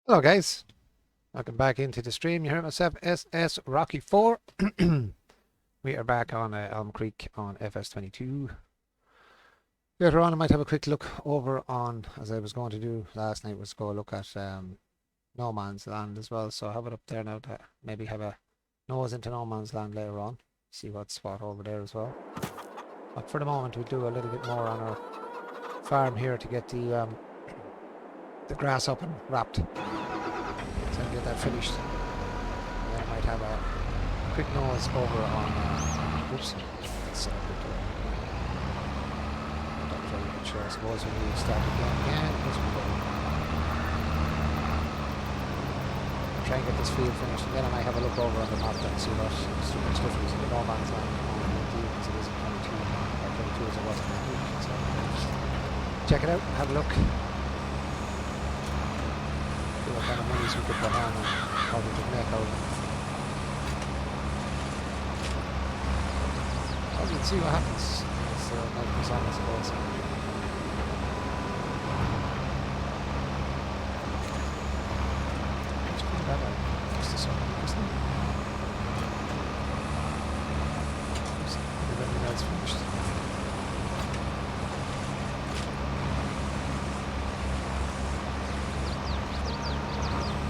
Hello guys, welcome back into the stream. You heard myself, SS Rocky 4. We are back on Elm Creek on Fs22. Later on I might have a quick look over on, as I was going to do last night, was go look at No Man's Land as well. So I have it up there now to maybe have a nose into No Man's Land later on. See what's what over there as well. But for the moment we'll do a little bit more on our farm here to get the grass up and wrapped. So I'll get that finished. And then I might have a quick nose over on oops, that's set up into it. Not very good sure. I suppose when we start again, because we go try and get this field finished, and then I might have a look over on the map and see what stuff is in the No Man's Land on 19 as it is in 22, or 22 as it was in 19. So check it out, have a look. See what kind of monies we could put on and how we could make out of it. We'll see what happens as night goes on, I suppose. It's pretty bad out. Just this one, isn't it? Everything else finished.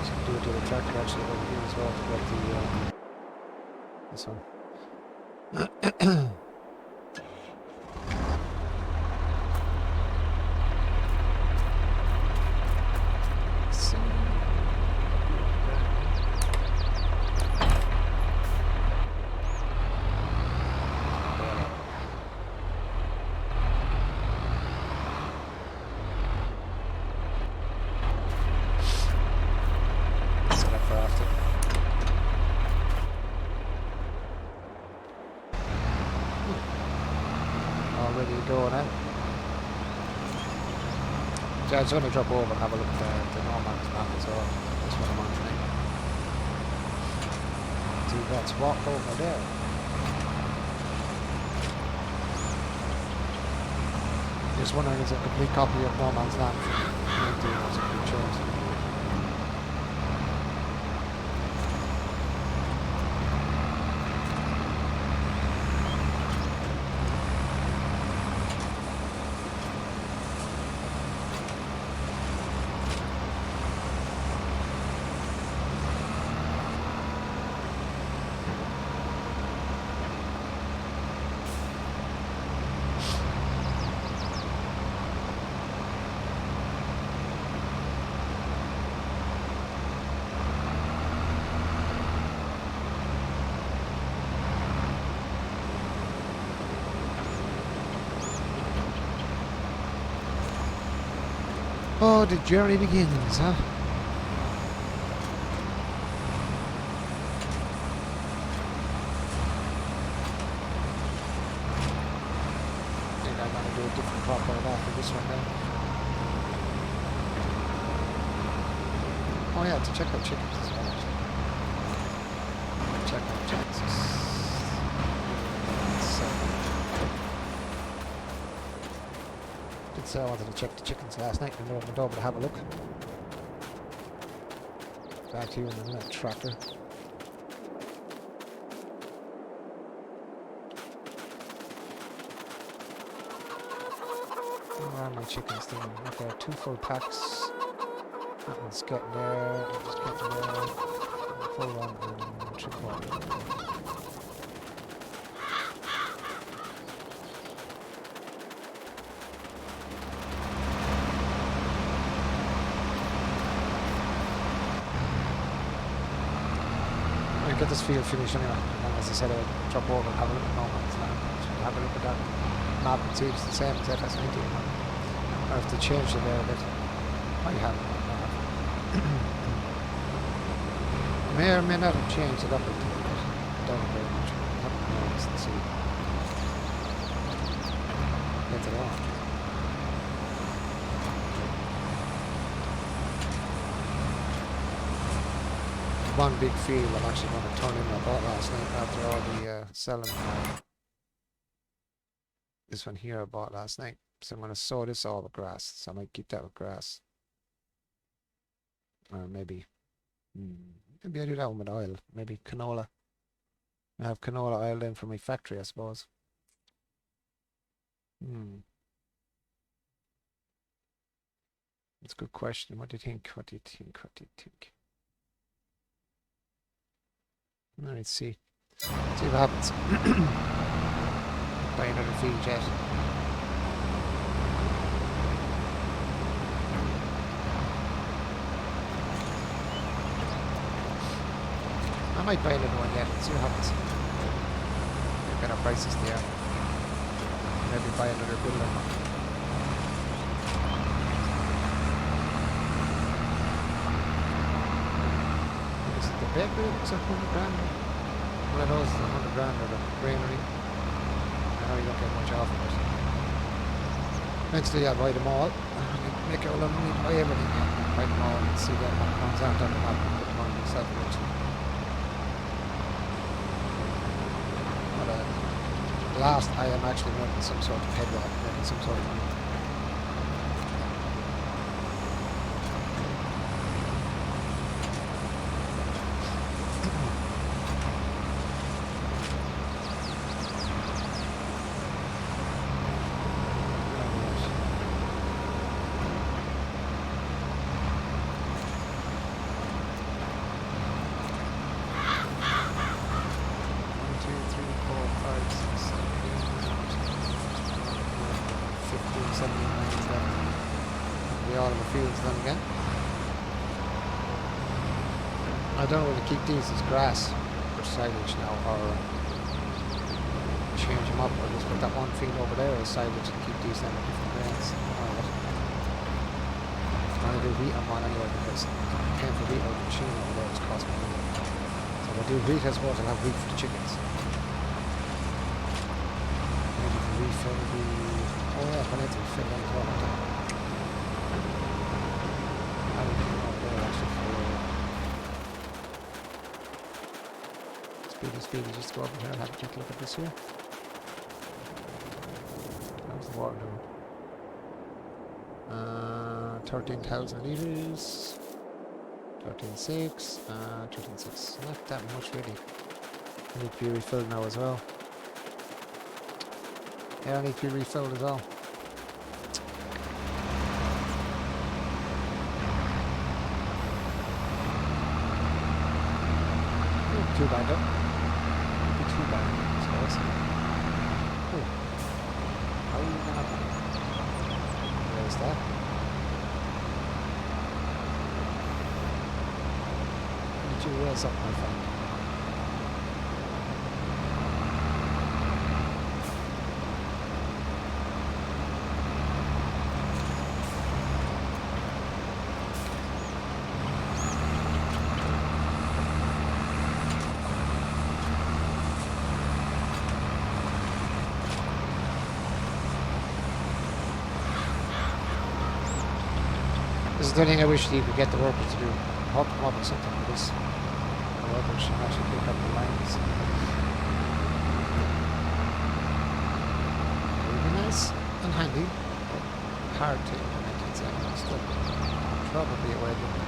So do it to the tractor actually over here as well to get the this one. I just want to drop over and have a look at the No Man's map as well. That's what I'm on tonight. See what's what over there. Just wondering, is it a complete copy of No Man's Land from 19 or something changed? Oh, the journey begins, huh? I think I'm going to do a different crop right after this one then. Oh yeah, to check out chickens as well. Check out chickens. So I wanted to check the chickens last night and I went over to have a look. Back to you in a minute, tractor. Where are my chickens doing? Look, there are 2 full packs. That one's getting there, that one's getting there. Full one and 3/4. Get this field finished anyway, and then as I said, I'll drop over and have a look at No Man's Land. Have a look at that map and see if it's the same as FS19 or if they changed it there a bit. Might have, might not have. May or may not have changed it up a little bit. Don't very much. I haven't noticed to see. Get it on. One big field I'm actually going to turn in I bought last night after all the selling. This one here I bought last night. So I'm going to sow this all with grass. So I might keep that with grass. Or maybe, maybe I do that one with oil. Maybe canola. I have canola oil then for my factory, I suppose. That's a good question. What do you think? What do you think? What do you think? Let's see. See what happens. Buy another field jet. I might buy another one yet. See what happens. Get better prices there. Maybe buy another builder. Is it the bakery? It's a 100 grand. One of those is 100 grand or the granary. I know you don't get much off of it. Eventually I'll buy them all. Make all of them, buy everything. Buy them all and see them what comes out on the map and put them on myself eventually. Last, I am actually making some sort of headway, making some sort of money. I don't know whether to keep these as grass or silage now, or change them up, or just put that one field over there as silage and keep these then with different grains. I'm going to do wheat on one anyway because paying for wheat over the machine over there is costing me money. So if I do wheat, I suppose I'll have wheat for the chickens. Maybe to refill the... Oh yeah, I need to refill them as well, I think. I don't know there actually for... Speedy, just go over here and have a quick look at this here. How's the water doing? 13,000 litres. 13.6. 13.6. Not that much really. I need to be refilled now as well. Yeah, I need to be refilled as well. Not too bad though. Too bad. So awesome. Oh. How are you gonna Where's that? Did you raise up my friend? This is the thing I wish you could get the workers to do. Hook them up or something like this. The workers should actually pick up the lines. It would be nice and handy, but hard to implement it. So still probably a way to do it.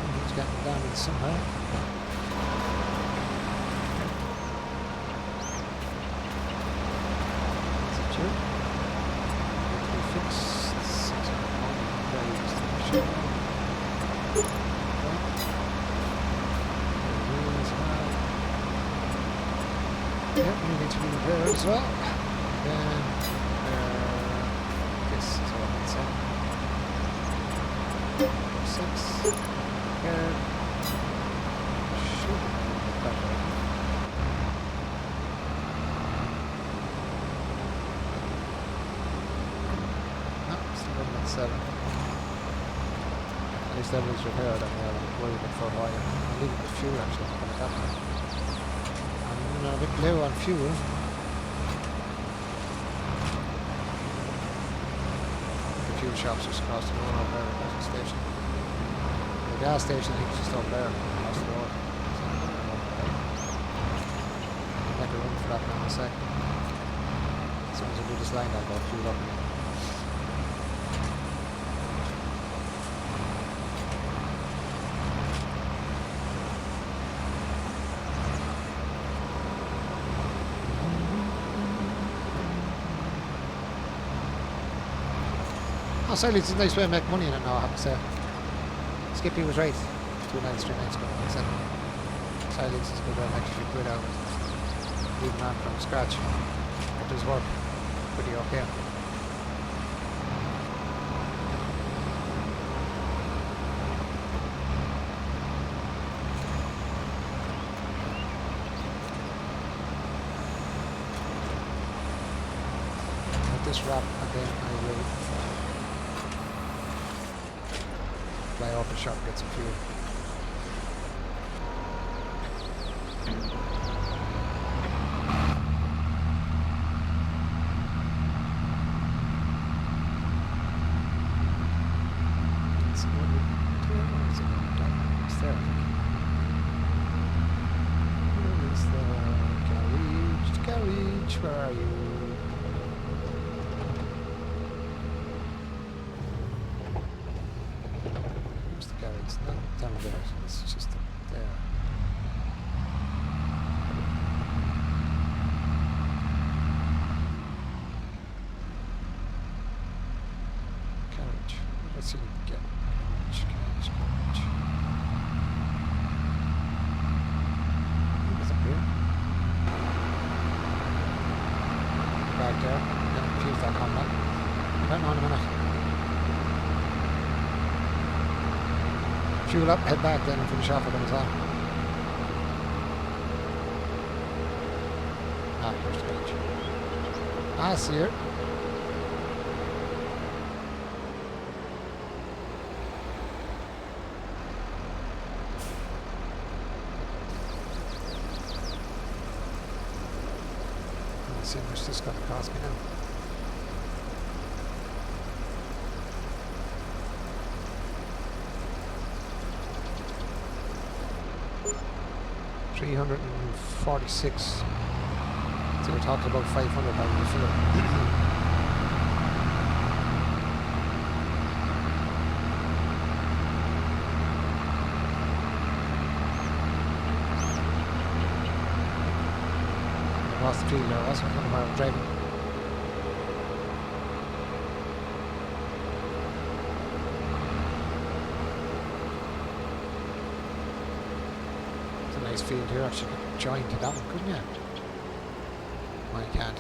Something's getting damaged somehow. Is it true? Need to be fixed. Very sure. Yep, we need to be there as well. Then this is what it's at. 6 here. Should be better. No, still running at 7. At least everything's repaired. I'm worried about for a while. I'm leaving the fuel actually. I'm going to that now. I'm a bit low on fuel. The fuel shops just across the road over there at the station. gas station, I think, is just over there. Across the road. I'll make a run for that now in a sec. As soon as I do this line, I'll go fuel up again. Oh, Silence is a nice way to make money in it now, I have to say. Skippy was right 2 nights, 3 nights ago. I said Silence is a good way to make a few quid out of it. Even on from scratch. It does work pretty okay. With this wrap, again, I will fly off the shop and get some fuel. Where are you? Where's the garage? It's not down there, it's just up there. Carriage. Let's see what we can get. Carriage. What's up here? Back there, then fuse that combat. Hang on a minute. Fuel up, head back then and finish off with them as well. Ah, here's the village. Ah, I see her. Let's see how much this is going to cost me now. $346. So we're talking about 500 pounds to fill it. I lost the field there. That's what I'm driving. Nice field here. Actually could join to that one, couldn't you? Well, you can't.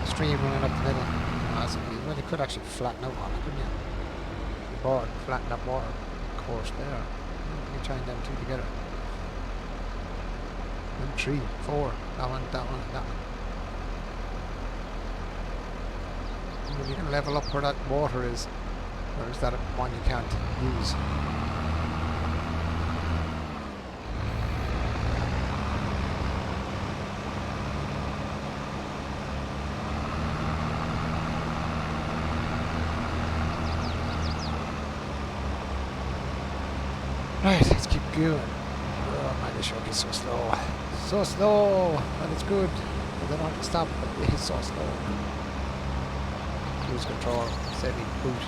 Stream running up the middle. Well, you could actually flatten out on it, couldn't you? The board, flatten that water course there. You join them two together. 1, 3, 4. That one, that one, and that one. And then you can level up where that water is. Whereas that one you can't use. Right, let's keep going. Oh man, this truck is so slow. So slow! And it's good. I don't have to stop, but it's so slow. Cruise control. Save me boot.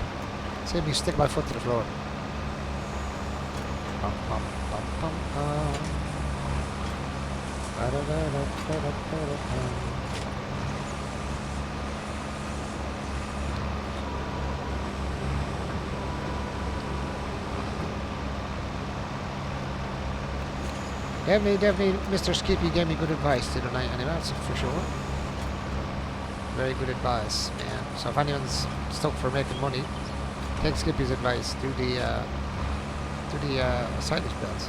Save me stick my foot to the floor. Bum, bum, bum, bum, bum. Ba-da-da-da-da-da-da-da. Definitely, Mr. Skippy gave me good advice tonight, anyway, that's for sure. Very good advice, man. So if anyone's stuck for making money, take Skippy's advice. Do the silage bells.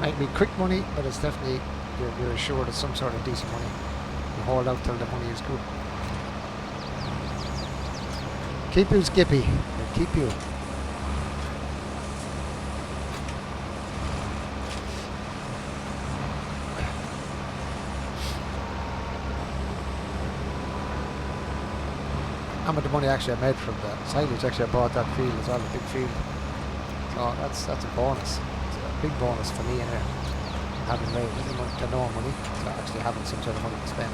Might be quick money, but it's definitely you're assured of some sort of decent money. You hold out till the money is good. Keep you, Skippy. Keep you. how much the money actually I made from the silage. Actually I bought that field as well, a big field. So that's a bonus. It's a big bonus for me anyway. Having made little money to no money, to actually having some sort of money to spend.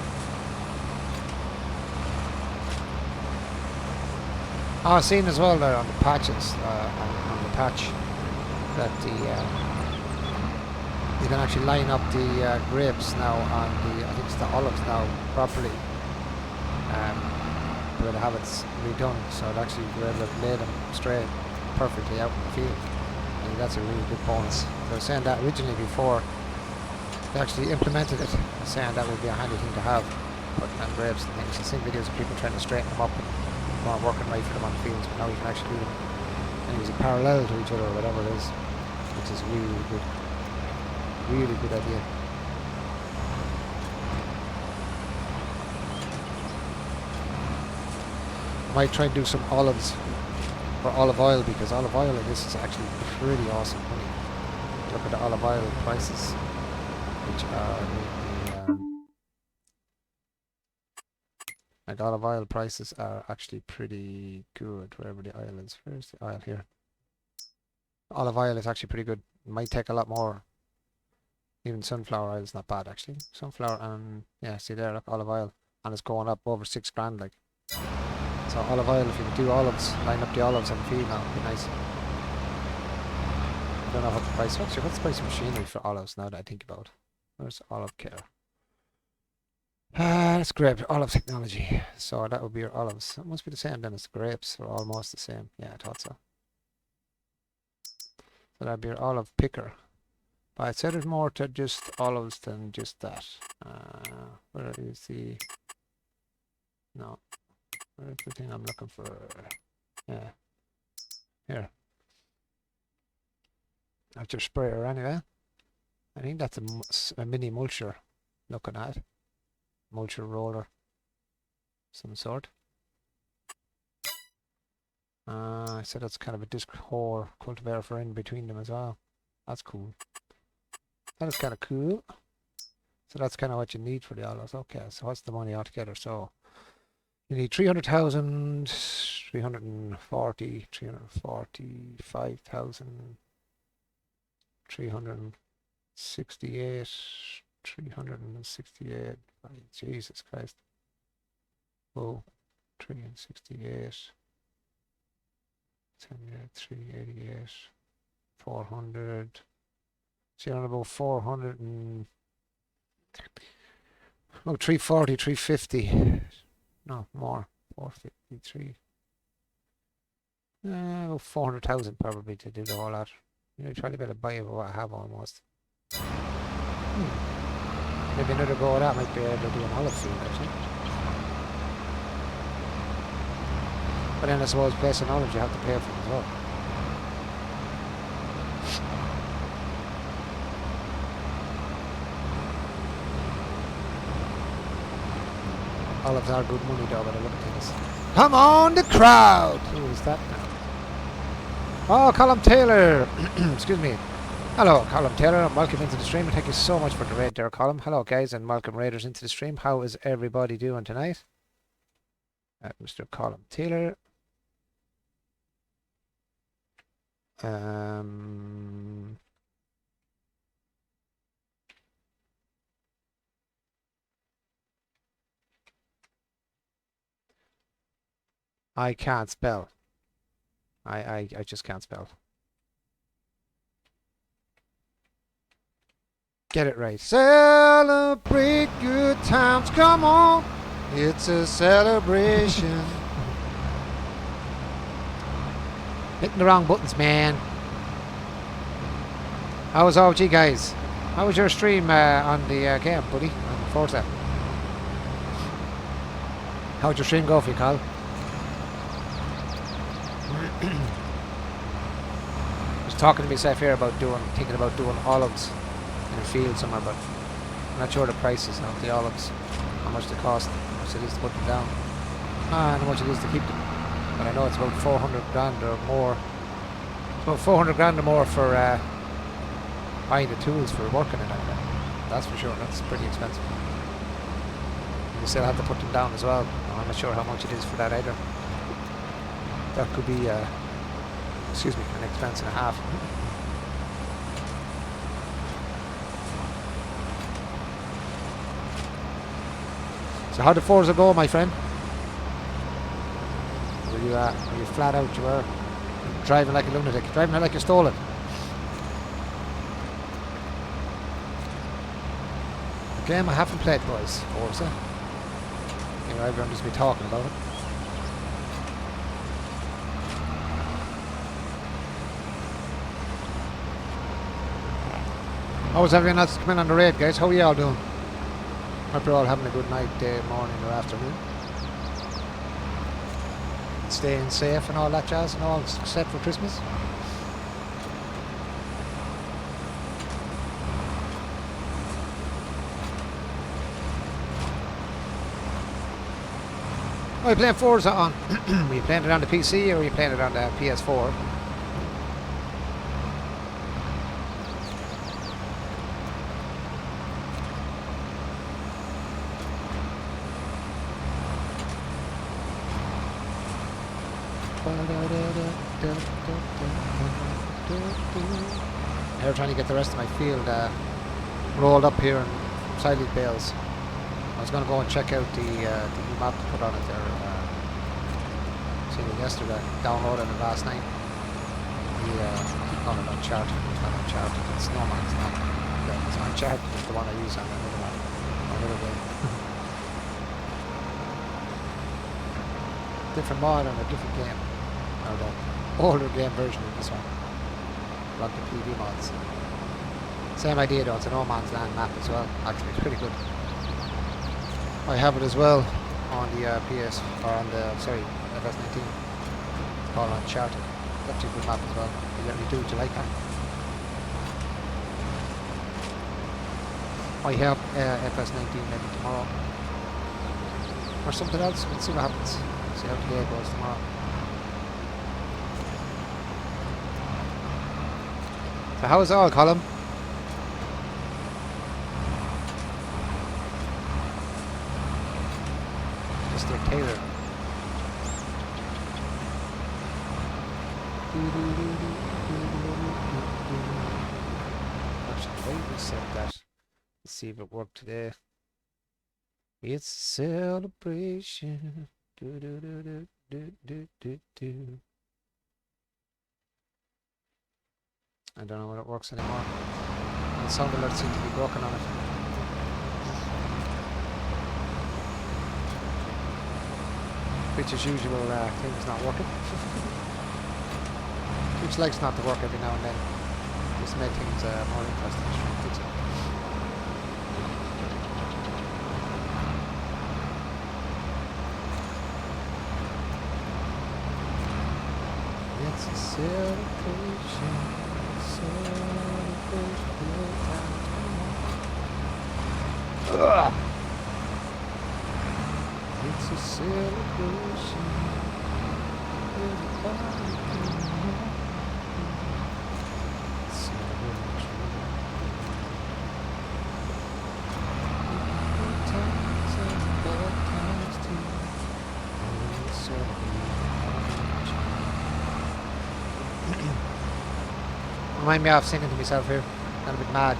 I was seeing as well there on the patches, on the patch, that you can actually line up the grapes now on the, I think it's the olives now, properly. The way they have it redone, so it actually you're able to lay them straight perfectly out in the field. I think that's a really good bonus. They were saying that originally before they actually implemented it, saying that would be a handy thing to have, putting on grapes and things. I've seen videos of people trying to straighten them up and not working right for them on the fields, but now you can actually do them and use it parallel to each other or whatever it is, which is really good. Really good idea. Might try and do some olives or olive oil, because olive oil in this is actually pretty awesome money. Look at the olive oil prices, which are like olive oil prices are actually pretty good wherever the oil is. Where's the oil here? Olive oil is actually pretty good. It might take a lot more. Even sunflower oil is not bad actually. Sunflower and yeah, see there, look, olive oil, and it's going up over $6 like. So olive oil, if you could do olives, line up the olives on the field now, it'd be nice. I don't know what the price. What's the price of machinery for olives now that I think about? Where's olive care? That's grape olive technology. So that would be your olives. It must be the same then as the grapes, or almost the same. Yeah, I thought so. So that'd be your olive picker. But I'd say there's more to just olives than just that. Where is the... No. Where's the thing I'm looking for? Yeah. Here. That's your sprayer anyway. I think that's a mini mulcher. Looking at. Mulcher roller. Some sort. I said that's kind of a disc hole cultivator for in between them as well. That's cool. That is kind of cool. So that's kind of what you need for the olives. Okay, so what's the money altogether? So you need 300,000, 340, 345,000, 368, 368. Jesus Christ. Oh, 368. 388, 400. So you're on about 400 and... Oh, 340, 350. No, more. 453. About 400,000 probably to do the whole lot. You know, try to better buy what I have almost. Maybe another go at that might be able to do an olive field actually. But then I suppose based on olives you have to pay for them as well. Olives are good money though, but I look at things. Come on, the crowd! Who is that now? Oh, Colin Taylor! Excuse me. Hello, Colin Taylor, and welcome into the stream. And thank you so much for the raid there, Colin. Hello, guys, and welcome raiders into the stream. How is everybody doing tonight? Mr. Colin Taylor. I can't spell. I just can't spell. Get it right. Celebrate good times. Come on. It's a celebration. Hitting the wrong buttons, man. How was OG, guys? How was your stream on the game, buddy? On Forza? How'd your stream go for you, Carl? I was talking to myself here about thinking about doing olives in a field somewhere, but I'm not sure the prices of the olives, how much they cost, how much it is to put them down, and how much it is to keep them. But I know it's about 400 grand or more. It's about 400 grand or more for buying the tools for working in it. That's for sure. That's pretty expensive. You still have to put them down as well. I'm not sure how much it is for that either. That could be, excuse me, an expense and a half. So how did Forza go, my friend? Were you flat out? You were driving like a lunatic, driving like you stole it. A game I haven't played, boys. Forza. You know, everyone just be talking about it. How's everyone else coming on the raid, guys? How are you all doing? Hope you're all having a good night, day, morning or afternoon. Staying safe and all that jazz and all set for Christmas. Are you playing Forza on? Were you playing it on the PC or were you playing it on the PS4? They're trying to get the rest of my field rolled up here in Silent Bales. I was going to go and check out the new map to put on it there. Seen it yesterday, downloaded it last night. Keep calling it Uncharted. It's not Uncharted, it's No Man's Land. It's Uncharted, it's the one I use on another one. Another game. Different mod and a different game. Or the older game version of this one. Like the PV mods. Same idea though, it's a No Man's Land map as well. Actually, it's pretty good. I have it as well on the PS, or on the, sorry, FS19. It's called Uncharted. It's actually a good map as well. You let me do what you like, man. I have FS19 maybe tomorrow. Or something else, we'll see what happens. See how the day goes tomorrow. So how is it all, Colin? Mr. Taylor. Actually, why we set that? Let's see if it worked today. It's a celebration. Do, do, do, do, do, do, do, do. I don't know when it works anymore. The sound alert seems to be broken on it. Which as usual, things not working. Which likes not to work every now and then. Just to make things more interesting. Fix it. It's a celebration. Ugh. It's a celebration. Remind me of singing to myself here. I'm a bit mad.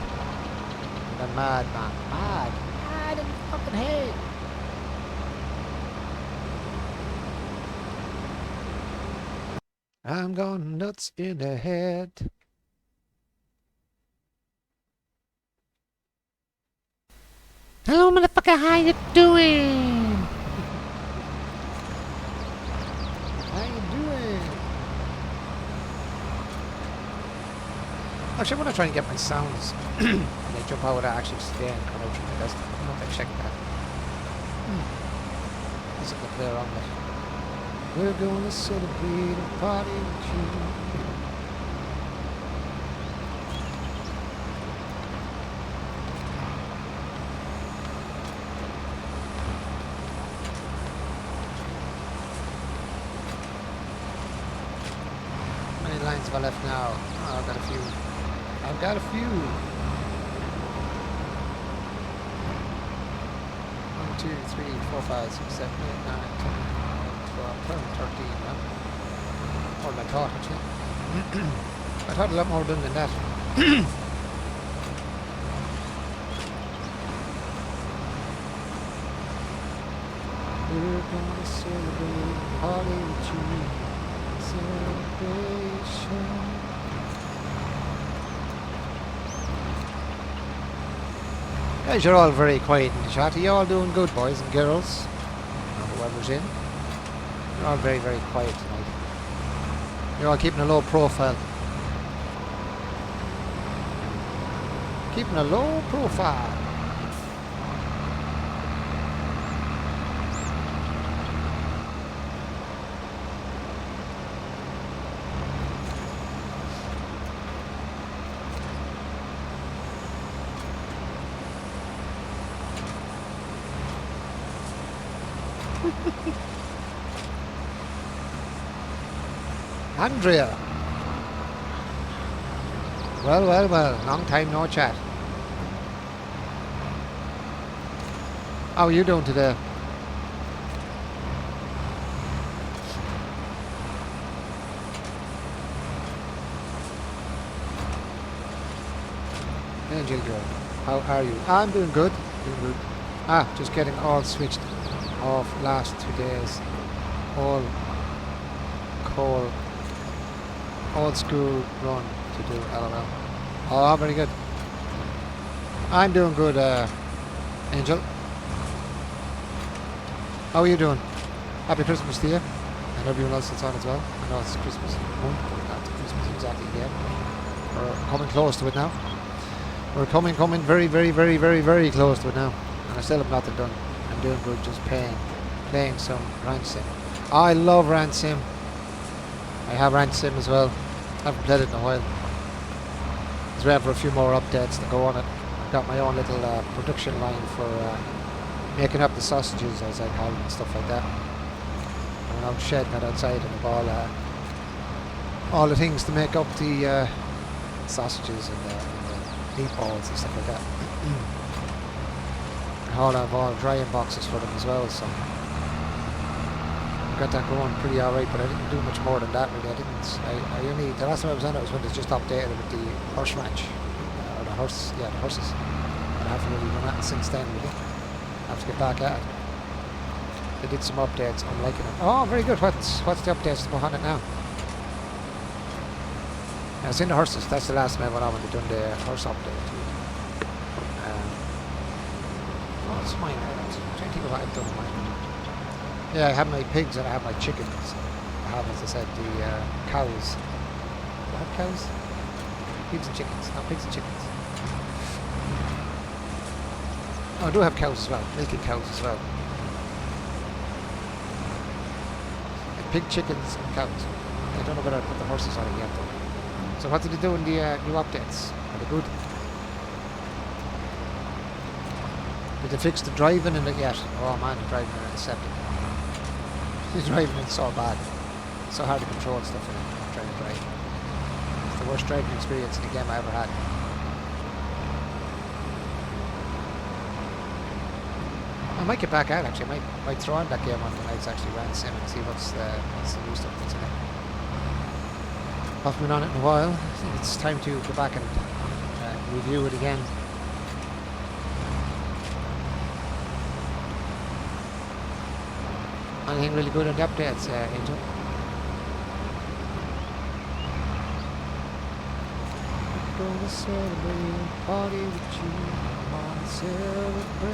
I'm mad, man. Mad. Mad in the fucking head. I'm going nuts in the head. Hello, motherfucker. How you doing? How you doing? Actually, I want to try and get my sounds. And I jump out without actually staying and come out through my best. I don't know if I checked that. Is it the play around with? We're going to celebrate and party with you. How many lines have I left now? Oh, I've got a few. I've got a few. 1, 2, 3, 4, 5, 6, 7, 8, 9, 10, 11, 12, 13, huh? More than I thought, actually. I thought a lot more done than that. We're gonna celebrate a party with you. Celebration. Guys, you're all very quiet in the chat. Are you all doing good, boys and girls? Or whoever's in. You're all very, very quiet tonight. You're all keeping a low profile. Keeping a low profile. Andrea. Well, well, well. Long time no chat. How are you doing today? Angel girl, how are you? I'm doing good. Doing good. Ah, just getting all switched off last 2 days. All coal. Old school run to do LOL. Oh, very good. I'm doing good, Angel. How are you doing? Happy Christmas to you and everyone else that's on as well. I know it's Christmas month, but not Christmas exactly yet. We're coming close to it now. We're coming very, very, very, very, very close to it now. And I still have nothing done. I'm doing good, just playing some Ransom. I love Ransom. I have Ransom as well. Haven't played it in a while. It's ready for a few more updates to go on it. I've got my own little production line for making up the sausages, as I call them, and stuff like that. And I'm shedding it outside and I've all the things to make up the sausages and the meatballs and stuff like that. I have all drying boxes for them as well, so got that going pretty alright, but I didn't do much more than that really. I only, the last time I was on it was when they just updated with the horse ranch, or the horses. And I haven't really done that since then really. I have to get back at it. They did some updates, I'm liking it. Oh, very good. What's the updates behind it now? I was in the horses, that's the last time I went on when they done the horse update. Oh, it's mine. I'm trying to think of what I've done with mine. Yeah, I have my pigs and I have my chickens. I have, as I said, the cows. Do I have cows? Pigs and chickens. No, pigs and chickens. Oh, I do have cows as well. Milking cows as well. And pig, chickens and cows. I don't know whether I put the horses on it yet though. So what did they do in the new updates? Are they good? Did they fix the driving in it yet? Oh man, the driving in it is septic. The driving is so bad. It's so hard to control stuff in it. Trying to drive. It's the worst driving experience in a game I ever had. I might get back out actually. I might throw on that game on the nights actually ran sim and see what's the new stuff that's in it. I haven't been on it in a while. I think it's time to go back and review it again. Anything really good on the updates, Angel? I'm gonna celebrate, party with you, come on, celebration.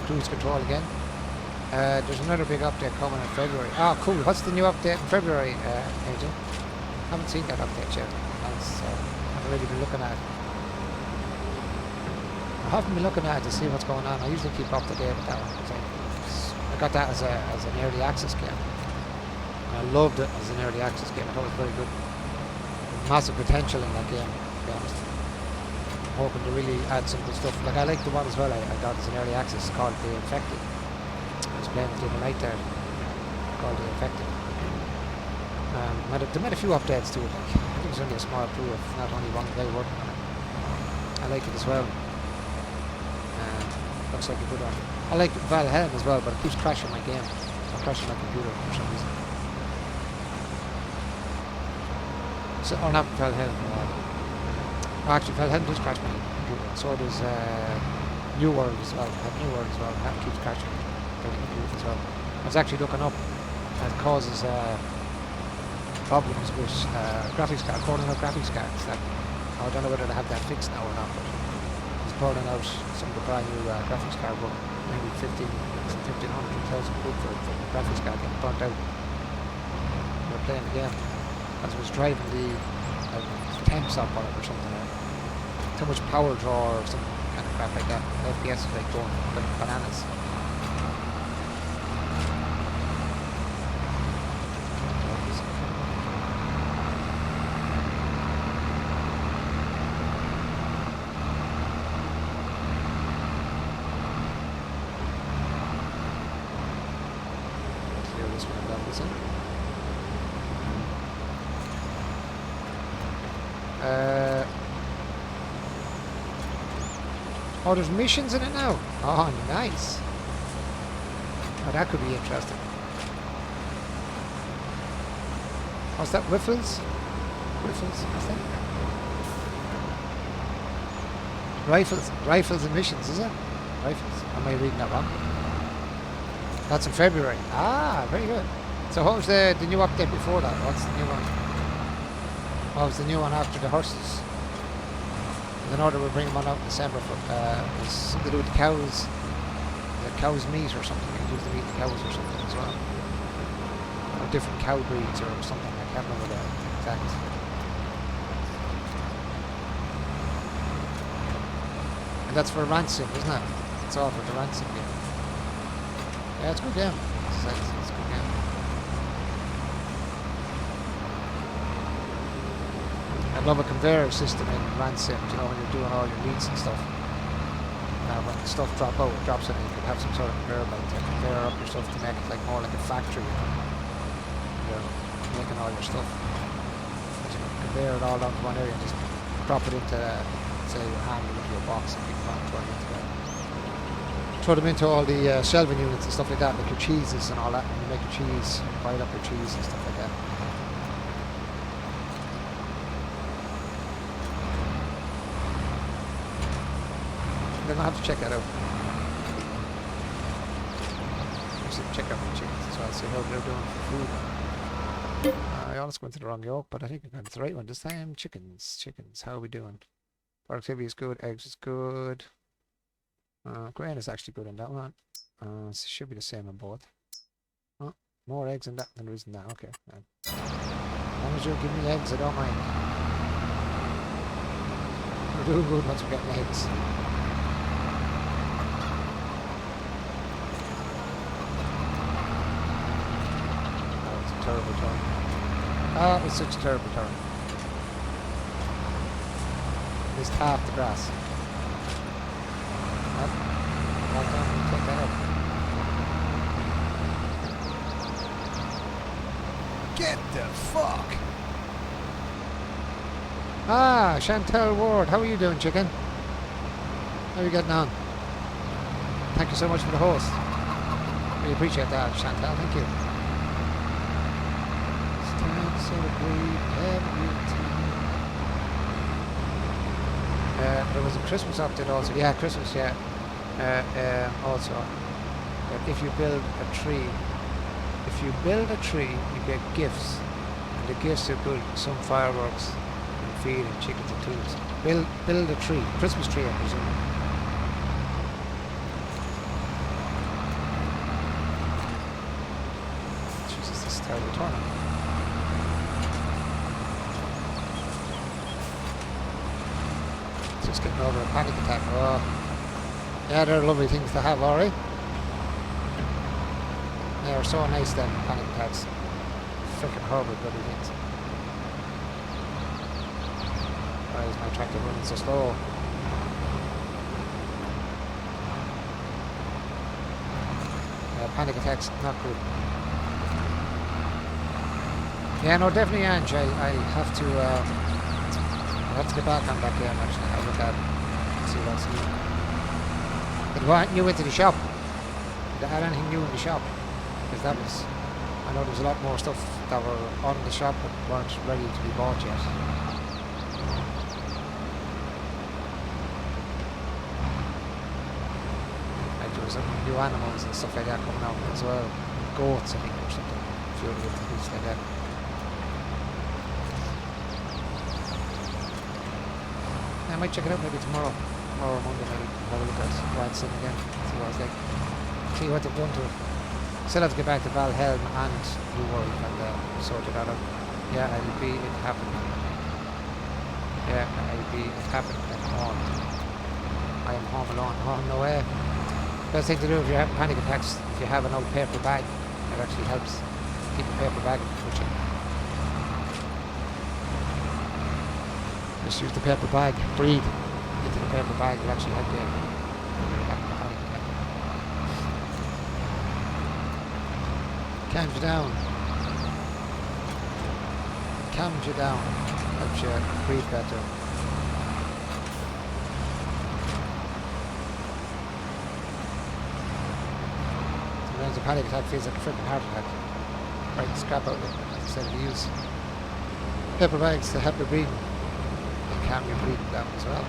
Cruise control again. There's another big update coming in February. Oh, cool. What's the new update in February, Angel? Haven't seen that update yet. I've already been looking at it. I haven't been looking at it to see what's going on. I usually keep up to date with that one. I got that as an early access game. And I loved it as an early access game. I thought it was very good. Massive potential in that game. to be honest. I'm hoping to really add some good stuff. Like I like the one as well I got as an early access called The Infected. I was playing it the other night there, called The Infected. They made a few updates to it. Like, I think it's only a small crew of not only one guy working on it. I like it as well. Looks like a good one. I like Valheim as well, but it keeps crashing my game. Or crashing my computer for some reason. So, or not Valheim. Actually, Valheim does crash my computer. So does New World as well. New World as well. That keeps crashing my computer as well. I was actually looking up, and it causes problems with graphics card, calling out graphics cards. That I don't know whether they have that fixed now or not, but it's calling out some of the brand new graphics card, but maybe 1,500, 2,000 quid for the graphics card getting burnt out. We're playing the game. As I was driving the temps up on it or something. Too much power draw or some kind of crap like that. FPS is like going like bananas. Oh, there's missions in it now. Oh, nice. Oh, that could be interesting. What's that? Whiffles? Whiffles? What's that? Rifles and missions, is it? Rifles. Am I reading that wrong? That's in February. Ah, very good. So what was the new update before that? What's the new one? What was the new one after the horses? I know they were bringing one out in December, but it was something to do with the cows meat or something. You can use the meat of the cows or something as well. Or different cow breeds or something. I can't remember the exact. And that's for ransom, isn't it? It's all for the ransom game. Yeah, it's a good game. It's a good game. I love a conveyor system in ransom, you know, when you're doing all your leads and stuff. When the stuff drops in, you could have some sort of conveyor belt to conveyor up your stuff to make it like more like a factory, you know. You're making all your stuff. So you can conveyor it all down to one area and just drop it into, say, your hand or into your box and keep on throw them into all the shelving units and stuff like that, like your cheeses and all that. When you make your cheese, boil up your cheese and stuff like that. Then I'll have to check that out. Check out my chickens as well, see how they're doing for food. I almost went to the wrong yolk, but I think I got the right one this time. Chickens, how are we doing? Productivity is good, eggs is good. Grain is actually good on that one. It should be the same on both. Oh, more eggs in that than there is in that. Okay. As long as you give me eggs, I don't mind. We're doing good once we're getting eggs. That was a terrible turn. Ah, it was such a terrible turn. Missed half the grass. Take that up. Get the fuck! Ah, Chantel Ward, how are you doing, chicken? How are you getting on? Thank you so much for the host. Really appreciate that, Chantel, thank you. Stand celebrate every time. There was a Christmas update also. Yeah, Christmas, yeah. Also, if you build a tree, you get gifts, and the gifts are good. Some fireworks, and feed, and chickens and tools. Build a tree, Christmas tree, I presume. Jesus, this is terrible turning. Just getting over a panic attack. Oh. Yeah, they're lovely things to have, alright? They are so nice, then, panic attacks. Freaking horrible bloody things. Why is my tractor running so slow? Panic attacks, not good. Yeah, no, definitely, Ange. I'll have to get back on that game. Actually, I'll look at it, see what's new. Did what new into the shop? Did they add anything new in the shop? Because that was, I know there was a lot more stuff that were on the shop but weren't ready to be bought yet. Like there was new animals and stuff like that coming out as well. Goats, I think, or something. A few other things like that. I might check it out maybe tomorrow or Monday, maybe have a look at Watson again, see what it's like, see what they've done to it. Still have to get back to Valhelm and New World and sort it out. Yeah, it'll be, it happened. Yeah, it'll be, it happened at home. I am home alone. Oh, no way. Best thing to do if you're having panic attacks, if you have an old paper bag, it actually helps keep the paper bag with you. Just use the paper bag, breathe into the paper bag, it'll actually help you when you're having a panic attack. Calms you down. Calms you down. Helps you breathe better. Sometimes a panic attack feels like a freaking heart attack. Right, scrap out of it. Instead of use paper bags to help your breathing. Calm your breathing down as well.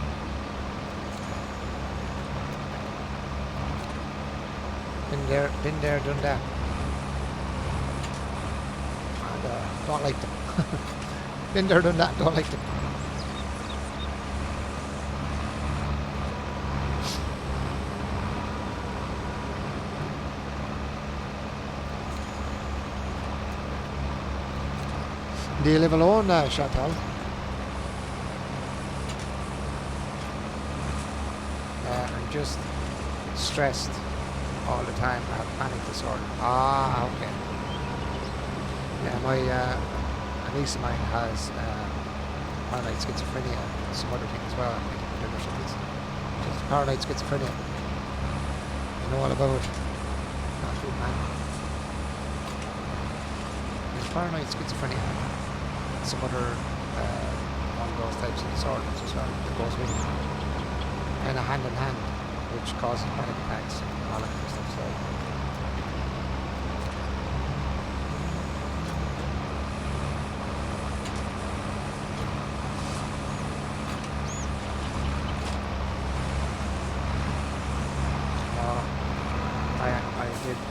Been there, done that. And don't like them. Been there, done that, don't like them. Do you live alone, Chantal? I'm just stressed all the time. I have panic disorder. Ah, okay. Yeah, my a niece of mine has paranoid schizophrenia and some other thing as well. I think or something. Just paranoid schizophrenia. I know all about it. Not good, man. There's paranoid schizophrenia. Some other one of those types of disorders as well that goes with it. Kind of hand in hand, which causes panic attacks and all that kind of stuff. So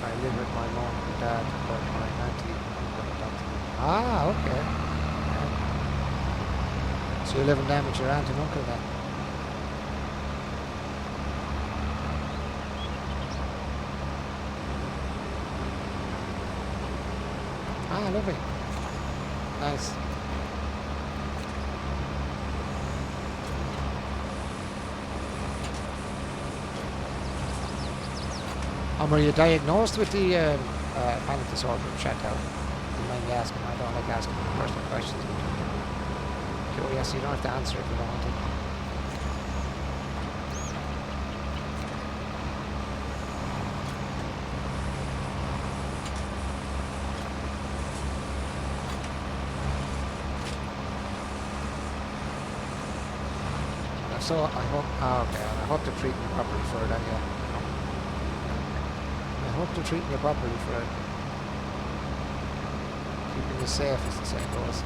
I live with my mom and dad, but my auntie adopted me. Ah, okay. Yeah. So you're living down with your aunt and uncle then? Ah, lovely. Nice. And were you diagnosed with the panic disorder, Chantal? You mind me asking? I don't like asking personal questions. Curious, you don't have to answer if you don't want to. So I hope, okay, I hope they're treating you properly for it anyway. I hope they're treating you properly for it. Keeping you safe as the saying goes.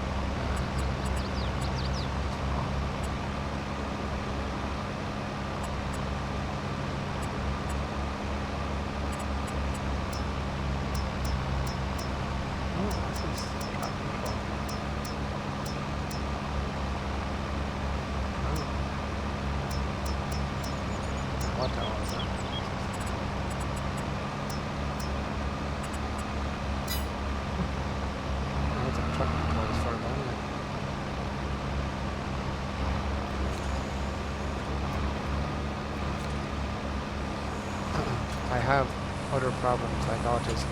I have other problems like autism,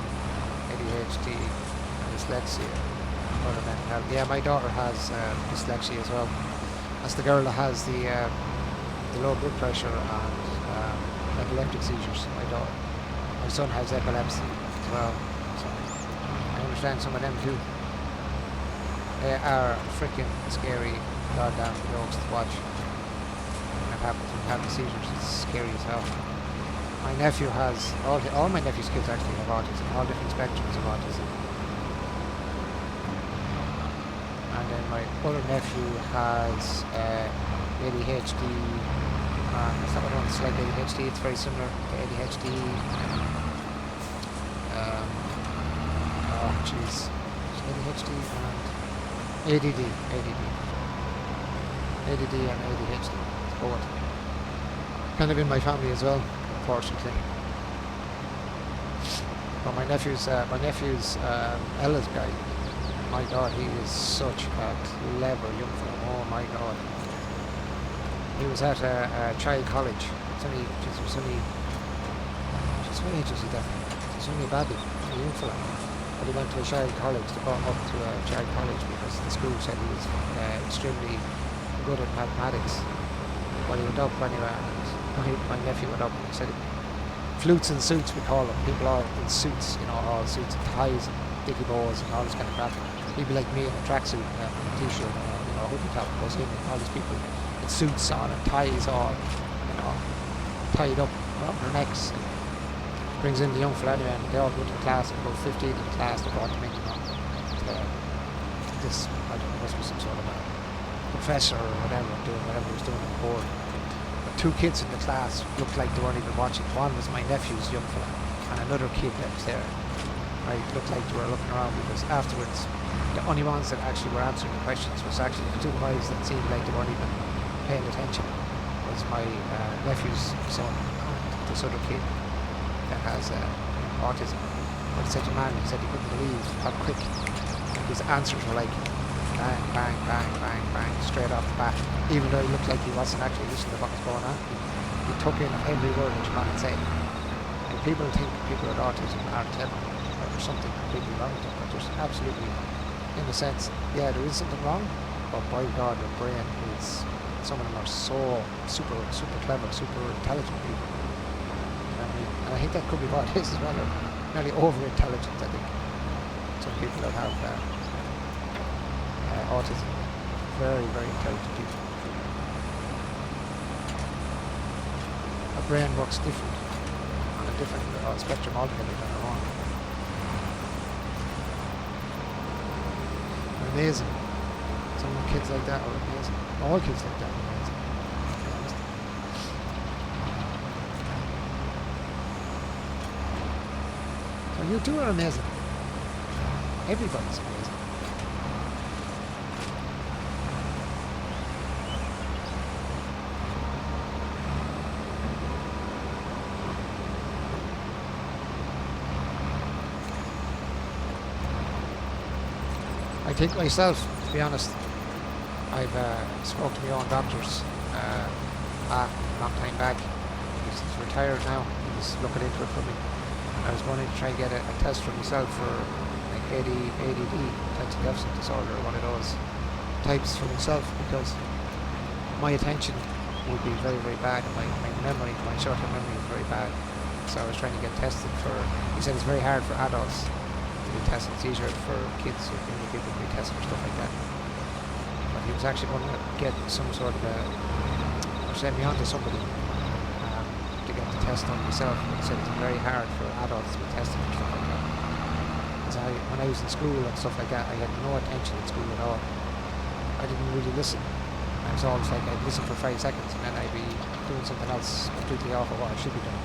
ADHD, and dyslexia, other mental health. Yeah, my daughter has dyslexia as well. That's the girl that has the low blood pressure and epileptic seizures. My son has epilepsy as well, so I understand some of them too. They are freaking scary, goddamn dogs to watch. When it happens, when having seizures, it's scary as hell. My nephew has, all my nephew's kids actually have autism, all different spectrums of autism. And then my other nephew has ADHD, it's not one slight ADHD, it's very similar to ADHD. Oh jeez, ADHD and ADD and ADHD, it's both. Kind of in my family as well, unfortunately. But my nephew's eldest guy, my god, he is such a clever young fellow. Oh my god. He was at a child college. What age was he definitely? He's only a baby, a young fellow. But he went to a child college, they brought him up to a child college because the school said he was extremely good at mathematics. But he went up anyway, and my nephew went up and said, flutes and suits we call them, people all in suits, you know, all suits and ties and dicky bows and all this kind of crap. He'd be like me in a tracksuit and a t-shirt and a hoodie top, goes him and all these people with suits on and ties on, you know, tied up around their necks. And brings in the young fella anyway, and they all go to the class, and about 15 in the class, they brought him in, you know. This, I don't know, must be some sort of a professor or whatever, doing whatever he was doing on the board. But two kids in the class looked like they weren't even watching. One was my nephew's young fella, and another kid that was there. Right, looked like they were looking around because afterwards, the only ones that actually were answering the questions was actually the two guys that seemed like they weren't even paying attention. It was my nephew's son and this other kid that has autism. But he said to man, he said he couldn't believe how quick his answers were, like bang, bang, bang, bang, bang, straight off the bat. Even though he looked like he wasn't actually listening to what was going on, he took in every word that your man had said. And people think people with autism aren't clever, or there's something completely wrong with them, but there's absolutely, in a sense, yeah, there is something wrong, but by God, their brain is, some of them are so super clever, super intelligent people. You know what I mean? And I think that could be what it is as well. They're nearly over-intelligent, I think. Some people that have autism. Very, very intelligent people. Our brain works different, on a different spectrum altogether than our own. Amazing. Some kids like that are amazing. All kids like that are amazing. So you two are amazing. Everybody's amazing. I think myself, to be honest, I've spoke to my own doctors a long time back. He's retired now. He's looking into it for me. I was going to try and get a test for myself for like ADD, attention deficit disorder, or one of those types for myself, because my attention would be very, very bad, and my memory, my short-term memory is very bad. So I was trying to get tested for, he said it's very hard for adults to be tested. It's easier for kids or younger people to be tested for stuff like that. But he was actually going to get some sort of or send me on to somebody to get the test on myself. But he said it's very hard for adults to be tested for stuff like that. Because when I was in school and stuff like that, I had no attention in school at all. I didn't really listen. I was always like, I'd listen for 5 seconds and then I'd be doing something else completely off of what I should be doing.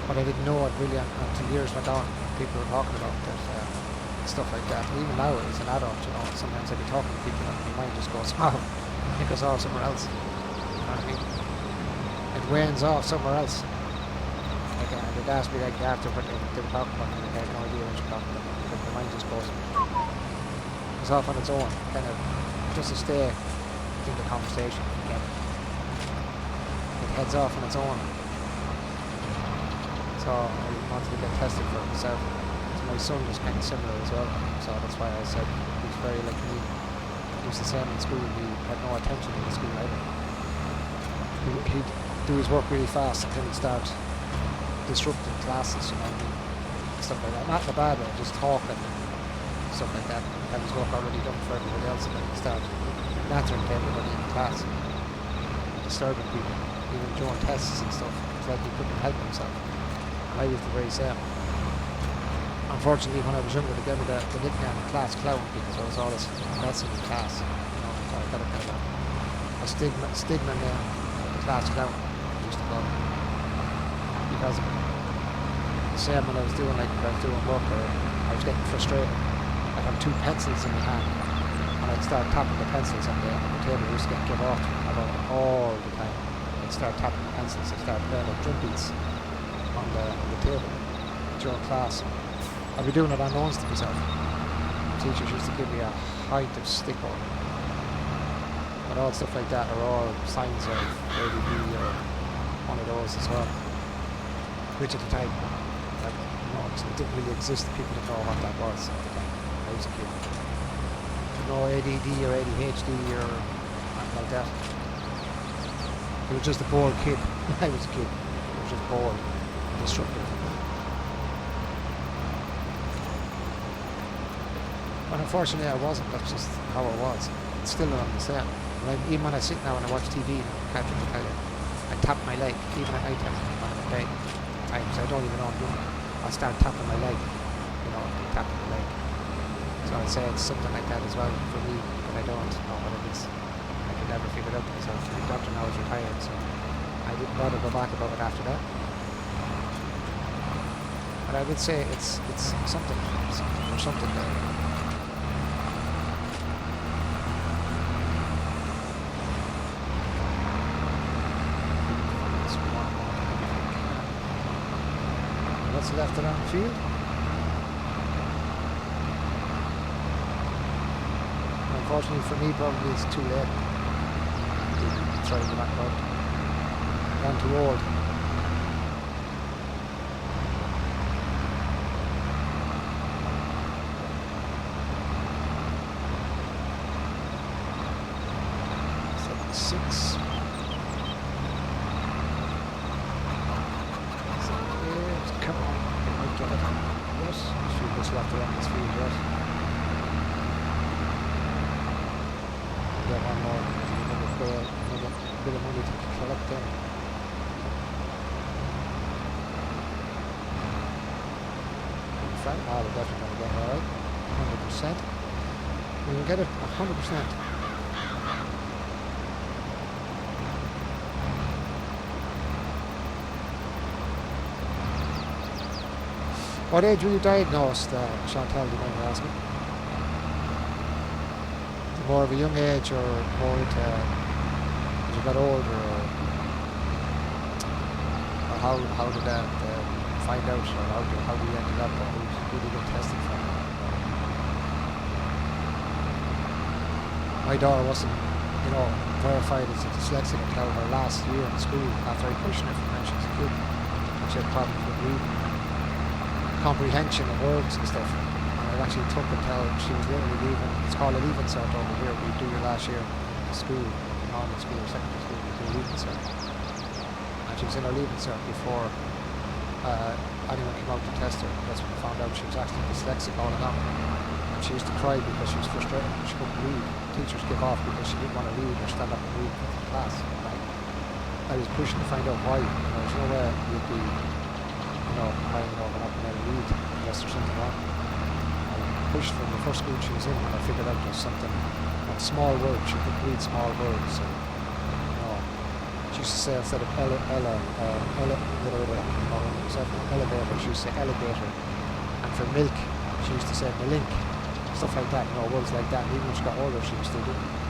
But I didn't know it really until years went on. People were talking about that, stuff like that. Even now, as an adult, you know, sometimes I'd be talking to people and my mind just goes off. It goes off somewhere else. You know what I mean? It wanes off somewhere else. Like, they'd ask me like after what they were talking about, and I had no idea what you're talking about. Because my mind just goes off on its own, kind of just to stay in the conversation again. It heads off on its own. So I wanted to get tested for it myself. So my son was kind of similar as well, so that's why I said he's very like me. He was the same in school. He had no attention in the school either. He'd do his work really fast and then he'd start disrupting classes, you know what I mean? Stuff like that. Not in a bad way, just talking and stuff like that. Have his work already done for everybody else and then he'd start nattering to everybody in the class. Disturbing people, even during tests and stuff. It's like he couldn't help himself. I was the very same. Unfortunately, when I was younger, they gave me the nickname class clown because I was always messing in class. You know, so I got a kind of a stigma name, the class clown, I used to call it. Because the same when I was doing work or I was getting frustrated. I'd have two pencils in my hand and I'd start tapping the pencils on the table. I used to get give off about it all the time. I'd start tapping the pencils, I'd start playing with drum beats on the table during class. I'd be doing it unknowns to myself. Teachers used to give me a height of sticker. But all stuff like that are all signs of ADD or one of those as well. Which at the time, it didn't really exist. People didn't know what that was at the time. I was a kid. No ADD or ADHD or anything like that. It was just a bored kid. I was a kid. I was just bored and disruptive. And unfortunately I wasn't, that's just how I was. It's still not the same. Even when I sit now and I watch TV, Catherine will tell you, I tap my leg, even at night time, when I'm in bed. Times I don't even know I'm doing it. I'll start tapping my leg, you know, tapping my leg. So I'd say it's something like that as well for me, but I don't know what it is. I could never figure it out myself. The doctor now is retired, so I didn't bother to go back about it after that. But I would say it's something there. What's left around the field? Unfortunately for me, probably it's too late. Didn't try to go back out. I'm too old. Six. Come on, get it. Yes, a few bits left around this field, yes. Get one more, another bit of money to collect there. Right, we're definitely going to get it alright, 100%. We will get it 100%. What age were you diagnosed, Chantal, do you mind me asking? More of a young age or more as you got older? Or how did that find out? Or how did you ended up? Or who did you get tested from? My daughter wasn't, verified as a dyslexic until her last year in school after I pushed her when she was a kid. She had problems with reading. Comprehension of words and stuff. And it actually took until she was literally leaving. It's called a leaving cert over here. We do your last year in school, normal school, secondary school, we do a leaving cert. And she was in her leaving cert before anyone came out to test her. That's when we found out she was actually dyslexic all along. And she used to cry because she was frustrated. She couldn't read. Teachers gave off because she didn't want to read or stand up and read in the class. Right? I was pushing to find out why. There's no way you'd be crying over not being able to read unless there's something wrong. I pushed from the first school she was in and I figured out there's something, small words, she could read small words. So, she used to say instead of elevator, she used to say alligator. And for milk, she used to say milink. Stuff like that, words like that. And even when she got older, she was still doing it.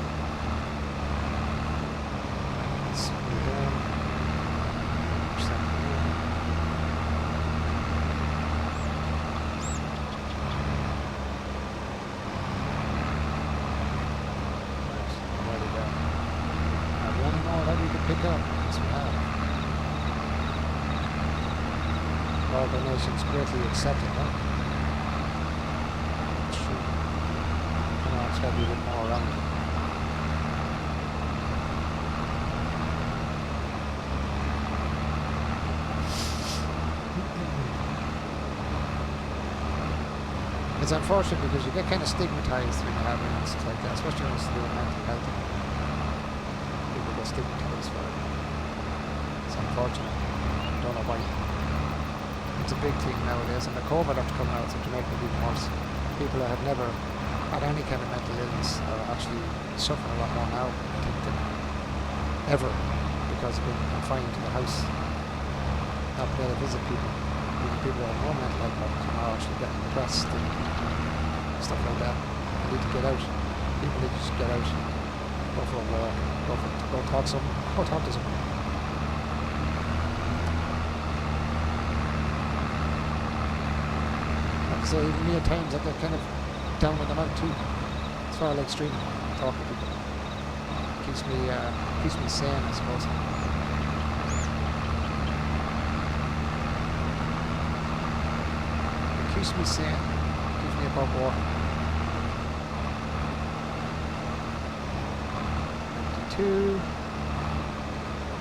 Donations greatly accepted, huh? True. It's got to be a bit more around. It's unfortunate because you get kind of stigmatized when you have illnesses like that, especially when it's to do with mental health. People get stigmatized for it. It's unfortunate. I don't know why. It's a big thing nowadays, and the COVID after coming out seems to make it even worse. People that have never had any kind of mental illness are actually suffering a lot more now, I think, than ever, because of being confined to the house, not being able to visit people. Even people that have no mental health problems are now actually getting depressed and stuff like that. They need to get out. People need to just get out, go for a walk, go talk to someone, go talk to someone. So even me at times I get kind of down with them out too. That's why I like streaming, talking to people. Keeps me sane, I suppose. It keeps me sane. Keeps me above water. 92. Oh,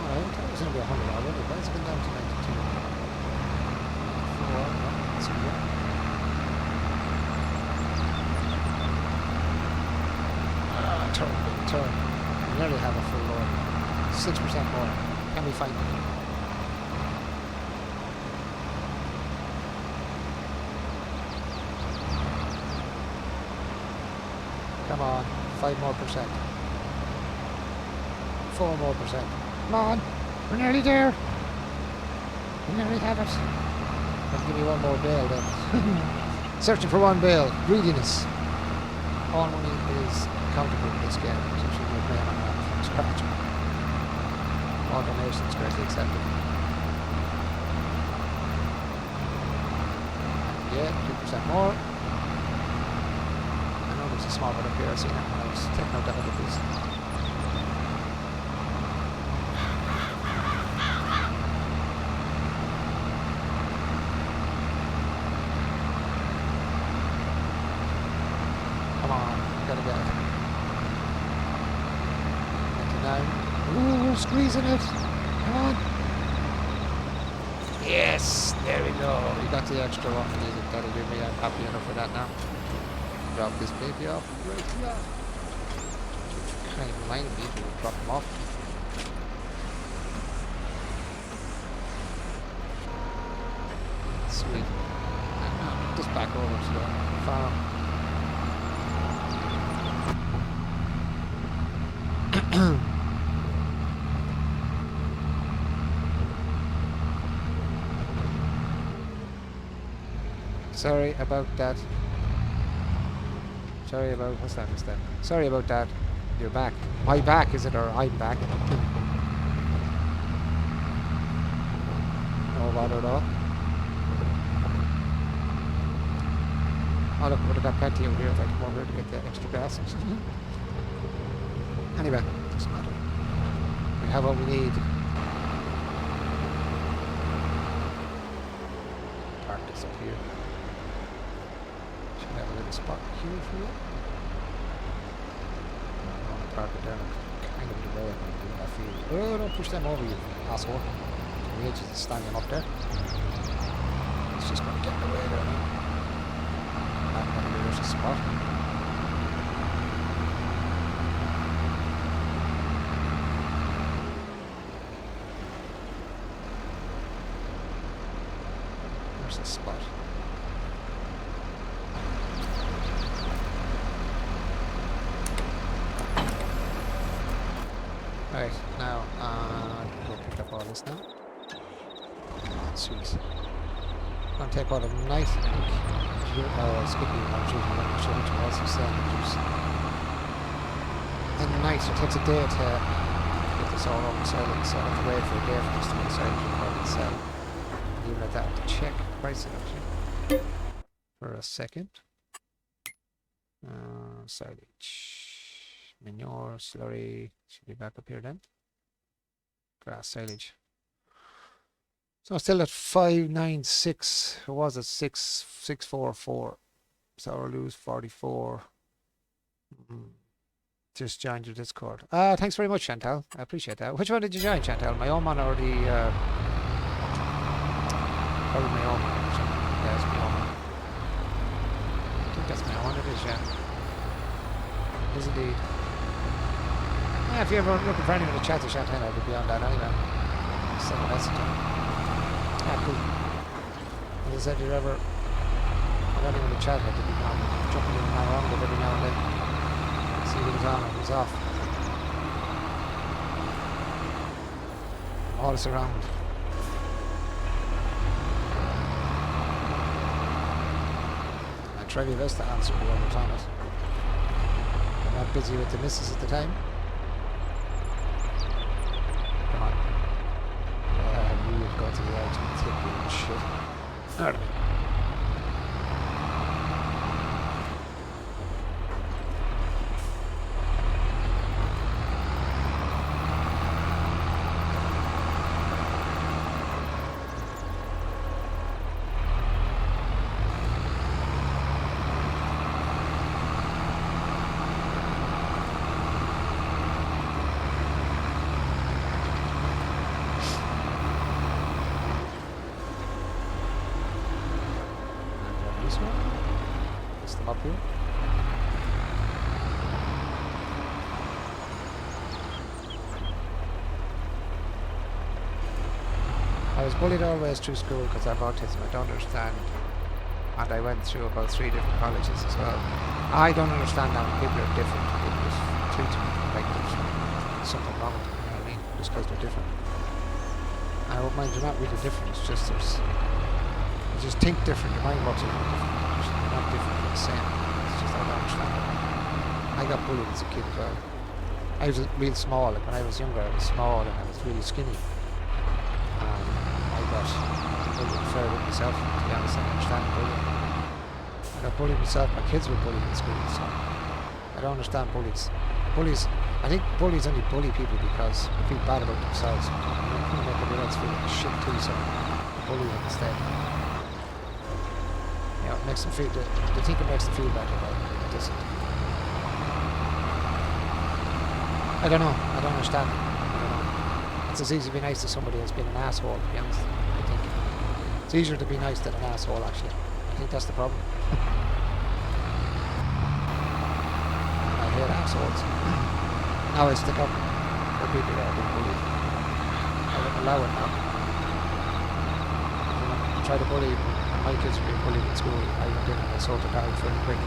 I thought it was going to be 100 already, but it's been down to 92. 4, that's good. Turn. We nearly have a full load. 6% more. Can we find it? Come on. 5 more percent. 4 more percent. Come on. We're nearly there. We nearly have it. I'll give you one more bale then. Searching for one bale. Greediness. All money is accountable in this game, so should be playing on that from scratch. All donations greatly accepted. Yeah, 2% more. I know there's a small bit up here, I seen it when I was taking out that other piece. Come on, gotta get it. Ooh, we're squeezing it. Come on. Yes, there we go. We got the extra one we needed. That'll do me. I'm happy enough with that now. Drop this baby off. Right here. Kind of remind me to drop them off. Sweet. And just back over to the farm. Sorry about that. Sorry about, what's that? Sorry about that. You're back. My back, is it? Or I'm back? No bother at all. Oh look, we would have got plenty over here if I come over here to get the extra grass. Anyway, doesn't matter. We have what we need. Park this up here. Should have a little spot here for you. I want to park it down kind of the way I'm doing that field. Oh, don't push them over, you asshole. The edge is standing up there. It's just going to get in the way there now. I'm going to be there's a spot. There's a spot. Right, now, go pick up all this now. Sweet. I'm going to take all the nice skippy oranges, I'm not sure which one else you sell. And nice, it takes a day to get this all over silent, so I have to wait for a day for this to be silent before I sell. Even at that, I have to check pricing actually. For a second. Silage. Manure, slurry, should be back up here then. Grass silage. So still at 596. It was at 644. Sour lose 44. Just joined your Discord. Thanks very much, Chantal. I appreciate that. Which one did you join, Chantal? My own one or the probably my own one. Yeah, it's my own one. one it is, yeah. It is indeed. Yeah, if you're ever looking for anyone to chat to Champagne, I would be on that anyway. Send a message on. Yeah, cool. As I said, you're ever anyone to chat, I did be on jumping in and around it every now and then. See who's on and who's off. All this around. I try my best to answer whoever's on it. I'm not busy with the missus at the time. Come on. We would go to the edge and slip you and shit. Alright. Up here. I was bullied always through school because I have autism. I don't understand, and I went through about 3 different colleges as well. I don't understand how people are different. People just treat me like there's something wrong with them, you know what I mean? Just because they're different. I don't mind, you're not really different. It's just you just think different. Your mind works a little different. You're not different. Same. It's just I don't understand it. I got bullied as a kid as well. I was real small. Like when I was younger, I was small and I was really skinny. I got bullied fair with myself. To be honest, I understand bullying. I got bullied myself. My kids were bullied in school, so I don't understand bullies. I think bullies only bully people because they feel bad about themselves. They don't make everyone else feel like shit too, so they bully them instead. You know, it makes them feel, they think it makes them feel better, but it doesn't. I don't know. I don't understand. I don't know. It's as easy to be nice to somebody as being an asshole, to be honest. I think it's easier to be nice than an asshole, actually. I think that's the problem. I hate assholes. Now I stick up for people that are being bullied. I wouldn't allow it now. I try to bully. My kids were being bullied in school. I went in and I sorted it out fairly quick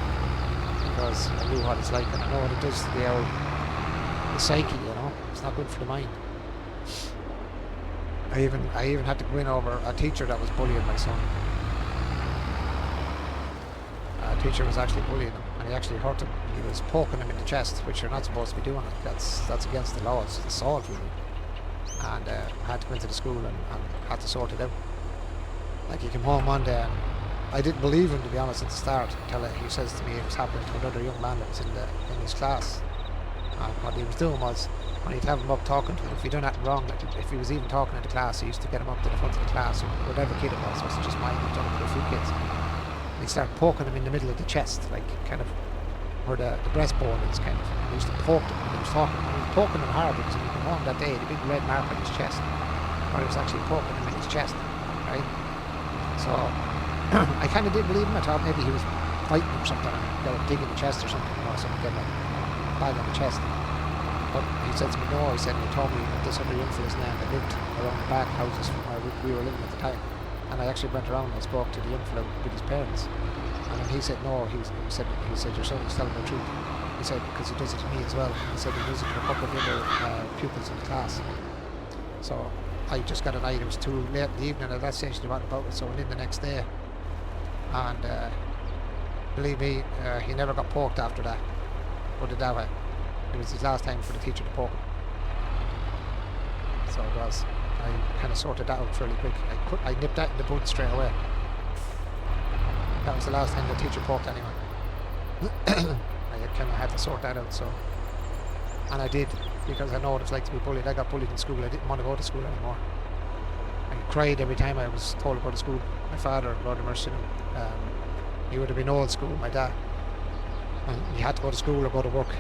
because I knew what it's like and I know what it does to the psyche, you know. It's not good for the mind. I even had to go in over a teacher that was bullying my son. A teacher was actually bullying him and he actually hurt him. He was poking him in the chest, which you're not supposed to be doing. That's against the law. It's assault, really. And I had to go into the school and had to sort it out. Like, he came home one day and I didn't believe him, to be honest, at the start, until he says to me it was happening to another young man that was in his class. And what he was doing was, when he'd have him up talking to him, if he'd done anything wrong, like if he was even talking in the class, he used to get him up to the front of the class, or whatever kid it was, wasn't just mine, he'd done it for a few kids. And he'd start poking him in the middle of the chest, like kind of where the breastbone is, kind of. He used to poke him when he was talking. And he was poking him hard because when he came home that day, the big red mark on his chest, or he was actually poking him in his chest, right? So I kind of didn't believe him. I thought maybe he was fighting or something and got a dig in the chest or something, or something, getting a bag on the chest. But he said to me, no, he said, he told me that this other young fella's name that lived around the back houses from where we were living at the time. And I actually went around and I spoke to the young fella with his parents. And then he said, no, he said your son is telling the truth. He said, because he does it to me as well. He said he does it to a couple of other pupils in the class. So I just got a night, it was too late in the evening at that stage to write about it, so I went in the next day. And believe me, he never got poked after that. Put it that way. It was his last time for the teacher to poke him. So it was. I kind of sorted that out fairly quick. I nipped that in the bud straight away. That was the last time the teacher poked anyone. I kind of had to sort that out, so. And I did, because I know what it's like to be bullied. I got bullied in school. I didn't want to go to school anymore. I cried every time I was told to go to school. My father, Lord have mercy on him, he would have been old school, my dad. And he had to go to school or go to work.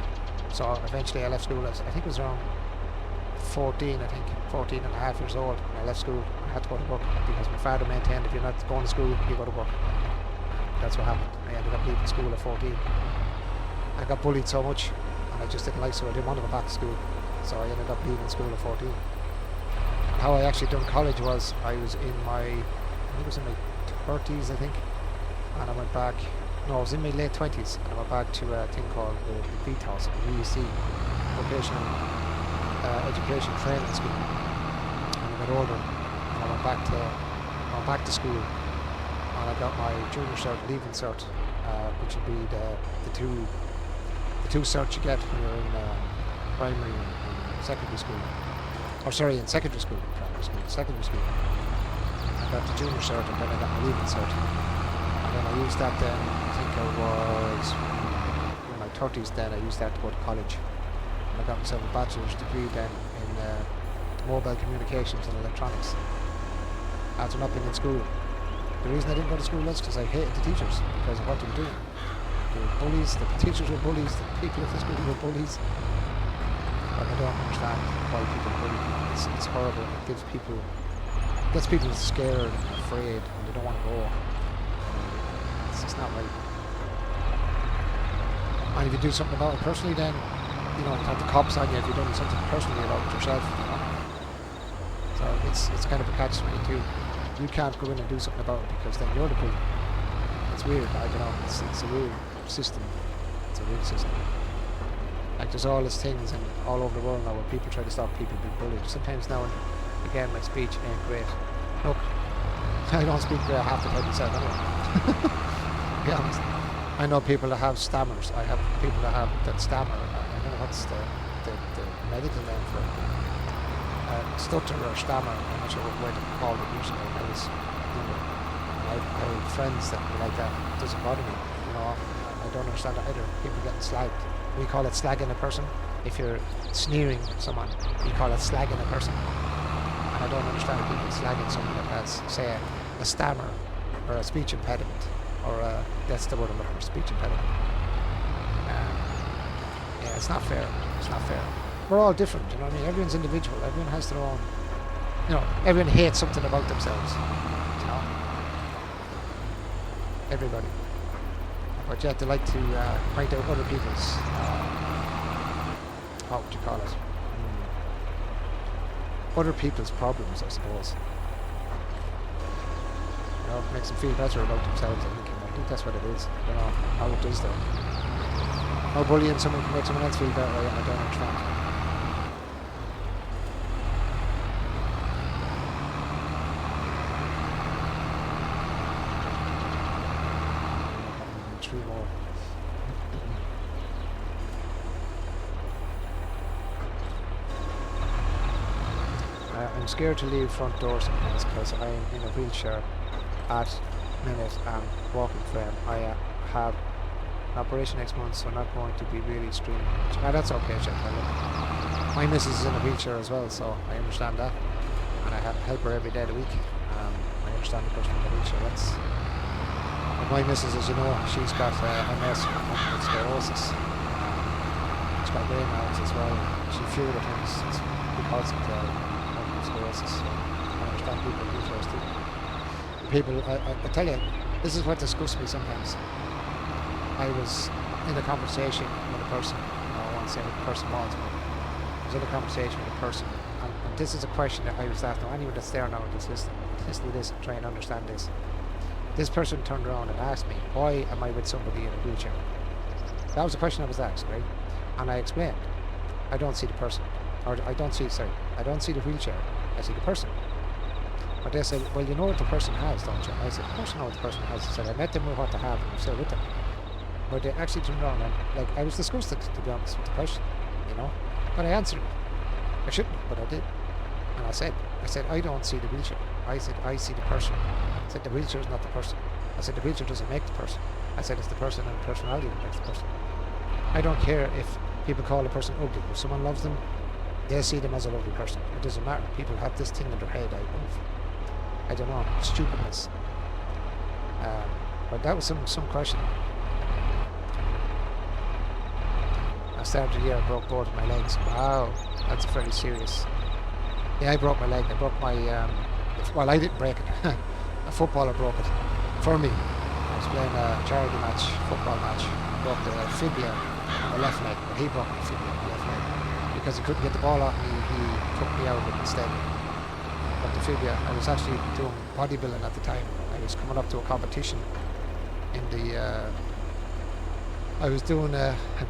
So eventually I left school. I think it was around 14 and a half years old. I left school. I had to go to work because my father maintained if you're not going to school, you go to work. That's what happened. I ended up leaving school at 14. I got bullied so much, and I just didn't like, so I didn't want to go back to school. So I ended up leaving school at 14. And how I actually done college was, I was in my, I think it was in my 30s, I think, and I went back. No, I was in my late 20s, and I went back to a thing called the VTOS, VEC, Vocational Education Training School. And I got older, and I went back to school, and I got my junior cert, leaving cert, which would be the two certs you get when you're in primary and secondary school. Or sorry, in secondary school, secondary school. I got the junior cert, and then I got my leaving cert. And then I used that then, I think I was in my 30s then, I used that to go to college. And I got myself a bachelor's degree then in mobile communications and electronics. After not being in school. The reason I didn't go to school was because I hated the teachers, because of what they were doing. They were bullies, the teachers were bullies, the people at the school were bullies. But I don't understand why people bully people. It's horrible. It gets people scared and afraid, and they don't want to go. It's just not right. And if you do something about it personally, then you have the cops on you if you've done something personally about it yourself. So it's kind of a catch-22. You can't go in and do something about it because then you're the bully. It's weird. I don't know. It's a weird system. It's a weird system. Like there's all these things and all over the world now where people try to stop people being bullied. Sometimes now and again my speech ain't great. Look, I don't speak half the time myself anyway. To be honest. I know people that have stammers. I have people that stammer. I don't know what's the medical name for it. Stutter or stammer. I'm not sure what way to call it usually. I have friends that are like that. It doesn't bother me. I don't understand it either. People getting slagged. We call it slagging a person. If you're sneering someone, you call it slagging a person. And I don't understand people slagging someone that has, say, a stammer or a speech impediment, or that's the word I'm looking for, speech impediment. Yeah, it's not fair. It's not fair. We're all different, you know what I mean? Everyone's individual. Everyone has their own, everyone hates something about themselves, Everybody. But yet they like to point out other people's, what would you call it? Other people's problems, I suppose. It makes them feel better about themselves, I think that's what it is. I don't know how it is though. How bullying someone can make someone else feel better, I don't understand. Three more. I'm scared to leave front door sometimes because I am in a wheelchair at minute and walking frame. I have an operation next month, so I'm not going to be really streaming. That's okay, Jack. My missus is in a wheelchair as well, so I understand that, and I help her every day of the week. I understand the person in the wheelchair. My missus, as you know, she's got MS, multiple sclerosis. She's got Raynaud's as well. She a few other things because of multiple sclerosis. So I understand people in wheelchairs too. People, I tell you, this is what disgusts me sometimes. I was in a conversation with a person, I won't say who the person was, but I was in a conversation with a person, and this is a question that I was asked. Now, anyone that's there now that's listening to this and try and understand this. This person turned around and asked me, why am I with somebody in a wheelchair? That was the question I was asked, right? And I explained, I don't see the person. Or I don't see the wheelchair, I see the person. But they said, well, you know what the person has, don't you? I said, of course I know what the person has. I said, I met them with what they have and I'm still with them. But they actually turned around and, I was disgusted, to be honest, with the question, But I answered it. I shouldn't, but I did. And I said, I don't see the wheelchair. I said, I see the person. I said, the wheelchair is not the person. I said, the wheelchair doesn't make the person. I said, it's the person and the personality that makes the person. I don't care if people call a person ugly. If someone loves them, they'll see them as a lovely person. It doesn't matter. People have this thing in their head, I don't know, stupidness. But that was some question. I started the year, I broke both of my legs. Wow, that's very serious. Yeah, I broke my leg. I broke my, well, I didn't break it. A footballer broke it for me. was playing a charity match, football match, broke the fibula on the left leg. Well, he broke the fibula on the left leg because he couldn't get the ball off me. He took me out of it instead. But the fibula, I was actually doing bodybuilding at the time. I was coming up to a competition in the. I was doing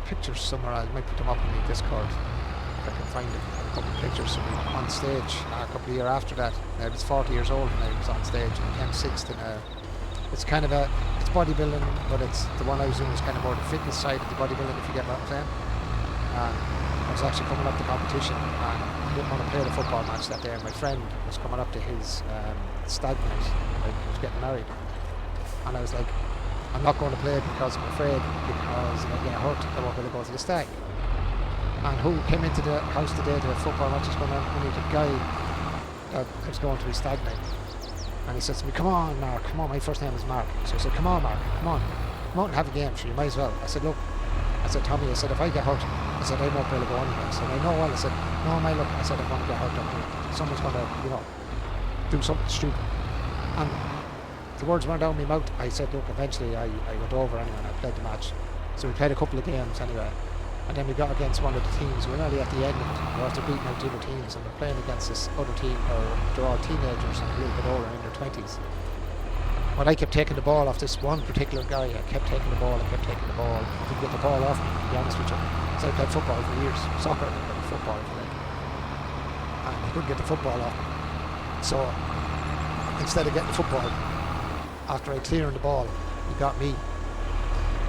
pictures somewhere. I might put them up in the Discord if I can find it. A couple of pictures of me on stage a couple of years after that. I was 40 years old when I was on stage and I came sixth in a. It's kind of it's bodybuilding, but it's the one I was doing was kind of more the fitness side of the bodybuilding, if you get what I'm saying. I was actually coming up to competition and I didn't want to play the football match that day. And my friend was coming up to his stag night. He was getting married, and I was like, I'm not going to play because I'm afraid because if I get hurt, I won't be able to go to the stag. And who came into the house today? The football match is going on. Only the guy that was going to his stag night. And he says to me, come on, Mark, come on, my first name is Mark. So I said, come on, Mark, come on and have a game, sure, you might as well. I said, look, I said, Tommy, I said, if I get hurt, I said, I won't be able to go anywhere. I said, I know well, I said, no, my look, I said, I'm going to get hurt up here. Someone's going to, do something stupid. And the words weren't down my mouth. I said, look, eventually I went over anyway and I played the match. So we played a couple of games anyway. And then we got against one of the teams. We were nearly at the end of it. We were after beating out the other teams and we're playing against this other team, or they're all teenagers and a little bit older, in their 20s. But I kept taking the ball off this one particular guy. I kept taking the ball. I couldn't get the ball off me, to be honest with you. So I played football for years. Soccer, but football for me. And I couldn't get the football off me. So instead of getting the football, after I cleared the ball, he got me.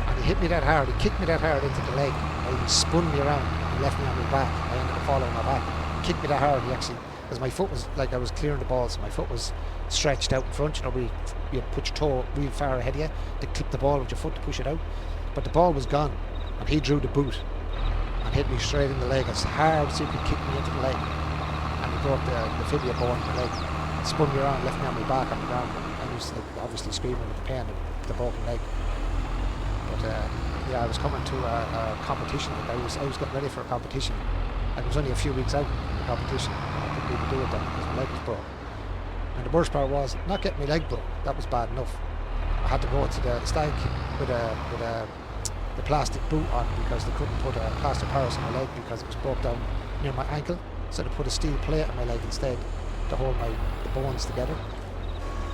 And he hit me that hard. He kicked me that hard into the leg. He spun me around and left me on my back. I ended up falling on my back. He kicked me that hard. He actually, because my foot was like I was clearing the ball, so my foot was stretched out in front. You put your toe real far ahead of you to clip the ball with your foot to push it out. But the ball was gone, and he drew the boot and hit me straight in the leg as hard as he could kick me into the leg. And he broke the fibula bone in the leg. Spun me around, left me on my back on the ground. I was like, obviously screaming with the pain of the broken leg. But I was coming to a competition. Like I was getting ready for a competition. I was only a few weeks out in the competition. I couldn't even do it then because my leg was broke. And the worst part was not getting my leg broke. That was bad enough. I had to go to the stag with the plastic boot on because they couldn't put a plaster Paris on my leg because it was broke down near my ankle. So they put a steel plate on my leg instead to hold the bones together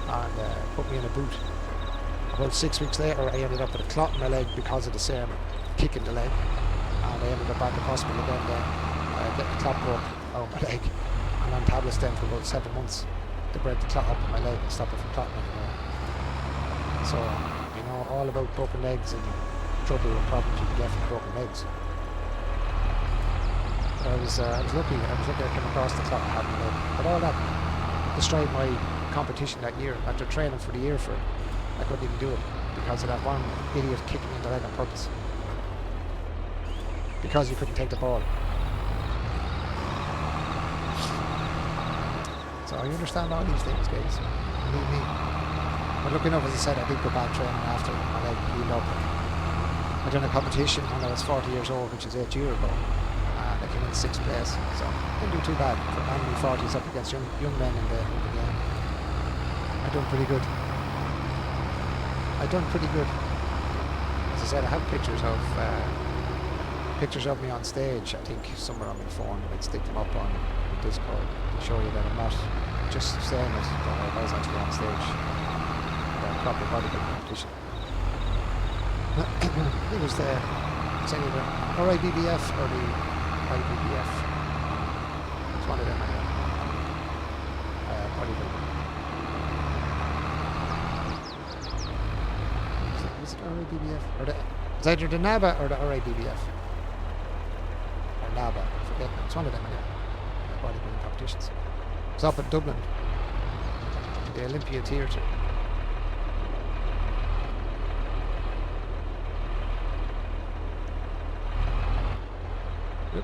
and put me in a boot. About 6 weeks later, I ended up with a clot in my leg because of the same kick in the leg, and I ended up back in hospital again getting the clot broke out of my leg, and on tablets then for about 7 months to break the clot up in my leg and stop it from clotting anymore. So, all about broken legs and trouble and problems you can get from broken legs. But I was lucky I came across the clot I had in my leg. But all that destroyed my competition that year. After training for the year for it, I couldn't even do it because of that one idiot kicking me in the leg on purpose. Because he couldn't take the ball. So I understand all these things, guys. Believe me. But looking up, as I said, I did go back training after my leg healed up. I done a competition when I was 40 years old, which is 8 years ago. And I came in 6th place. So I didn't do too bad for man in my 40s up against young men in the game. I done pretty good. As I said, I have pictures of me on stage. I think somewhere on my phone. I'd stick them up on Discord to show you that I'm not just saying it, but I was actually on stage at a proper bodybuilding competition. It was it's either the RIBBF or the IBBF. It's one of them anyway. Bodybuilding. Was it RIBBF? It's either the NABA or the RIBBF. Or NABA, I forget. It's one of them anyway. Bodybuilding competitions. It's up in Dublin, the Olympia Theatre. Yep.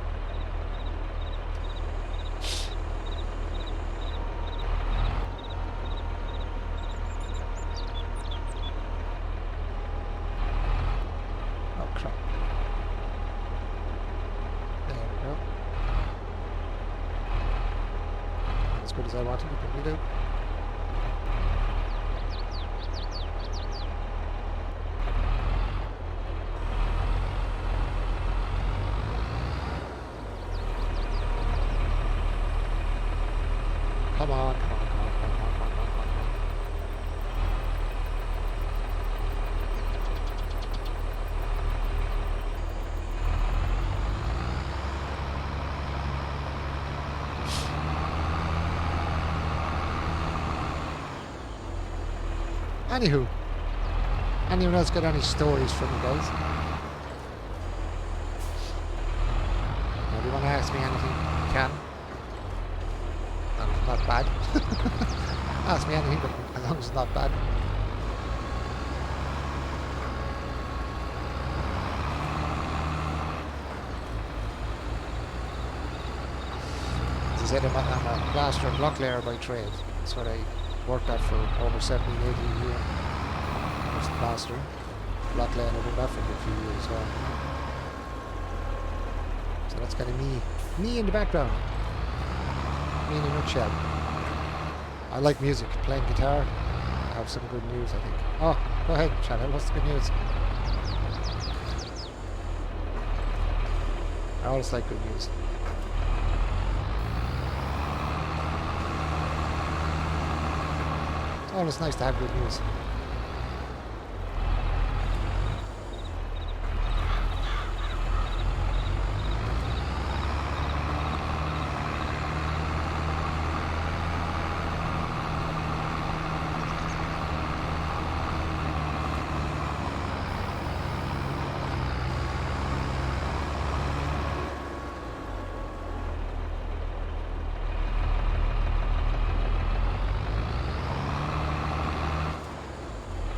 Oh crap. There we go. As good as I wanted to probably do. Come on, come on, come on, come on, come on, come on, come on, come on. Anywho, anyone else got any stories from you guys? If you want to ask me anything, you can. Not bad. Ask me anything, but as long as it's not bad. As I said, I'm a plaster and block layer by trade. That's what I worked at for over 17, 18 years. Just plaster, block layer, and I did that for a few years as well. So that's kind of me in the background. Me in a nutshell. I like music, playing guitar. I have some good news, I think. Oh, go ahead, Shannon, what's the good news? I always like good news. It's always nice to have good news.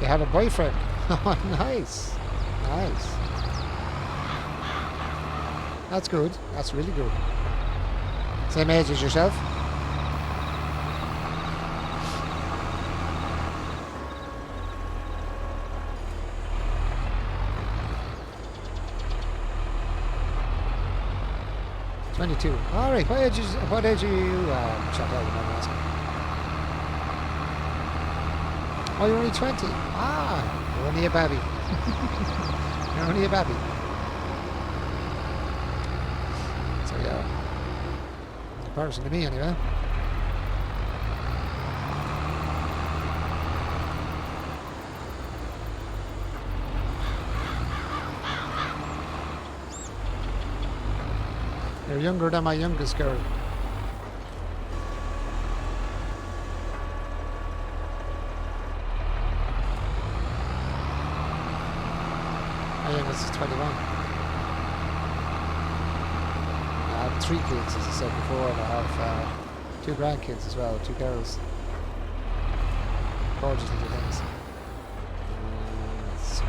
You have a boyfriend. Oh, nice. Nice. That's good. That's really good. Same age as yourself? "22. Alright, what age are you, Chantal, I'm asking? Oh, you're only 20. Ah, you're only a baby. You're only a baby. So yeah, a person to me anyway. You're younger than my youngest girl. This is 21. I have 3 kids, as I said before, and I have 2 grandkids as well, 2 girls. Gorgeous little things. So.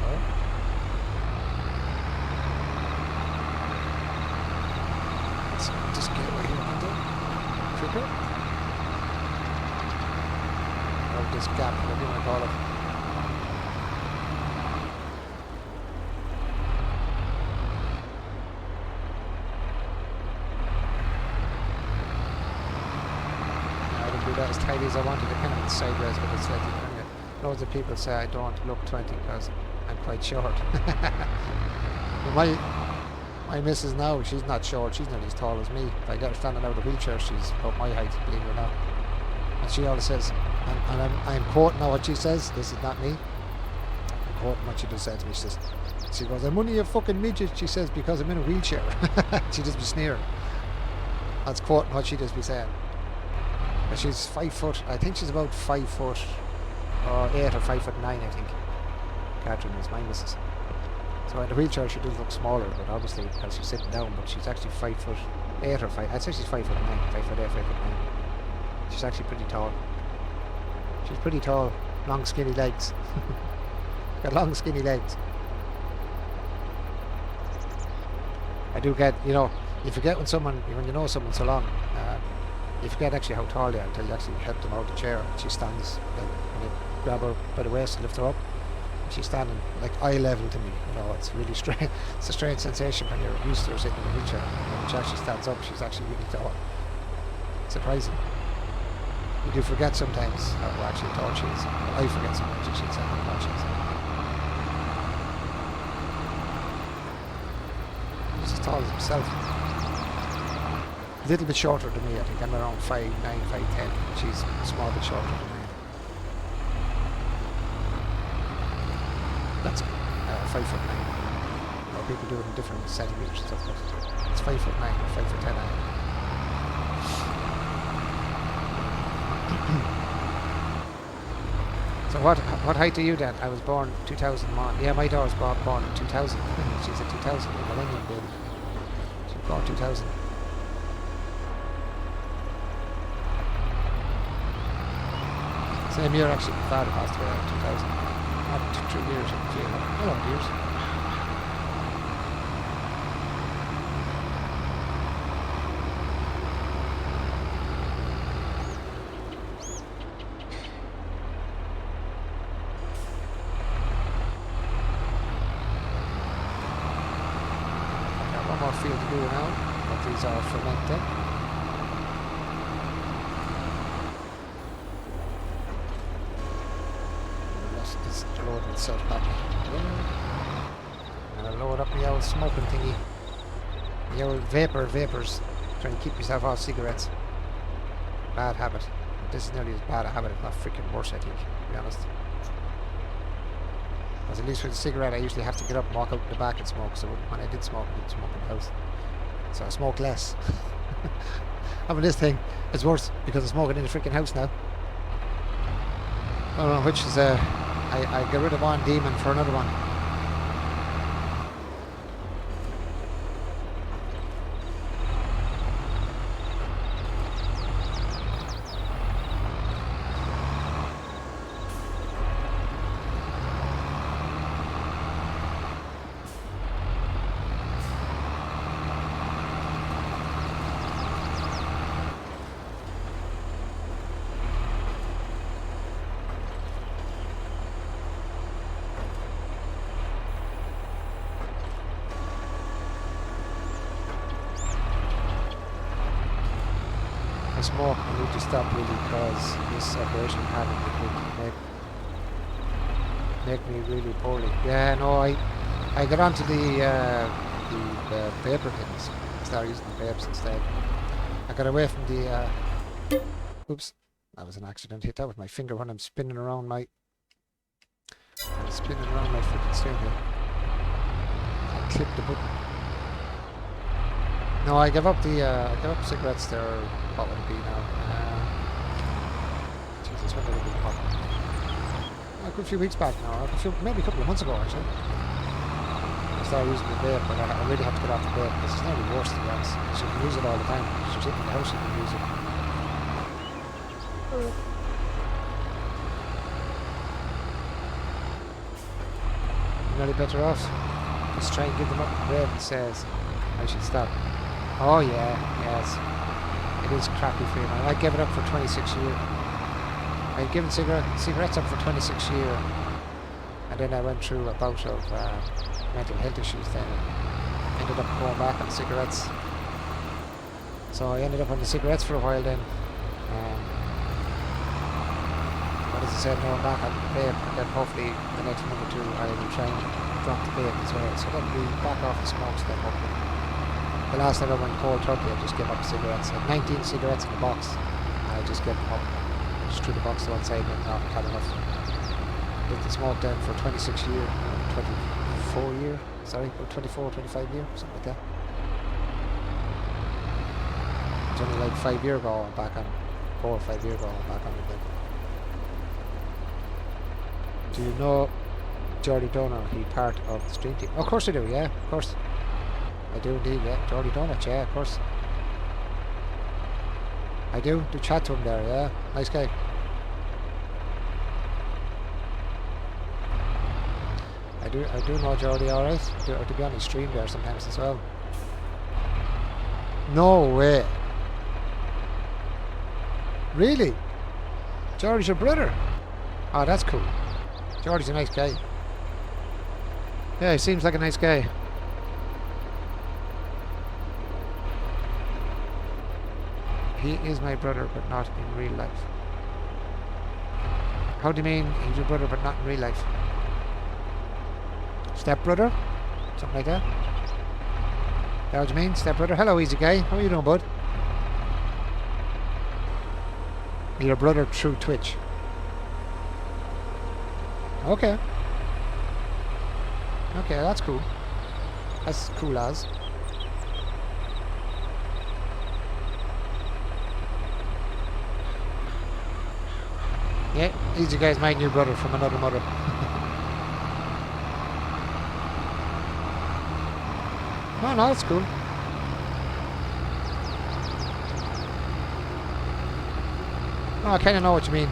Let's just get away here, can I? Quicker. Oh, this gap, whatever you want to call it. That as tidy as I wanted to, kind of sideways, but it's slightly funny. Loads of people say I don't look 20 because I'm quite short. my missus now, she's not short, she's not as tall as me. If I get her standing out of a wheelchair, she's about my height, believe it or not. And she always says, and I'm quoting now what she says, this is not me. I'm quoting what she just said to me. She goes, "I'm only a fucking midget," she says, "because I'm in a wheelchair." She just be sneering. That's quoting what she just be saying. But she's 5 foot, I think she's about 5 foot or 8 or 5'9", I think. Catherine is my missus. So in the wheelchair she does look smaller, but obviously because she's sitting down, but she's actually 5'8" or 5, I'd say she's 5'9", 5'8", 5'9". She's actually pretty tall. She's pretty tall, long skinny legs. Got long skinny legs. I do get, you know, you forget when you know someone so long, you forget actually how tall they are until you actually help them out of the chair. And she stands, like, when you grab her by the waist and lift her up, and she's standing like eye level to me. You know, it's really strange. It's a strange sensation when you're used to her sitting in a wheelchair. And when she actually stands up, she's actually really tall. Surprising. You do forget sometimes how actually tall she is. I forget sometimes, I should say, how tall she is. She's as tall as himself. A little bit shorter than me, I think. I'm around 5'9", 5'10". She's a small bit shorter than me. That's 5'9". People do it in different centimeters and stuff, but it's 5'9" or 5'10". So what height are you then? I was born 2001. Yeah, my daughter was born in 2000. She's a 2000, a millennium baby. She was born 2000. Same year actually, my father passed away in 2000. Not 2 years, a lot of years. One more field to do now, but these are fermented. It's loading itself back and I'll load up the old smoking thingy, the old vapors, trying to keep yourself off cigarettes. Bad habit. This is nearly as bad a habit, if not freaking worse, I think, to be honest. Because at least with a cigarette I usually have to get up and walk out the back and smoke, so when I did smoke, I didn't smoke in the house. So I smoke less. Having this thing, it's worse because I'm smoking in the freaking house now. I don't know which is I get rid of one demon for another one. Smoke, I need to stop really because this operation habit would make me really poorly. Yeah, no, I got onto the vapor things. Started using the vapes instead. I got away from the oops, that was an accident. Hit that with my finger when I'm spinning around my freaking steering wheel. I clipped the button. No, I gave up cigarettes there. What would it be now? Jesus, when did it be pop? A good few weeks back now, maybe a couple of months ago actually. I started using the vape, but I really have to get off the vape because it's nearly worse to be honest. You can use it all the time. If you're sitting in the house, you can use it. You're nearly better off. Just try and give them up the vape and says I should stop. Oh yeah, yes. It is crappy for you, man. I gave it up for 26 years. I'd given cigarettes up for 26 years. And then I went through a bout of mental health issues then. And ended up going back on cigarettes. So I ended up on the cigarettes for a while then. But as I said, no, I'm back on the vape. And then hopefully the next month or two I will try and drop the vape as well. So then we back off the smokes then hopefully. The last time I went cold turkey, I just gave up cigarettes. I had 19 cigarettes in the box. I just gave them up. I just threw the box to one side and I had enough. Did the smoke then for 26 years, 24 years, sorry, or 24, 25 years, something like that. It's only like 5 years ago I'm back on, 4 or 5 years ago I'm back on it then. Do you know Geordie Donor? He part of the stream team? Oh, of course I do, yeah, of course. I do indeed, yeah. Geordie Donut, yeah, of course. I do chat to him there, yeah. Nice guy. I do know Geordie alright. To be on his stream there sometimes as well. No way. Really? Geordie's your brother? Oh, that's cool. Geordie's a nice guy. Yeah, he seems like a nice guy. He is my brother, but not in real life. How do you mean he's your brother, but not in real life? Step brother? Something like that? Is that what you mean? Step brother? Hello, easy guy. How are you doing, bud? Your brother through Twitch. Okay. Okay, that's cool. That's cool as. Yeah, Easy Guy's my new brother from another mother. Oh no, that's cool. Oh, I kind of know what you mean.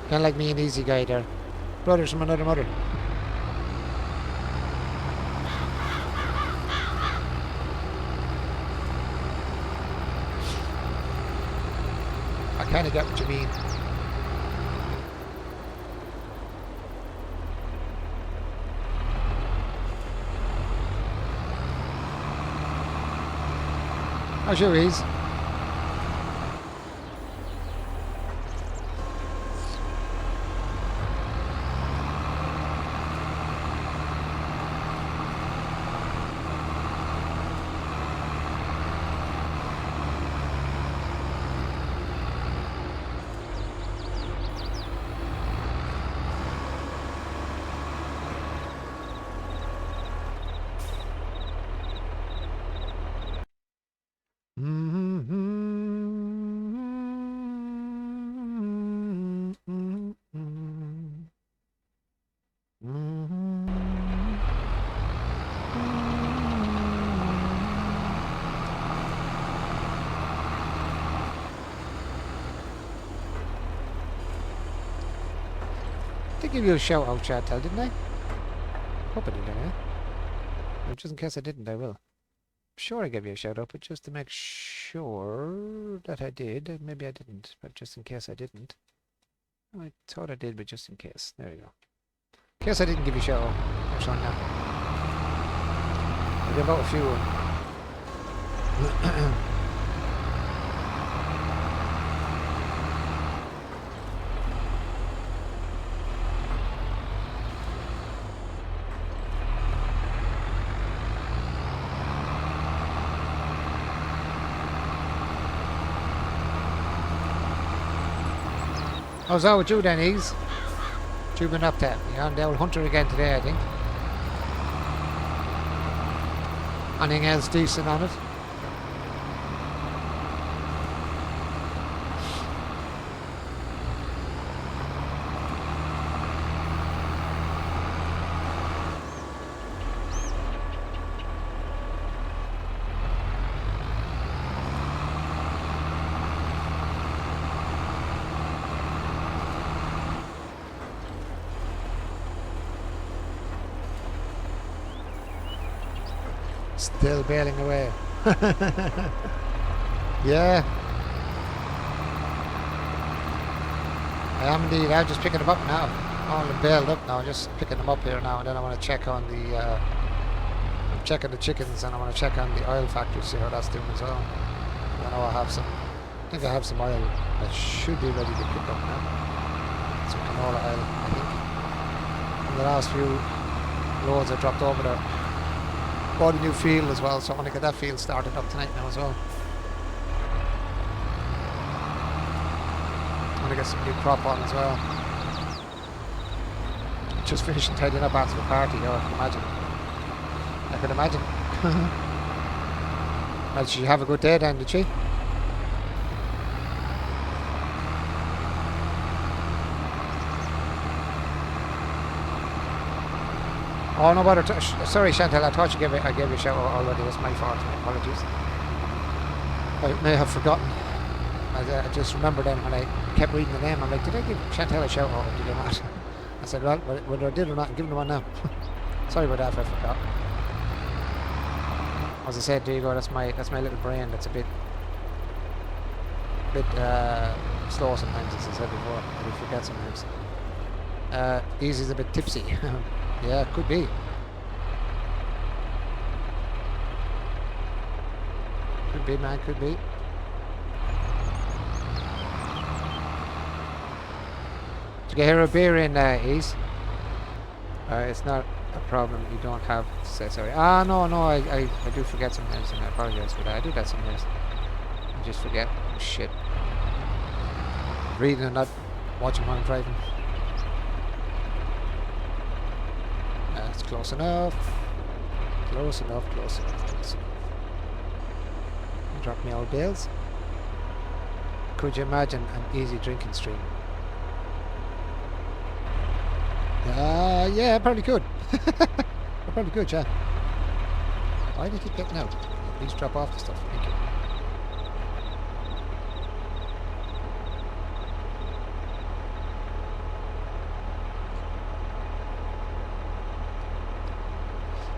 Kind of like me and Easy Guy there. Brothers from another mother. I kind of get what you mean. How's your ease? I give you a shout out, Chantel, didn't I? Hope I did, anyway. Just in case I didn't, I will. I'm sure I gave you a shout out, but just to make sure that I did, maybe I didn't, but just in case I didn't. I thought I did, but just in case. There you go. In case I didn't give you a shout out. There's one now. I did about a few. How's that with you then, Ease? What you been up to? You're on the old hunter again today, I think. Anything else decent on it? Still bailing away. Yeah. I am indeed. I'm just picking them up now. I'm bailed up now, just picking them up here now, and then I want to check on the I'm checking the chickens, and I want to check on the oil factory, see how that's doing as well. I know I have some, I think I have some oil that should be ready to pick up now. Some canola oil, I think. In the last few loads I dropped over there. Bought a new field as well, so I want to get that field started up tonight now as well. I want to get some new crop on as well. Just finishing tidying up after the party, I can imagine. I can imagine. Well, did she have a good day then, did she? Oh no bother. Sorry Chantal, I thought I gave you a shout out already. That's my fault. My apologies. I may have forgotten. I just remembered then when I kept reading the name. I'm like, did I give Chantal a shout out or did I not? I said, well, whether I did or not, I'm giving her one now. Sorry about that if I forgot. As I said, there you go. That's my little brain. That's a bit slow sometimes, as I said before. I forget sometimes. Easy's a bit tipsy. Yeah, could be. Could be, man, could be. To get here a beer in, Ease. It's not a problem. You don't have to say sorry. No, I do forget sometimes, and I apologize for that. I do that sometimes. I just forget. Oh shit. Reading and not watching while I'm driving. That's close enough. Close enough, close enough, close enough. Drop me all bills. Could you imagine an easy drinking stream? Yeah, I probably could. I probably could, yeah. Why do you keep getting out? Please drop off the stuff. Thank you.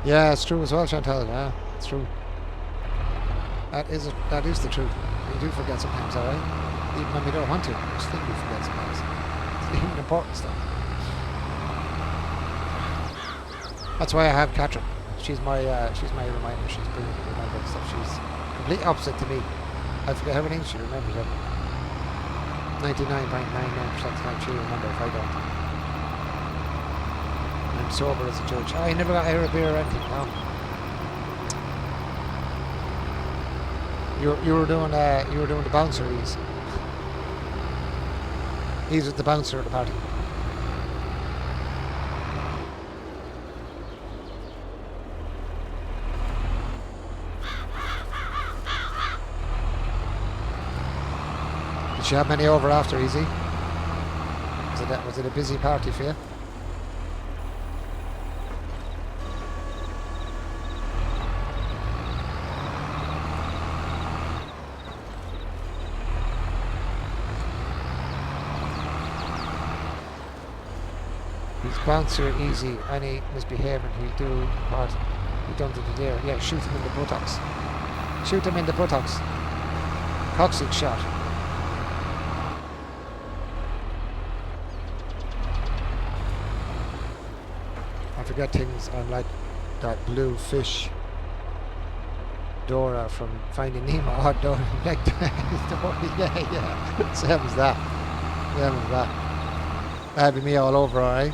Yeah, it's true as well, Chantal. Yeah, it's true. That is the truth. We do forget sometimes, alright? Even when we don't want to, we still do forget sometimes. It's even important stuff. That's why I have Katrin. She's my reminder. She's brilliant at remembering stuff. She's complete opposite to me. I forget everything. She remembers everything. 99.99% of the time she'll remember if I don't. I'm sober as a judge. I never got air a beer or anything. No. You were doing the bouncer. He's the bouncer of the party. Did you have many over after, Easy? Was it a busy party for you? He's bouncer Easy. Any misbehaving, he'll do what he done to the deer. Yeah, shoot him in the buttocks. Shoot him in the buttocks. Coccyx shot. I forget things. I'm like that blue fish Dora from Finding Nemo. Oh, Dora, like Dora. Yeah. Same as that. Same as that. That'd be me all over, alright?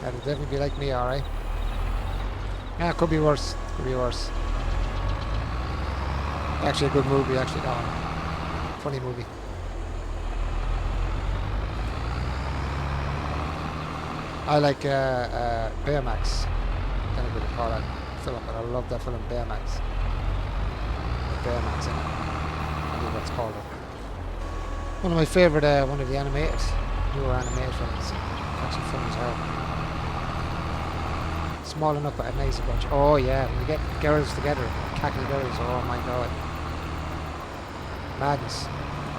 That'd definitely be like me, alright? Yeah, it could be worse. Could be worse. Actually a good movie, actually. Oh, funny movie. I like Baymax. I don't know what to call that film, but I love that film, Baymax. Baymax in it. I think that's called it. One of my favourite, one of the newer animated films. Actually funny as hell. Small enough but a nice bunch. Oh yeah, when you get girls together, cackle girls, oh my god. Madness.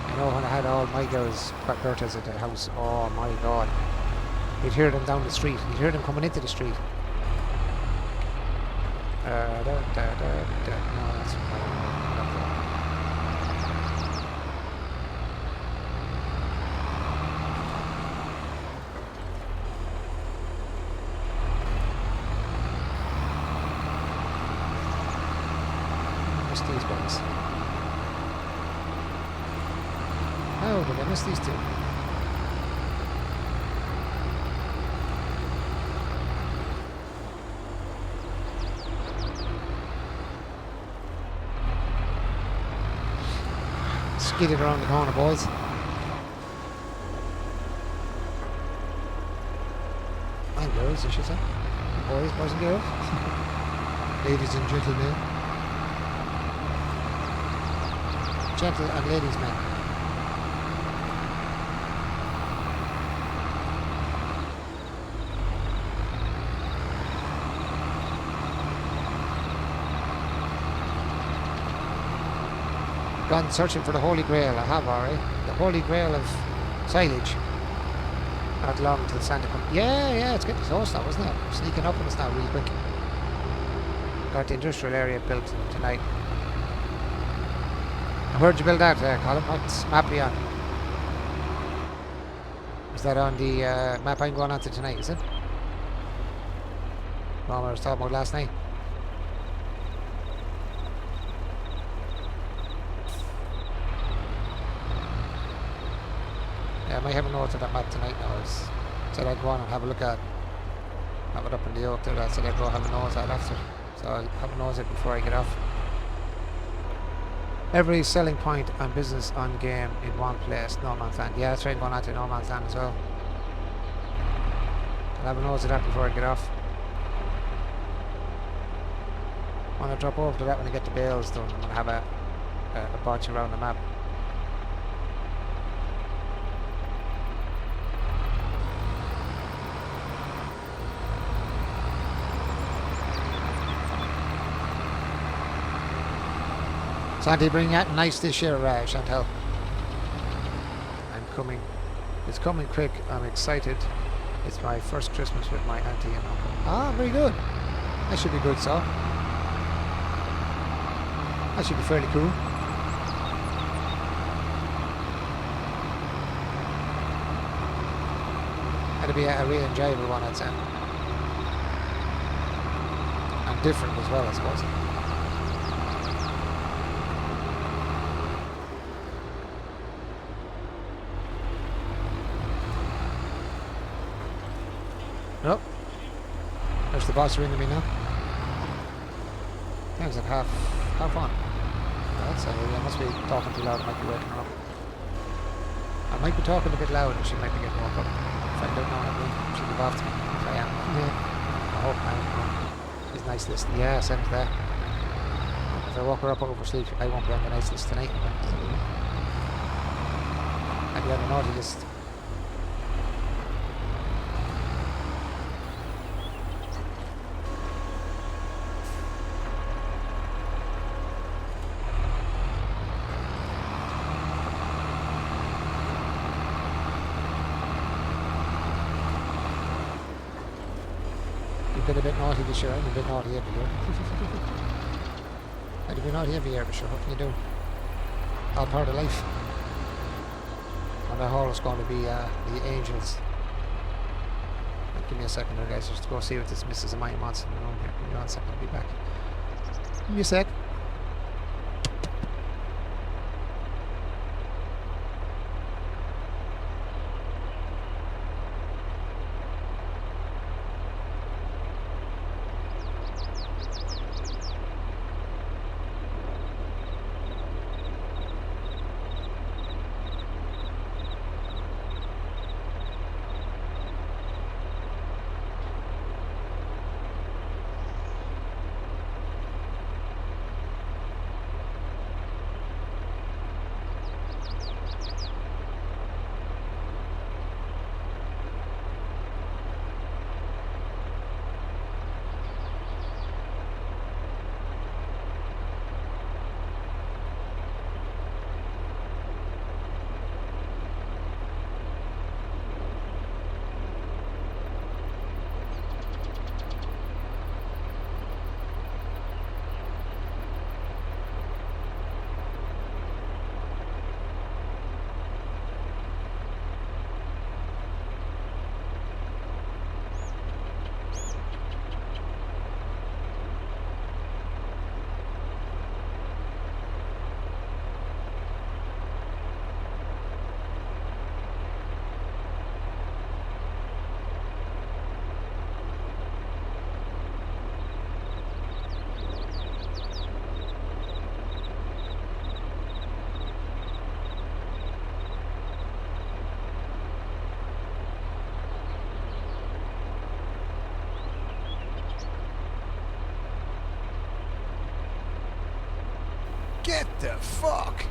You know, when I had all my girls' birthdays at the house, oh my god. You'd hear them down the street, you'd hear them coming into the street. No, that's these ones. How did I miss these two? Skidded around the corner, boys. And girls, I should say. Boys and girls. Ladies and gentlemen. Gentle and ladies men. Gone searching for the Holy Grail. I have, alright. The Holy Grail of silage. Not long till Santa comes. Yeah, it's getting close now, isn't it? Sneaking up on us now real quick. Got the industrial area built tonight. Where'd you build that, Colin? What's map are you on? Is that on the map I'm going on to tonight, is it? One I was talking about last night. Yeah, I might have a note of that map tonight now. I said I'd go on and have a look at. Have it up in the oak there. I said I'd go have a nose at after. So I'll have a nose at it before I get off. Every selling point and business on game in one place. No Man's Land. Yeah, that's right. I'm going on to No Man's Land as well. I'll have a nose at that before I get off. I'm going to drop over to that when I get the bales done. I'm going to have a botch around the map. Santi, bring that nice this year, Chantal. I'm coming. It's coming quick. I'm excited. It's my first Christmas with my auntie and uncle. Ah, very good. That should be good, so. That should be fairly cool. That'll be a really enjoyable one, I'd say. And different as well, I suppose. Nope. There's the boss ringing me now. Sounds like half on. That's I must be talking too loud. I might be waking her up. I might be talking a bit loud and she might be getting woke up. If I don't know how to she'll give off to me. If I am. Yeah. I hope I am. She's nice list. Yeah, send it there. If I woke her up over sleep, I won't be on the nice list tonight. I'll be on the naughty list. Been a bit naughty this year. I'm a bit naughty every year. I'd be naughty every year, but sure, what can you do? All part of life. And the hall is going to be the Angels. Give me a second there, guys, just to go see what this missus of mine wants in the room here. Give me 1 second, I'll be back. Give me a sec. Get the fuck!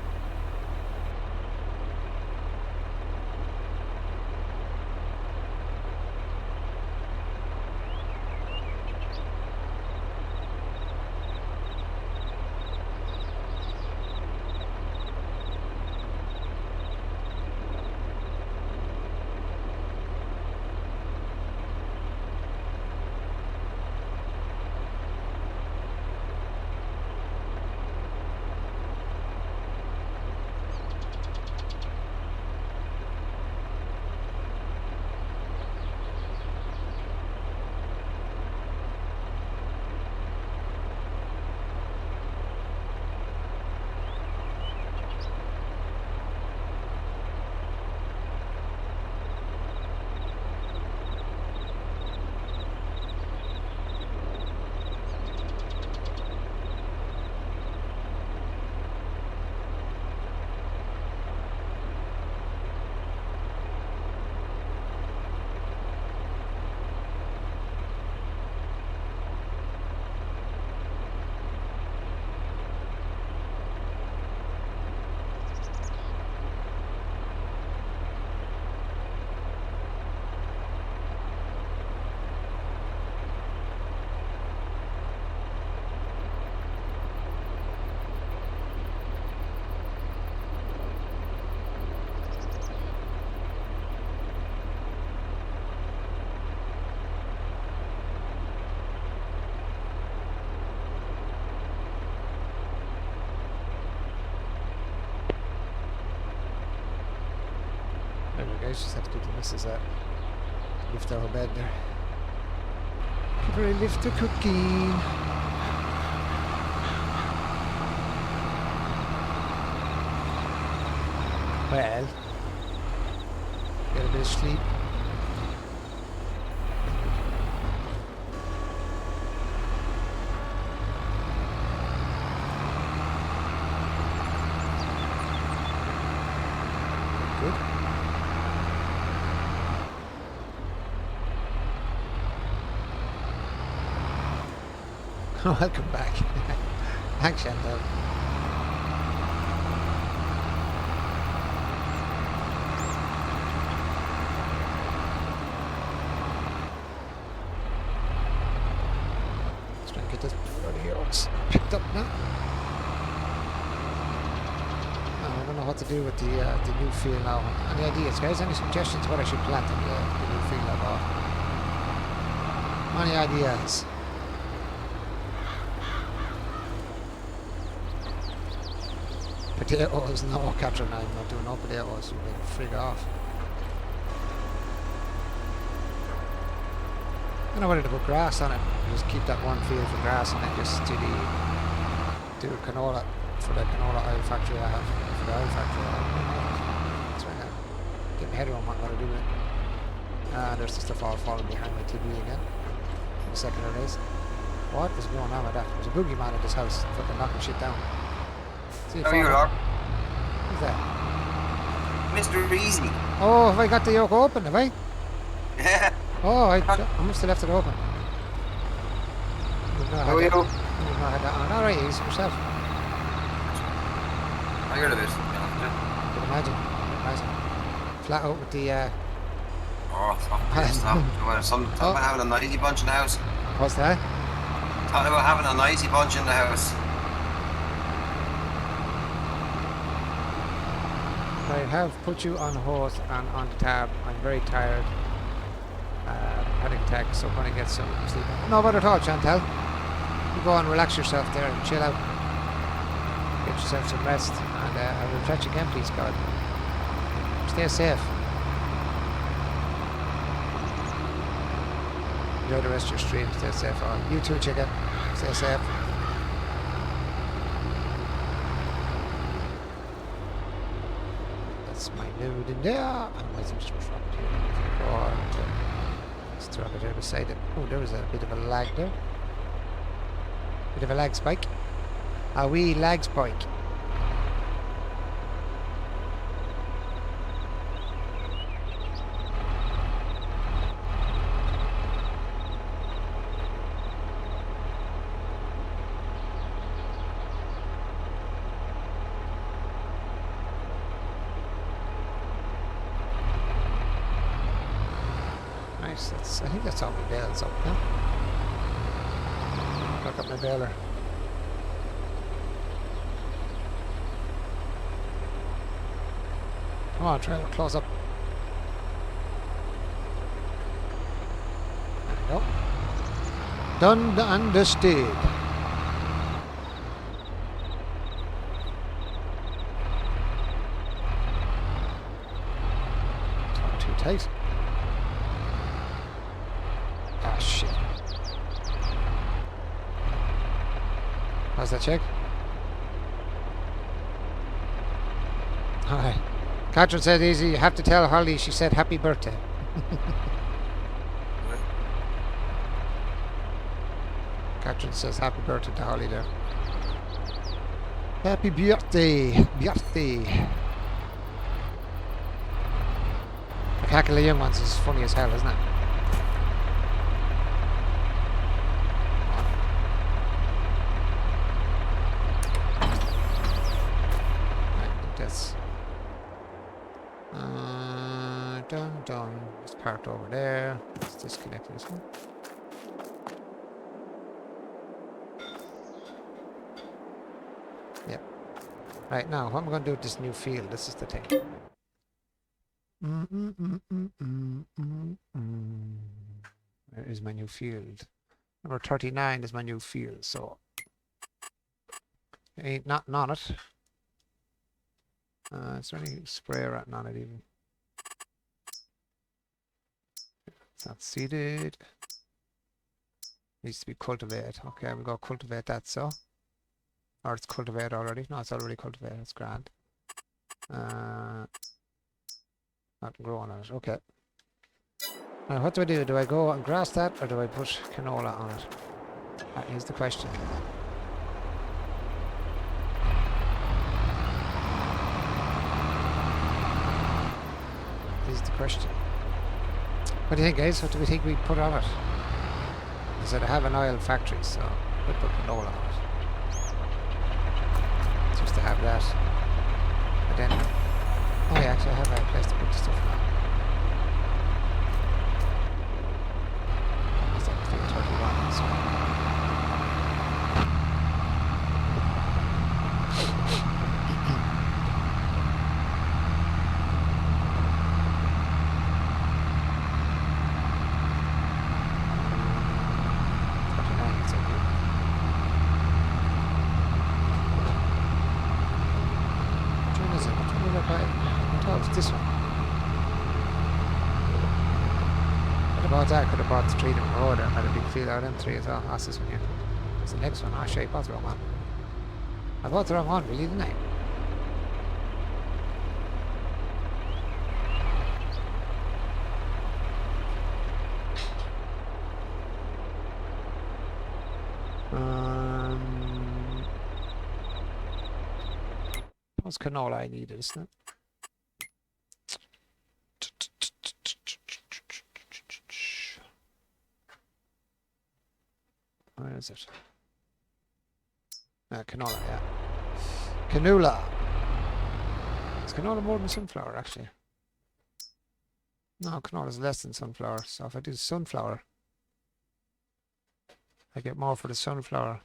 just have to give the missus a lift out of bed there. Give her a lift of cooking. Well, get a bit of sleep. Good. Welcome back. Thanks, Chantal. Let's try and get this bloody horse picked up now. I don't know what to do with the new field now. Any ideas, guys? Any suggestions what I should plant in the new field I bought? Any ideas? Potatoes? No, Catherine, I'm not doing no potatoes. You can frig off. I don't know whether to put grass on it. Just keep that one field for grass and then just do canola for the canola oil factory I have. For the oil factory I have. That's right now. Get my head around what I'm going to do with it. There's the stuff all falling behind my TV again. The second it is. What is going on with that? There's a boogeyman in this house fucking knocking shit down. How are you, Rob? Who's that? Mr. Easy. Oh, have I got the yoke open, have I? Yeah. Oh, I must have left it open. How are you? Alright, easy yourself. I heard of this. I can imagine. Flat out with the Oh, stop. Talking about having a noisy bunch in the house. What's that? Talking about having a noisy bunch in the house. I have put you on hold and on the tab. I'm very tired. Having tech, so I'm going to get some sleep. No bother at all, Chantal. You go and relax yourself there and chill out. Get yourself some rest. And I will catch you again, please, God. Stay safe. Enjoy the rest of your stream. Stay safe. You too, chicken. Stay safe. That's my node in there. Otherwise, I'm just drop it here. Or let's drop it here beside it. Oh, there was a bit of a lag there. Bit of a lag spike. A wee lag spike. I think that's all my bales up now. Look up my baler. Come on, trailer, close up. There we go. Done, understood. Not too tight. Ah, shit. How's that check? Alright. Catherine said easy, you have to tell Holly she said happy birthday. Catherine says happy birthday to Holly there. Happy birthday! Birthday! The cackle of young ones is funny as hell, isn't it? Done. It's parked over there. Let's disconnect this one. Yep. Right, now, what am I going to do with this new field? This is the thing. Where is my new field? Number 39 is my new field, so... Ain't nothing on it. Is there any spray or anything on it even? not seeded. Needs to be cultivated. Okay, we'll go cultivate that, so. Or it's cultivated already. No, it's already cultivated. It's grand. Not growing on it. Okay. Now, what do I do? Do I go and grass that, or do I put canola on it? That is the question. Is the question. What do you think, guys? What do we think we put on it? I said I have an oil factory, so we put canola on it. Just to have that. But then, oh yeah, actually I have a place to put the stuff now. What's that? 31. So. This one. What about that? Could have bought the 3 in a row there. Had a big field out of them 3 as well. That's this one here. It's the next one. Oh shit, I bought the wrong one. I bought the wrong one, really, didn't I? What's canola I needed, isn't it? Where is it? Canola, yeah. Canola! Is canola more than sunflower, actually? No, canola is less than sunflower. So if I do sunflower, I get more for the sunflower.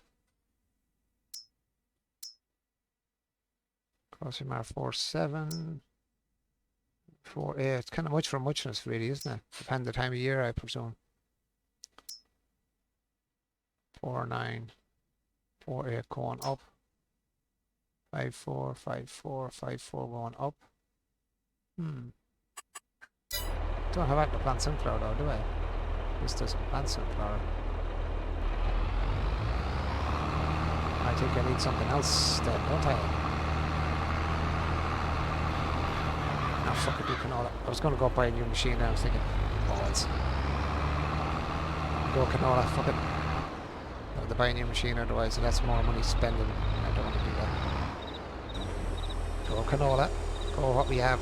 Crossing mark 4.7. 4.8. It's kind of much for muchness, really, isn't it? Depends the time of year, I presume. 4.9. 4.8 going up. 5.4. 5.4. 5.4 going up. Don't have that to plant sunflower though, do I? This doesn't plant sunflower. I think I need something else then, don't I? No, fuck it, do canola. I was going to go buy a new machine and I was thinking, balls. Go canola, fuck it. I have to buy a new machine otherwise that's more money spending. I don't want to do that. Go canola. Go what we have.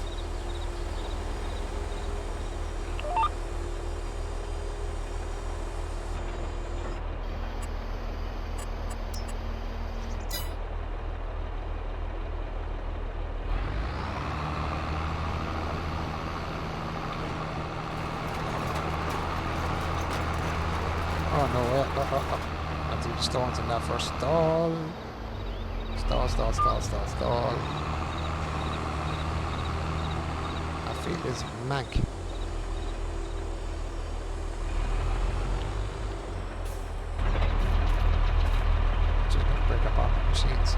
Oh no, I'll do the stones in that first. Stall. Stall. I feel this mank. Just gonna break up all my machines.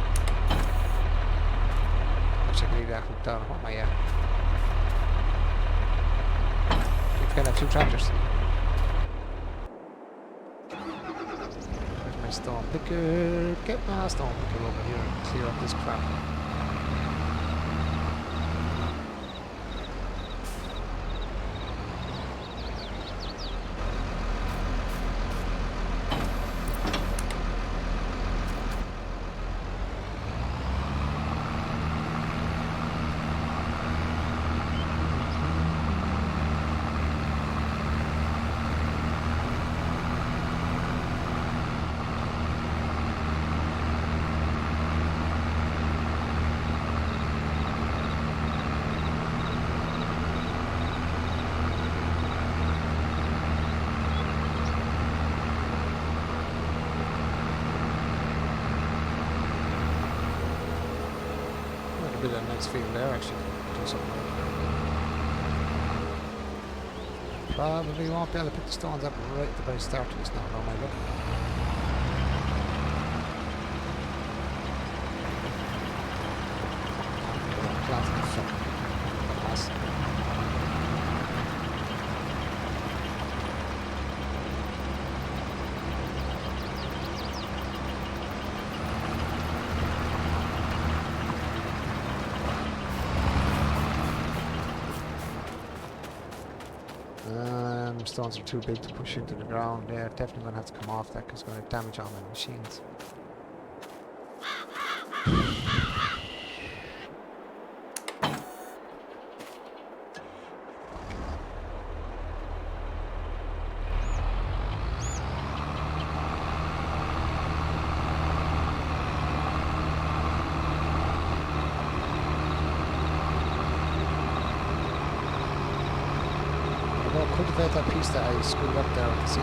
I should leave that hooked down. What am I at? Keep gonna have 2 tractors. Stone picker, get my stone picker over here and clear up this crap. Bit of a nice field there, actually. Do something like that. Probably won't be able to pick the stones up right at the very start of this now, no, my luck. Planting the fucking glass. stones are too big to push into the ground. They're definitely going to have to come off that because it's going to damage all my machines. Cultivate that piece that I screwed up there with the sea.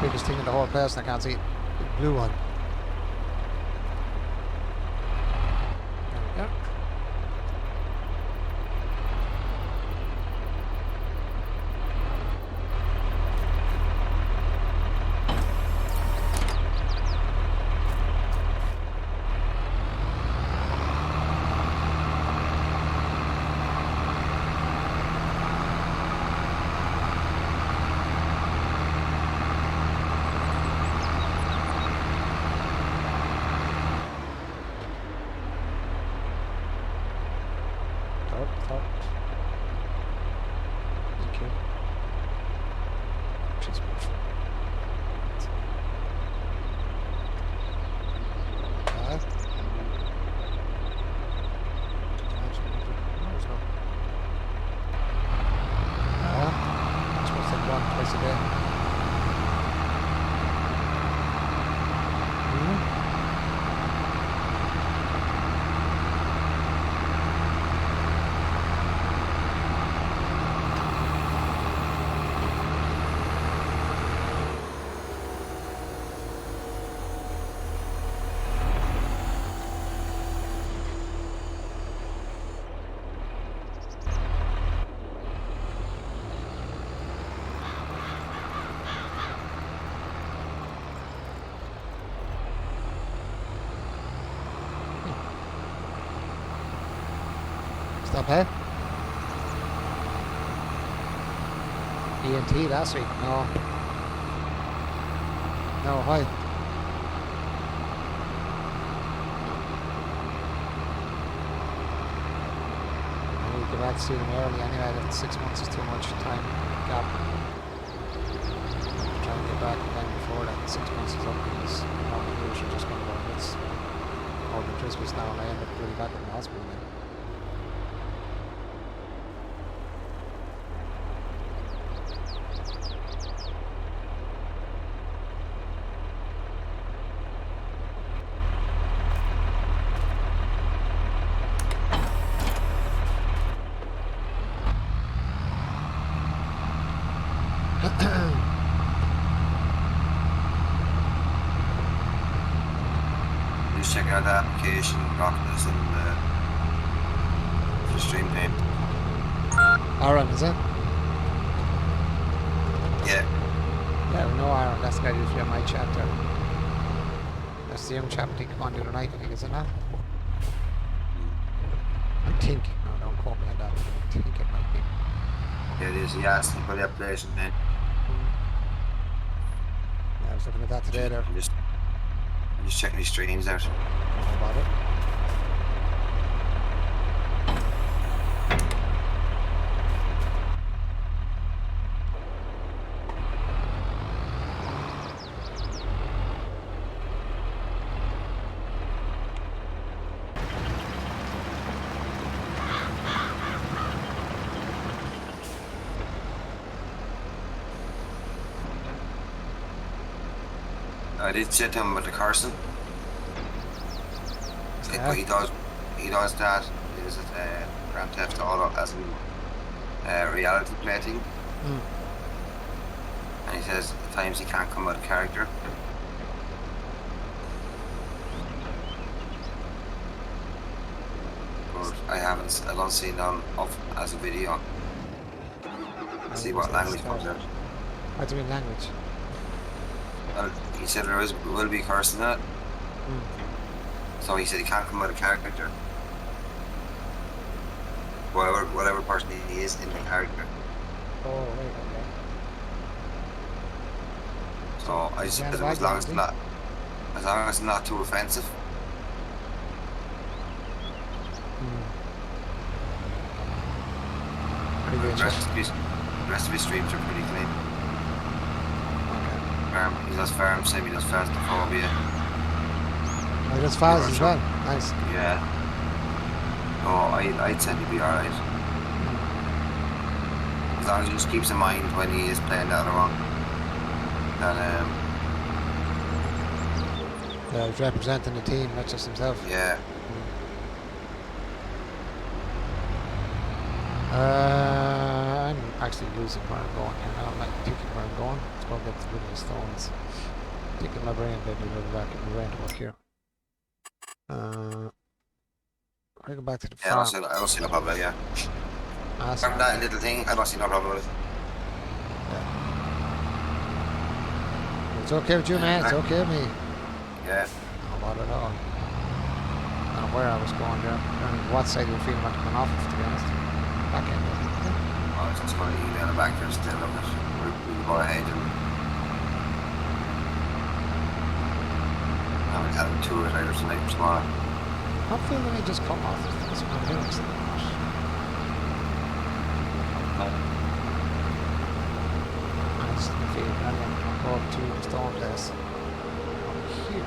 Biggest thing in the whole place, and I can't see it. The blue one. There we go. Thank you. She's beautiful. I'm supposed to take one twice a day. Stop, eh? ENT last week? No. No, why? We go back to see them early anyway. That 6 months is too much time gap. Try and get back again before that 6 months is up because all the years are just going to go nuts. All the Christmas now and I end up really back in the hospital then. Just check out the application, Rockness and the stream name. Aaron, is it? Yeah. Yeah, we know Aaron. That's the guy who's on my chapter. That's the young chap I think come on the other night, I think, is it not? I think. No, don't quote me on that. I think it might be. Yeah, it is. Yeah, it's the application name. Yeah, I was looking at that today there. I'm just checking these streams out. Don't know about it. I did sit him with the Carson. Yeah. But he does that. Is it Grand Theft Auto as in reality play thing? And he says at times he can't come out of character. But I don't see it on up as a video. See what language comes out. What do you mean language? He said there will be a curse in that. So he said he can't come out of character. Whatever person he is in the character. Oh, right, okay. So I he's said behind the as bag long then, as is it's he? not, as long as it's not too offensive. Pretty good The shot. rest of his streams are pretty clean. Okay. He does farm sim, he does phasmophobia. Oh, he does Faz as well. Nice. Yeah. Oh, I'd say he'd be alright. As long as he just keeps in mind when he is playing that wrong. That Yeah, he's representing the team, not just himself. yeah. I'm actually losing where I'm going here now. I'm not thinking where I'm going. Let's go get rid of the stones. Thinking my brain, maybe a little back in my brain to work here. I go back to the farm. I don't see no problem, yeah. Awesome. From that little thing, I don't see no problem with it. Yeah. It's okay with you, man. It's okay with me. Yeah. No bother at all. I don't know where I was going there. I don't know what side you were feeling about coming off of, to be honest. Back end, I think. I was just going to email it back there still, look at we can go ahead and I would have a tour later tonight or tomorrow. I'm feeling it just come off. That's what I'm doing. I just feel it. I'm going to go up to the stone place. Over here.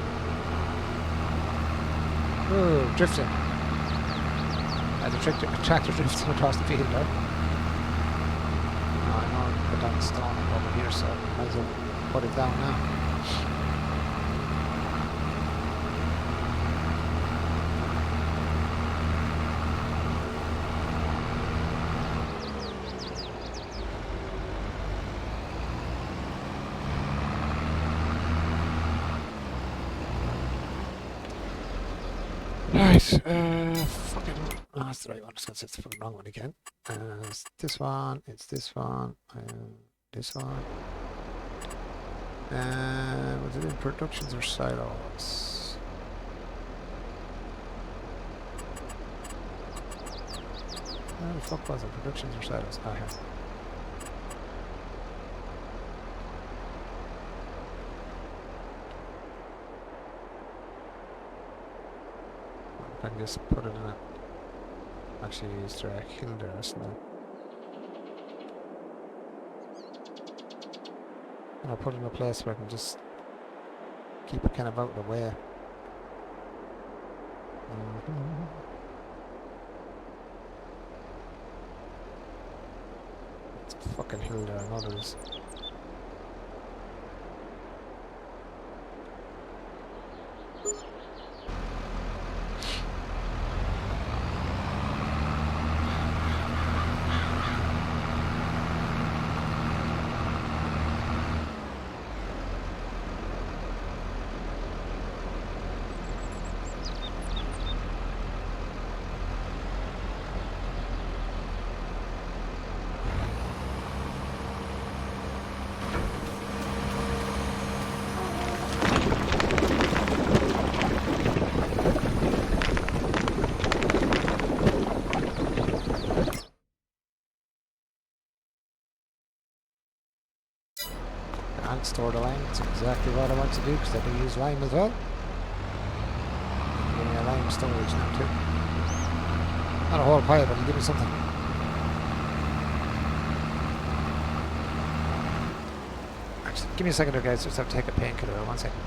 Ooh, drifting. The tractor drifting across the field there. I know I put down the stone over here, so I might as well put it down now. Right, fucking, oh, that's the right one. I was going to say it's the fucking wrong one again. It's this one, this one. Was it in productions or silos? Where the fuck was it? Productions or silos? Ah, here. I can just put it in it. Actually, is there a hill there, isn't there? And I'll put it in a place where I can just keep it kind of out of the way. It's a fucking hill there, I know there is. And store the lime. That's exactly what I want to do because I do use lime as well. Give me a lime storage now too. Not a whole pile, but give me something. Actually, give me a second there, guys. Just have to take a painkiller. 1 second.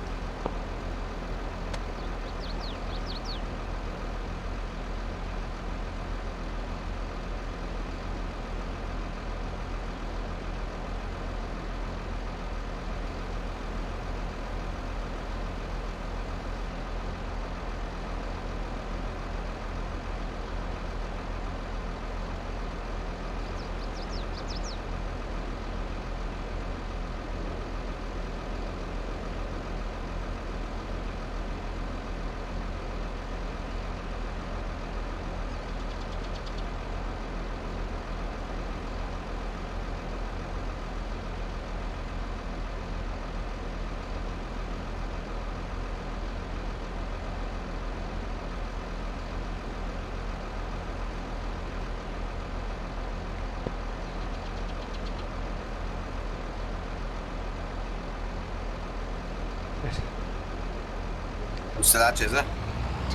toot's the latch, is it?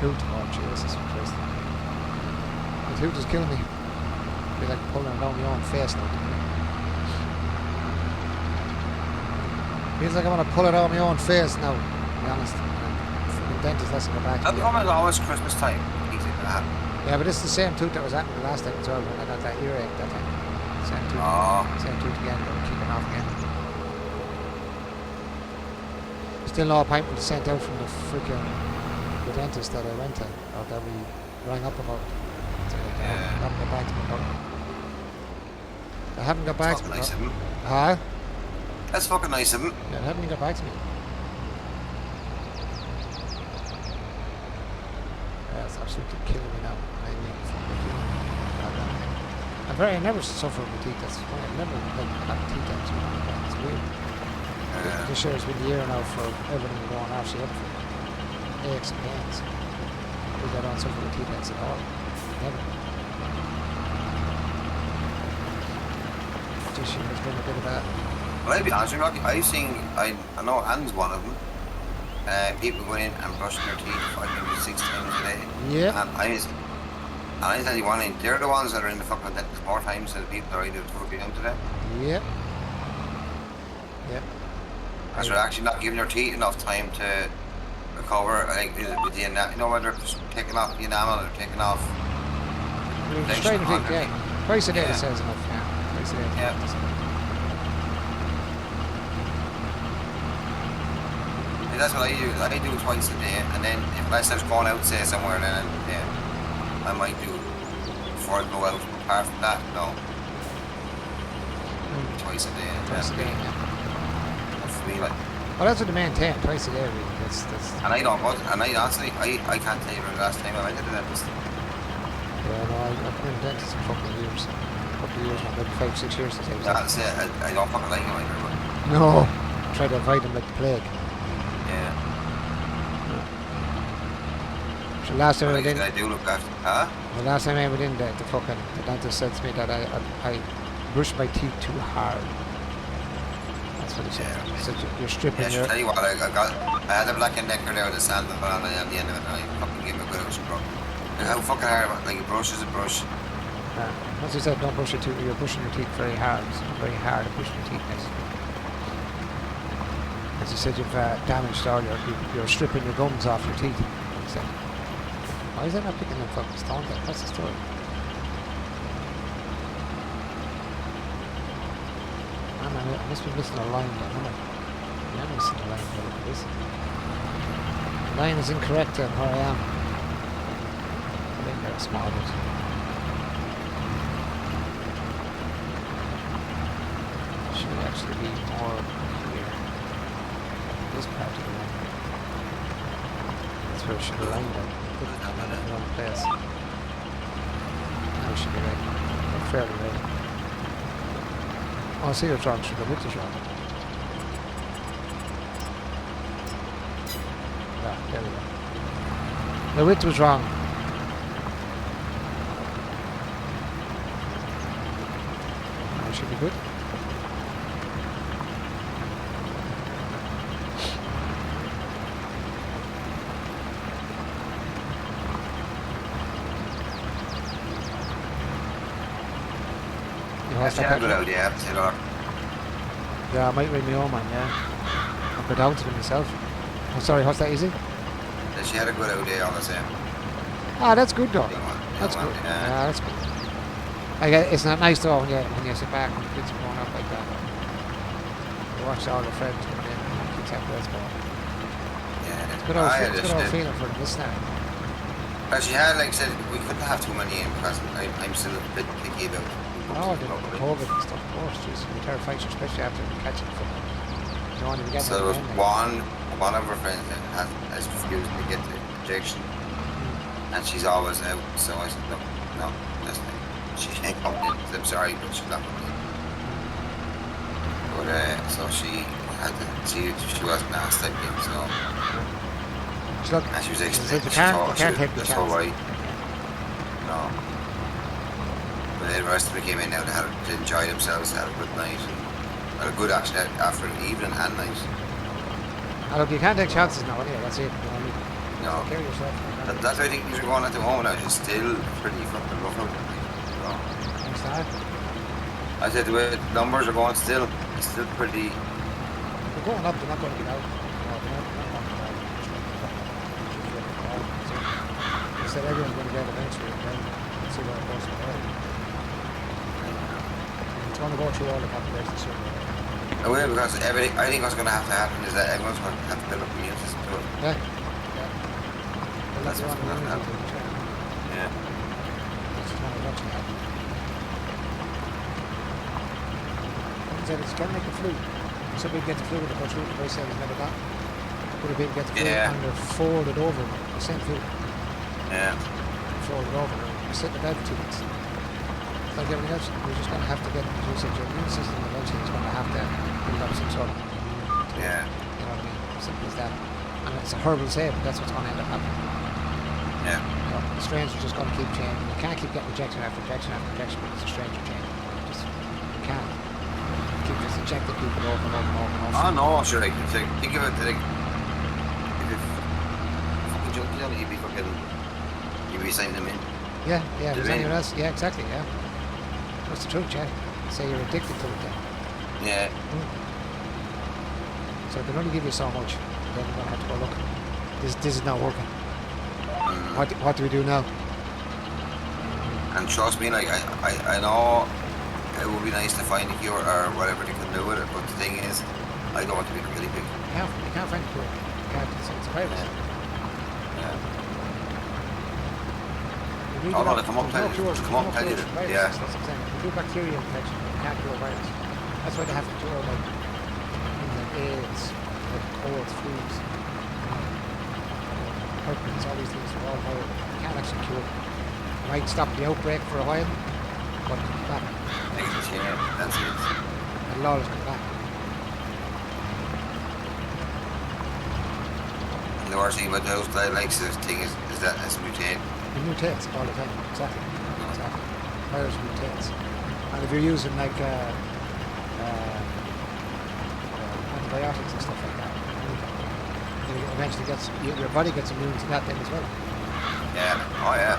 Toot, oh Jesus Christ. The toot is killing me. I feel like pulling it down my own face now. Feels like I want to pull it out of my own face now, to be honest. The dentist has to go back to How me. come it's always Christmas time? Easy to have. Yeah, but it's the same tooth that was happening the last time as well when I got that earache that time. Same tooth. Oh. Same tooth again, but kicking off again. Still no appointment sent out from the freaking the dentist that I went to, or that we rang up about. So they haven't got back to me about it. They haven't got back to me. Nice of him. Huh? That's fucking nice of him. Yeah, they haven't got back to me. Yeah, it's absolutely killing me now. I never suffer with teeth. That's funny. I never had teeth actually. It's weird. This year has been the year now for everything going actually up for aches and pains. Because I don't suffer with teeth aches at all. Never. This year has been a bit of a... Well, I'll be honest with you, Rocky. I know Anne's one of them. People going in and brushing their teeth 5 maybe 6 times a day. Yeah. And I tell you one thing, they're the ones that are in the fucking dentist more times than the people that are either totally down today. Yep. Yep. Because they're actually not giving their teeth enough time to recover, like with the enamel, you know, when they're taking off the enamel or taking off. Straight to teeth, yeah. Twice a day it says enough, yeah. Twice a day. Yeah. That's what I do. I do it twice a day, and then unless I was going out, say somewhere, then I might do before I go out. Apart from that, no. Twice a day. Twice a day, yeah. For me, like. Well, that's what the maintain, twice a day, really. That's... And I don't. And I honestly, I can't tell you the last time I went to the dentist. Yeah, no, I've been in the dentist for a couple of years. Now, maybe 5, 6 years to say. That's it. I don't fucking like him either. But. No. Try to avoid him like the plague. Yeah. So last time I went in, I do look after. Huh? the last time I went in, the dentist said to me that I brushed my teeth too hard. That's what he said. Yeah. He said you're stripping Yeah, your... tell you what, I had a Black & Decker there with a sand on the end of it, and I fucking gave him a good old scrub. How fucking hard, like a brush is a brush. As he said, don't brush your teeth. You're brushing your teeth very hard. It's very hard to brush your teeth. As you said, you've damaged all you're stripping your gums off your teeth. He said, why is that not picking them fucking stones then? What's the story? I must be missing a line there, am I? Yeah, I'm missing a line there. Look at this. The line is incorrect on where I am. I think they're a small bit. Should actually be more here. This part of the line. That's where it should be lined up. Put it in the wrong place. Now it should be right. Or fairly right. Oh, I see what's wrong. Should the width is wrong. Yeah, there we go. The width was wrong. Now it should be good. That's a good idea, yeah, I might ring my own man, yeah. I'll go down to them myself. Oh, sorry, what's that easy? She had a good idea on the same. Ah, that's good though. That's good. Yeah. Yeah, that's good. Like, it's not nice though when you sit back and the kids are growing up like that. You watch all the friends coming in and the kids have where it's going. Yeah. It's a good old feeling for them, isn't it? But she had, like I said, we couldn't have too many in because I'm still a bit picky about. Oh, the COVID and stuff, of course. Jeez, you're terrified, especially after catching it. You don't want to get so there was one of her friends that has refused to get the injection, and she's always out. So I said, no, that's not. She ain't coming in. I'm sorry, but she's not coming in. But so she had to. She wasn't asked again, so. And she was explaining. You can't take the chance. No. But the rest of them came in now, they enjoyed themselves, had a good night, had a good action after an evening and night. Look, you can't take chances now anyway, that's it. You know what I mean? No. Take care of yourself. That's why I think these are going at the moment. Now, it's still pretty fucking rough out there. So, What's that? I said the way numbers are going still, it's still pretty. They're going up, they're not going to get out. No, they're not going to get out. So, they said everyone's going to get eventually, and then let's see where it goes from there. It's going to go through all the population soon. I will, because everything. I think what's going to happen is that everyone's going to have to build up immune system to it. Yeah. Yeah. Well, That's what's going to happen. Yeah. Yeah. That's just not much now. Like I said, it's kind of like the flu. Some people get the flu with the first flu, the voice has never got. Other people get the flu and they're folded over, the same flu. Yeah. Folded over, you sit in the bed for 2 weeks. Like everything else, you're just going to have to get, as you said, your immune system eventually is going to have to build up some sort of, Yeah. you know what I mean? Simple as that. And it's horrible to say, but that's what's going to end up happening. Yeah. You know, the strains are just going to keep changing. You can't keep getting rejection after rejection after rejection because the strains are changing. Just, you can't. Keep just injecting people over and over and over and over. Oh no, sure. Like, think of it. Like, if fucking junkies on it, you'd be signing them in. Yeah, yeah. Do There's they? anyone else? Yeah, exactly. Yeah. That's the truth, yeah. Say you're addicted to it then. Yeah. So they can only give you so much. Then you're going to have to go, look, this is not working. What do we do now? And trust me, like I know it would be nice to find a cure or whatever they can do with it, but the thing is, I don't want to be really big. You can't find a cure. You can't. It's a virus. Yeah. You need Oh, to no, know- they come up there's no and tell you. cures. They There's come up no and tell you cures that, for viruses. yeah. That's what I'm saying. You do bacteria infection, you can't cure virus. That's why they have to cure like things like AIDS, like colds, flus, herpes, all these things are all viral. You can't actually cure them. You might stop the outbreak for a while, but it'll come back. Yeah, that's it. It'll always come back. And the worst thing about those likes of thing is that it's mutated. It mutates all the time. Exactly. Virus mutates. And if you're using like antibiotics and stuff like that, it eventually gets your body gets immune to that then as well. Yeah. Oh yeah.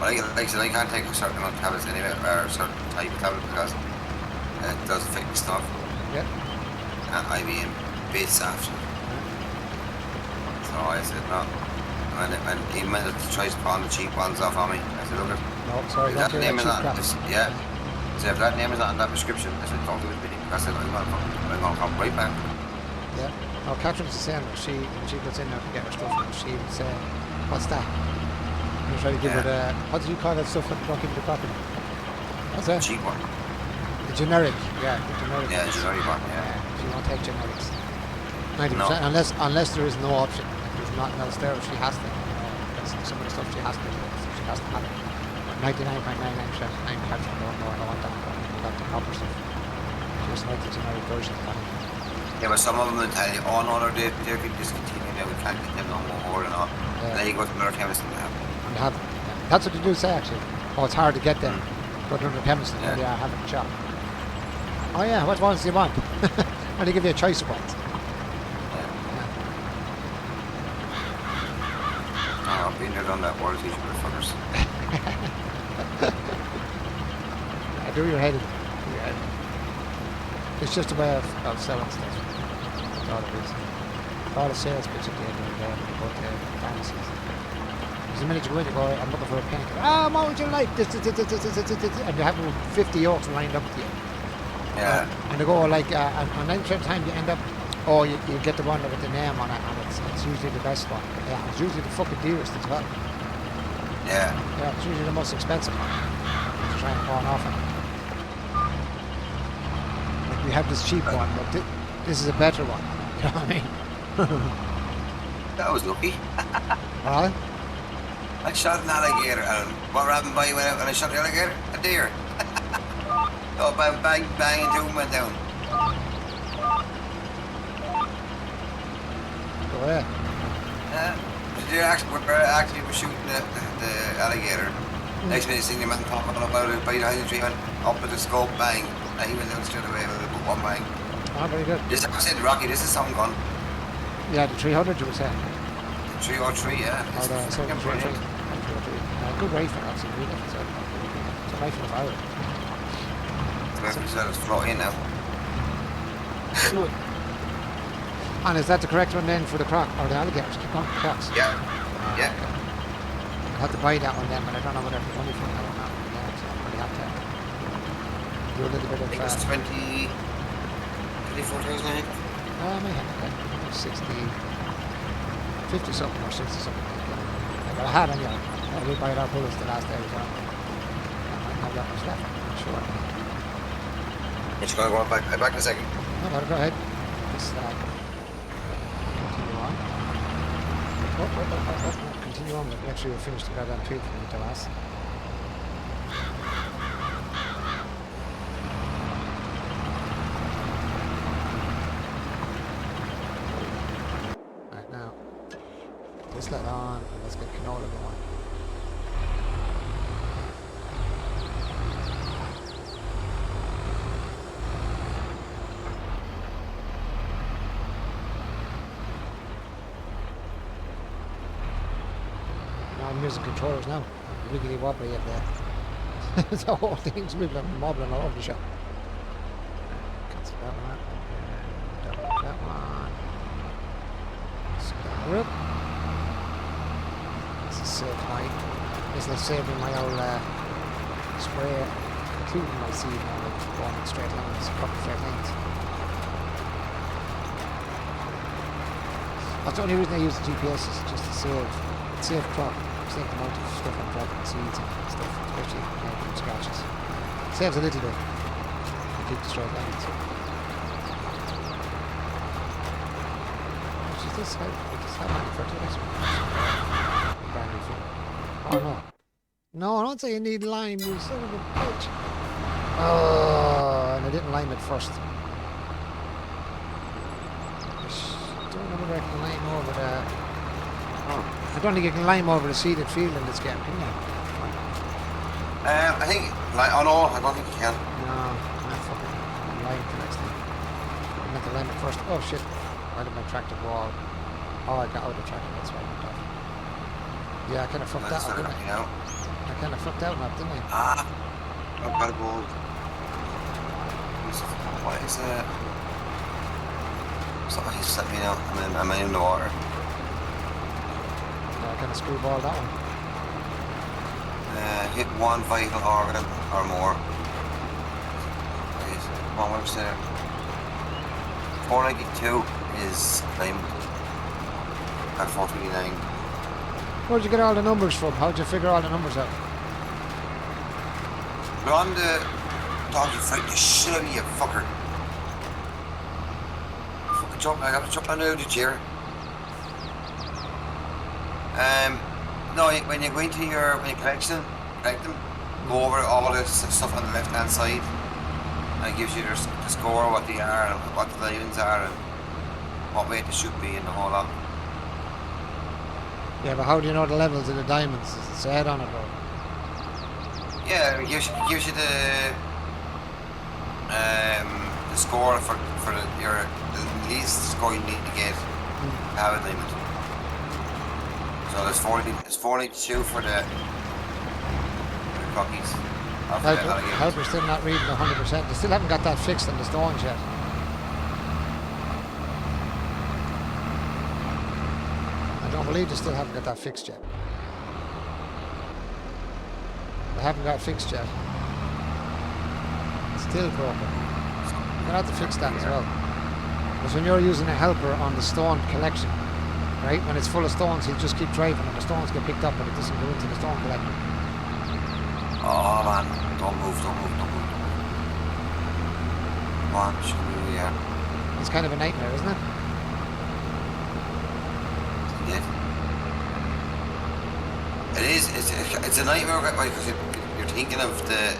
But like I said, I can't take a certain amount of tablets anyway, or a certain type of tablet because it does affect my stomach. Yeah. And I be in bits after. So I said no. And even when it tries to pawn the cheap ones off on me, I said, look at No, sorry, if don't that do name is that cheap not, crap. yeah. So if that name is not in that prescription, I said, don't do it with me. I said, I'm gonna come right back. Yeah. No, Catherine's the same. When she goes in there to get her stuff, she would say, "What's that?" And you try to give her the, what did you call that stuff when you don't give her the proper? What's that? Cheap one. The generic. Yeah, the generic. Yeah, ones. generic one, yeah. She won't take generics. 90%, No. unless there is no option. If there's nothing else there, she has to. That's some of the stuff she has to. She has to have it. 99.99%. I'm Catherine. No, I don't want that. I want the proper stuff. She doesn't like the generic version of that. Yeah, but some of them will tell you, oh no, they're being discontinued now, we can't get them no more and all. Yeah. And then you go to another chemist and they have them. And have, yeah. That's what they do say actually. Oh, it's hard to get them. Go to the chemist and Yeah. have it in the shop. Oh yeah, what ones do you want? And they give you a choice of ones. Oh, I've been there, done that, world teacher motherfuckers. Do your head in. Do your head in. It's just a way of selling stuff. That's all it is. All the sales pitch at the end of the day when you go to pharmacies. Because the minute you go in, you go, I'm looking for a painkiller. Ah, what would you like? This. And you have 50 yolks lined up with you. Yeah. And they go like, and 90% of the time you end up, oh, you get the one with the name on it, and it's usually the best one. Yeah, it's usually the fucking dearest as well. Yeah. Yeah, it's usually the most expensive one. To try and go on offer. Like we have this cheap one, but this is a better one. You know what I mean? That was lucky. Well, I shot an alligator, and what happened by when I shot the alligator? A deer. Oh, bang, bang, bang, and two went down. go ahead. The deer actually was shooting the alligator. Next minute, seeing the man popping up out of behind the tree, went up with the scope, bang, and he went down straight away with one bang. Oh, very good. This, I said, Rocky, this is some gun. Yeah, the 300 you were saying. 303, yeah. Or the It's 703. fucking brilliant. Good rifle, actually, really. It's a rifle of ours. Whoever said it's floating now. Fluid. And is that the correct one then for the croc or the alligators? Keep going, crocs. Yeah, yeah. Okay. I'll have to buy that one then, but I don't know whether it's money for that or not. Yeah, so I'll probably have to do a little bit I of. think it's 24,000, I think. I may have to get 60, 50 something or 60 something. Yeah, but I had anyway. I did buy our bullets the last day as well. I might have that much left. I'm not sure. It's going to go back in a second. No, but go ahead. Just continue on. Continue on, but make sure you finish the goddamn tweet for me to last. Right now, just let on and let's get canola going. I'm using controllers now. Wiggly wobbly up there. The whole thing's wiggling and wobbling all over the shop. Cancel that one. Double that one. Square up. This is this will save me my old spray, including my seed now, going in straight lines, a couple of straight lines. That's the only reason I use the GPS is just to save crop. Save the amount of stuff I'm dropping, seeds and stuff, especially from scratches. Saves a little bit. Keep the straight lines. Which is this? How many fertilizer? Brand new thing. Oh no. No, I don't say you need lime, you son of a bitch. Oh, and I didn't lime it first. I don't know whether I can lime over the... I don't think you can lime over the seeded field in this game, can you? I think, oh no, I don't think you can. No, not fucking lime for next time. I meant to lime it first. Oh shit, I did my tractor go all. Oh, I got out of the tractor, that's why I went off. Yeah, I kind of fucked that up, didn't I? I kind of fucked out now, didn't I? Ah, I've got a gold. What is that? So he's let me know, am I in the water? I kind of screwballed that one. Hit one vital organ or more. Come on, what's there? 492 is claimed at 429. Where'd you get all the numbers from? How'd you figure all the numbers out? We're on the dog, you fight the shit out of you, fucker. Fucking jump, I gotta jump on out of the chair. No, when you go into your collect them, go over all this stuff on the left hand side, and it gives you the score, what they are, and what the diamonds are, and what weight they should be, and the whole lot. Yeah, but how do you know the levels of the diamonds? Does it say it on it or? Yeah, it gives you the score for the least score you need to get to have a diamond. So there's 492 for the cookies. Helper's still not reading 100%. They still haven't got that fixed on the stones yet. I don't believe they still haven't got that fixed yet. They haven't got it fixed yet. It's still broken. You're gonna have to fix that as well. Because when you're using a helper on the stone collection, right, when it's full of stones, he'll just keep driving and the stones get picked up and it doesn't go into the stone collector. Oh man, don't move. Come on, show me, yeah. It's kind of a nightmare, isn't it? It is. It's a nightmare because you're thinking of the.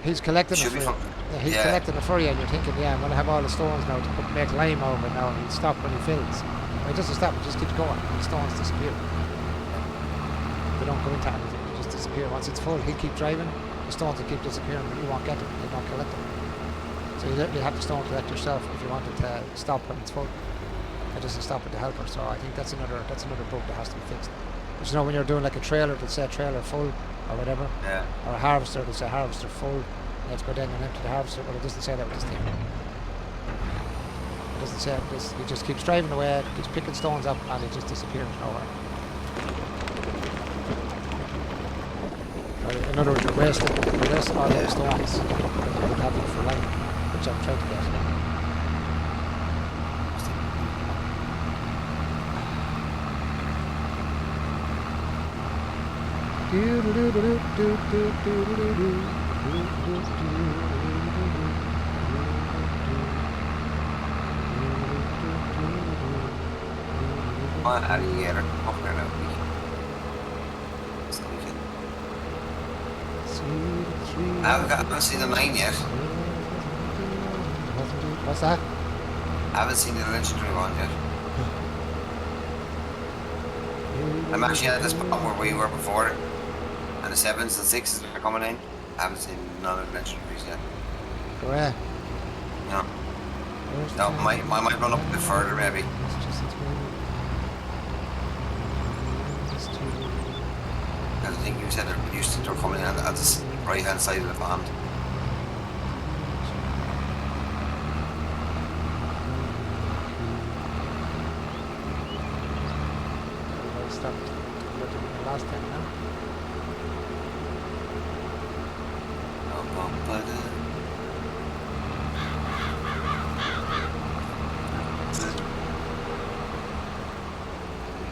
He's collecting it for you. He's collecting it for you, and you're thinking, yeah, I'm going to have all the stones now to make lime over now, and he'll stop when he fills. But he doesn't stop; he just keeps going. And the stones disappear. They don't go into anything; they just disappear. Once it's full, he'll keep driving. The stones will keep disappearing, but you won't get them. You won't collect them. So you literally have to stone collect yourself if you wanted to stop when it's full. I doesn't stop at the helper. So I think that's another bug that has to be fixed. But you know, when you're doing like a trailer that say trailer full or whatever, Yeah. or a harvester that say harvester full, you have to go down and empty the harvester. But it doesn't say that with this thing. It doesn't say this. It just keeps driving away, it keeps picking stones up, and it just disappears nowhere. In other words, you're wasting all those stones. You would have them for life, which I'm trying to get. Well, how do you get her up there now? I haven't seen the 9 yet. What's that? I haven't seen the legendary one yet. I'm actually at the spot where we were before, and the 7s and 6s are coming in. I haven't seen none of the legendaries yet. Where? No. No, might run up a bit further maybe. I think you said they're coming in at the right hand side of the pond. Stopped looking at the last time now.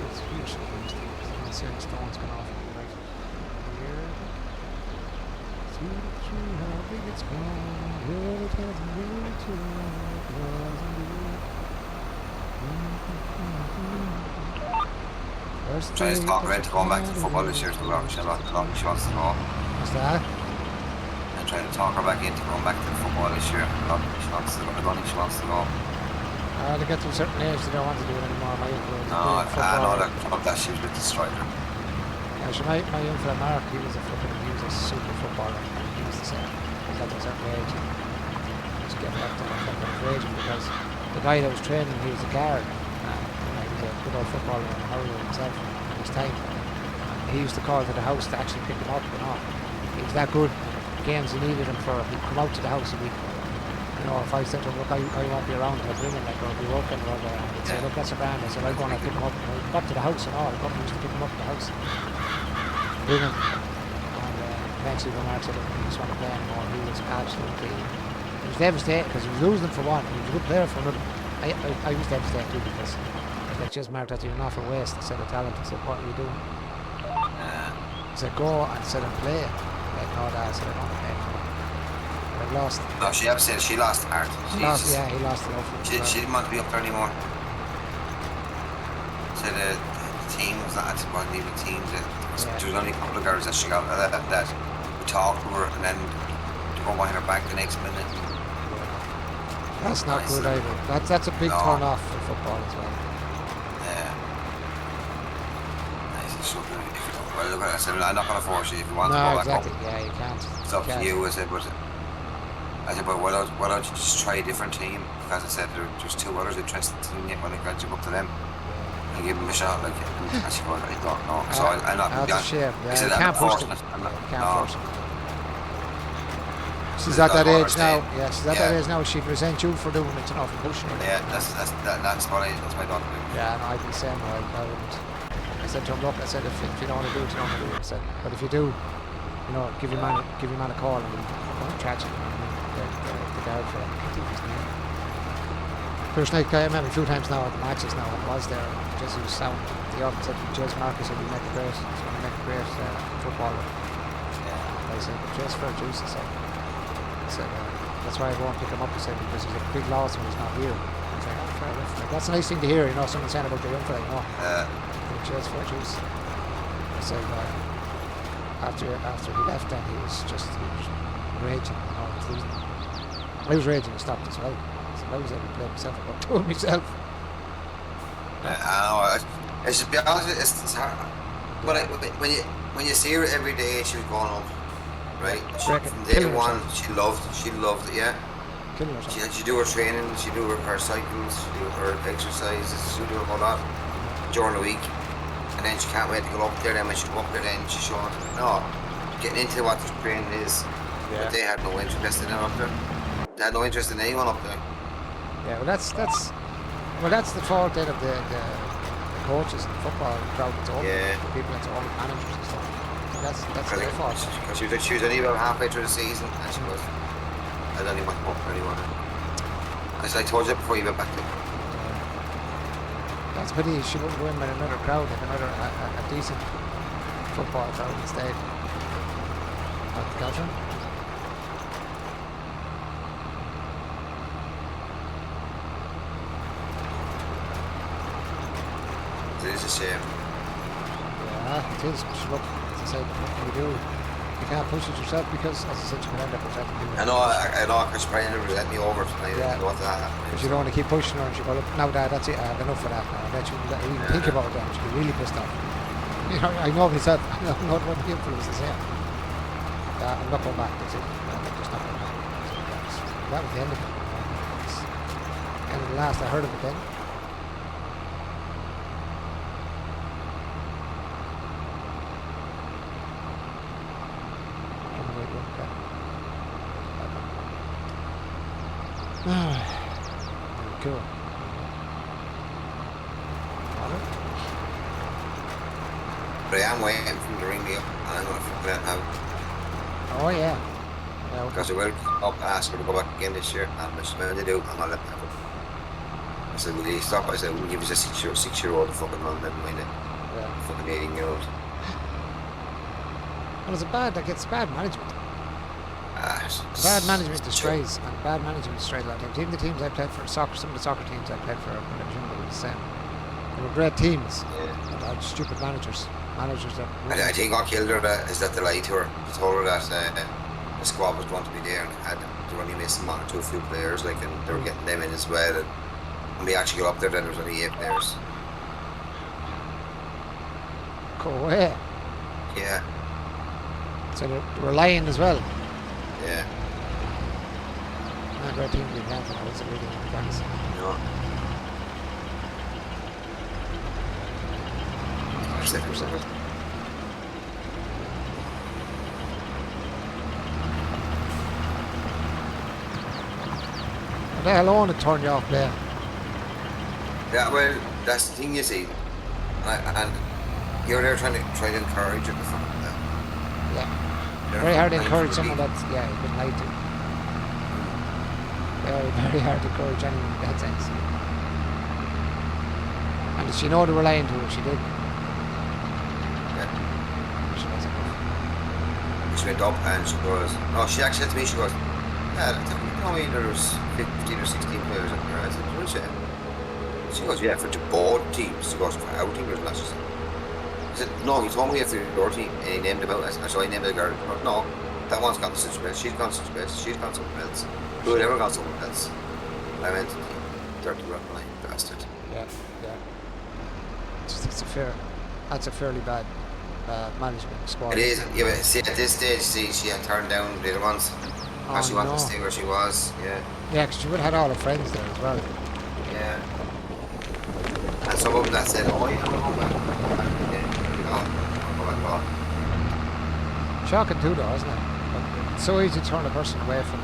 It's huge. There's stones going off on the right here. See how big it's gone. Really tells me really true. Trying to talk Red to going back to football this year as well. She wants to go. What's that? I'm trying to talk her back into going back to football this year. She wants to go. I don't think she wants to go. They get to a certain age, they don't want to do it anymore. My influence. No, I know that she was with the striker. Yeah, so my influence, Mark, he was a super footballer. He was the same. He got to a certain age. He was getting left on raging because the guy that was training, he was a guard. He was a good old footballer and hurler himself at his time. He used to call to the house to actually pick him up and all. He was that good. Games he needed him for, he'd come out to the house and you know, if I said to him, look, I won't be around, I'd ring him, like, or I'd be working, or he'd say, look, that's a brand. I said, I'm going to pick him up. And I got to the house and all, I used to pick him up at the house. Ring him. And eventually when Mark said, look, he just want to play anymore, he was absolutely, he was devastated because he was losing for one, he was a good player for another. I was devastated too because I was like, just Mark, that's you're not for waste. I said, the talent. I said, what are you doing? He said, go and sit and play. Like, no, Dad, I said, I don't want to play. I lost. No, she upset. She lost heart. He lost the love. She didn't want to be up there anymore. So the team was not wasn't even a team. There was only a couple of girls that she got that we talked to her and then to go behind her back the next minute. That's not good either. That's a big turn off for football as well. Yeah. Nice. Well, look, I said, I'm not going to force you if you want to go back up. Yeah, you can't. It's up to you. I said, but why don't you just try a different team? Because I said there's two others interested in you. When I got you up to them, I give them a shot. Like, and she goes, I don't know. So I'm not. That's a shame. Yeah, you can't force them. Can't force them. She's at that age now. Yeah, she's at that age now. She'd resent you for doing it, you know, for pushing her. Yeah, that's what I don't do. Yeah, no, I'd be the same. I wouldn't. I said to him, look, I said, if you don't want to do it, you don't want to do it. I said, but if you do, you know, give your man a call and we'll chat to him. The guard for First night, I met him a few times now at the matches now. I was there. Jesse was sound. The office said, Jesse Marcus said, he'd make a great, he's going to make a great footballer. I said, Jesse Fs22, I said, that's why I won't pick him up, I said, because he's a big loss when he's not here. I was like, oh, fair enough. Like, that's a nice thing to hear, you know, someone saying about the young fella, you know. Jesse Fs22. I said, after he left then, he was raging, you know, he was losing. I was raging and stopped as well. So I was able to play myself, I got to it myself. I know, it's just be honest, it's hard. But when you see her every day, she was going up, right? From day one, she loved it, yeah. killing herself. She do her training, she do her cycles, she do her exercises, she do a whole lot during the week. And then she can't wait to go up there. Then when she go up there, then she's showing getting into what the training is. Yeah. But they had no interest in it up there. They had no interest in anyone up there. Yeah, well that's the fault then of the coaches and the football crowd that's all Yeah. the people that's all the managers and stuff. That's their fault. Because she was only about halfway through the season, and she was. I don't even want to come up for anyone. As I told you before you went back to. That's a pity she wouldn't go in with another crowd, like another a decent football crowd instead. At the Caltron. It is a shame. Yeah, it is. But look, as I said, what can you do? You can't push it yourself because, as I said, you can end up presenting you. I know, because she probably never let me over tonight. Yeah. Because you don't want to keep pushing her and she go, look, now Dad, that's it, I have enough of that now. I bet you even think about it then. She'll be really pissed off. You know, I know myself, I know what the influence is there. I'm not going back, that's it. I'm just not going back. That was the end of it. It's kind of the last I heard of it then. Cool. But I am waiting for him to ring me up, and I'm going to figure that out. Oh yeah. Yeah, Because I will up and ask her to go back again this year, and which when they do, I'm not letting her go. I said, will you stop? I said, we'll give you a six-year-old a fucking man, never mind it. yeah. Fucking 18-year-old. Well, it's bad management. It's Bad management destroys, and bad management destroys a lot of teams. Even the teams I played for, some of the soccer teams I played for when I was younger were the same. They were great teams, but they had stupid managers. Managers that... I think what killed her is that they lied to her. They told her that the squad was going to be there and they were only missing one or two few players, like, and they were getting them in as well. And when we actually got up there, then there was only 8 players. Go away. Yeah. So they were lying as well. Yeah. Not a great team to be playing for, was it really? Thanks. No. 6%. The hell on to turn you off there. Yeah, well, that's the thing you see. And you're there trying to encourage her to fucking that. Yeah. Very hard to encourage someone that's, yeah, you've been lied to. Very hard to encourage anyone in that sense. And did she know they were lying to her? She did. Yeah. She wasn't. She went up and she goes, no, she actually said to me, she goes, yeah, you know, there was 15 or 16 players up there. I said, what is it? She goes, yeah, for the board teams. She goes, for our team, there's not. She said, I said, no, he told me if they're your team, and he named them out. I said, so I named the girl. No, that one's gone to such place, she's gone to such place, she's gone somewhere else. Who never gone somewhere else? I went, dirty rotten line, bastard. Yeah, yeah. That's a fairly bad management squad. It is, yeah, but see, at this stage, see, she had turned down the other ones. Oh, She wanted no. to stay where she was, yeah. Yeah, because she would have had all her friends there as well. Yeah. And some of them that said, oh, yeah, I'm going back. Shocking too though, isn't it? But it's so easy to turn a person away from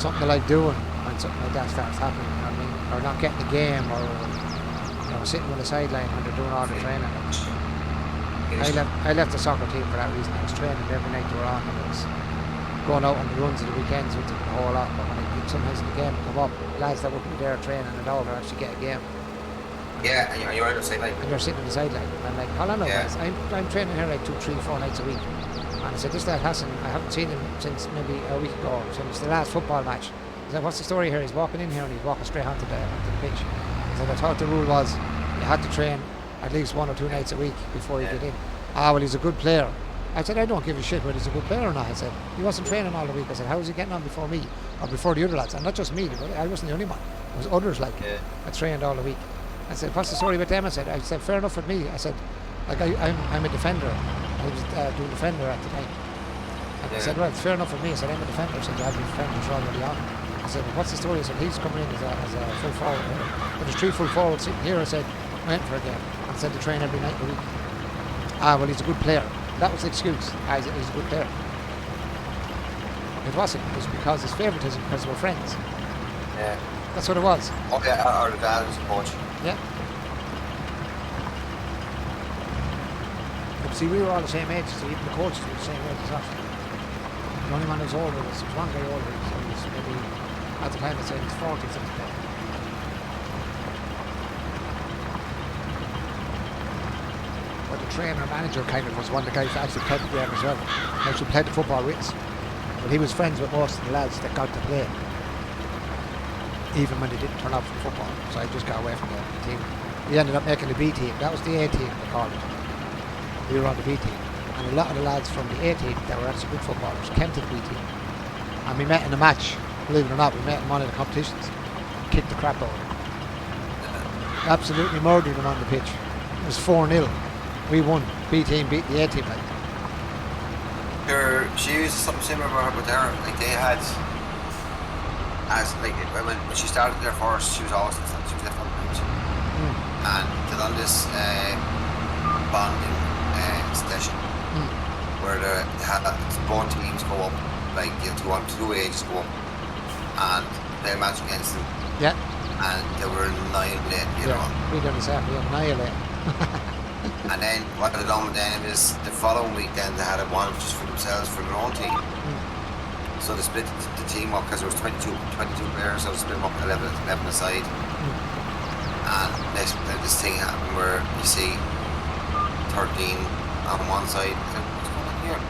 something they like doing when something like that starts happening, you know what I mean? Or not getting the game, or sitting on the sideline when they're doing all the training. I left the soccer team for that reason. I was training every night they were on, and I was going out on the runs of the weekends with them a whole lot. But when sometimes the game would come up, lads that wouldn't be there training at all would actually get a game. Yeah, and you're on the sideline. And you're sitting on the sideline. And I'm like, hold on now, guys. I'm training here like 2, 3, 4 nights a week. And I said, this lad Hassan, I haven't seen him since maybe a week ago, since the last football match. I said, what's the story here? He's walking in here and he's walking straight onto the pitch. He said, I thought the rule was you had to train at least 1 or 2 nights a week before you get in. Ah, well, he's a good player. I said, I don't give a shit whether he's a good player or not. I said, he wasn't training all the week. I said, how was he getting on before me? Or before the other lads? And not just me, I wasn't the only one. There was others like that trained all the week. I said, what's the story with them? I said, fair enough with me. I said, like, I'm a defender. I was doing defender at the time. And I said, well, it's fair enough with me. I said, I'm a defender. I said, you have your defenders already on. I said, well, what's the story? I said, he's coming in as a full forward. But there's 3 full forwards sitting here. I said, went for a game. I said, they train every night of the week. Ah, well, he's a good player. That was the excuse. Ah, he's a good player. It wasn't. It was because his favouritism, because we're friends. Yeah. That's what it was. Oh, yeah, or the dad was a coach. Yeah. But see, we were all the same age, so even the coaches were the same age as us. The only one who was older was one guy older, so he was maybe, at the time, I'd say he was 40 something. But the trainer manager kind of was one of the guys that actually played the game as well. Actually played the football with us. But he was friends with most of the lads that got to play, even when they didn't turn up for football. So I just got away from the team. We ended up making the B team. That was the A team, they called it. We were on the B team. And a lot of the lads from the A team that were actually good footballers came to the B team. And we met in a match, believe it or not, we met in one of the competitions. Kicked the crap out of them. Absolutely murdered them on the pitch. It was 4-0. We won. B team beat the A team. Like. She used something similar with her. Like they had, as like when she started there first, she was always left on the pitch, and did on this bonding session where they had both teams go up, like you have to go on 2 ages go up and play a match against them. Yeah. And they were annihilated, you know. We done the same. We annihilated. And then what they done with them is the following week then they had one just for themselves for their own team. So they split the team up because there was 22 players, so they split them up 11 aside. And this thing happened where you see 13 on one side. What's going on here?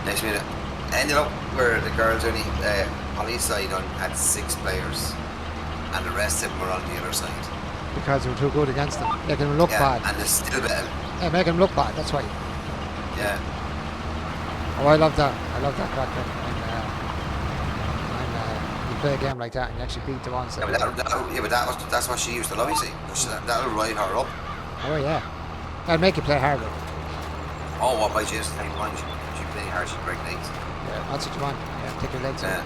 Next minute, ended up where the girls only Holly's side had 6 players, and the rest of them were on the other side. Because they were too good against them, making them look bad. And they're still better. Yeah, making them look bad. That's why. Yeah. Oh, I love that. I love that crack. When you play a game like that and you actually beat the ones that. Yeah, but that's what she used to love. You see, that'll ride her up. Oh yeah, that'll make you play harder. Oh, what by just time one she play hard, she break legs. Yeah, that's what you want. Yeah, take your legs out.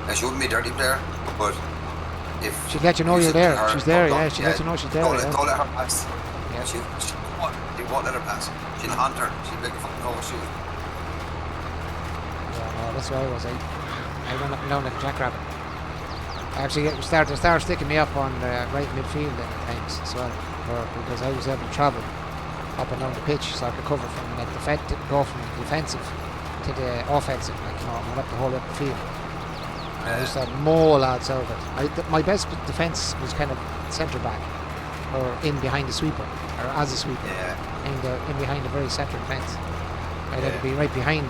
Now she wouldn't be a dirty player, but if she'd let you know you're there. She's there. Yeah, she'd let you know she's there. Don't let her pass. Yeah. She won't let her pass. She'll hunt her. She'll make a fucking overshoot. Yeah, no, that's where I was. I run up and down like a jackrabbit. Actually, it started sticking me up on right midfield at times as well, because I was able to travel up and down the pitch, so I could cover from like go from the defensive to the offensive, like I went up the whole up the field. I used to have more lads out of it. My best defence was kind of centre back, or in behind the sweeper, or as a sweeper, in behind the very centre defence. I'd either be right behind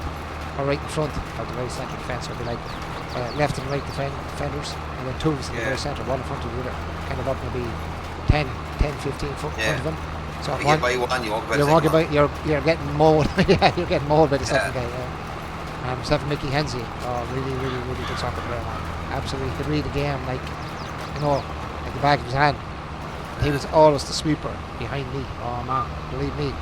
or right in front of the very centre defence, so I'd be like left and right defenders, and then 2 of us in the very centre, one in front of the other, kind of up maybe 10, 15 foot in front of them. So if you get by one, you walk by you're getting mauled. Yeah, you're getting mauled by the second guy. Yeah. Myself and Mickey Hensey, really good soccer player, man. Absolutely, he could read the game like the back of his hand. He was always the sweeper behind me. Oh man, believe me,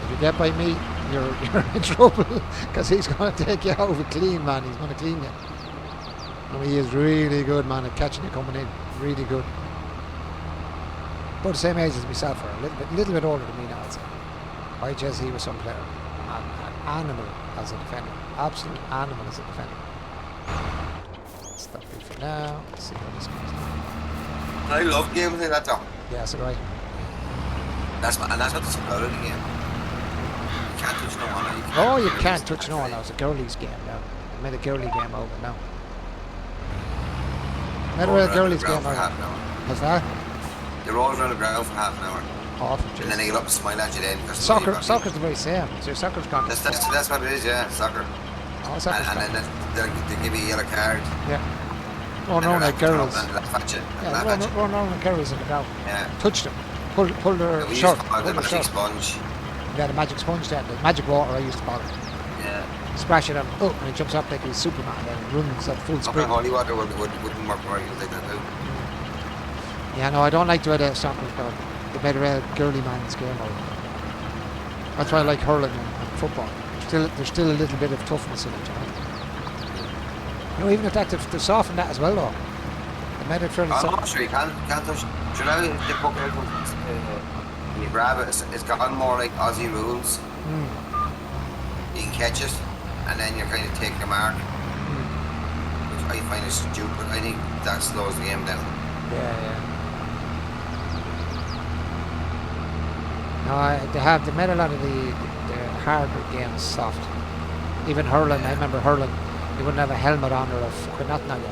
if you get by me, you're in trouble, because he's going to take you out of it clean, man. He's going to clean you. And he is really good, man, at catching you coming in. Really good. About the same age as myself, or a little bit older than me now, I'd say. By Jez, he was some player. An animal as a defender. Absolute animal as a defender. Stop it for now. Let's see what this comes to. I love games like that though. Yeah, so do I. That's what it's about in the game. You can't touch no one. You can't touch no one now. It's a girlies game now. I made a girly game over now. Made a girlies game over. What's that? They roll around the ground for half an hour. Awful. And then they get up and smile at you then. Soccer's the very same. So soccer's gone. That's what it is, yeah, soccer. Oh, soccer's and then they give you a yellow card. Yeah. Run around like girls. And laugh at you. Run around like girls in the ground. Yeah. Touch them. Pull their shirt. The magic sponge. Yeah, the magic sponge then. The magic water I used to bother. Yeah. Splash it on. Oh, and he jumps up like he's Superman and runs at full sprint. Holy water wouldn't work for you like that now. Yeah, no, I don't like the way the soccer's gone. The better girly man's game over. That's why I like hurling and football. There's still a little bit of toughness in it, you know. No, even if that to soften that as well, though. They made it fairly I'm soft. not sure you can't touch. Do you know the book when you grab it, it's got more like Aussie rules. You can catch it, and then you're kind of taking a mark, which I find is stupid. I think that slows the game down. Yeah. No, they made a lot of the harder games soft. Even hurling, I remember hurling, you wouldn't have a helmet on or a fucking nothing on you.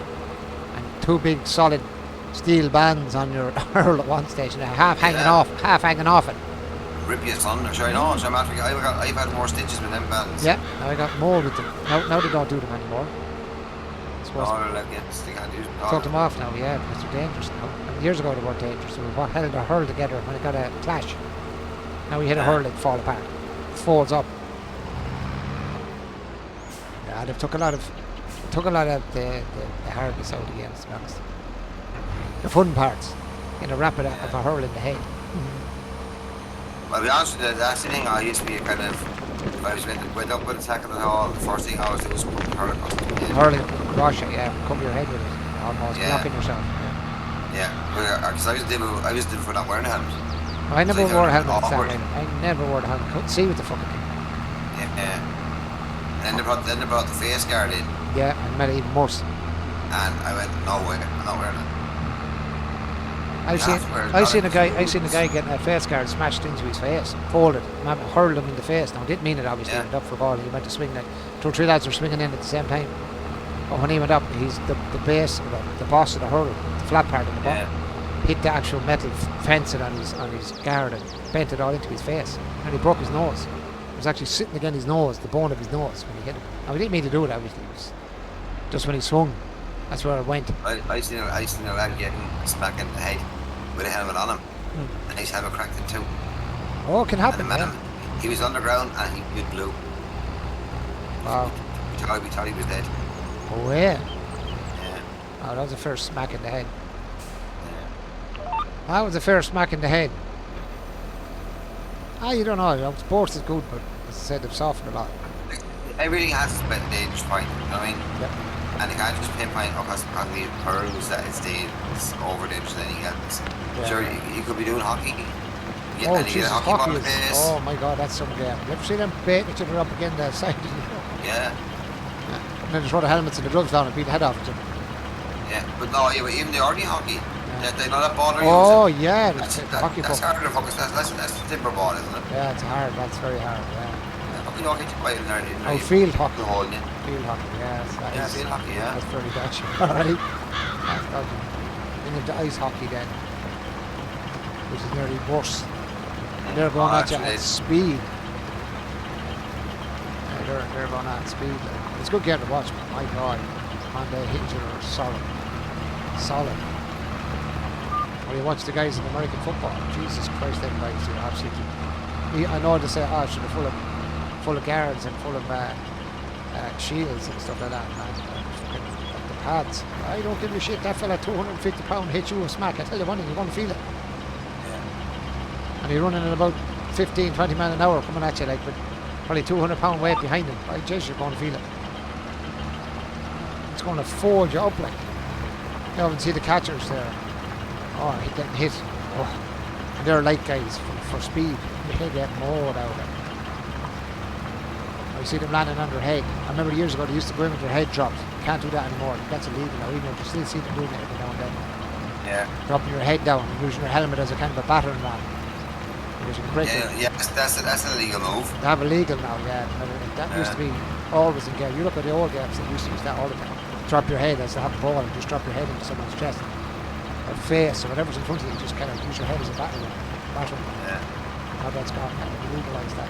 And two big solid steel bands on your hurl at one stage, and half hanging off it. Rip you son, sure I know. So I've had more stitches with them bands. Yeah, now I got more with them. Now they don't do them anymore. They can't use them. Took them off now, yeah, because they're dangerous now. And years ago they weren't dangerous. They were held a hurl together when it got a clash. Now we hit a hurl, it fall apart. It folds up. Yeah, they've took a lot of the hardness out of the games, to be honest. The fun parts, wrap it of a hurl in the head. Well, to be honest with you, that's the thing. I used to be a kind of, if I was went up with a tackle at all, the first thing I always do was put the hurl across the head. Hurling, rush it, yeah, cover your head with it, almost blocking yourself. Yeah, because I was doing for not wearing a helmet. I never wore a helmet at that time. I never wore a helmet. Couldn't see with the fucking thing. Yeah. And then they brought the face guard in. Yeah, and made it even worse. And I went, no way, I'm not wearing it. I seen a guy getting a face guard smashed into his face, folded, hurled him in the face. Now, I didn't mean it, obviously. He went up for a ball. He went to swing. Like 2 or 3 lads were swinging in at the same time. But when he went up, he's the base, the boss of the hurl, the flat part of the ball, hit the actual metal fencing on his guard and bent it all into his face. And he broke his nose. It was actually sitting against his nose, the bone of his nose, when he hit him. Now, he didn't mean to do it, obviously. It was just when he swung, that's where it went. I seen a lad getting smacked in the head with a helmet on him, and his helmet cracked in 2. Oh, it can happen, man. He was underground and he blew. Wow. We thought he was dead. Oh, yeah. Oh, that was the first smack in the head. That was the first smack in the head. You don't know. Sports is good, but as I said, they've softened a lot. Everything has its dangerous point, you know what I mean? Yep. And you can't just pinpoint, because the hurls that it's over dangerous than anything else. Yeah. Sure, you could be doing hockey. Oh, Jesus, hockey is, oh my God, that's some game. You ever see them baiting each other up against the side? Yeah. And then just throw the helmets and the gloves down and beat the head off each other. Yeah, but no, even the ordinary hockey, they know that ball they're using. Yeah, that's hockey that's harder to focus. That's the timber ball, isn't it? Yeah, it's hard. That's very hard. Hockey don't get you quite in there. Oh, field hockey. Holding it. Field hockey. Yes, field hockey. Yeah. That's very dodgy. Alright. That's dodgy. Then you have the ice hockey then, which is nearly worse. They're going at you at speed. Yeah, they're going at speed. It's a good game to watch, but my God, man, they hit each other solid. When you watch the guys in American football, Jesus Christ, them guys are absolutely. I know they say, should be full of guards and full of shields and stuff like that. The pads. I don't give a shit. That fella, 250 pound, hit you a smack. I tell you one thing, you're going to feel it. And you're running at about 15, 20 miles an hour coming at you, like with probably 200 pound weight behind him. By Jesus, you're going to feel it. It's going to fold you up like. You haven't seen the catchers there. Oh, getting hit. Oh. And they're light guys for speed. They get mowed out of it. I see them landing on their head. I remember years ago they used to go in with their head dropped. You can't do that anymore. That's illegal now. Even if you still see them doing it every now and then. Yeah. Dropping your head down and using your helmet as a kind of a battering ram. That's an illegal move. They have illegal now, yeah. That used to be always in games. You look at the old games, they used to use that all the time. Drop your head as they have the ball and just drop your head into someone's chest or face or whatever's in front of you. Just kind of use your head as a battering. Yeah. Now that's gone, kind of legalised that.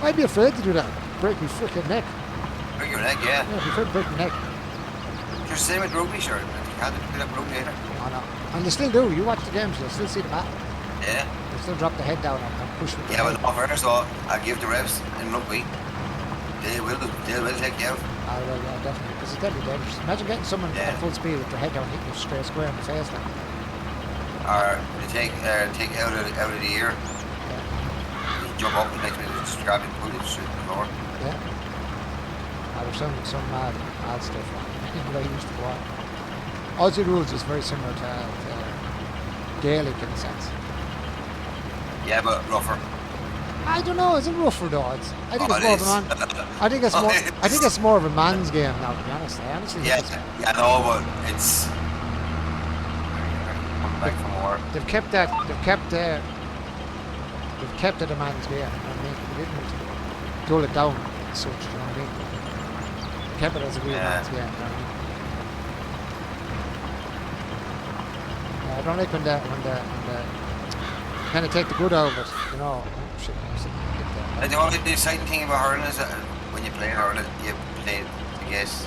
I'd be afraid to do that. Break my freaking neck. Break your neck, yeah. Yeah, I'd be afraid to break my neck. Just same with rugby, sure. You can't do that with rugby either. No. And they still do. You watch the games, you'll still see the battle. Yeah. They still drop the head down and push with the head. Well, first of all, I give the refs in rugby. They will take you out. Yeah, definitely. Because it's deadly dangerous. Imagine getting someone at full speed with their head down, hitting you straight square in the face. Like. Or they take out of the ear. Yeah. You jump up and next minute just grab it and pull it straight to the floor. Yeah. there's some mad stuff on that I used to watch. Aussie rules is very similar to Gaelic in a sense. Yeah, but rougher. I don't know. Is it rougher though? I think Oh, it's it more of is. a man. I think it's more. I think it's more of a man's game now. To be honest, I honestly think Yeah, it's. yeah, no, but it's coming back from war. They've kept that. They've kept it a man's game. You know what I mean? They didn't dull it down as such. You know what I mean? They kept it as a real man's game. You know what I mean? I don't like when the kind of take the good out of it. You know. Shit, The only exciting thing about hurling is that when you play hurling, you play it, I guess,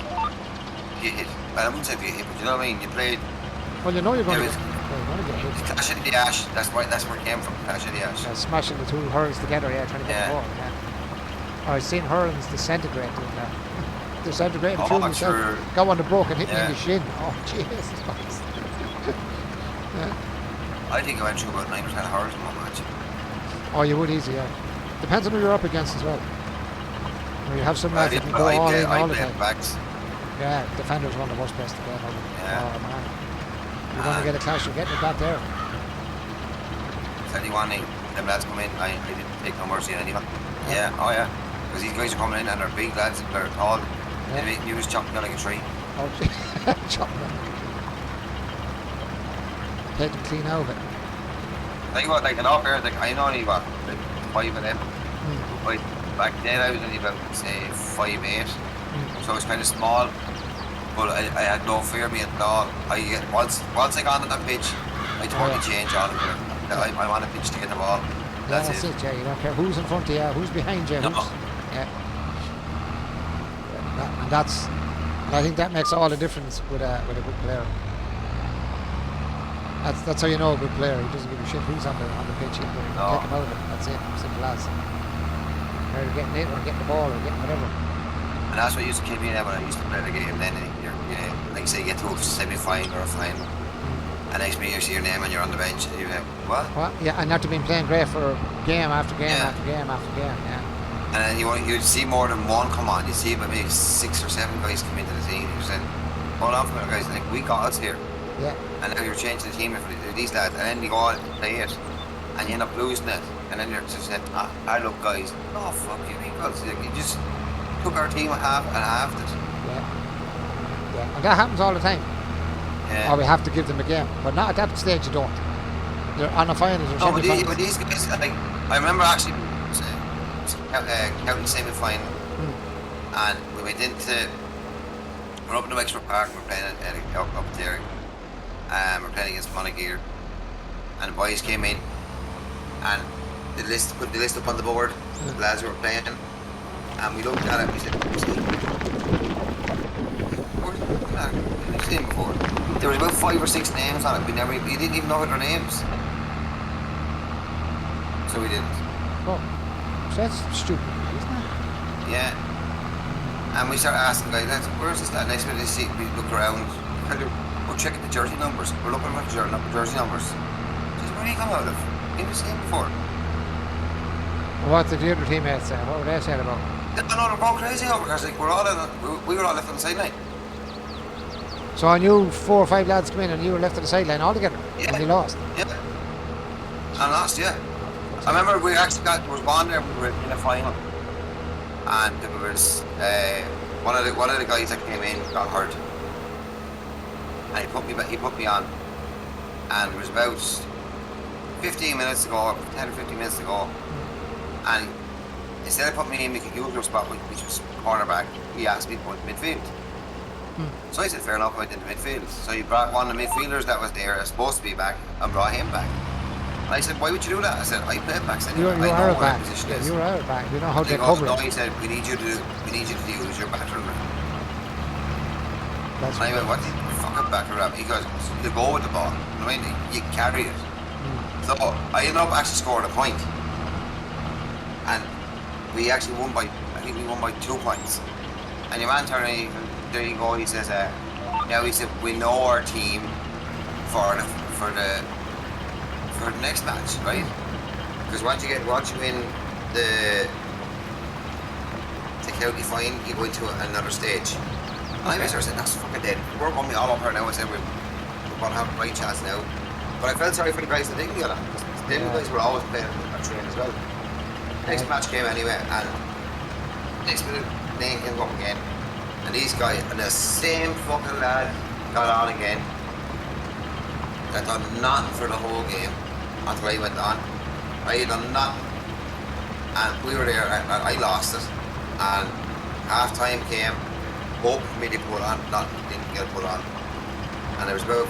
you hit. Well, I wouldn't say if you hit, but you know what I mean? You played. Well, you know you're going to It get. was Well, you're going to get hit. Clash of the Ash. That's where it came from. Clash of the Ash. Smashing the two hurls together, trying to get the ball. Yeah. Oh, I've seen hurlings disintegrate doing that. Disintegrating through themselves. Sure. Got one to broke and hit me in Yeah. the shin. Oh, Jesus Christ. Yeah. I think I went through about 9 or 10 hurls in one match. Oh, you would easy, yeah. Depends on who you're up against as well. You have some lads that can go all in all the time. Backs. Yeah, defenders are one of the worst players to get. Yeah. Oh, man. You're going to get a clash, you're getting it back there. 31, them lads come in, I didn't take no mercy on anyone. Yeah, oh yeah. Because these guys are coming in and they're big lads, they're tall. Yeah. You was chopping down like a tree. Oh, chop them. Take them clean out of it. Tell you what, like an off air, like I know only what, like 5 of them. Like back then I was only about say 5'8", so I was kind of small. But I had no fear of me at all. Once I got on that pitch, I totally changed all of it. I want a pitch to get the ball. That's it. Yeah. You don't care who's in front of you, who's behind you. No. Yeah. And I think that makes all the difference with a good player. That's how you know a good player. He doesn't give a shit who's on the pitch. He'll take him out of it. That's it. Simple as. They're getting it or getting the ball or getting whatever. And that's what used to keep me in when I used to play the game. Then like say you get to a semi-final or a final, and next minute you see your name and you're on the bench and you have what? Yeah, and after being playing great for game after game Yeah. after game after game. Yeah. And then you'd see more than one come on. You see maybe 6 or 7 guys come into the team. You're saying, hold on for a minute, guys. Like we got us here. Yeah. And now you're changing the team for these lads, and then you go on and play it, and you end up losing it, and then you're just saying, look guys, oh fuck you, because you just took our team half and halved it. Yeah. And that happens all the time. Yeah. Or we have to give them a game, but not at that stage you don't. You're on a finals or No, but semi-finals. these guys, like, I remember actually counting semi-final, and we went we're up in the Wexford Park, we're playing up there. We're playing against Monaghan, and the boys came in and put the list up on the board, the lads who were playing, and we looked at it and we said, who's he? We've seen him before. There was about 5 or 6 names on it, we didn't even know their names. So we didn't. Oh, so that's stupid, isn't it? Yeah. And we started asking guys, where's this lad? Next minute we look around, we're checking the jersey numbers. We're looking at the jersey numbers. Just where did he come out of? He was seen before. What did the other teammates say? What were they saying about? They're going crazy over because like, we were all left on the sideline. So I knew 4 or 5 lads come in and you were left at the sideline altogether Yeah. and you lost. Yeah. And lost, yeah. I remember there was one there, we were in a final. And there was one of the guys that came in got hurt. And he put me on. And it was about 15 minutes to go, 10 or 15 minutes to go. And instead of putting me in the usual spot, which was cornerback, he asked me to go into midfield. So I said, fair enough, I went into midfield. So he brought one of the midfielders that was there, supposed to be back, and brought him back. And I said, why would you do that? I said, I play backs anyway. You I are know a where back. the position Yeah, is. you are a back. You know how to He goes, cover no, it. he said, we need you to use your battering ram. That's And I went, what the fucking battering ram? He goes, you go with the ball. I mean, you carry it. So I ended up actually scoring a point. And we actually won by 2 points. And your man turned around, there you go, he says, now he said, we know our team for the next match, right? Because once you win the county fine, you go into another stage. And I was there saying, that's fucking dead. We're going to be all up here now. I said, we're going to have a right chance now. But I felt sorry for the guys that didn't get it. The guys were always playing a train as well. Next match came anyway, and next minute, name came up again. And these guys, and the same fucking lad got on again. That done nothing for the whole game until I went on. I had done nothing. And we were there, and I lost it. And half time came, hope for me to put on, didn't get put on. And there was about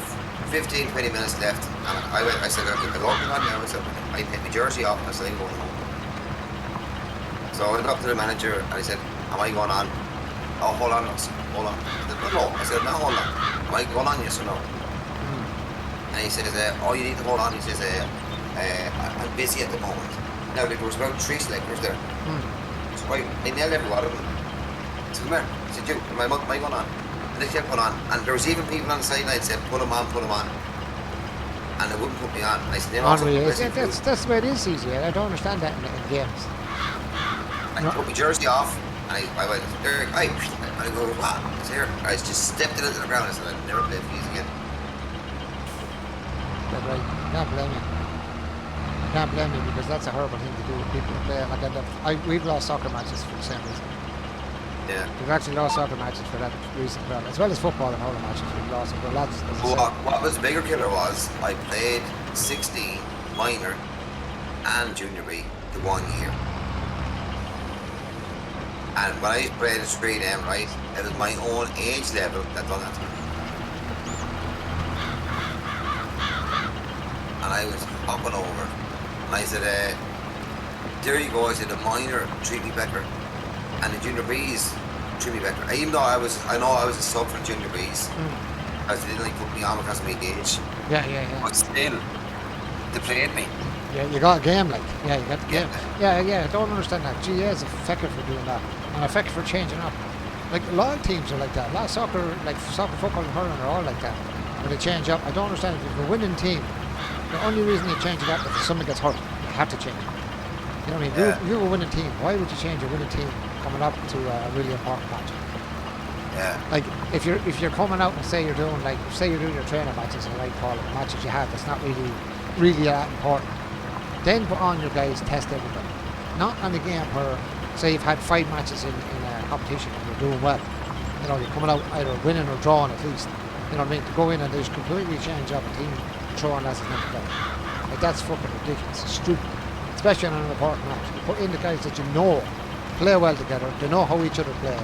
15-20 minutes left. And I said, I said, I take my jersey off, and I said, I'm going home. So I went up to the manager, and I said, am I going on? Oh, hold on. I said, hold on. I said, no. I said, no, hold on. Am I going on, yes or no? And he says, oh, you need to hold on. He says, I'm busy at the moment. Now, there was about 3 selectors there. So I nailed every one of them. I said, come here. I said, am I going on? And they kept going on. And there was even people on the sideline said, put them on. And they wouldn't put me on. And I said, that's the way it is, easy. I don't understand that in games. I put my jersey off. And I went, Derek, and I go, what? I just stepped it into the ground. I said, I'd never play these again. That's right. Can't blame you. Can't blame you, because that's a horrible thing to do. People play like that. We've lost soccer matches for the same reason. Yeah. We've actually lost soccer matches for that reason, as well as football and hurling matches. We've lost them. But lads, what was the bigger killer was I played 16 minor and junior B the 1 year. And when I played at 3M, right, it was my own age level that done that to me. And I was hopping over. And I said, there you go. I said, the minor treat me better. And the junior B's treat me better. Even though I know I was a sub for the junior B's. Because they didn't put me on because of my age. Yeah. But still, they played me. Yeah, you got a game, like. Yeah, you got the game. Yeah, I don't understand that. GA is effective for doing that. And effective for changing up. Like, a lot of teams are like that. A lot of soccer, like soccer, football and hurling are all like that. When they change up, I don't understand if you're a winning team. The only reason you change it up is if someone gets hurt. You have to change it. You know what I mean? Yeah. If you're a winning team, why would you change your winning team coming up to a really important match? Yeah. Like, if you're coming out and say you're doing your training matches, and like call it, the matches you have, it's not really that important. Then put on your guys, test everybody. Not on the game where, say you've had 5 matches in a competition and you're doing well. You know, you're coming out either winning or drawing at least. You know what I mean? To go in and just completely change up a team, throwing as it's meant to play. Like, that's fucking ridiculous. It's stupid. Especially on an important match. You put in the guys that you know play well together. They know how each other play.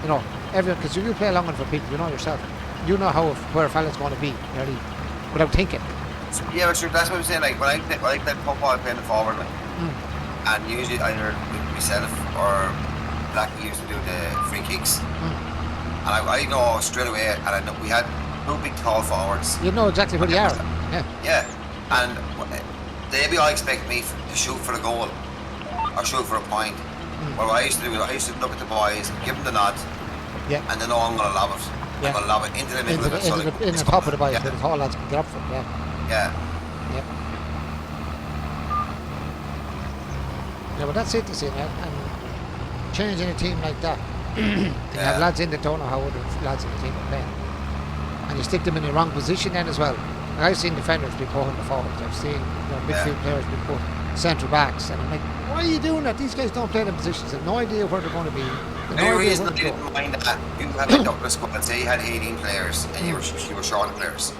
You know, everyone, because if you play long enough for people, you know yourself. You know where a fella's going to be, nearly, without thinking. Yeah, but sure, that's what I'm saying. Like, when I play football, I play in the forward line. And usually either myself or Blackie used to do the free kicks. And I know straight away, and I know we had no big tall forwards. You know exactly who they are. Yeah. And they'd all expect me to shoot for a goal or shoot for a point. Well, what I used to do is I used to look at the boys, give them the nod, and they know I'm going to lob it. I'm going to lob it into the middle of it. In the top of the boys, so the tall lads can get up for it. Yeah, but that's it, you see, man. And changing a team like that, you have lads in that don't know how other lads in the team are playing. And you stick them in the wrong position then as well. Like, I've seen defenders be put in the forwards. I've seen midfield players be put centre backs, and I'm like, why are you doing that? These guys don't play them positions. They have no idea where they're going to be. The reason I didn't mind that, you had a Douglas squad, say you had 18 players and you were short of players.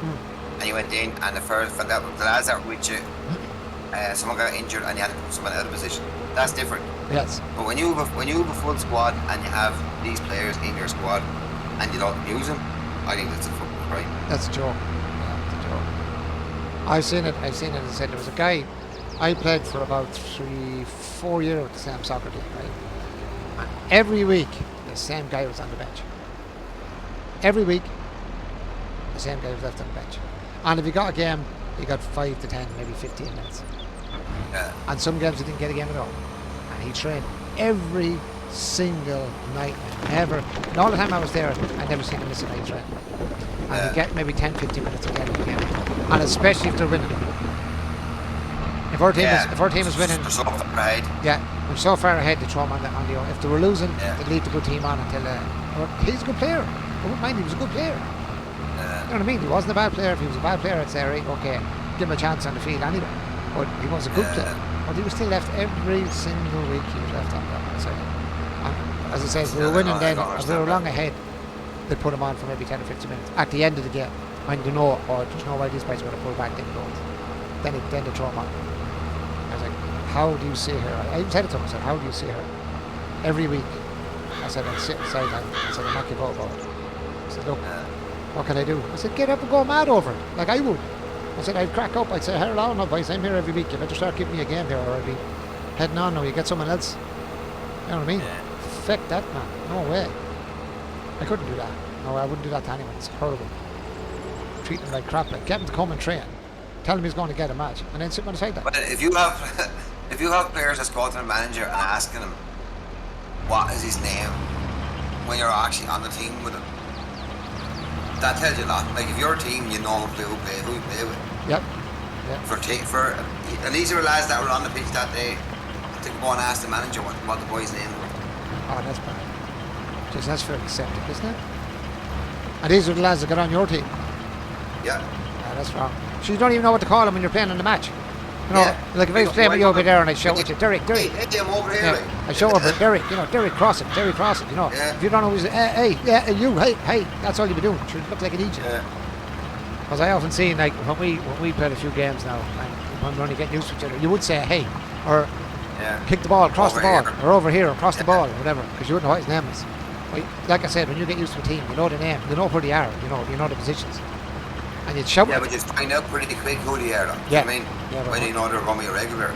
And you went in, and the lads that were with you, someone got injured and you had to put someone out of position. That's different. Yes. But when you have a full squad and you have these players in your squad and you don't use them, I think that's a fucking crime. That's a joke. Yeah, that's a joke. I've seen it. As I said, there was a guy. I played for about 3-4 years with the same soccer team, right? And every week, the same guy was on the bench. Every week, the same guy was left on the bench. And if you got a game, you got 5 to 10, maybe 15 minutes. Yeah. And some games he didn't get a game at all. And he trained every single night. And all the time I was there, I never seen him miss a night training. And he'd get maybe 10, 15 minutes again in the game. And especially if they're winning. If our team is winning, yeah, I'm so far ahead to throw him on the if they were losing, Yeah. they'd leave the good team on until. He's a good player. I wouldn't mind. He was a good player. You know what I mean? He wasn't a bad player. If he was a bad player, I'd say, right, okay, give him a chance on the field anyway. But he was a good player. But he was still left every single week. He was left on that side. And as I said, if we were winning then. If we were long ahead, they'd put him on for maybe 10 or 15 minutes at the end of the game. When you know, there's no way these guys are going to pull back them goals. Then they throw him on. I was like, how do you see her? I even said it to him. I said, how do you see her? Every week. I said, I'll sit beside her. I said, I'll knock you out. I said, look, what can I do? I said, get up and go mad over it, like I would. I said, I'd crack up. I'd say, hello, no, boys, I'm here every week. You better start giving me a game here, or I'll be heading on now. You get someone else. You know what I mean? Fuck that, man. No way. I couldn't do that. No, I wouldn't do that to anyone. It's horrible. Treat him like crap. Like, get him to come and train. Tell him he's going to get a match, and then sit on the side that. But if you have players that's go to the manager and asking him what is his name when you're actually on the team with him, that tells you a lot. Like if your team, you know who you play with. Yep. For and these are the lads that were on the pitch that day to go and ask the manager what the boy's name was. Oh, that's bad. Just that's fairly septic, isn't it? And these are the lads that got on your team. Yeah. That's wrong. So you don't even know what to call them when you're playing in the match. You know, like if I was playing with you over there and I shout at you, Derek. Hey, I'm over here. Yeah, I show over Derek, Derek cross it, you know. Yeah. If you don't know who's, hey, that's all you be doing. Should look like an idiot. Yeah. Because I often see, like, when we played a few games now, and when we're only getting used to each other, you would say, hey, or kick the ball, cross the ball, or over here, or cross the ball, or whatever, because you wouldn't know what his name is. But like I said, when you get used to a team, you know the name, you know where they are, you know the positions. And you'd shout. Yeah, but you find out pretty quick who they are, though. Yeah. I mean, Yeah, when you know they're going to be a regular.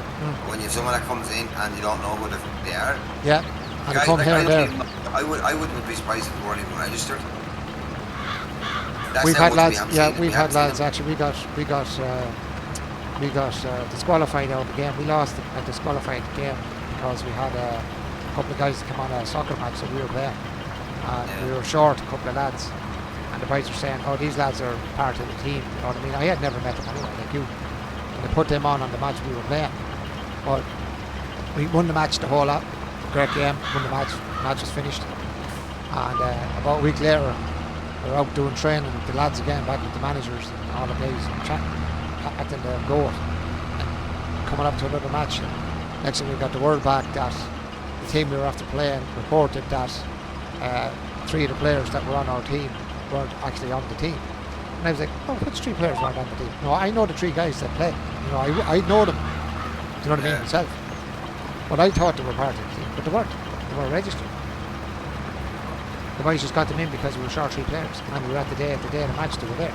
When you have someone that comes in and you don't know who they are. Yeah. And they come here and there. I wouldn't be surprised if they weren't even registered. We've had lads. Yeah, we've had lads. Actually, we got disqualified out of the game. We lost a disqualified game because we had a couple of guys that come on a soccer match that we were playing, and we were short a couple of lads. And the boys were saying, oh, these lads are part of the team. You know what I mean? I had never met them anyway, like you. And they put them on the match we were playing. But we won the match the whole lot. Great game. Won the match. The match was finished. And about a week later, we were out doing training with the lads again, back with the managers and all the guys, chatting at the goal. And coming up to another match. And next thing we got the word back that the team we were after playing reported that 3 of the players that were on our team weren't actually on the team. And I was like, oh, which 3 players weren't on the team? No, I know the 3 guys that play. You know, I know them. Do you know what I mean? Myself. But I thought they were part of the team, but they weren't. They weren't registered. The boys just got them in because we were short 3 players, and we were at the day of the match they were there.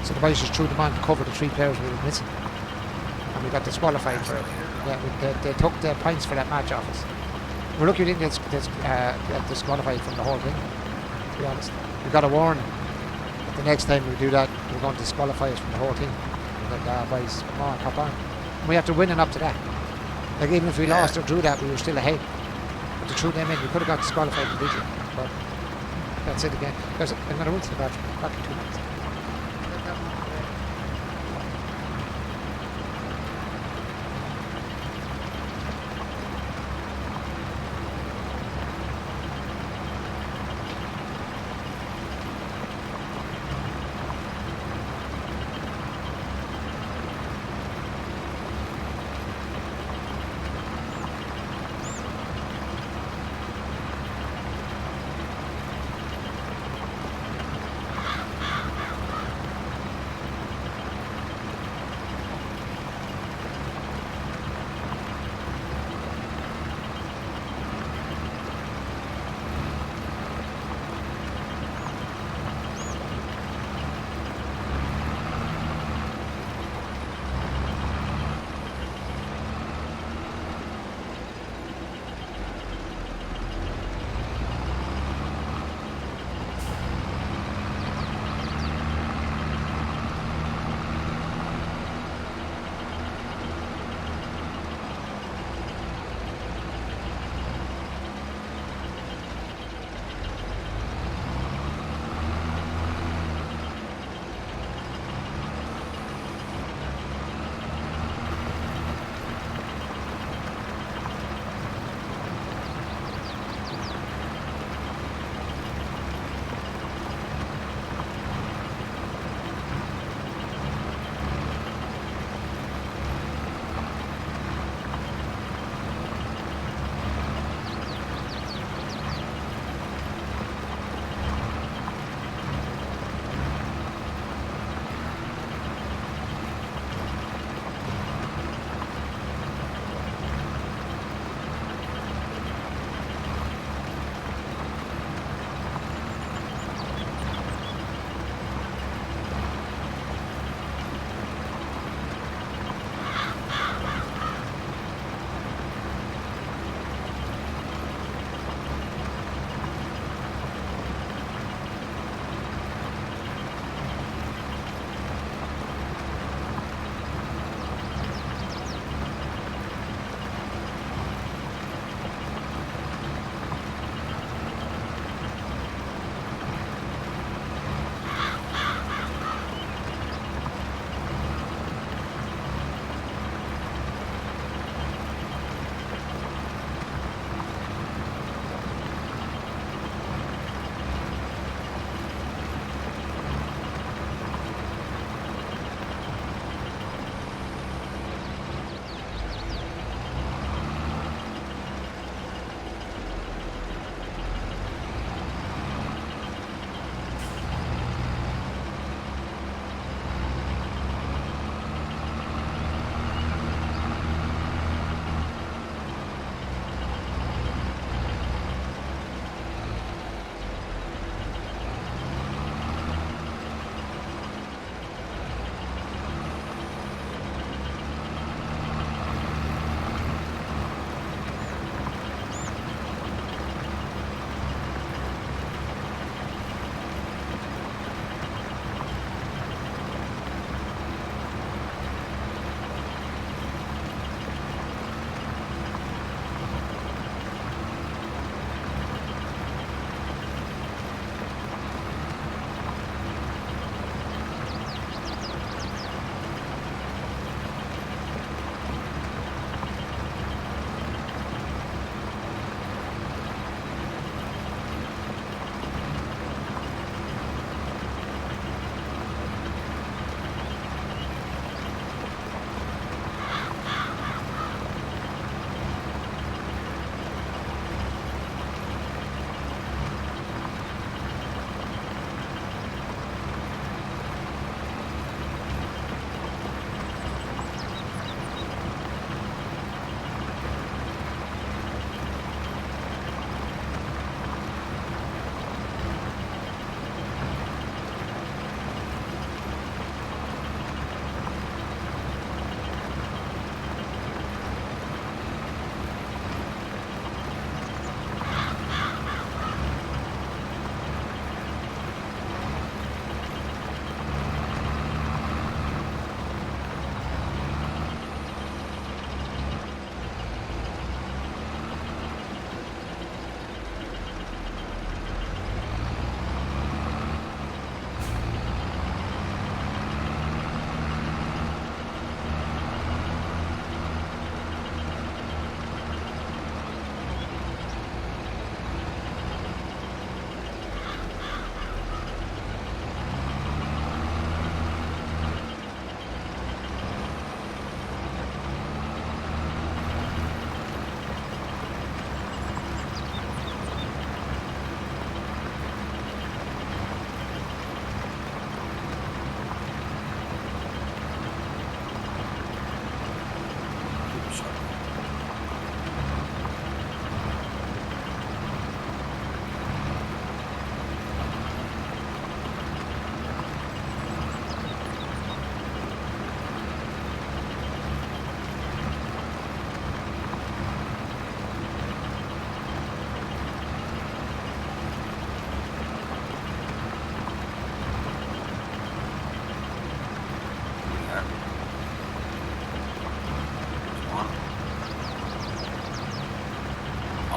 So the boys just threw them on to cover the 3 players we were missing, and we got disqualified for it. Yeah, they took the points for that match off us. We're lucky we didn't get disqualified from the whole thing, to be honest. We got a warning that the next time we do that, we're going to disqualify us from the whole thing. We're like, boys, come on, hop on. And we have to win and up to that. Like, even if we lost or drew that, we were still ahead. But to throw them in, we could have got disqualified individually. But that's it again. Because I'm going to run to the bathroom. Back in 2 minutes.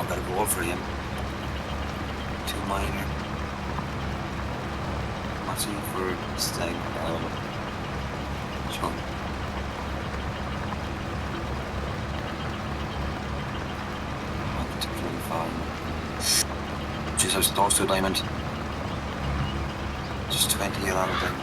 I got a goal for him. 2 minor. Watching for Stag. Sure. Just have those 2 diamond. Just 20 along with them.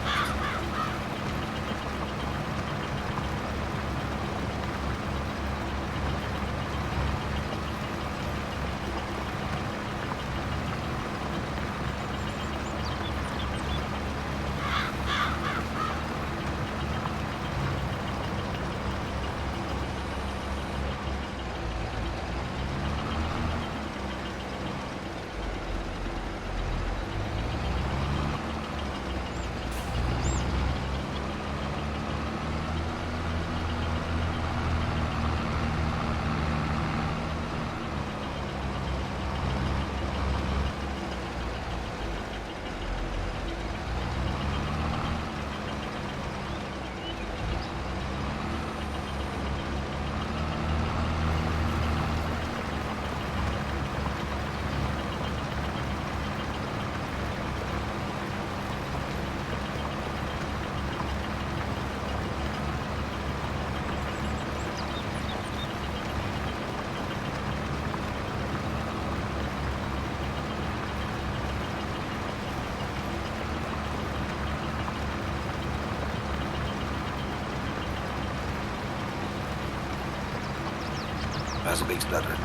That's a big splatter. There's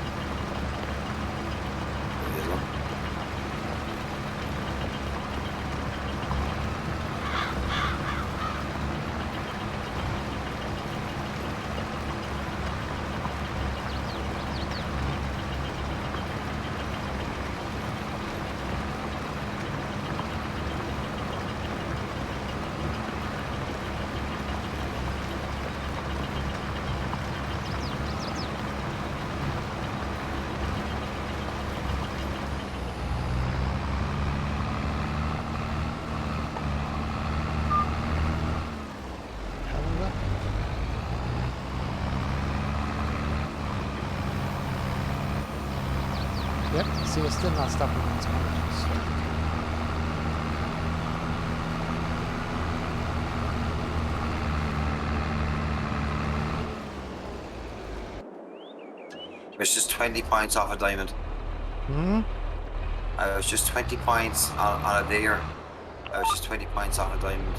one. Yep, see, it's still not stopping on its margins. It's just 20 points off a diamond. Hmm? I was just 20 points on a deer. I was just 20 points off a diamond.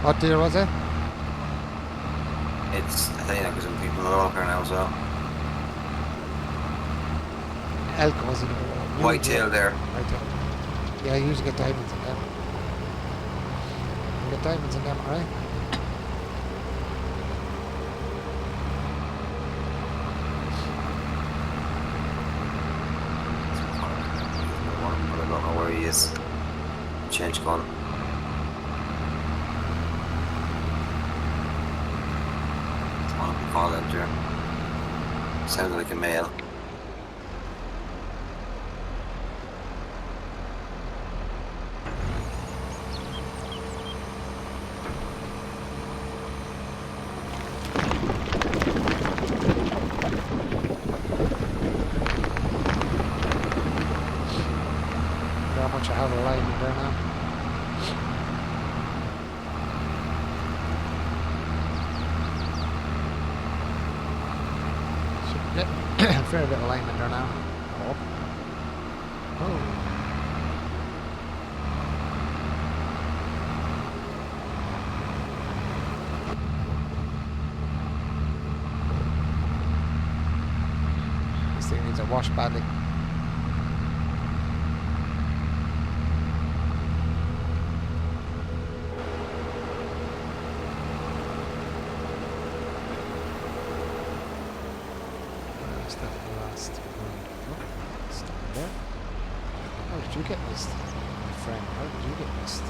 What deer was it? It's, I think there's some people in the locker now as well. Elk was it? Whitetail there. Whitetail. Yeah, you usually get diamonds in them. You get diamonds in them, alright? But I don't know where he is. Change gun. One of them call out there. Sounded like a male. How much I have a line in there now. Should get a fair bit of line in there now. Oh. Oh. This thing needs a wash badly. Where's that last one? Oh, it's down there. How did you get missed, my friend? How did you get missed?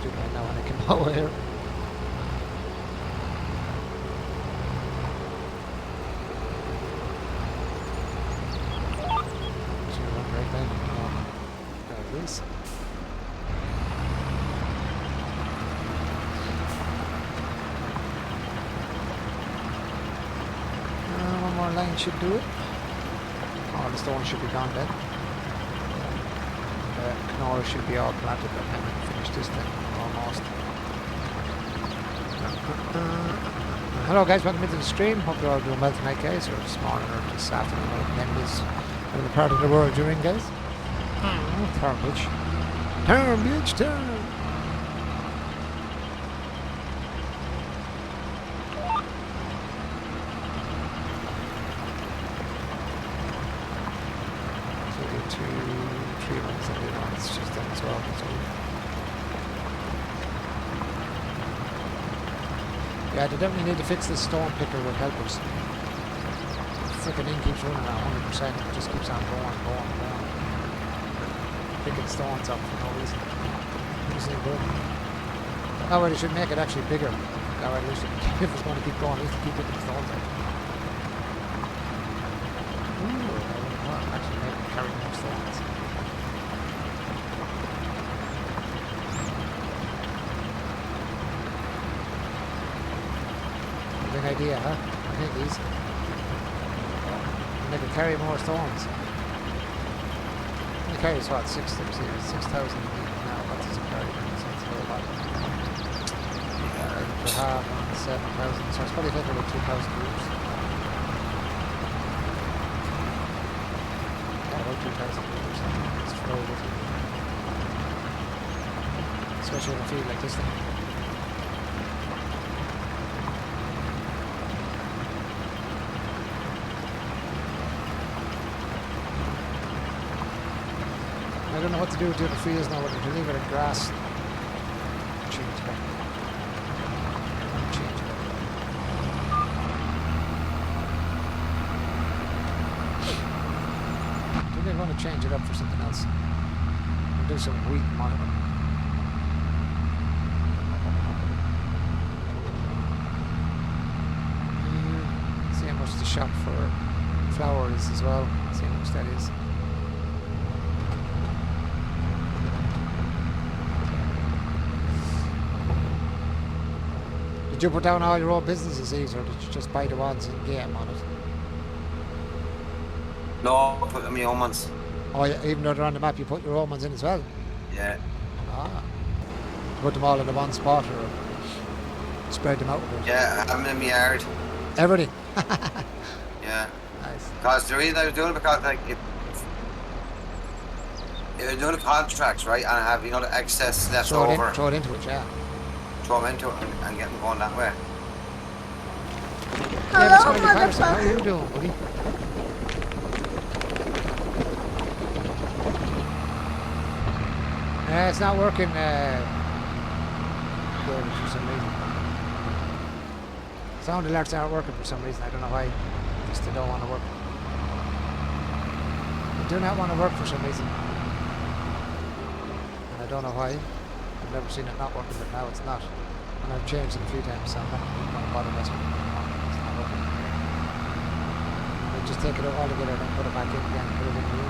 doing right now when I came over here. Should run right then. There it is. One more line should do it. All the stones should be gone then. Canora should be all planted by the time I finish this thing, almost. Hello guys, welcome into the stream. Hope you're all doing well tonight guys, or this morning or this afternoon, whatever it is, whatever part of the world you're in guys. Turn bitch. Turn bitch, turn! Yeah, they definitely need to fix this stone picker with helpers. Freaking thing keeps running at 100%, it just keeps on going. Picking stones up for no reason. Isn't it good? Oh, well, they should make it actually bigger. That way, if it's going to keep going, at least keep picking stones up. Ooh, I wouldn't want to actually make it carry more stones. Big idea, huh? I think these. And they can carry more stones. It carries what, 6,000 now. What does it carry? So it's a whole lot. For half on 7,000. So it's probably taking about 2,000 groups. Yeah, about 2,000 groups. It's flow with it. Especially in a field like this thing. I don't know what to do with the other fields now, whether to leave it in grass. Change it up. Change it up. I think they're going to change it up for something else. And do some wheat monitoring. See how much the shop for flour is as well. See how much that is. Did you put down all your own businesses, Eve, or did you just buy the ones in game on it? No, I put them in my own ones. Oh, yeah, even though they're on the map, you put your own ones in as well? Yeah. Ah. You put them all in the one spot or spread them out a bit? Yeah, I have them in my yard. Everything? Yeah. Nice. Because the reason I was doing it, because like, if you're doing the contracts, right, and I have, you know, the excess left over. Throw it into it, yeah. Throw them into it and get them going that way. Hello, motherfucker. How are you doing, buddy? It's not working good for some reason. Sound alerts aren't working for some reason. I don't know why. Just they don't want to work. They do not want to work for some reason. And I don't know why. I've never seen it not working, but now it's not. And I've changed it a few times, so I'm not going to bother messing with it anymore. It's not working. I'll just take it out altogether and then put it back in again and put it in new.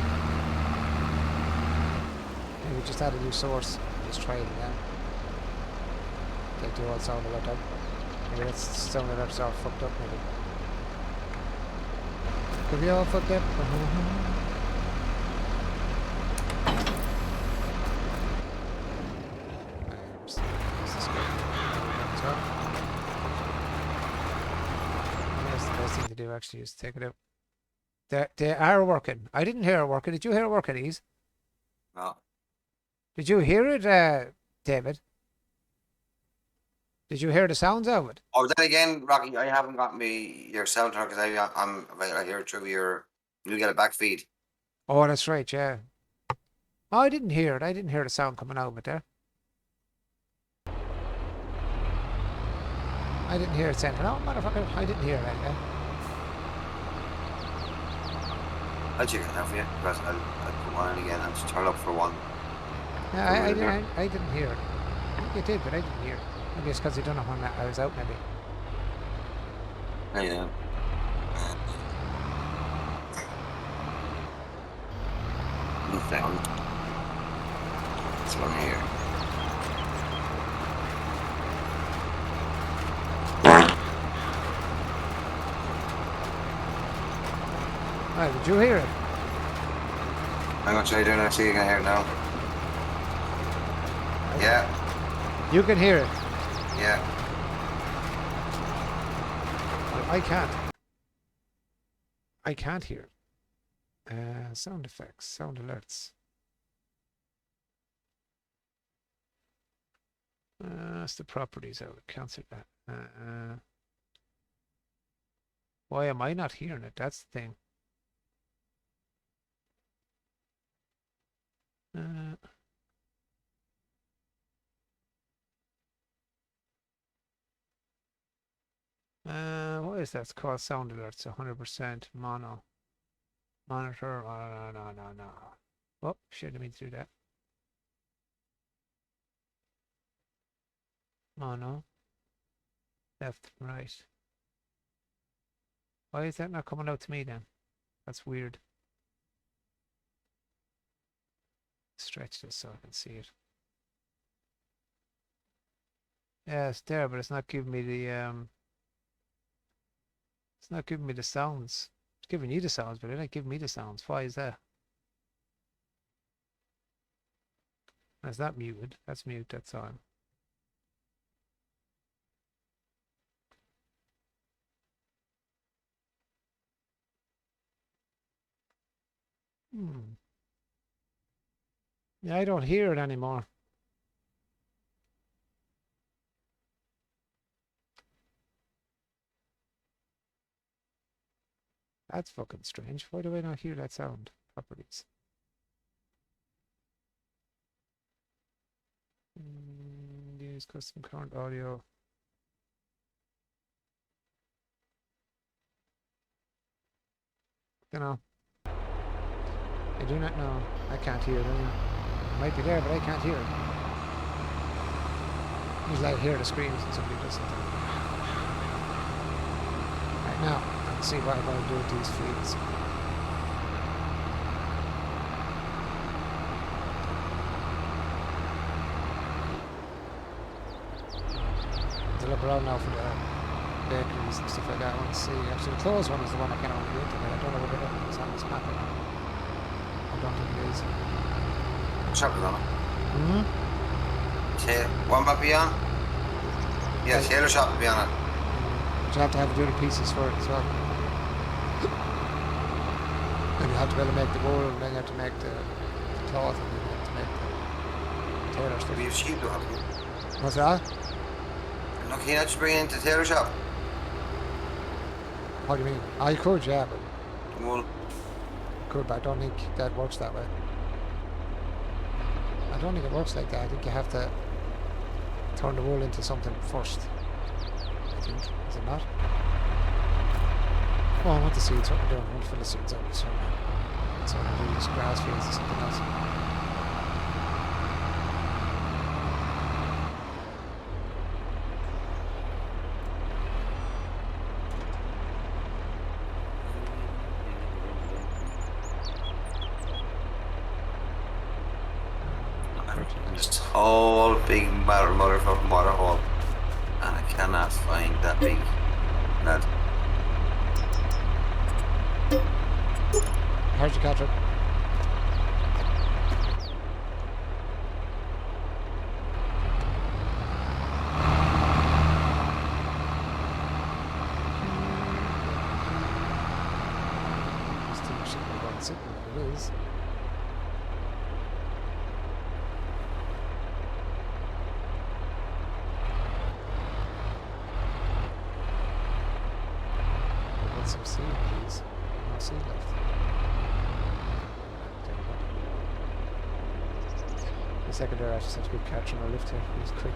Maybe just add a new source. Just try it again. Take the old sound alert out. Maybe that's sound alerts all fucked up, maybe. Could be all fucked up. That's the best thing to do actually is take it out. They are working. I didn't hear it working. Did you hear it working, Ease? No. Did you hear it, David? Did you hear the sounds of it? Oh, then again, Rocky, I haven't got your sound because I hear it through you get a back feed. Oh, that's right, yeah. Oh, I didn't hear it. I didn't hear the sound coming out of it there. I didn't hear it saying, hello, motherfucker. I didn't hear that, yeah. I'll check it now for you, because I'll put one in again and just turn up for one. Yeah, I didn't hear it. think you did, but I didn't hear. Maybe it's because you don't know when I was out, maybe. Yeah. Nothing. This one here. Right, did you hear it? I'm gonna try doing it, see if you can hear it now. Yeah, You can hear it. yeah. Well, I can't. I can't hear it. Sound effects, sound alerts. That's the properties. I would cancel that. Why am I not hearing it? That's the thing. What is that? It's called sound alerts. 100% mono. Monitor. Oh, no. Oh, shit, let me do that. Mono. Left, right. Why is that not coming out to me then? That's weird. Stretch this so I can see it. Yeah, it's there, but it's not giving me the it's not giving me the sounds. It's giving you the sounds, but it ain't giving me the sounds. Why is that? That's not muted. That's mute, that's on. Yeah, I don't hear it anymore. That's fucking strange. Why do I not hear that sound? Properties. Use custom current audio. Don't know. I do not know. I can't hear it anyway. It might be there, but I can't hear it. Usually I hear the screams and somebody does something. Right now, let's see what I'm going to do with these feeds. To look around now for the bakeries and stuff like that. I want to see. Actually, the closed one is the one I kind of want to go into. I don't know whether it's on this map or not. I don't think it is. Shop it on it. Mm-hmm. What map be on? Yeah, Taylor shop will be on it. But you have to have the other pieces for it as well. And you have to be able to make the wool, and then you have to make the cloth, and then you have to make the tailor stuff. Maybe you sheep do have to. What's that? No, can you not just bring it into the tailor shop? What do you mean? I could, yeah, but Wool. could, but I don't think that works that way. I don't think it works like that. I think you have to turn the wool into something first. I think. Is it not? Oh, I want the seeds. What we're doing. I want to fill the seeds up. So I'm going to do this grass fields or something else. This whole big motherfucking water hole, and I cannot find that big nut. How'd you catch it? Still should be one sitting where it is. Some seed, please. No seed left. The second there, I just have to good catch on our lift here. He's quick.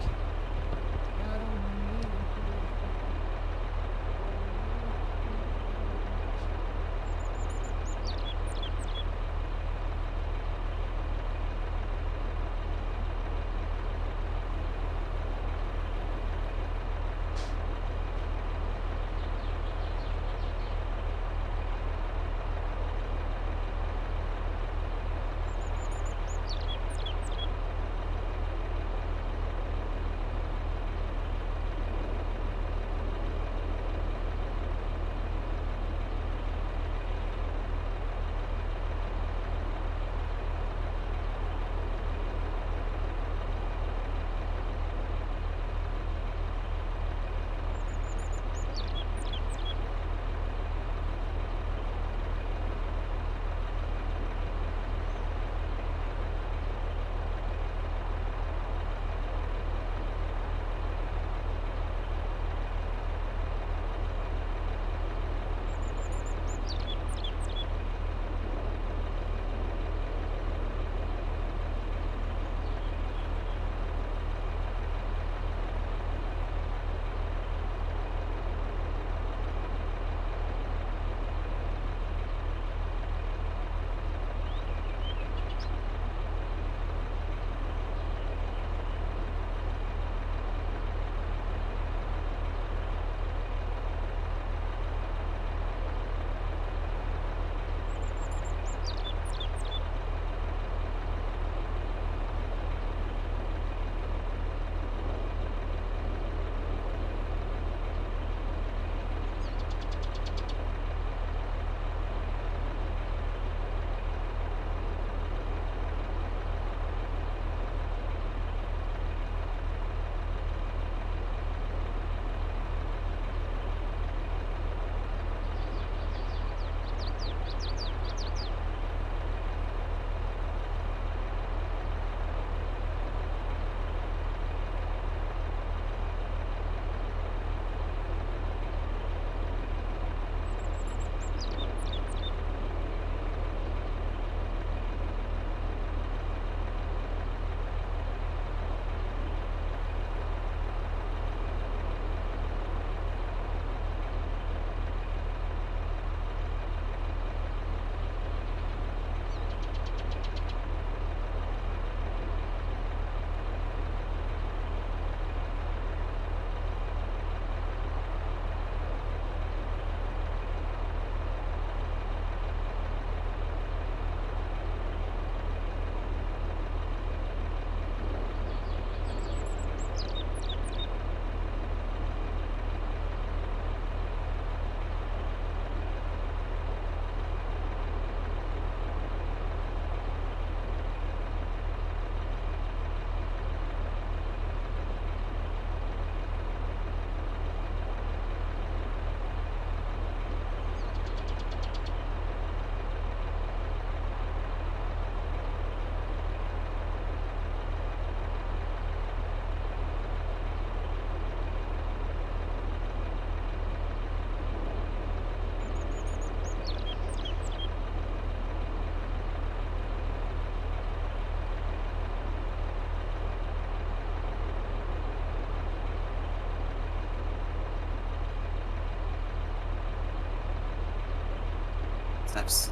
Snaps.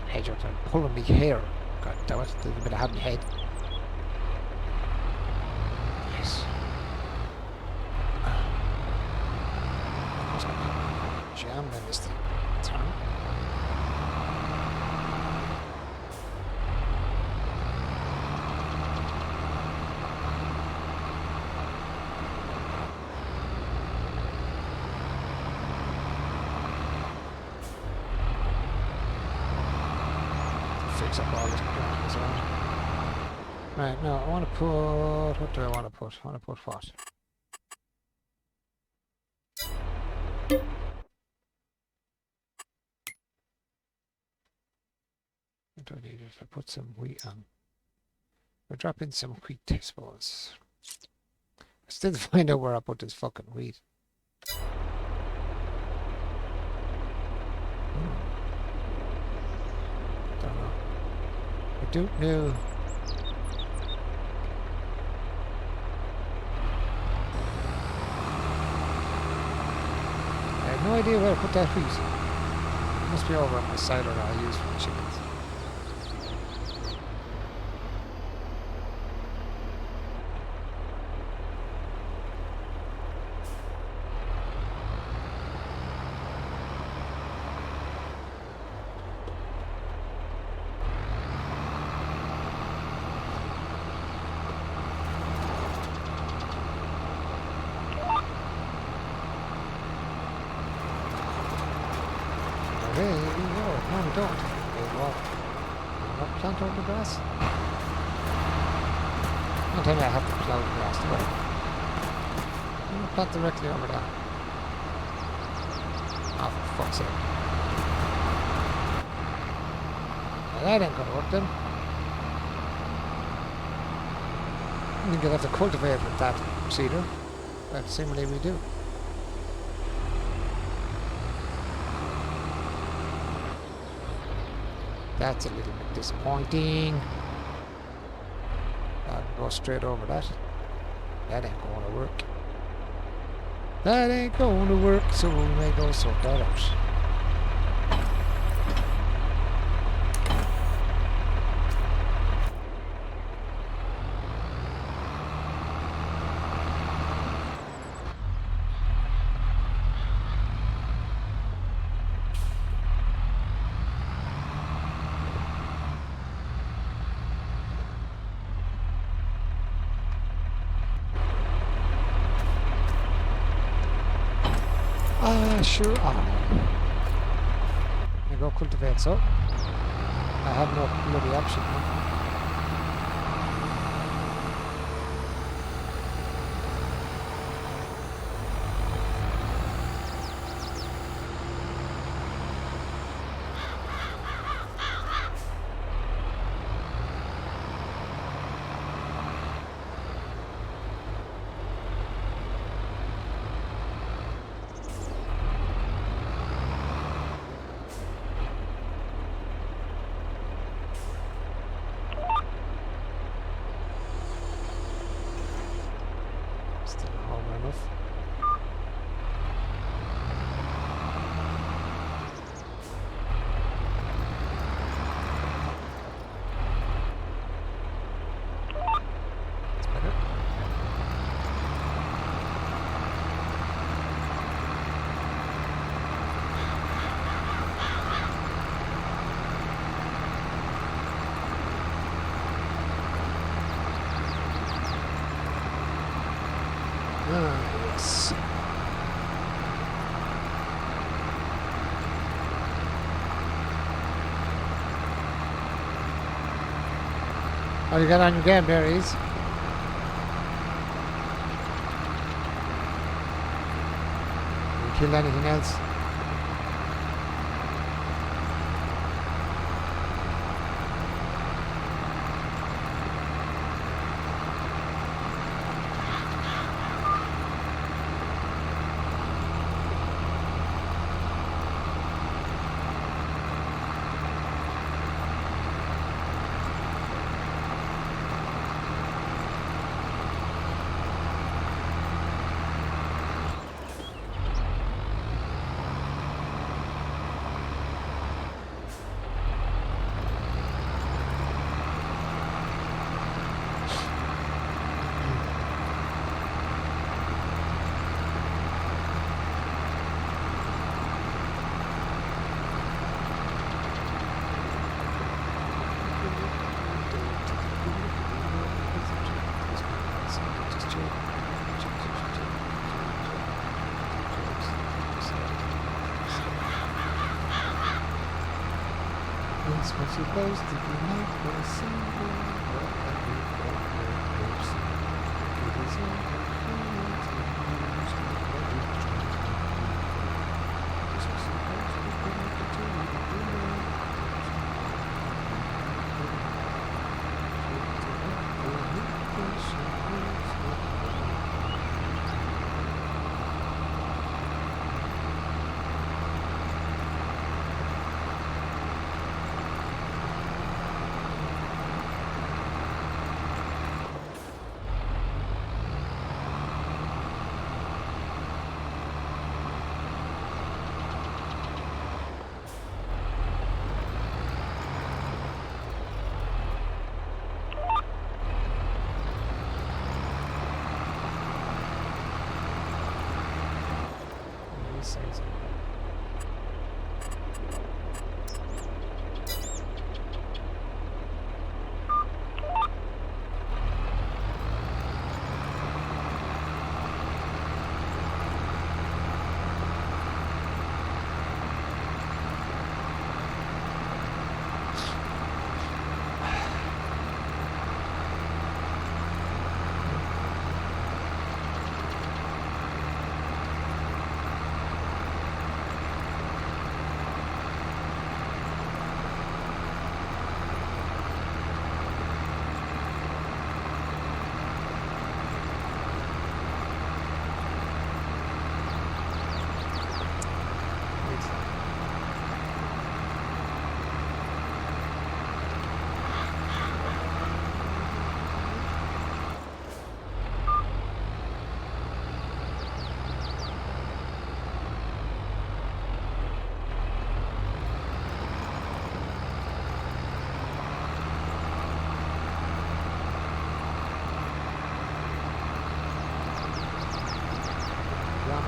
Hedge up and pulling me hair. God damn it, there's a bit of having head. Yes. I was gonna jam them this turn. Fix up all this crap as well. Right, now I want to put... What do I want to put? I want to put what? What do I need if I put some wheat on? I'll drop in some wheat, I suppose. I still find out where I put this fucking wheat. Don't know. I don't know. I have no idea where I put that wheat. It must be over on my cider that I use for the chickens. Hey, no, we don't. Hey, well, not plant over the grass. Don't tell me I have to plow the grass, do I? I'm gonna plant directly over there. Oh, for fuck's sake. Now that ain't gonna work then. I think you'll have to cultivate with that cedar. That seemingly we do. That's a little bit disappointing. I'll go straight over that. That ain't going to work. That ain't going to work, so we may go sort that out. Sure are. I go cultivate, so I have no bloody option now. How you get on your game, Berries? You killed anything else? This was supposed to be my first single, but I did not know it. It is all I use my body to This was supposed to be my continuing.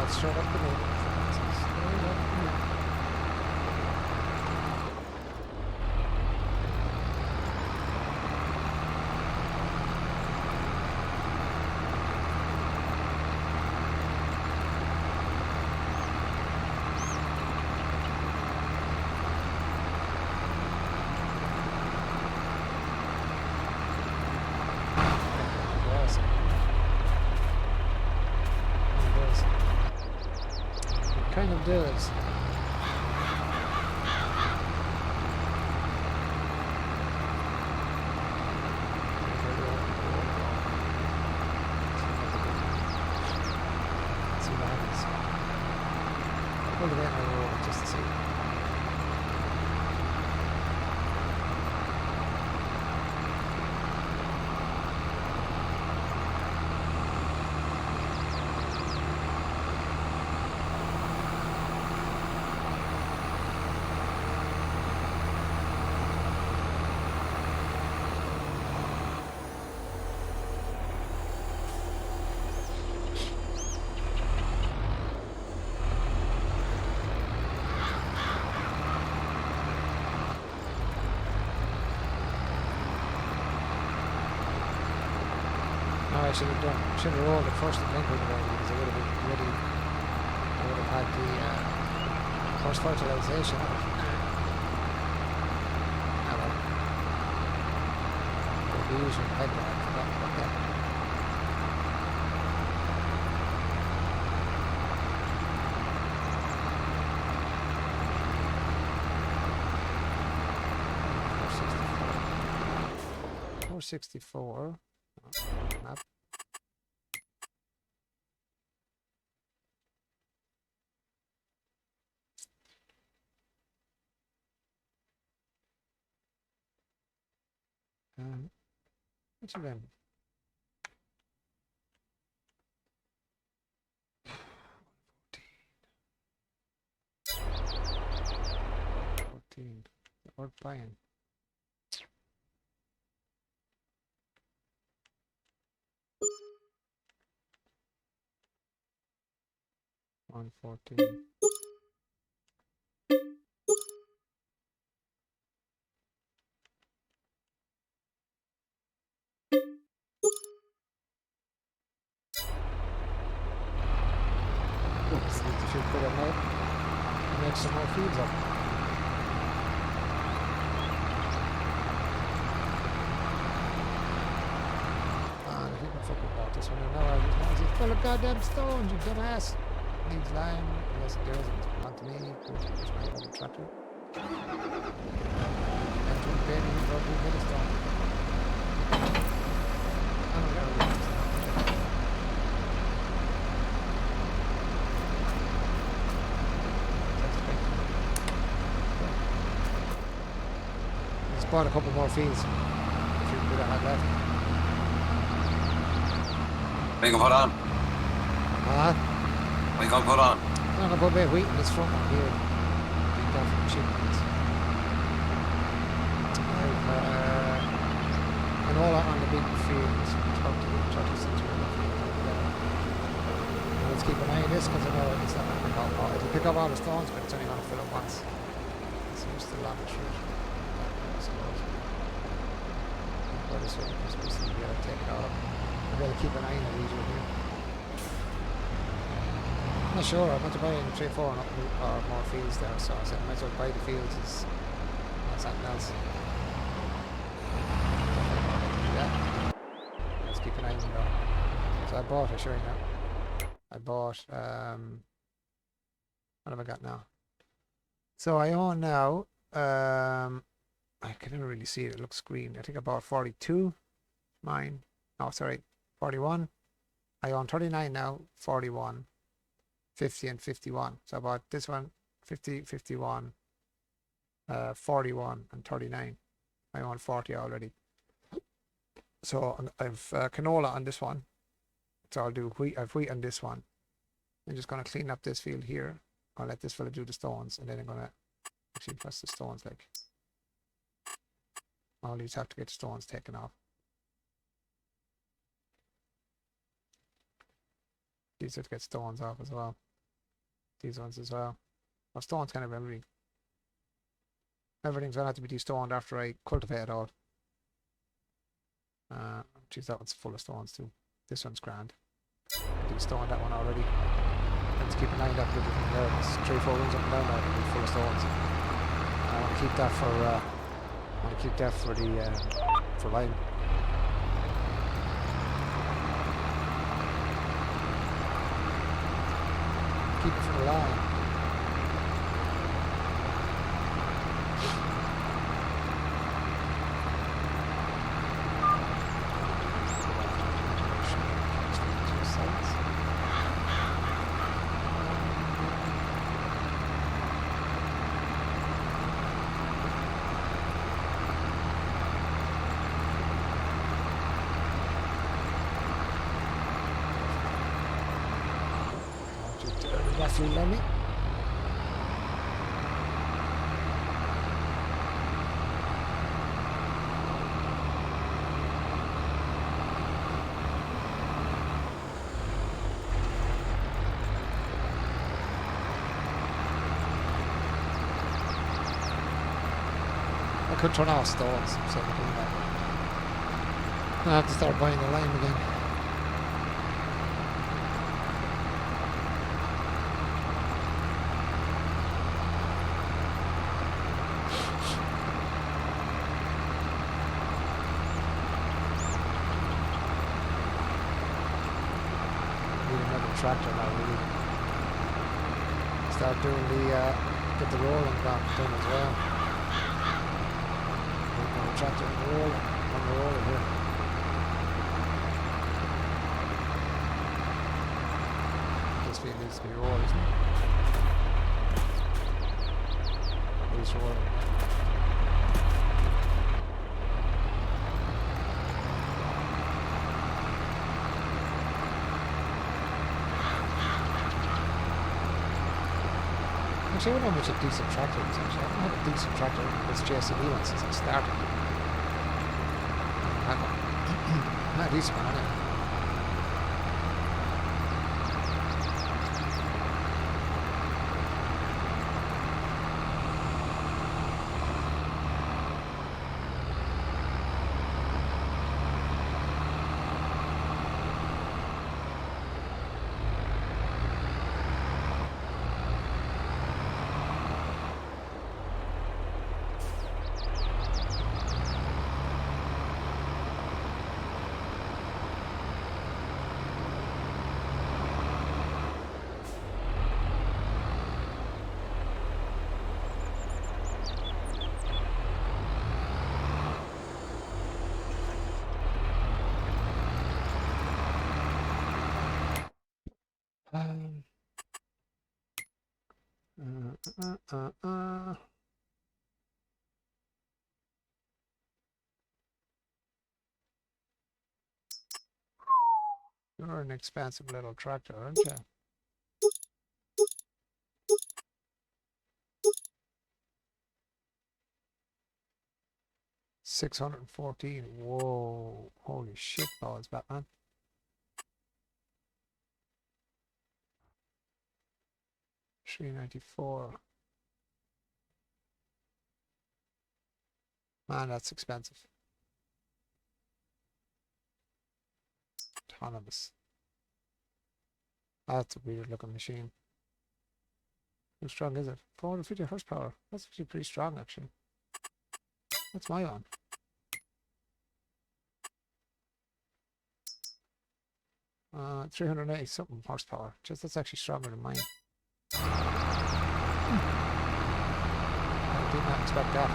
Straight up the middle. Straight up the middle. Kind of does. See what happens. Hold it in and roll just to see. I should have rolled it first and then put it away because I would have been ready. I would have had the first fertilization of it. It would be usual head guard. I forgot about that. $464. Map. What's your name? $14. Or buying. $114. Oops. Need to put it out and make some more feeds up. Ah, if you can fucking bought this one, I know it's full of goddamn stones, you dumbass. Needs lime, unless it doesn't. Not to me, just my other tractor. And to pay me for a bit of stone. I don't know. Just bought a couple more fields. If you could have had left. What are you going to put on? What are you going to put on? I'm gonna put a bit of wheat in this front one here. Being done from chickens. I've canola on the big fields. 36 Let's keep an eye on this because I know it's not going to pick up all. It'll pick up all the stones, but it's only going to fill up once. So it's still on the shoot. I suppose. But this way, we're supposed to be able to take it all up. I'm going to keep an eye on the region here. I'm not sure. I want to buy in 3 or 4 or more fields there, so I said I might as well buy the fields as something else. Yeah. Let's keep an eye on them though. So I bought, I'll show you now. I bought, what have I got now? So I own now, I can never really see it, it looks green. I think I bought 42, mine. No, sorry, 41. I own 39 now, 41. 50 and 51. So I bought this one, 50, 51, 41 and 39. I own 40 already. So I've canola on this one. So I'll do wheat. I've wheat on this one. I'm just going to clean up this field here. I'll let this fella do the stones, and then I'm going to actually press the stones like. All these have to get the stones taken off. These have to get stones off as well. These ones as well. Well, stones kind of everything. Everything's gonna have to be destoned after I cultivate it all. Geez, that one's full of stones too. This one's grand. I destoned that one already. Let's keep an eye on that little thing there. It's 3 or 4 rooms up and down there, it'll be full of stones. I want to keep that for. I want to keep that for the for lime. Keep it for the line. Roughly let me. I could turn off stalls, so I can do that. I have to start buying the lime again. tractor now, really. Start doing the, get the rolling done as well. The tractor on the roller here. This wheel needs to be rolled, isn't it? At least rolling. Actually, I don't know how much a decent tractor is actually. I haven't had a decent tractor with JCB one since I started. Not a decent one, anyway. You're an expensive little tractor, aren't you? $614. Whoa! Holy shit balls, Batman! $394. Man, that's expensive. Autonomous. That's a weird looking machine. How strong is it? 450 horsepower. That's actually pretty strong, actually. What's my one? Uh, 380 something horsepower. Just that's actually stronger than mine. I did not expect that.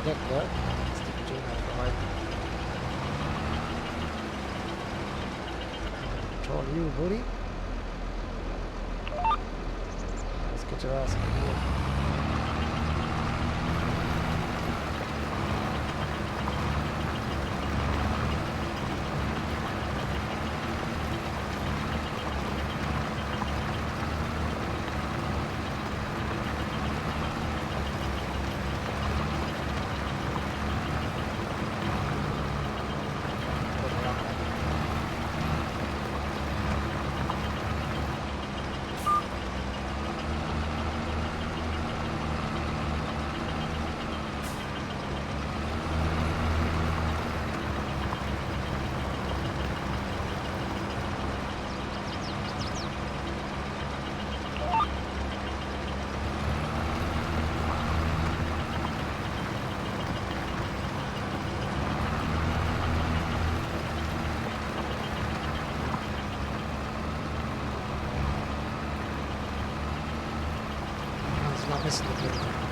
Get there. Stick the chain out behind. Control you, buddy. Let's get your ass in the wheel. Not missing the bit.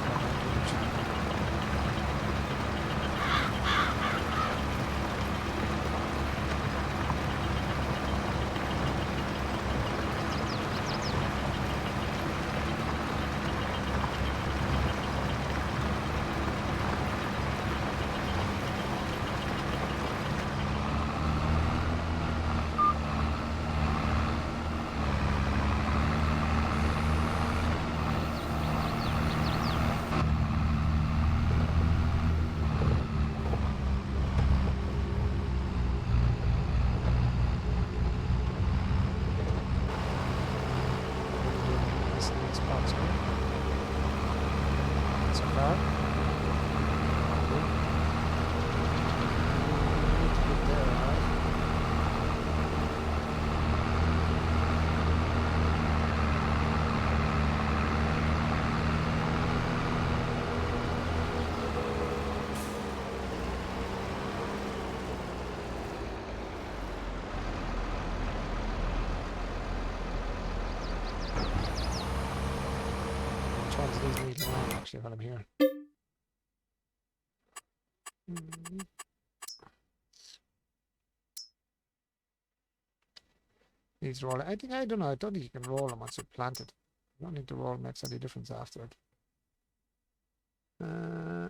these needle around actually while I'm here. Needs rolling. I don't know. I don't think you can roll them once they're planted. You don't need to roll, makes any difference afterward. My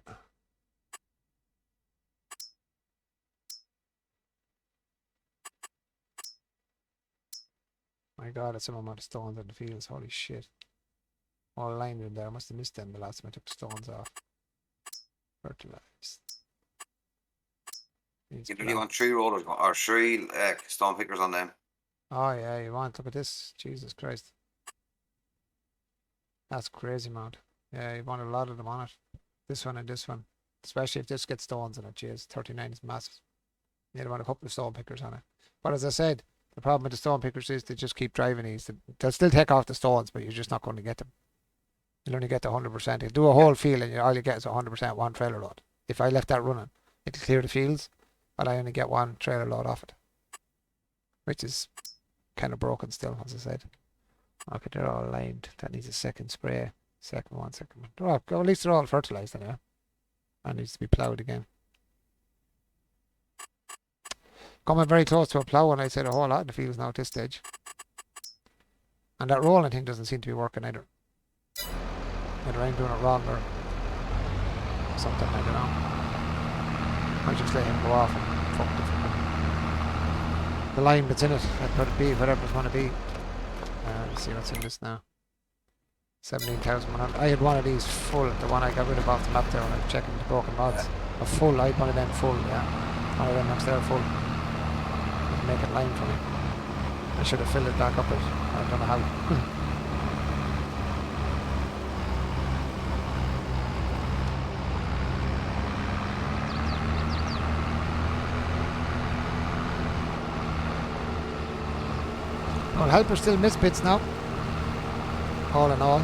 god, it's some amount of stones in the fields. Holy shit. All lined in there. I must have missed them the last time I took the stones off. Fertilized. You really want 3 rollers or 3 stone pickers on them? Oh yeah, you want. Look at this. Jesus Christ. That's crazy amount. Yeah, you want a lot of them on it. This one and this one. Especially if this gets stones in it. Jeez, 39 is massive. You want a couple of stone pickers on it. But as I said, the problem with the stone pickers is they just keep driving these. They'll still take off the stones, but you're just not going to get them. You'll only get the 100%. You'll do a whole field and all you get is 100% one trailer load. If I left that running, it'll clear the fields, but I only get one trailer load off it. Which is kind of broken still, as I said. Okay, they're all lined. That needs a second spray. Second one. Well, at least they're all fertilized anyway. That needs to be ploughed again. Coming very close to a plough, and I'd say a whole lot in the fields now at this stage. And that rolling thing doesn't seem to be working either. Either I'm doing it wrong or something, I don't know. I just let him go off and fuck the line that's in it. Let it be, whatever it's going to be. Let's see what's in this now. 17,100. I had one of these full, the one I got rid of off the map there when I was checking the broken mods. A full, I had one of them full, yeah. One of them next there full. Didn't make it line for me. I should have filled it back up, but I don't know how. Well, helpers still miss bits now. All in all.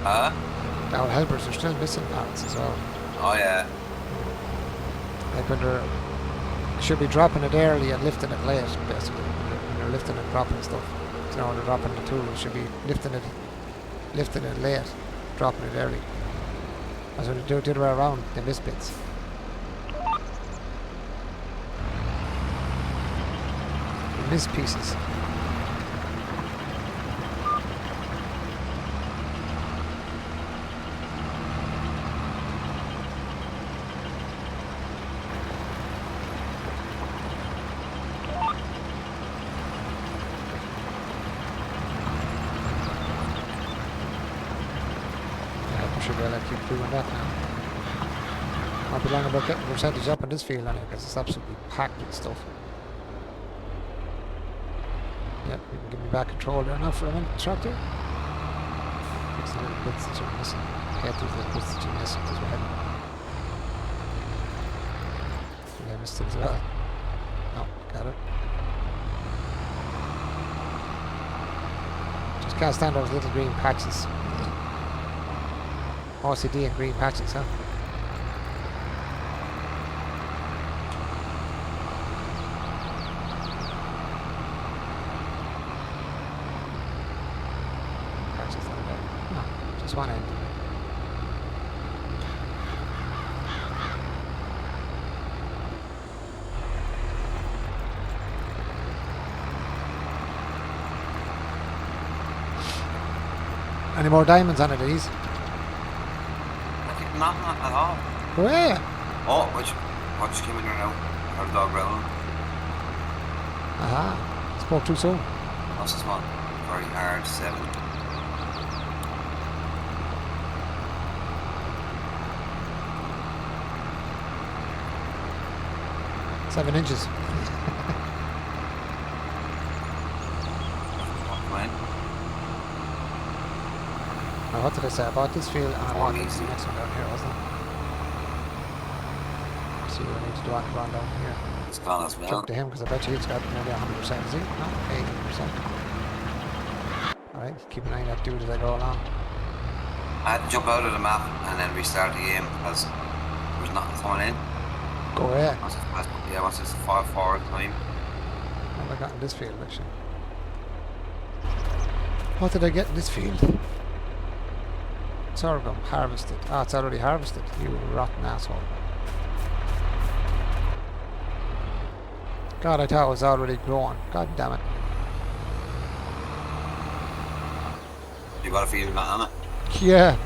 Huh? Our helpers are still missing parts as well. Oh yeah. Like when they're should be dropping it early and lifting it late, basically. When they're lifting and dropping stuff. You know, they're dropping the tools, should be lifting it late, dropping it early. As when they do it the other way around, they miss bits. Miss pieces. I should be able to keep doing that now. I'll be long about getting the percentage up in this field anyway, because it's absolutely packed with stuff. Yep, you can give me back control there now for a minute, tractor. Fix the little bits that you're missing. Get these little bits that you're missing because we're heading. I missed it as well. No, got it. Just can't stand those little green patches. OCD and green patches, huh? One end. Any more diamonds on it, these? Not at all. Where? Oh, what just came in there now? Our dog growling. Aha. Spoke too soon. What's this one? Very hard, 7. 7 inches. Now, what did I say? I bought this field and I bought this next one down here, wasn't it? See what I need to do on the ground down here. It's gone as well. Jump to him because I bet you he's got maybe 100%, is he? No, 80%. Alright, keep an eye on that dude as I go along. I had to jump out of the map and then restart the game because there was nothing coming in. Go away. Once it's 5 forward time. What have I got in this field actually? What did I get in this field? Sorghum harvested. Ah, it's already harvested. You rotten asshole. God, I thought it was already growing. God damn it. You got a field mat on it? Yeah.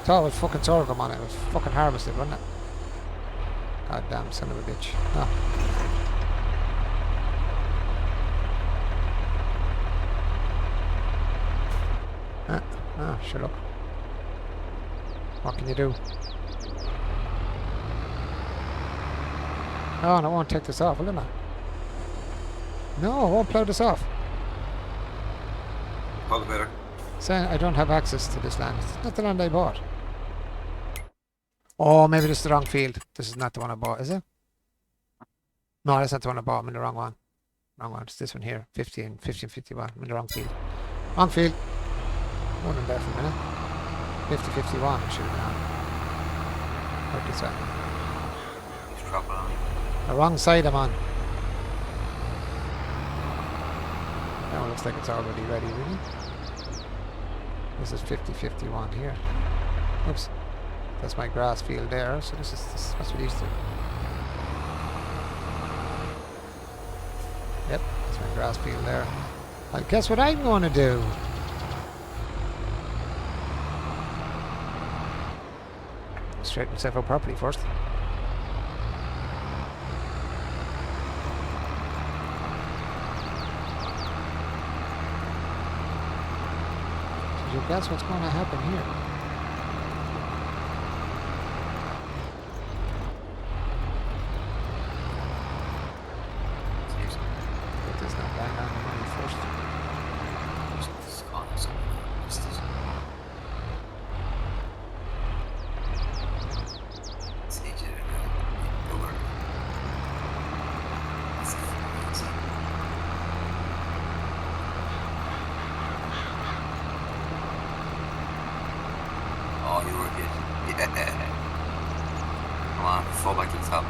Thought it was fucking sorghum on it. It was fucking harvested, wasn't it? God damn son of a bitch. Ah. Sure look. What can you do? Oh, and I won't take this off, will it not? No, I won't plough this off. All the better. Saying I don't have access to this land. It's not the land I bought. Oh, maybe this is the wrong field. This is not the one I bought, is it? No, that's not the one I bought. I'm in the wrong one. Wrong one. It's this one here. 1551. I'm in the wrong field. Wrong field. One in there for a minute. 5051 I should have been on. Right this way. He's dropping on me. The wrong side I'm on. Now it looks like it's already ready, really. This is 5051 here. Oops. That's my grass field there, so this is what these do. Yep, that's my grass field there. Well, guess what I'm going to do? Straighten myself out properly first. Did you guess what's going to happen here? Get this not bang on the money first. Oh, you were good. Yeah. Come on, fall back to the top.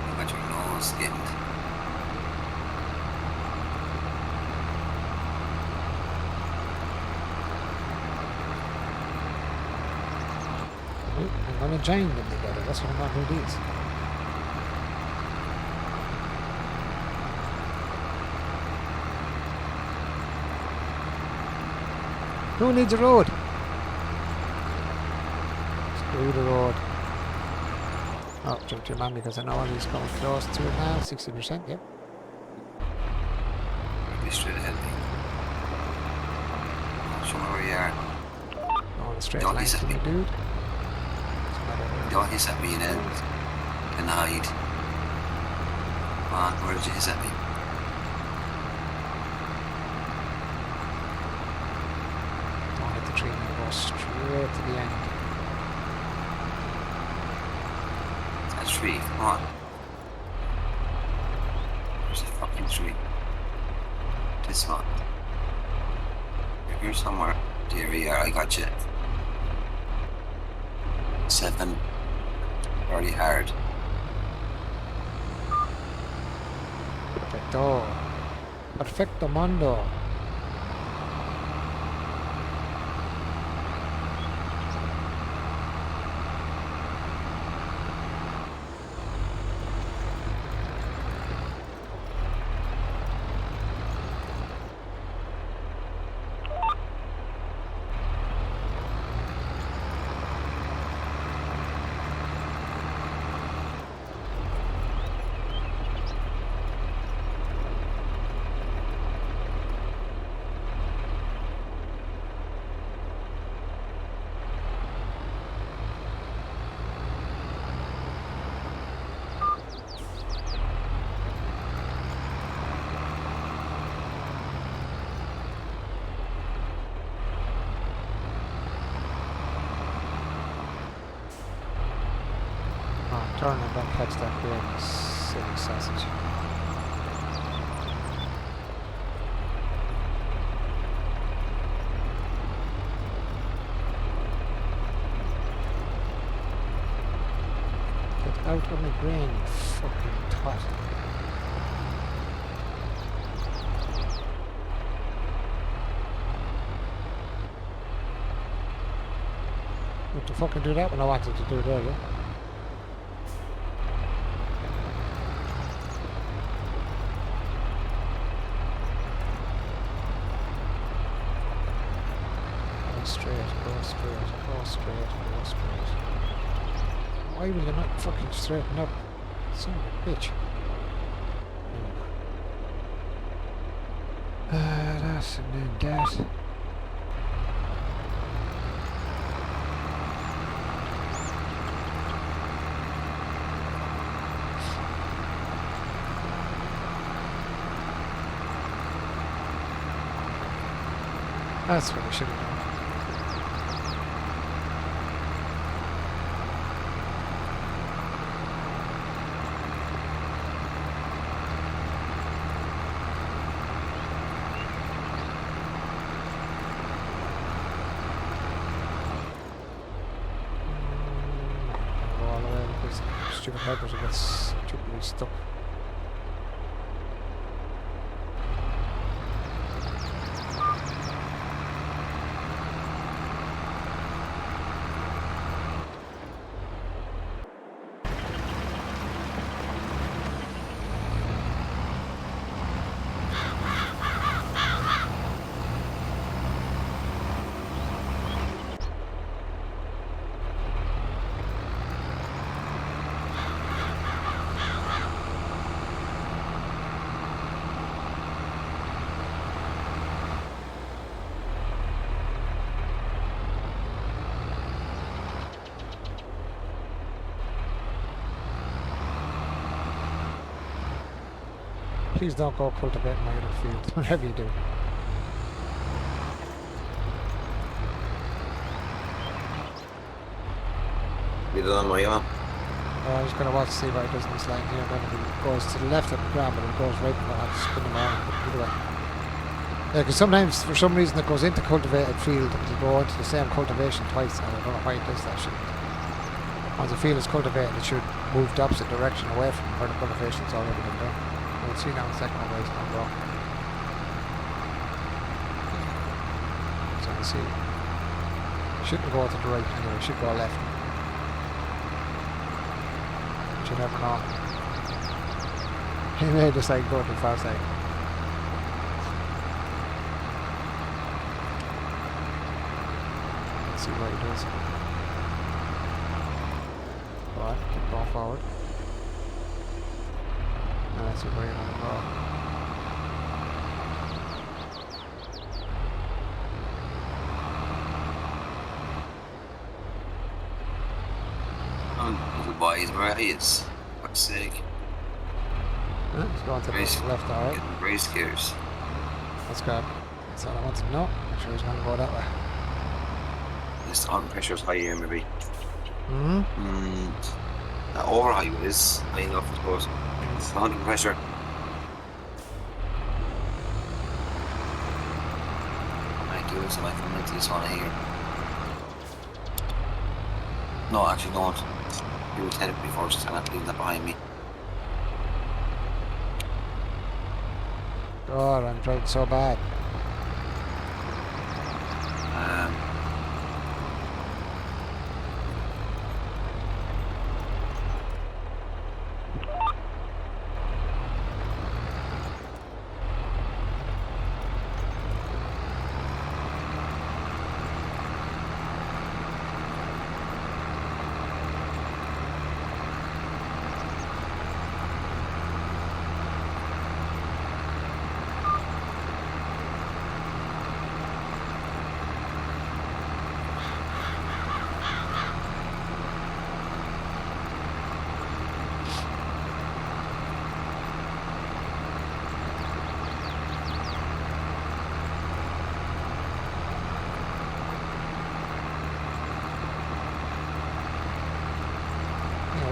You got your nose skinned. I'm going to join them together. That's what I'm going to do these. Who needs a road? Screw the road. Oh, jumped your man because I know he's going close to it now. 60%, yep. Be straight ahead of me. Show me where you are. On a straight Don't line hiss at to me. me, dude. Don't hiss at me then. And hide. Come on, where did you hiss at me? Don't hit the tree and go straight to the end. That tree, come on. Where's the fucking tree? This one. You're here somewhere. There you are, I got you. 7. Already hard. Perfecto. Perfecto mundo. Turn and don't catch that green silly sausage. Get out of my brain, you fucking twat. But to fucking do that when I wanted to do it earlier. Go straight, go straight, go straight, go straight. Why will you not fucking straighten up? Son of a bitch. That and then that. That's what we should have done. Go all the way because stupid helpers will get stupidly stuck. Please don't go cultivate my other field, whatever you do. You done my own? I'm just going to watch to see what it does in this line here. Then if it goes to the left of the ground, but if it goes right, I'm going to have to spin them around. Either way. Yeah, because sometimes, for some reason, it goes into cultivated field, it'll go into the same cultivation twice, and I don't know why it does that shit. Once the field is cultivated, it should move the opposite direction away from where the cultivation's already been done. We'll see now in a second how it's going to go. So you see, it shouldn't go to the right anyway, it should go left. But you never know. He may decide to go to the far side. Let's see what he does. Go on, keep going forward. And that's where you're going to go. Little boys, where he is. Fuck's sake. He's going to the left, alright. Getting very scarce. That's good. That's all I want to know. I'm sure he's going to go that way. This on pressure's high here, maybe. Mm-hmm. That over high is high enough, I suppose. It's under pressure. Might do so I can into this one here. No, actually don't. You would head it before, so I'm not leaving that behind me. God, I'm driving so bad.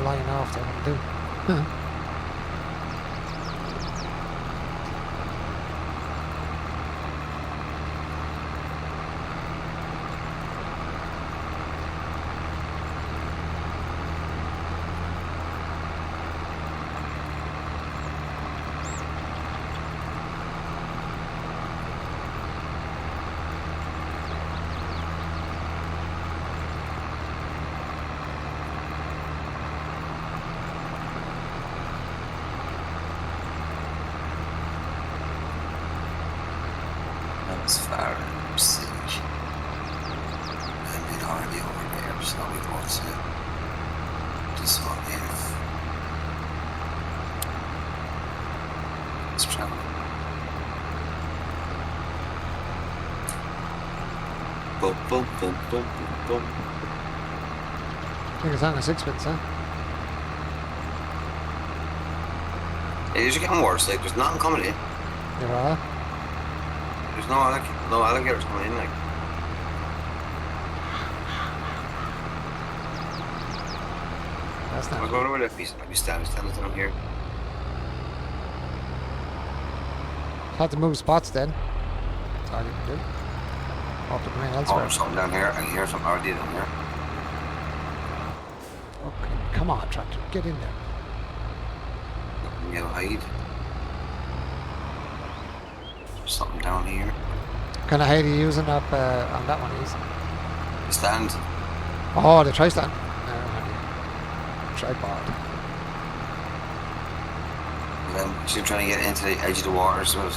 Lying off there, what to do. As far as sea. I've been already over there, so we go to this one here. Let's travel. Boom, boom, boom, boom, boom, boom. I think it's on a sixpence, huh? It's getting worse, like there's nothing coming in. There are. There's no alligators coming in, like. That's I not. was wondering where I'd be standing down here. Had to move spots then. That's all you can do. Off the main Oh, elsewhere. there's something down here. I can hear something already down here. Okay, come on, tractor, get in there. Nothing you hide. There's something down here. Kind of how are you using up on that one is? The stand. Oh, the tri-stand. Tripod. And then she's trying to get into the edge of the water, so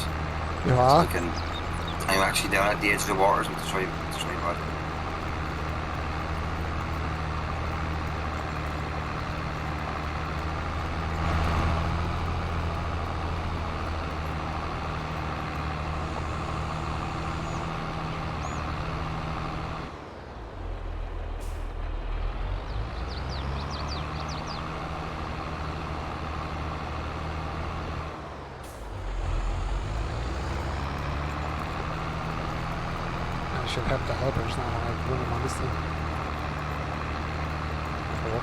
You are? I'm actually down at the edge of the waters with the tripod. I should have the helpers now when I run them on this thing. Oh.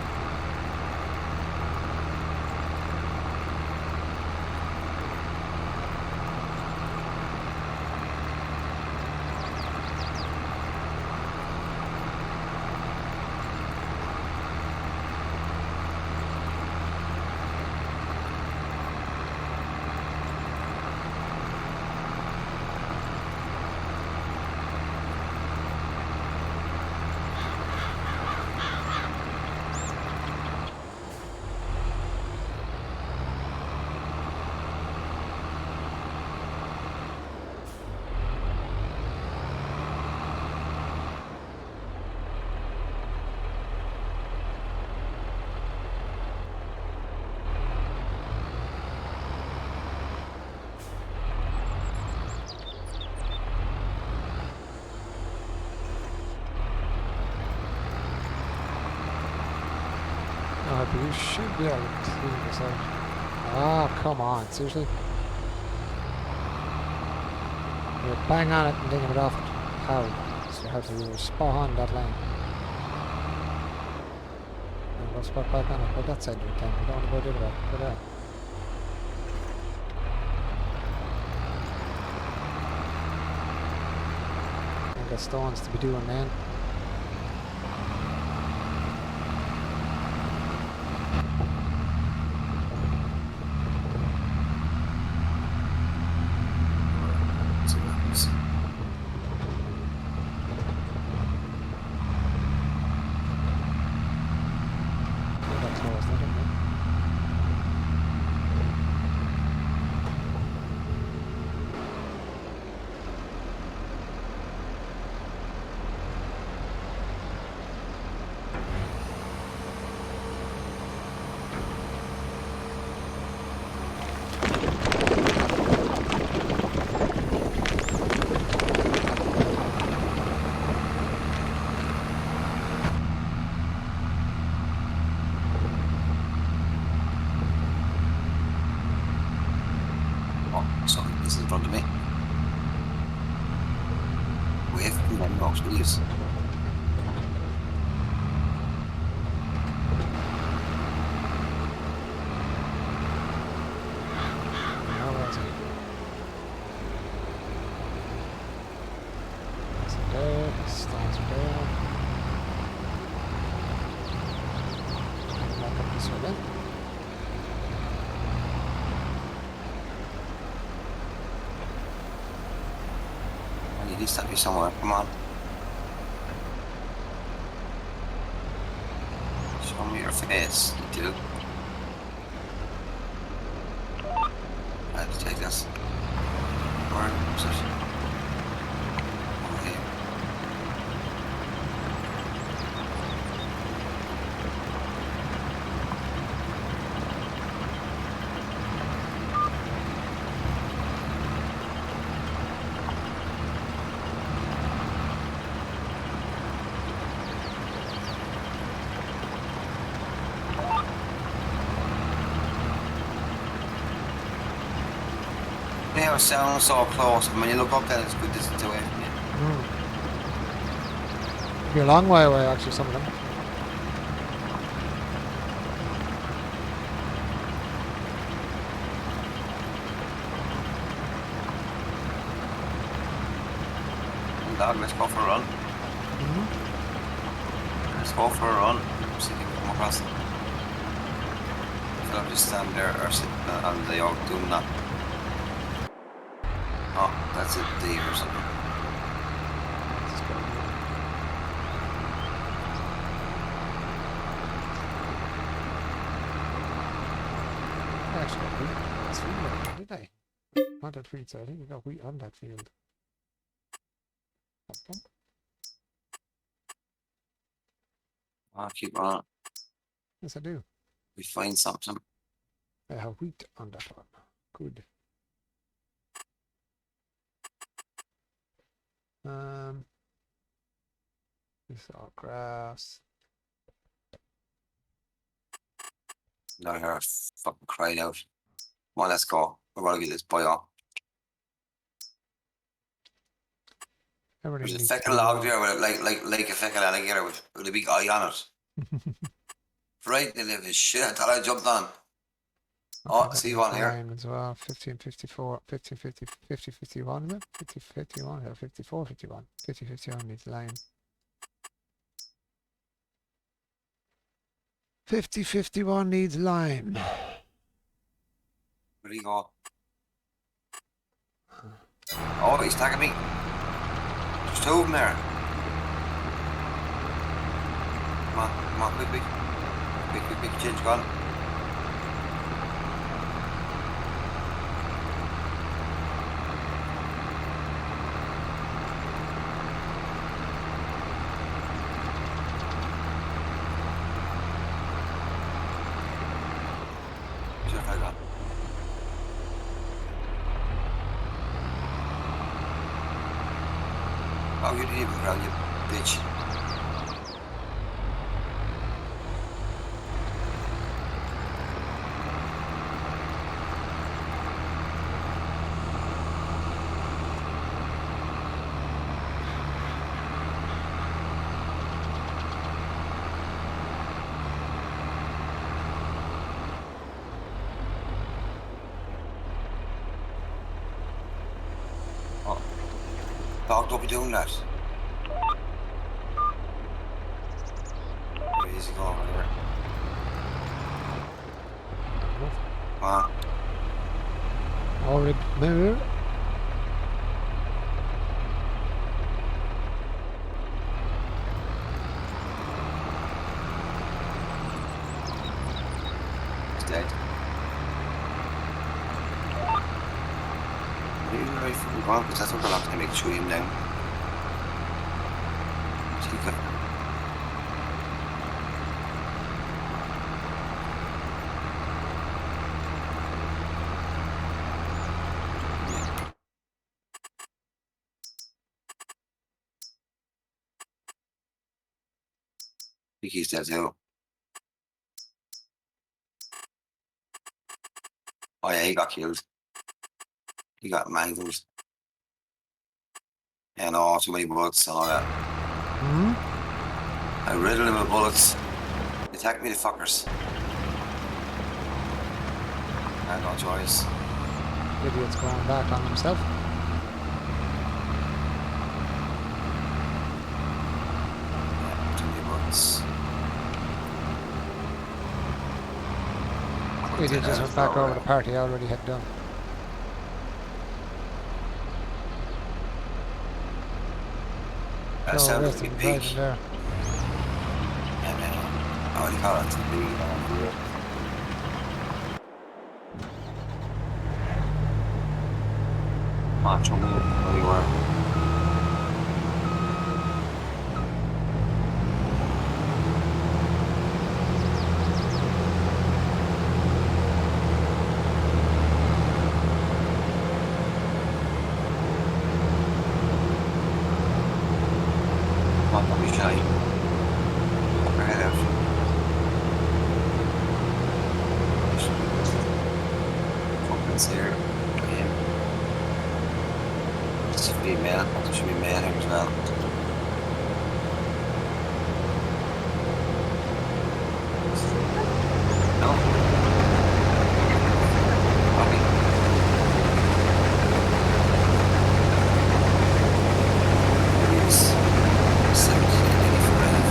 But you should be able to clean this out. Oh, come on, seriously? You're bang on it and digging it off it. How? So you have to be spot on that line. And go spot back on it. Go that side of it then. You don't want to go the other way. Go there. And got stones to be doing, man. Something's in front of me. Wave from them rocks, please. Stones are there. Back up this way then. I need to stop you somewhere. Come on. Show me your face, you do. I have to take this. Where is it? They are sounding so close, and when you look up then it's good distance away from you. Be a long way away, actually, some of them. Dog, let's go for a run. Let's go for a run. See if we can come across them. I'll just stand there or sit on the oak doing that. Oh, that's a deer or something. Actually, that's field, did they? Not that field, so I think we got wheat on that field. Oh, keep on. Yes, I do. We find something. I have wheat on that one. Good. This is all grass. Now here, fucking cried out. Come on, let's go. We're gonna get this boy off. Everything There's a needs fucking log there with like a fucking alligator with a big eye on it. Right, they live his shit. I thought I jumped on him. Okay, Oh, see one here. Lime as well. 1554, 5050, 5051, is it? 5051, or 5451. 5051 needs lime. 5051 needs lime. Where'd he go? Oh, he's tagging me. There's two of them there. Come on, quick. Quick, change gun. Oh, you didn't even ground, you bitch. Oh. Dog, don't be doing that. Where is he going over there? Come on. Already move. He's dead. Maybe we're right fucking gone, because that's what we're not going to make shoot him down. Chica. I think he's dead too. Oh yeah, he got killed. He got mangled. And all too many bullets and all that. I riddled him with bullets. They attacked me, the fuckers. I had no choice. Idiot's going back on himself. Yeah, too many bullets. Idiot just went back over the party I already had done. That sounded rest like a of the pig. driving there. Yeah, man. What do you call it? It's a pig. Macho move. Where you were. Come on, don't be shy. Put your head out. Fucking here. Him. should be male. There should be male here as well. No. Copy. Maybe it's 1785.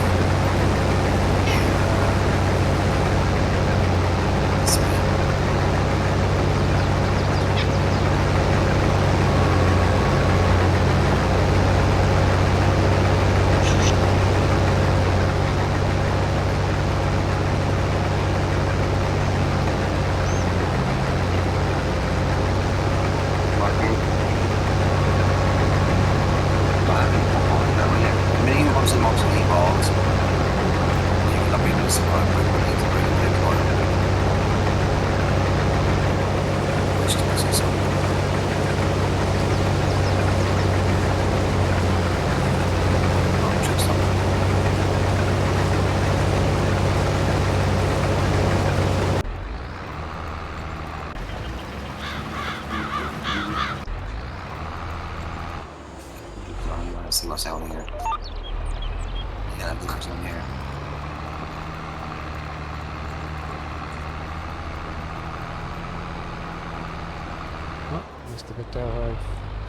That's me. See what's out here. Yeah, there's one here. Oh, missed a bit there where I've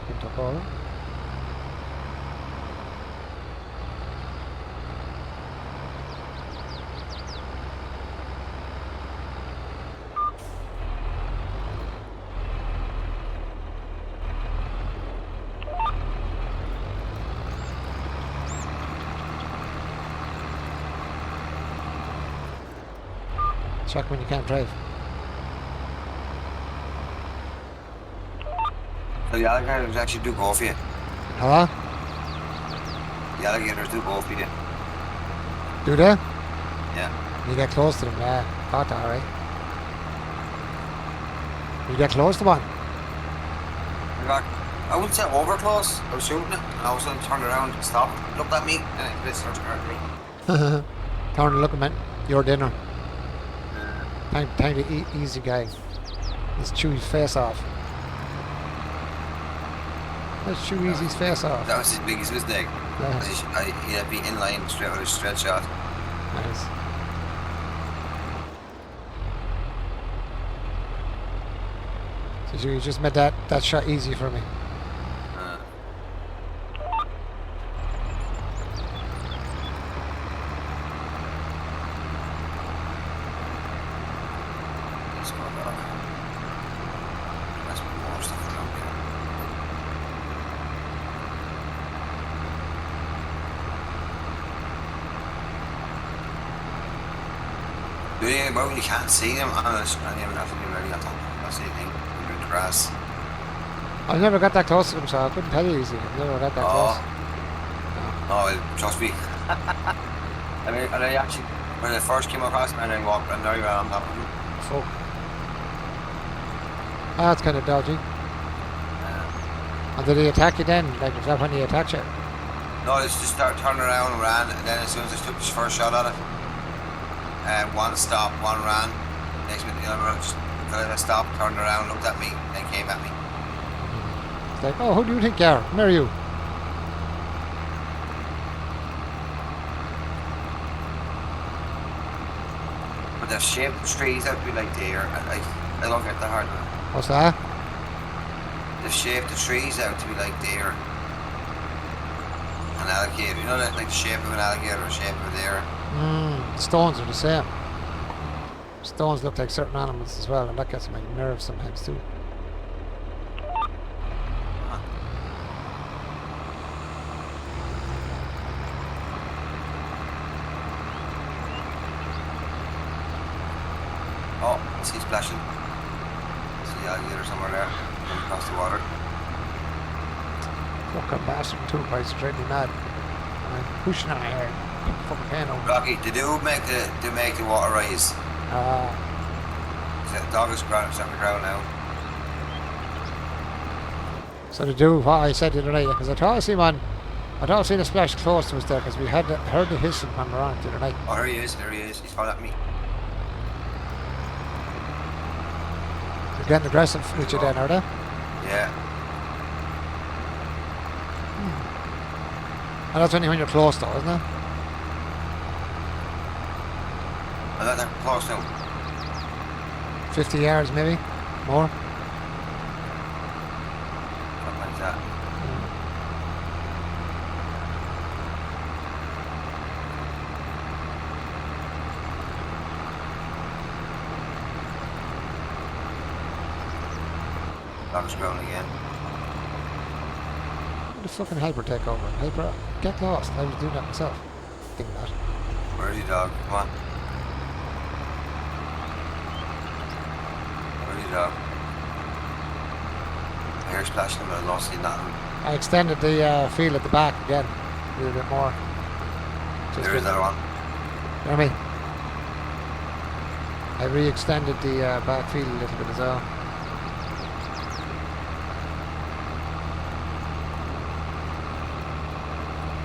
picked up all. Check when you can't drive. So the alligators actually do go for you. Huh? The alligators do go for you. Do they? Yeah. You get close to them, yeah. Got that, alright. You get close to one. I wouldn't say over close. I was shooting it and all of a sudden turned around, stopped, looked at me, and it started at me. Turn and look at me. Your dinner. Time to eat easy, guy. Let's chew his face off. Let's chew Easy's face off. That was his biggest mistake. Yeah. He'd be in line straight with a straight shot. Nice. So you just made that shot easy for me. Let's go back. Let's put more stuff around here. But you can't see them on the screen, you have to be ready on top. That's the thing. You're in the grass. I never got that close to them, so I couldn't tell you easy. I never got that close. No, trust me. I mean, and I actually, when I first came across and then walked, and there you are, I'm not. Fuck. That's kind of dodgy. And did he attack you then? Like, was that when he attacked you? No, it's just started turning around and ran, and then as soon as I took his first shot at it, one stopped, one ran. Next minute, the other just stopped, turned around, looked at me, then came at me. It's like, oh, who do you think you are? Come here, you. But they've shaped the trees out to be like deer. I don't get the hard one. What's that? They've shaped the trees out to be like deer. An alligator, you know, like the shape of an alligator or shape of a deer. Stones are the same. Stones look like certain animals as well, and that gets on my nerves sometimes too. Oh, I see splashing. I see the alligator somewhere there, coming across the water. Fucking bastard too, guys, drive me mad. I'm pushing on my hair. Fucking pain over. Rocky, they do make the water rise. The dog is ground, it's on the ground now. So to do what I said the other night, because I thought I seen a splash close to us there, because we had heard the hissing when we were on it the other night. Oh, here he is, he's calling at me. They're getting aggressive with you then, are they? Yeah. And that's only when you're close though, isn't it? I thought they're close now. 50 yards maybe? More? Something like that. Dog's grown again. The fucking helper take over. Helper, get lost. I was doing that myself. Think that. Where's your dog? Come on. Where's your dog? Hair splashing, but I don't see nothing. I extended the field at the back again. A little bit more. Just There's another one. You know what I mean? I re-extended the back field a little bit as well.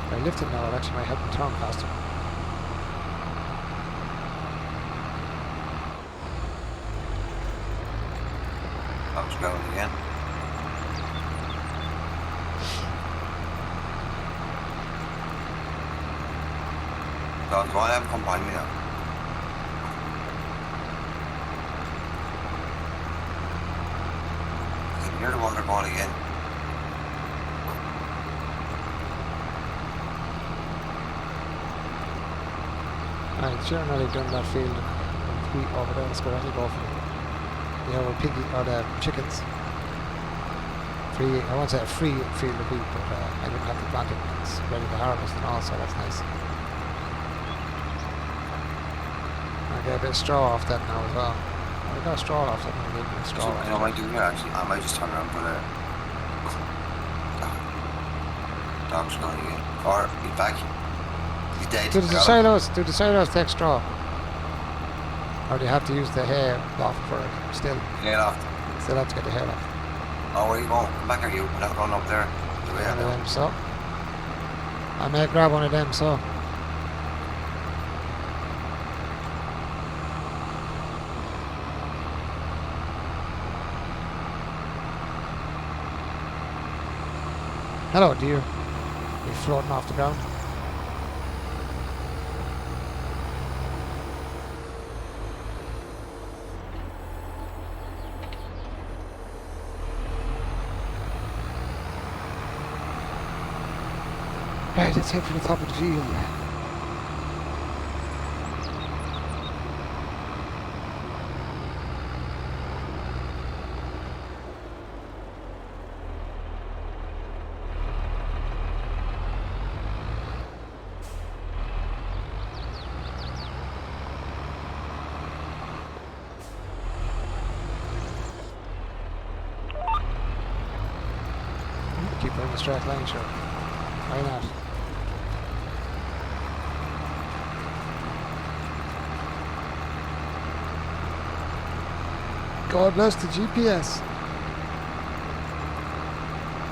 If I lift it now, it actually might help me turn faster. Dog's grown again. Dogs, why have come behind me now? I can hear the water going again. Right, sure nearly done that field of wheat over there. Let's go ahead and go for the other piggy or the chickens. Free, I won't say a free field of wheat, but I didn't have to plant it. It's ready to harvest and all, so that's nice. I get a bit of straw off that now as well. I got straw off that and I gave me straw. You know what I might do here actually? I might just turn around and put a dog's going again. Or he's back. He's dead. Do the silos take straw? Or do you have to use the hair off for it? Still Get off. have to get the hair off. Oh, where you going? Come back here, you. We're not going up there. The way I One of know. them, so. I may grab one of them, so. Hello, dear. You're floating off the ground. Right, let's head for the top of the field. Keep on the straight line, sure. Why not? God bless the GPS.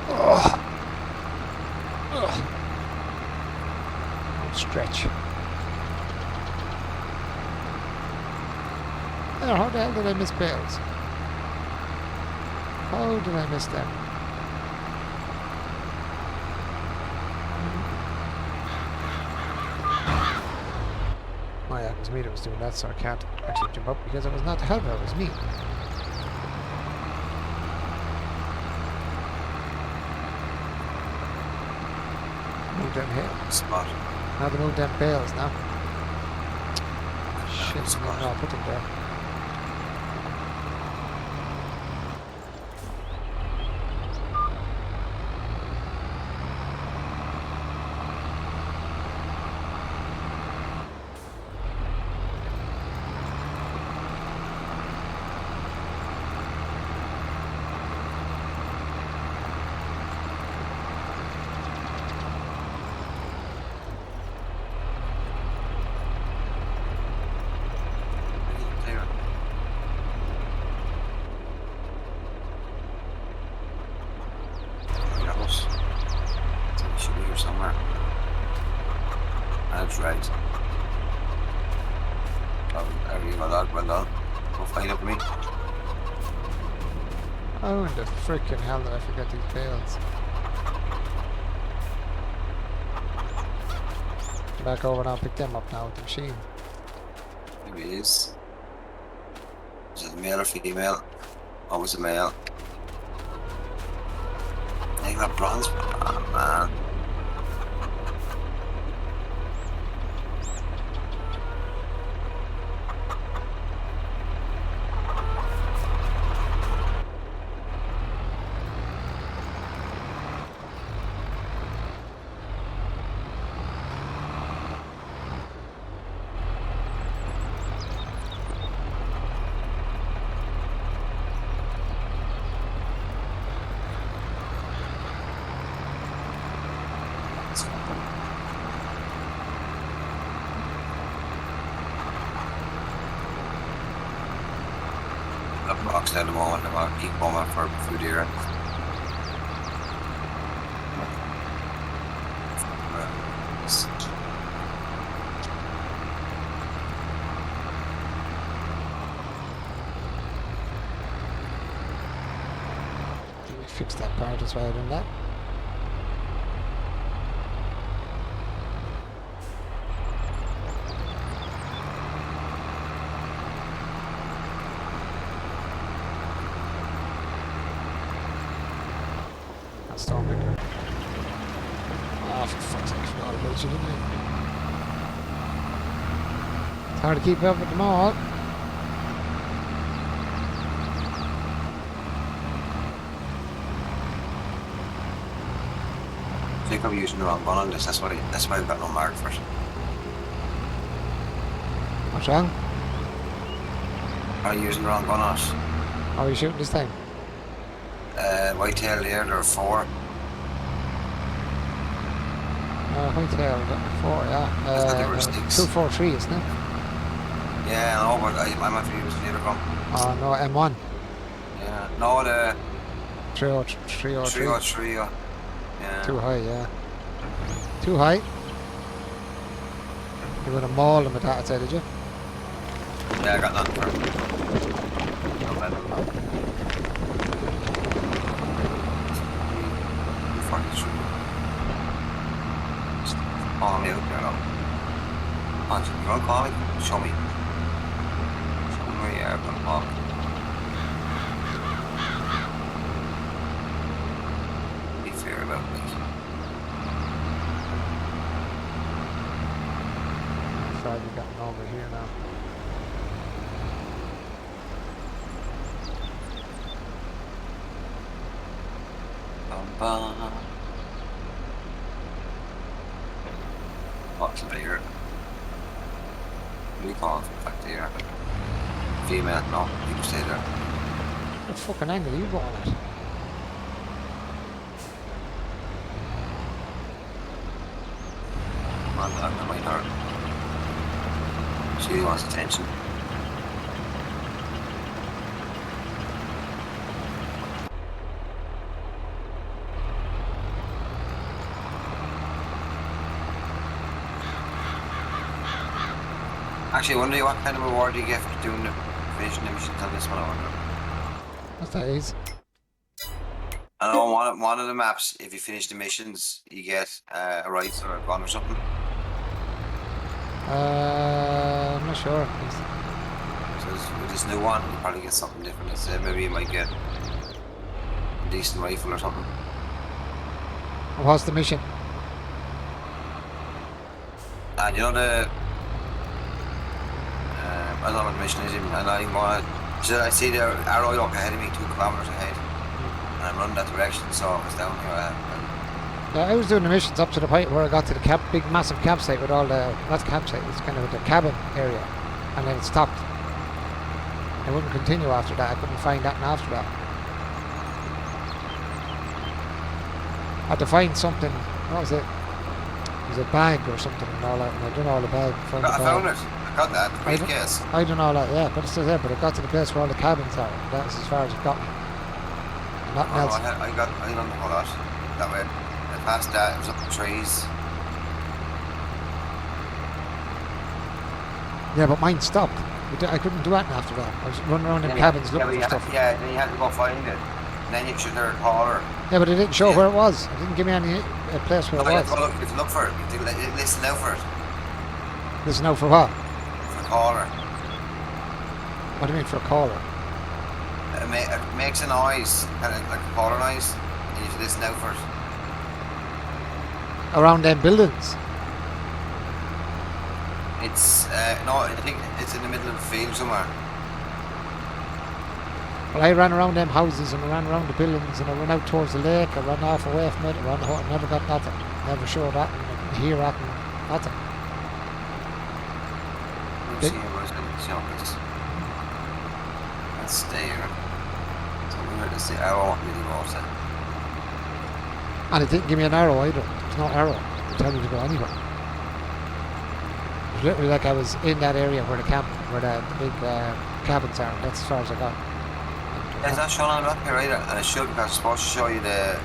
Oh. Oh. Stretch. How the hell did I miss bales? How did I miss them? Oh yeah, it was me that was doing that, so I can't actually jump up because it was not the helper, it was me. Move them here. Spot. Now to move them bales now. Shit, Spot. no, I'll put them there. Should be here somewhere. That's right. Oh, there you go, dog. Well done. Go find up me. Oh, in the frickin' hell did I forget these bales? back over now and pick them up now with the machine. Maybe it is. Is it a male or female? Always a male. I think that bronze. Oh, man. Box at the moment. I'm gonna keep going for food here. We fix that part as well, didn't that? Storm Victor. Oh, for fuck's sake, I forgot about you, didn't I? It's hard to keep up with them all. I think I'm using the wrong gun on this. That's why I've got no mark for it. What's wrong? I'm using the wrong gun on it. How are you shooting this time? Whitetail there, there are 4. Whitetail, 4, yeah. There were 6. 243, isn't it? Yeah, I know, but I'm after using the other gun. Oh, no, M1. Yeah, no, the 303. 303. Yeah. Too high, yeah. Too high. You would have mauled him with that outside, did you? Yeah, I got nothing for it. No better. 43. Call me out there now. Oh, you want to call me? Show me. Show me where you are going to call me. Be fair about me. Friday gotten over here now. What's bigger? What do you call it? Back there. Female? No, you can stay there. What fucking angle are you going at? Man, that might hurt. She wants attention. Actually, I wonder what kind of reward do you get for doing the finishing the missions on this one, I wonder. What's that is? I know on one of the maps, if you finish the missions, you get a right or a gun or something. I'm not sure. So with this new one, you probably get something different. Let's say maybe you might get a decent rifle or something. What's the mission? And you know the... I don't know what the mission is even, and I want to... I see the arrow up ahead of me, 2 kilometers ahead. And I'm running that direction, so I was down here. Yeah, I was doing the missions up to the point where I got to the big massive campsite with all the... Not campsite, it's kind of the cabin area. And then it stopped. I wouldn't continue after that, I couldn't find that after that. I had to find something, what was it? It was a bag or something and all that, and I done all the bag. I found it. I got that, the briefcase. I done all that, yeah, but it's still there, but I got to the place where all the cabins are. That's as far as it got me. Nothing else. I done the whole lot. That way. I passed that, it was up the trees. Yeah, but mine stopped. I couldn't do anything after that. I was running around in cabins looking for stuff. Yeah, then you had to go find it. Then you should hear it holler. Yeah, but it didn't show where it was. It didn't give me any place where it was. You have to look for it. You have to listen out for it. Listen out for what? For a caller. What do you mean for a caller? It makes a noise, kind of like a caller noise, and you should listen out for it. Around them buildings? It's, no, I think it's in the middle of the field somewhere. Well, I ran around them houses and I ran around the buildings and I ran out towards the lake. I ran off away from it. I ran home, never got nothing. Never showed that. I didn't hear that. Nothing. We'll see where it's in the shoppers. Let's stay here. So we were to see arrow really water. And it didn't give me an arrow either. There's no arrow to tell me to go anywhere. It was literally like I was in that area where the camp, where the big cabins are. That's as far as I got. Yeah, it's not showing on the map here either, and it should because it's supposed to show you the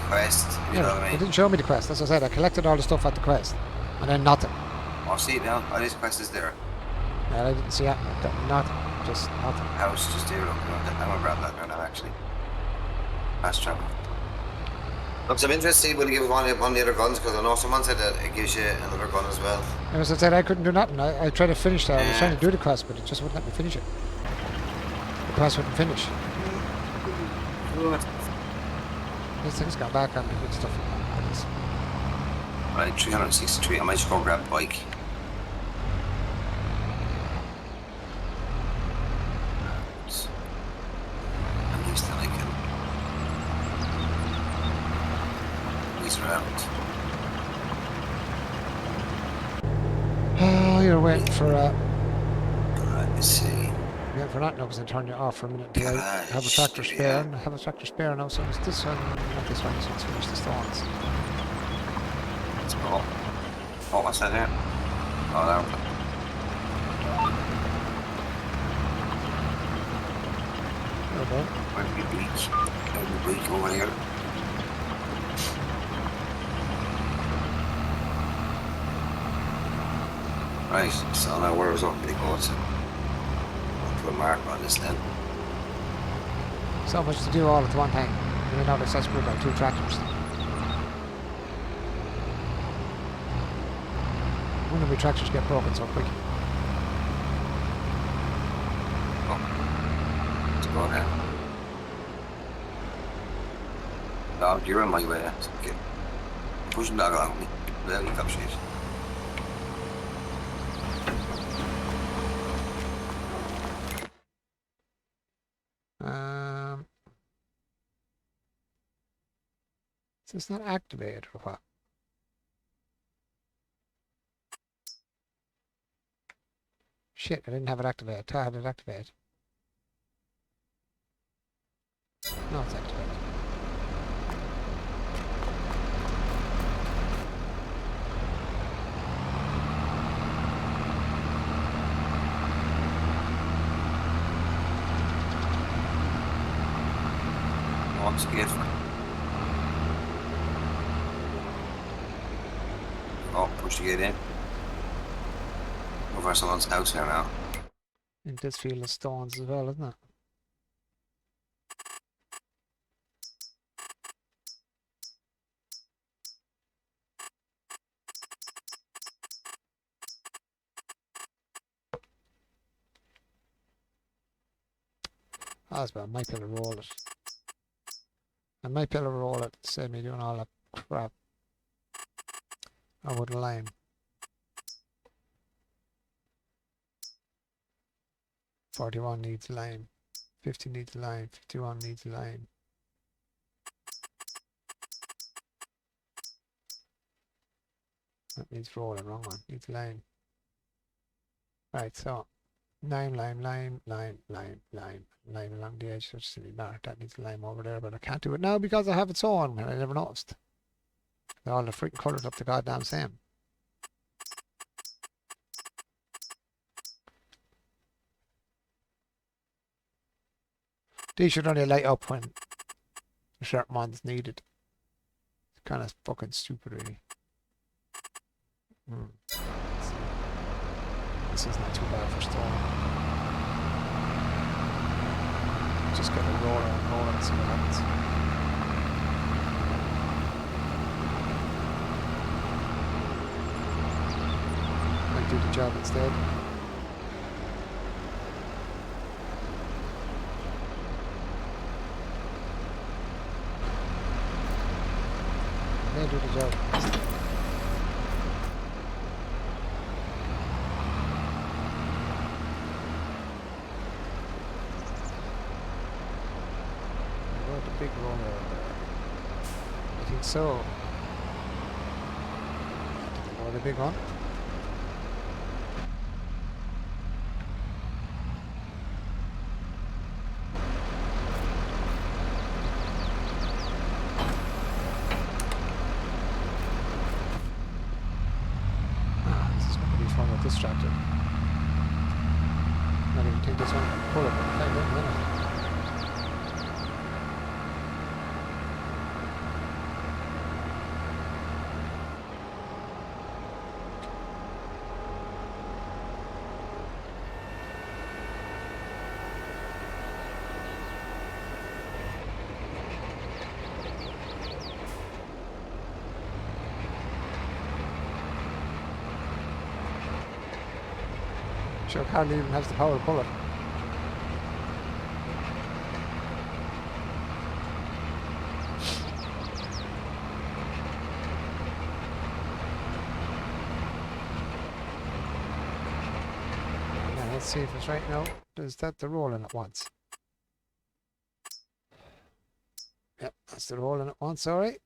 quest. You know what I It mean? didn't show me the quest. As I said, I collected all the stuff at the quest, and then nothing. Oh, see it now. Oh, this quest is there. And I didn't see it. Nothing. Just nothing. House just here. Look, I'm gonna grab that now. Actually, fast travel. Look, so I'm interested to see will you give one of the other guns because I know someone said that it gives you another gun as well. And as I said, I couldn't do nothing. I tried to finish that. I was trying to do the quest, but it just wouldn't let me finish it. The quest wouldn't finish. Good. These things got back on me with stuff. Right, 363. I might just go grab a bike. At least then I can whiz around. Oh, you're waiting for Let's see. waiting for that now because I turned you off for a minute until I have a tractor spare. And I have a tractor spare now, so it's this one, not this one, so let's finish the stones. Let's go. Oh, what's that here? Oh, that one. Okay. Where's the beach? There's the beach over here. Right, so now where was up to go to? I'll put a mark on this then. So much to do all at one time. And then now it's separated by 2 tractors. When do my tractors get broken so quick? Oh. Let's go now. Dog, you're in my way. Okay. Pushing dog along with me. There you come, shit. Is this not activated or what? Shit, I didn't have it activated. I thought I had it activated. No, it's activated. What's the gate for? Oh, push the gate in. Over someone's house here now. In this field of stones as well, isn't it? Oh, that's bad. I might be able to roll it. I might be able to roll it instead of me doing all that crap. I wouldn't lime. $41 needs lime. 50 needs lime. 51 needs lime. That needs rolling. Wrong one. Needs lime. Right, so lime along the edge. So just mark that needs lime over there, but I can't do it now because I have it so on and I never noticed. All the freaking colours look the goddamn same. These should only light up when a certain one's needed. It's kind of fucking stupid, really. This is not too bad for stone. Just get a roller and roll it and see what happens. do the job instead. They do the job. What the big roller there? I think so. Or the big one. This is going to be fun with this tractor. Not even think this one can pull it, but I can't get a minute. Sure, hardly even has the power to pull it. Now let's see if it's right now. Is that the rolling at once? Yep, that's the rolling at once, alright.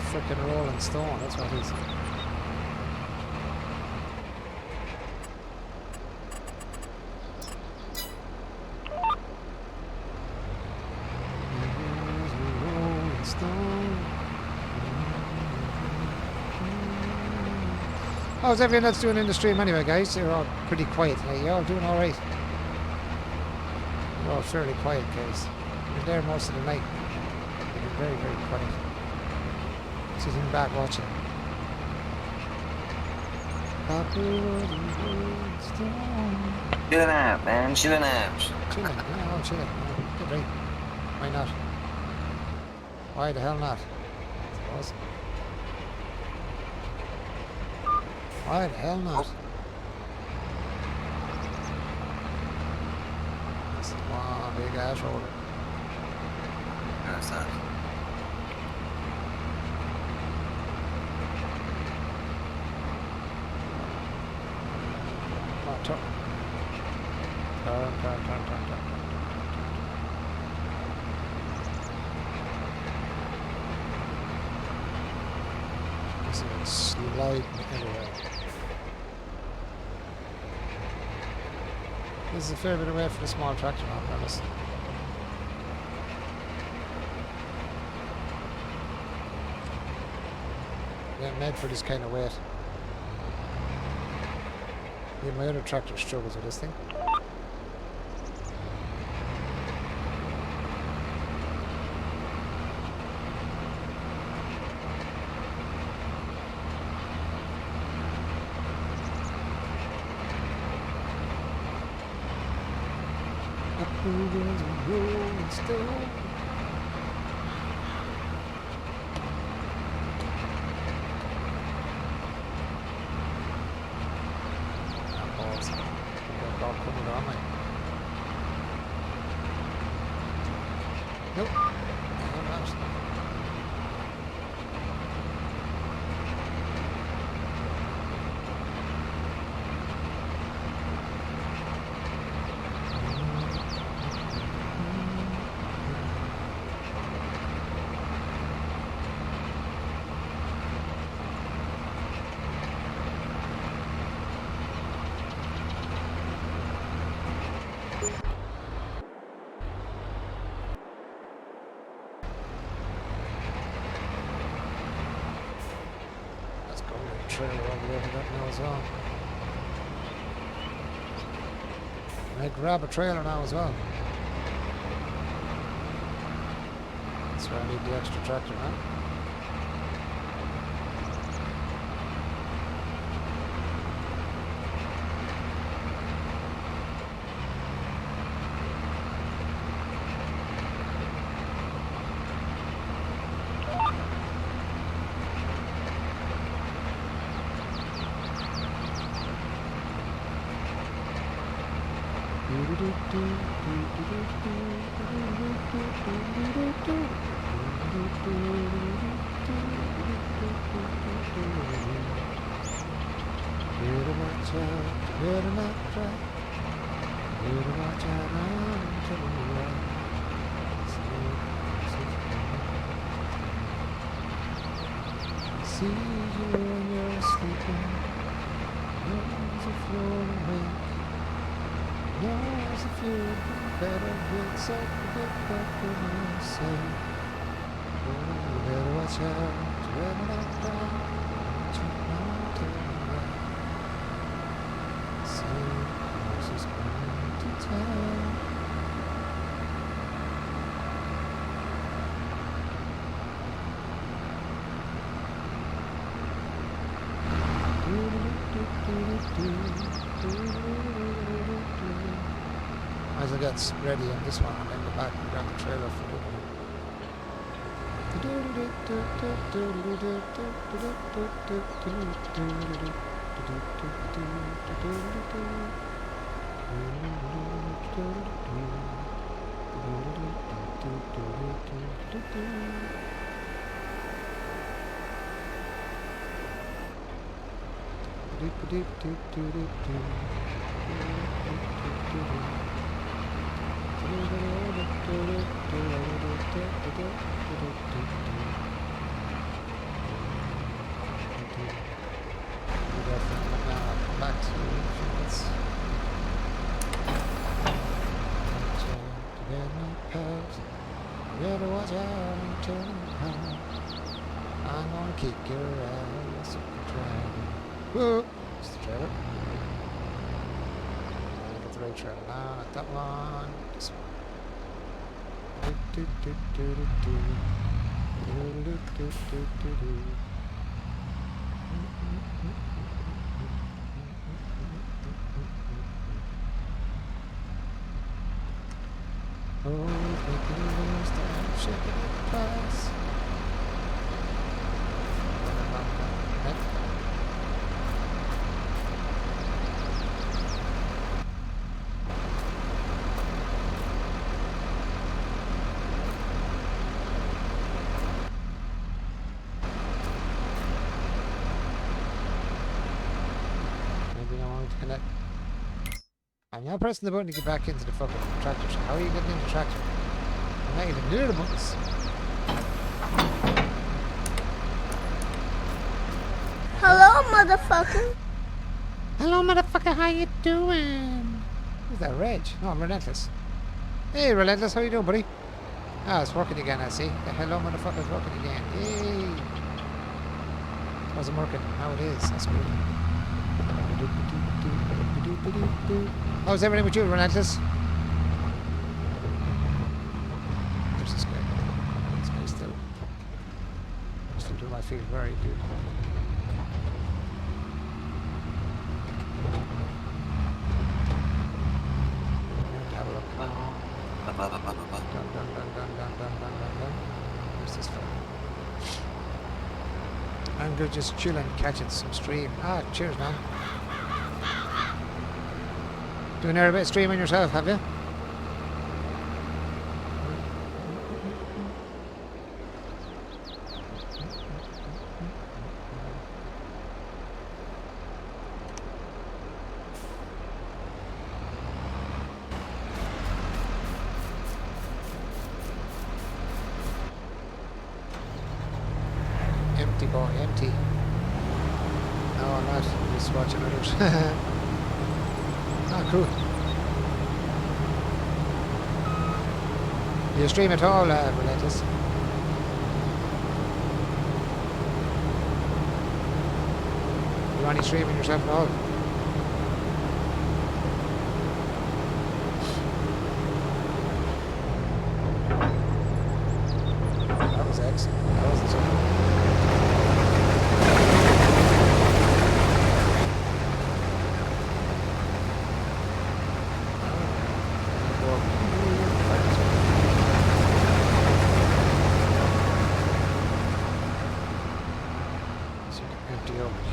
Frickin' rolling stone, that's what it is. Rolling stone. How's everyone else doing in the stream anyway, guys? You're all pretty quiet. You're all doing alright. You're all fairly quiet, guys. You're there most of the night. You're very, very quiet. Sitting back watching. Chilling out, man. Chilling out. Chilling, yeah, I'm chilling. Good right. Why not? Why the hell not? I suppose. Why the hell not? This is one big ass shoulder. That's that. Turn. Turn. This is sliding everywhere. This is a fair bit away for the small tractor, I'll be honest. They're made for this kind of weight. Yeah, my other tractor struggles with this thing. Up the rolling stone. Nope. Trailer over there for that now as well. I grab a trailer now as well. That's where I need the extra tractor now. Better watch out, better not try. Better watch out, I'm telling you right. See you when you're sleeping. Knows if you're awake. Knows if you're better get so get what you say. Oh, you better watch out, you better not cry. Check out to the right. Say, this is going to tell. As I get ready on this one, I'll end the back and grab the trailer for the back to minutes. You better watch out and turn around. I'm gonna kick your ass if you try. Whoa! It's the trailer. Get the right trailer now, not that one. This one. Oh, making me start shaking it twice. Maybe I want to connect. I'm now pressing the button to get back into the fucking tractor. How are you getting into the tractor? I'm not even near the buttons. Hello, motherfucker. Hello, motherfucker. How you doing? Who's that, Reg? No, I'm Relentless. Hey, Relentless. How you doing, buddy? Ah, it's working again, I see. The hello, motherfucker, is working again. Yay. It wasn't working. Now it is. That's good. How's everything with you, Relentless? There's this guy. This guy's still doing my field very good. Have a look. Dun. Where's this from? I'm good, just chilling, catching some stream. Ah, cheers, man. Doing a bit of streaming yourself, have you? Empty boy, empty. No, I'm not. I'm just watching others. Ah, cool. Do you stream at all, Relentless? You only streaming yourself at all? That was excellent. That wasn't so good.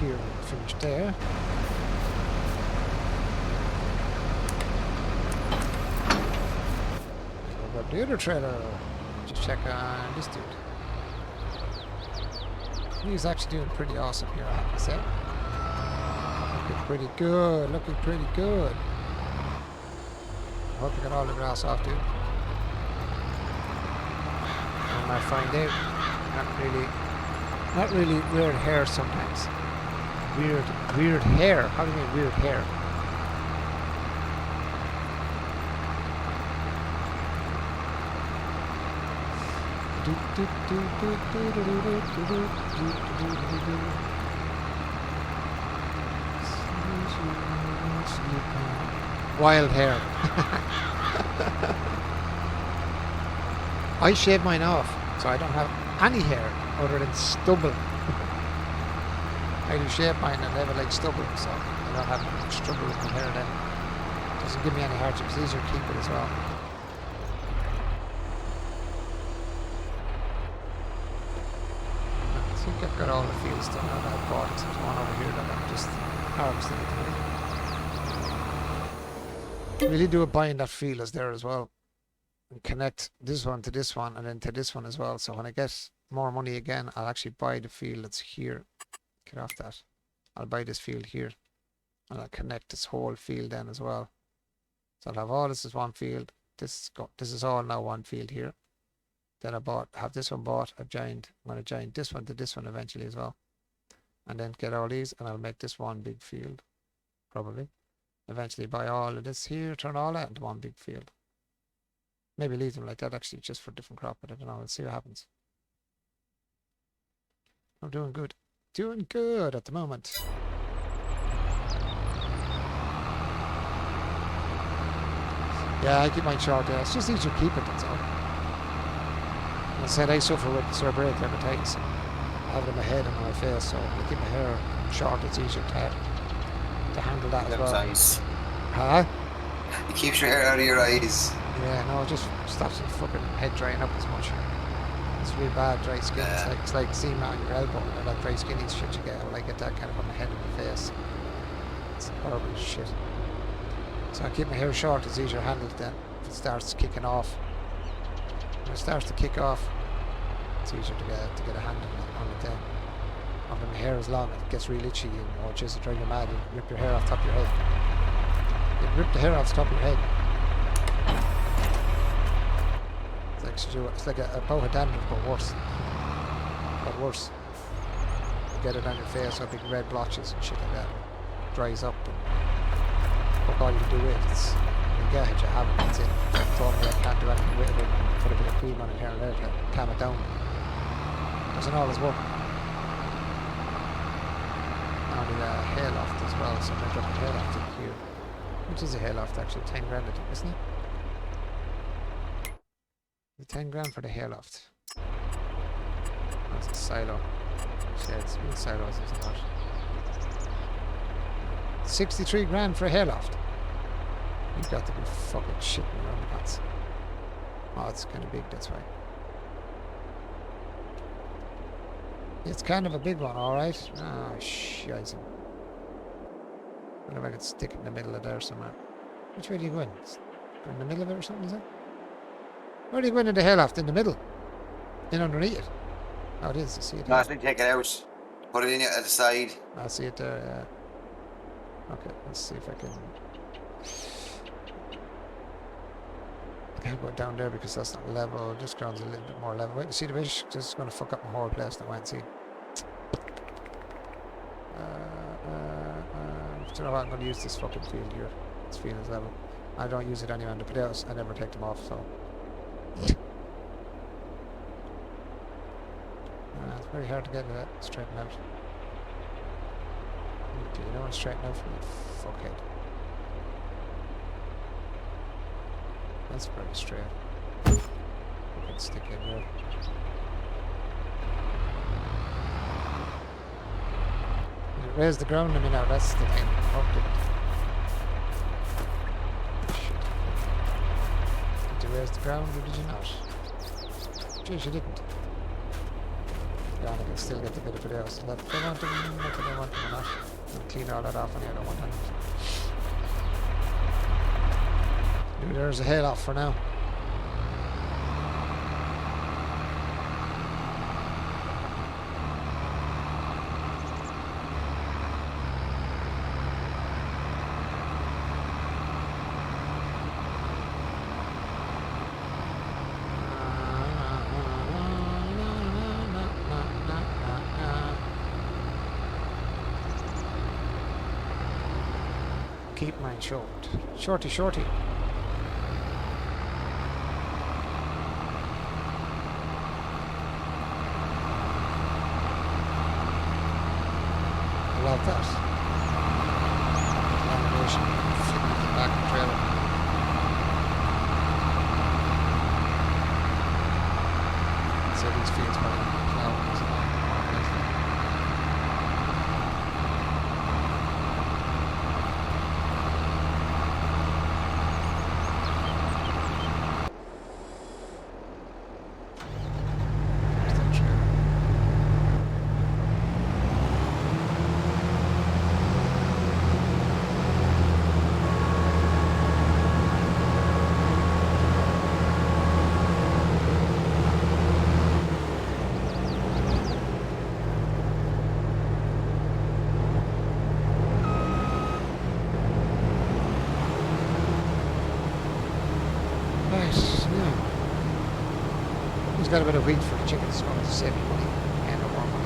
Here and finish there. grab the other trailer. Just check on this dude. He's actually doing pretty awesome here, I have to say. Looking pretty good, looking pretty good. I hope you got all the grass off, dude. I might find out. Not really weird hair sometimes. Weird hair. How do you mean weird hair? Wild hair. I shave mine off, so I don't have any hair other than stubble. I do shave mine and never like stubble, so I don't have much trouble with my hair then. Doesn't give me any hardship, it's easier to keep it as well. I think I've got all the fields done now that I've bought. There's one over here that I'm just harvesting at the minute. Really do a buying that field is there as well. And connect this one to this one and then to this one as well. So when I get more money again, I'll actually buy the field that's here. Get off that. I'll buy this field here. And I'll connect this whole field then as well. So I'll have all this as one field. This is all now one field here. Then have this one bought. I'm going to join this one to this one eventually as well. And then get all these and I'll make this one big field. Probably. Eventually buy all of this here, turn all that into one big field. Maybe leave them like that actually, just for different crop, but I don't know, we'll see what happens. I'm doing good. Doing good at the moment. Yeah, I keep mine short, yeah. It's just easier to keep it, that's all. As I said, I suffer with cerebral dermatitis. I have it in my head and on my face, so I keep my hair short, it's easier to handle that as well. Eyes. Huh? It keeps your hair out of your eyes. Yeah, no, it just stops the fucking head drying up as much. It's really bad dry skin. Yeah. It's like seeing on your elbow, or that dry skinny shit you get. When I get that kind of on my head and my face. It's horrible shit. So I keep my hair short, it's easier handled then. If it starts kicking off. When it starts to kick off, it's easier to get a handle on it then. And when my hair is long, it gets really itchy and just drive you mad. You rip your hair off the top of your head. You rip the hair off the top of your head. It's like a bow of dandruff, but worse. But worse. You get it on your face, or big red blotches and shit like that. It dries up. And what all you can do with it, you get it, you have it, that's it. I told me I can't do anything with it, and put a bit of cream on it here and there to calm it down. Doesn't always work. On the hayloft as well, so I'm going to drop the hayloft in here. Which is a hayloft actually, 10 grand I think, isn't it? The 10 grand for the hayloft. That's a silo. Sheds, real silos isn't that? 63 grand for a hayloft. You've got to be fucking shitting around the pants. Oh, it's kind of big, that's why. It's kind of a big one, alright. Ah, shit. I wonder if I could stick it in the middle of there somewhere. Which way do you go in? Go in the middle of it or something, is it? Where do you go in the hayloft? In the middle? In underneath it? Oh, it is. I see it. No, I think take it out. Put it in at the side. I see it there, yeah. Okay, let's see if I can... I can't go down there because that's not level. This ground's a little bit more level. Wait, see the fish? This is going to fuck up my whole place. I won't see. Do you know what? I'm going to use this fucking field here. This field is level. I don't use it anyway on the potatoes. I never take them off, so... it's very hard to get that straightened out. Do you know what straighten out for me? Fuckhead. That's very straight. I can stick in here. Raise the ground on me now, that's the thing. Oh, shit. Did you raise the ground or did you not? Jeez, you didn't. Yeah, I can still get the bit of it else. Let them want them, let them want them or not. I'll clean all that off and I don't want anything. There's a hayloft for now. keep mine short. Shorty, shorty. I love that. Lamination fitting at the back of the trailer. So these fields probably clouds and all that. There's that trailer. Nice, yeah. He's got a bit of wheat for the chickens as well to save me money and no more money.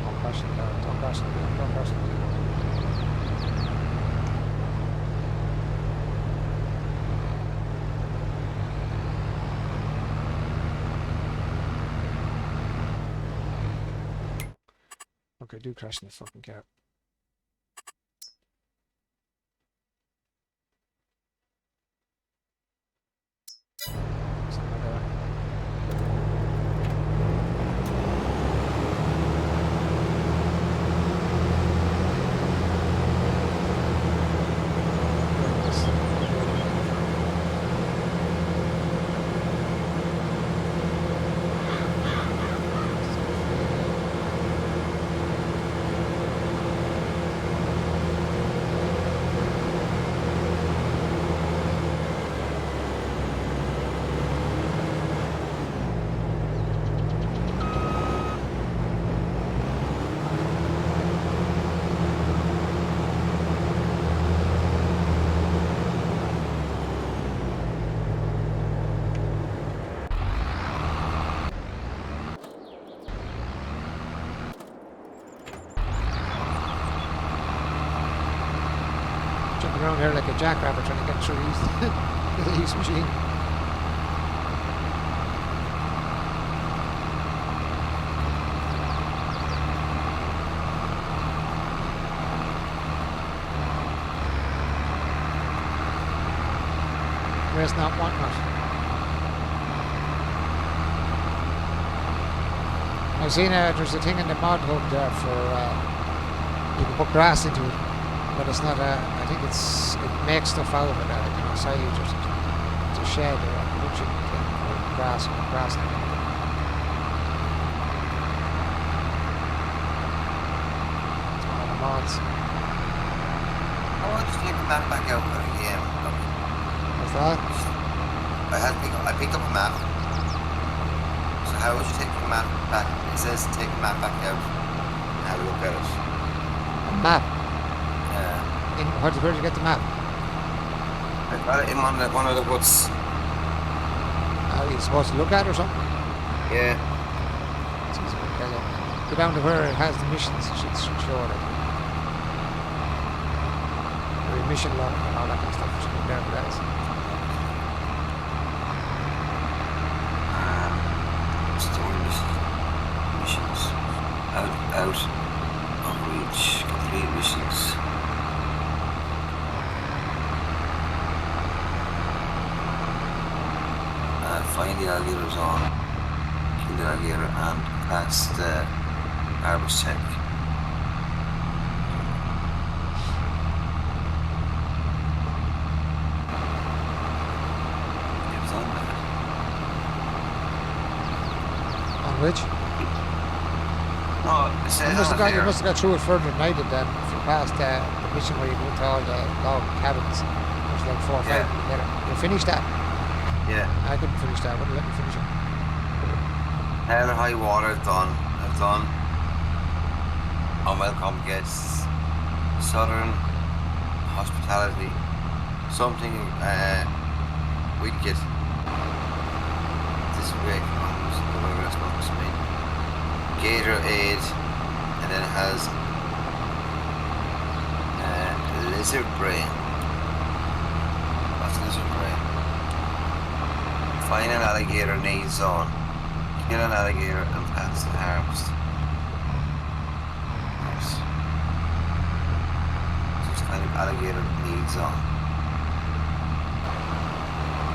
Don't crash it down, don't crash it down, don't crash it down. Okay, do crash in the fucking car. Something like that. Jumping around here like a jackrabbit trying to get through these this machine. Where's not wanting it? I've seen there's a thing in the mod hub there for you can put grass into it, but it's not I think it makes stuff out of it, silage or something. It's a shed or a production thing for grass and grass. It's one of the mods. I want to take the map back out again. What's that? I picked up a map. So how would you take the map back? It says take the map back out and have a look at it. A map? Yeah. Where did you get the map? I got it in one of the woods. Are you supposed to look at it or something? Yeah. Jesus, okay, look. Go down to where it has the missions, it should show it. Or mission log and all that kind of stuff. It should be there for that. Missions. Out. Outreach. Complete missions. Find the alligator zone, kill the alligator, and pass the harvest check. Which? No, it says You must on have it got, you there. must have got through it further than I did then. If you passed the mission where you go into all the log cabins, there's like 4 or 5 Yeah. later. You finished that? Yeah. I couldn't finish that. Wouldn't let me finish it. Hell or high water, I've done. I've done. Unwelcome guests. Southern hospitality. Something wicked. This way comes whatever that's supposed to mean. Gator aid, and then it has lizard brain. What's lizard brain? Find an alligator need zone. Kill an alligator and pass the harvest. Nice. Just kind of alligator need zone.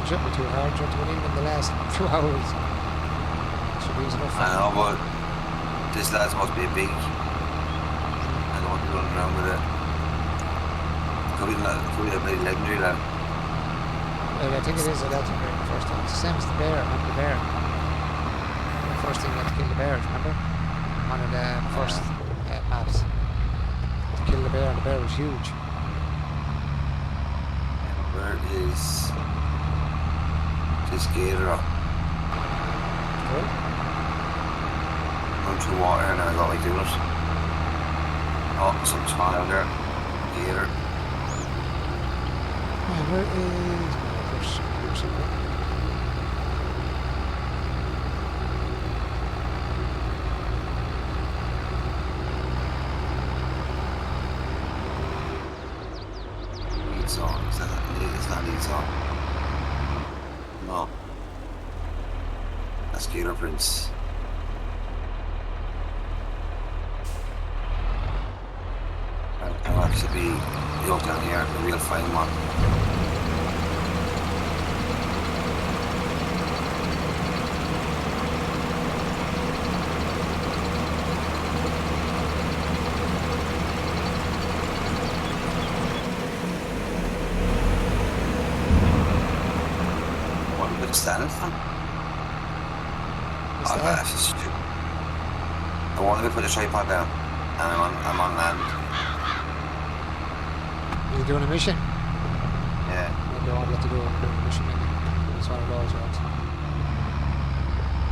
It shouldn't be too hard. Trying to win in the last few hours. Should be easy enough. I know, but this lad's must be big. I don't want to be running around with it. Could be a bloody legendary lad. Well, I think it is a legendary the first time. It's the same as the bear. Remember the bear? The first thing you had to kill the bear, remember? One of the first maps. To kill the bear, and the bear was huge. Where is this gator up? Cool. Run through water and I got like doing it. Oh, some child there. Gator. Where is... Here's somewhere. Lead zone. Is that lead? It's not lead zone. No. That's Gator Prince. I'll have to be built down here. A real fine one. What a bit of standing from. What's Oh, that? that's just stupid. I wanted to put the tripod down, and I'm on land. Are you doing a mission? Yeah. Maybe I won't let you do a mission maybe. It's one of those ones.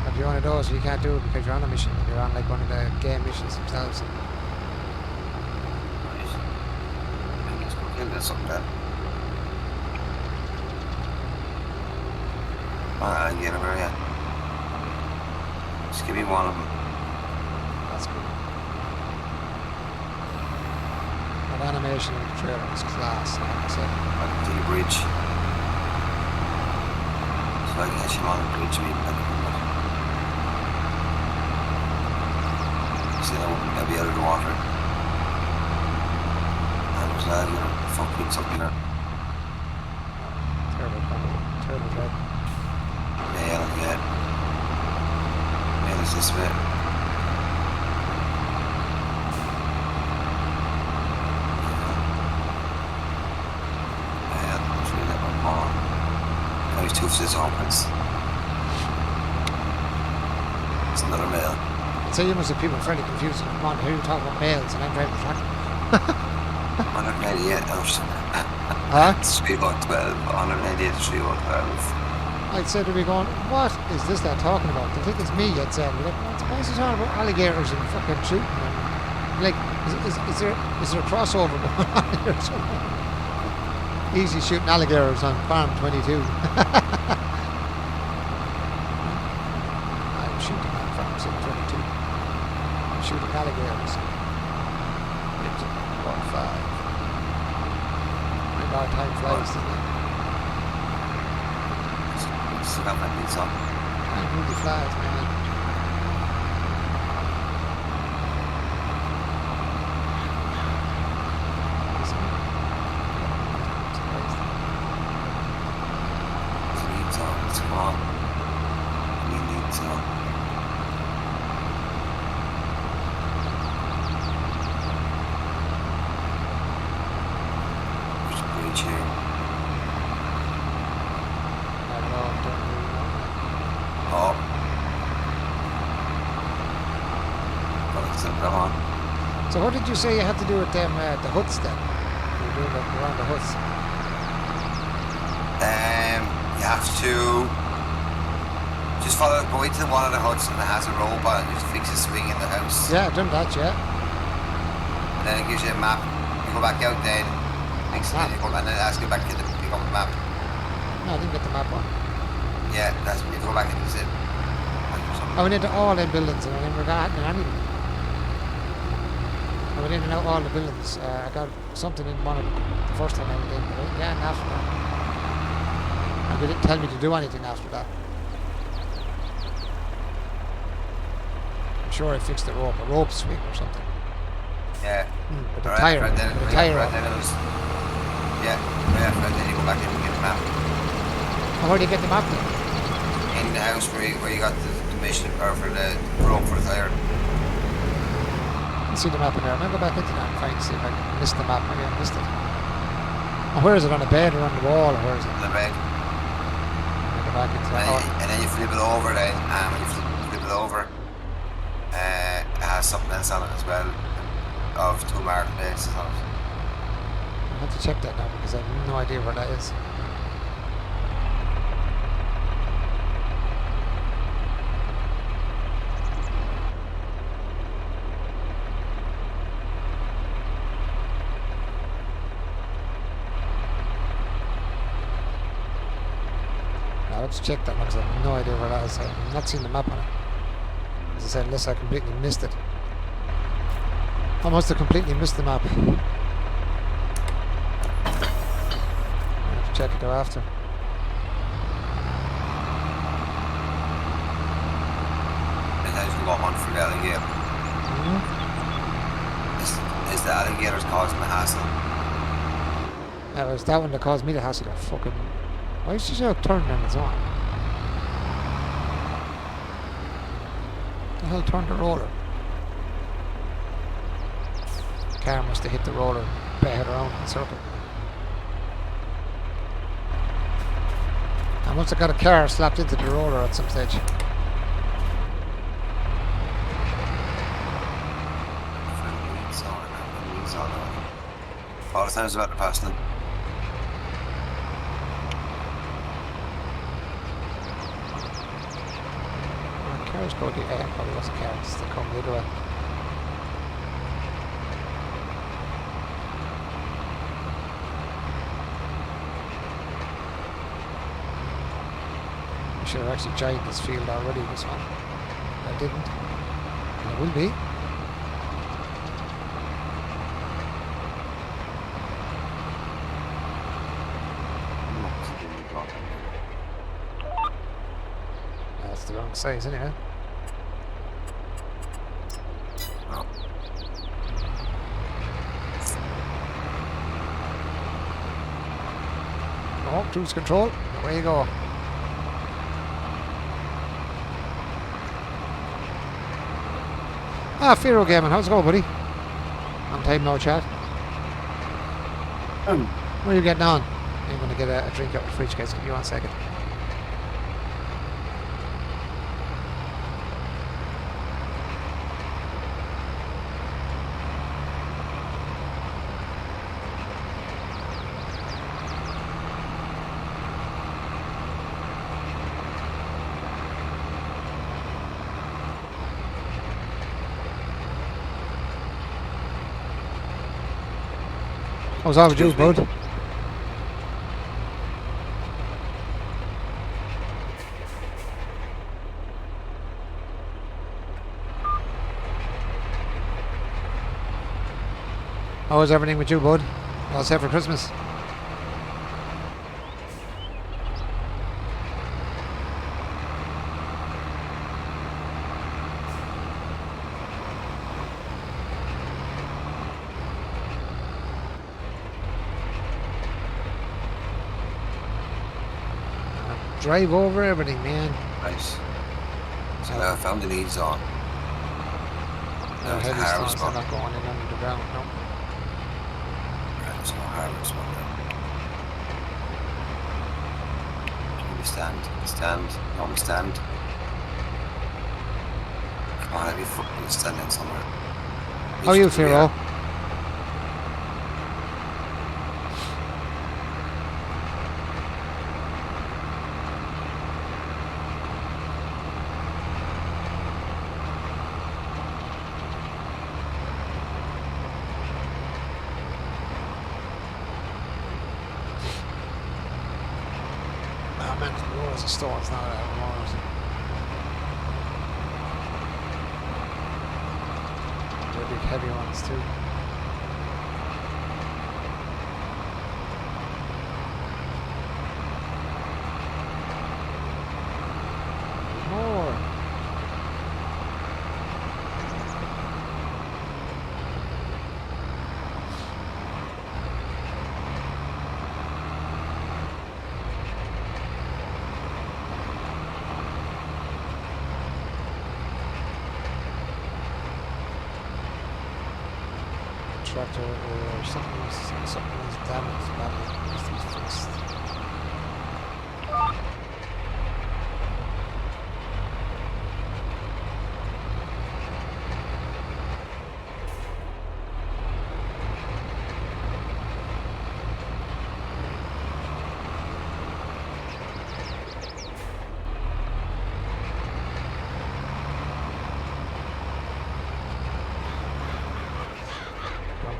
If you're one of those, you can't do it because you're on a mission. You're on like one of the game missions themselves. Right. Let's go kill this up then. I get over here. Just give me one of them. That's good. That animation in the trailer is class, like I said. Like to the bridge. So I can hit him on the bridge, see, I'll be out of the water. And there's a fucking something there. Terrible dread. Yeah. Man, is this way? There's two of his opens. It's another male. I'd say you must have people fairly confused. Come on, here you talk about males and I'm driving the tractor. 198 Huh? 312. 198 312. I'd say to be going, what is this they're talking about? They think it's me, I'd say. Like, why is he talking about alligators and fucking shooting them? Like, is there a crossover going on here or something? Easy shooting alligators on Farm 22. I'm shooting on Farm 22. I'm shooting alligators. It's 1-5. And our time flies, doesn't it? Still got my boots on. Time really flies, man. Leads on. Let's go on. Leads on. There's a bridge here. I don't know, don't really know. Oh. So what did you say you had to do with them, the huts then? You were doing them around the huts. You have to just go into one of the huts and it has a robot and you just fix a swing in the house. Yeah, I've done that, yeah. And then it gives you a map. You go back out then, fix it, and then it asks you back to pick up a map. No, I didn't get the map on. Yeah, that's when you go back and use it. I went into all them buildings and I never got anything. I went in and out all the buildings. I got something in one of them the first time I went in, but yeah, and after that. And they didn't tell me to do anything after that. I'm sure I fixed the rope, a rope swing or something. Yeah. With the Right, tire, right then, with the yeah, tire right on. then it was, yeah, right then you go back in and get the map. And where do you get the map then? In the house where you got the mission, or for the rope for the tire. I see the map in there. I'm going to go back into that and find, see if I can miss the map. Maybe I missed it. And where is it? On the bed or on the wall? Or where is it? On the bed. I'll go back into that. And then you flip it over then, and when you flip it over, it has something else on it as well, of 2 marked places on it. I'll have to check that now because I have no idea where that is. I'll have to check that because I have no idea where that is. I've not seen the map on it. As I said, unless I completely missed it. I must have completely missed the map. I'll have to check it out after. Sometimes we got one for the alligator. Is the alligators causing the hassle? It was that one that caused me the hassle. That fucking... Why is she so turning on its own? The hell turned the roller? The car must have hit the roller, batted around in a circle. I must have got a car slapped into the roller at some stage. All the times about the passing them. Cars go the air, probably wasn't cars, they come the other way. I should have actually joined this field already, this one. I didn't. And I will be. That's the wrong size, anyway. Oh, cruise control. Away you go. Ah, Firo Gaming, how's it going, buddy? Long time no chat. Where are you getting on? I'm going to get a drink out of the fridge, guys. Give me 1 second. How's all the juice, bud? How is everything with you, bud? All set for Christmas? Drive over everything, man. Nice. So I found the leads on. No heavy stones are not going in under the ground, no. Right, so harvest one then. Can we stand? No, we stand. Come on, have you fucking standing somewhere? How are you, Firo? Oh man, there's rows of stones now that have more. They're big heavy ones too. More. Tractor or something was damaged badly. Needs to be fixed.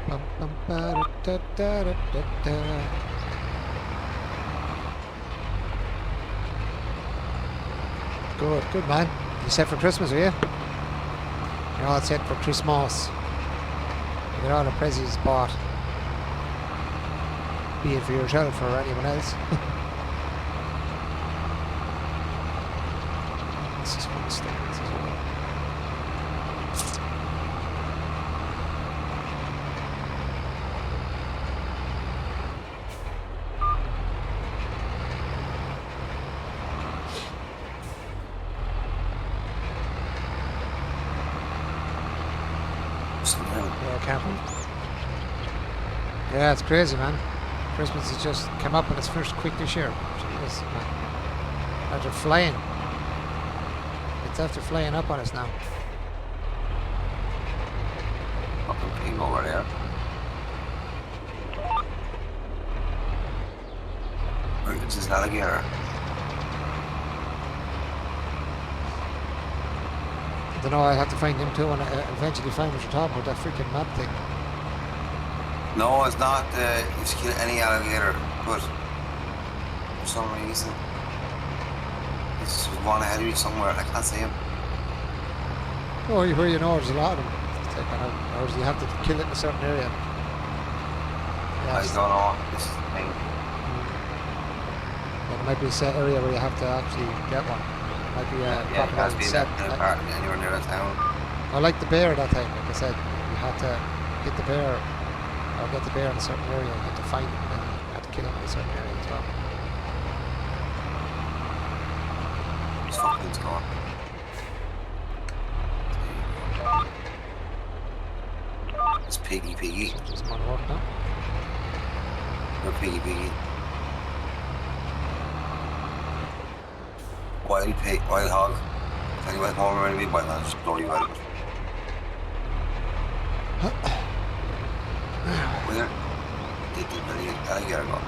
Bum, bum, ba, da, da, da, da, da. Good man. You set for Christmas, are you? You're all set for Christmas. You get all the presents bought. Be it for yourself or anyone else. This is fun stuff as well. Yeah, camping. Yeah, it's crazy, man. Christmas has just come up on its first quick this year. Jeez, man. After flying. It's after flying up on us now. Fucking ping over there. Where is this alligator? I don't know, I have to find him too and eventually find what you're talking about, that freaking map thing. No, it's not. You just kill any alligator, but for some reason, it's one ahead of you somewhere. I can't see him. Oh, where you know there's a lot of them. Taken out. Or you have to kill it in a certain area. I don't know. This is the thing. There might be a set area where you have to actually get one. Might be a Yeah, it has to be set. anywhere near the town. I like the bear that time, like I said. You had to get the bear, or get the bear in a certain area. You had to find him and you had to kill him in a certain area as well. It's fucking gone. It's Piggy. So just more work now. Or Piggy. Wild pig, wild hog. Tell you what, home already be wild, I'll just blow you out of it. Where did the bloody alligator go?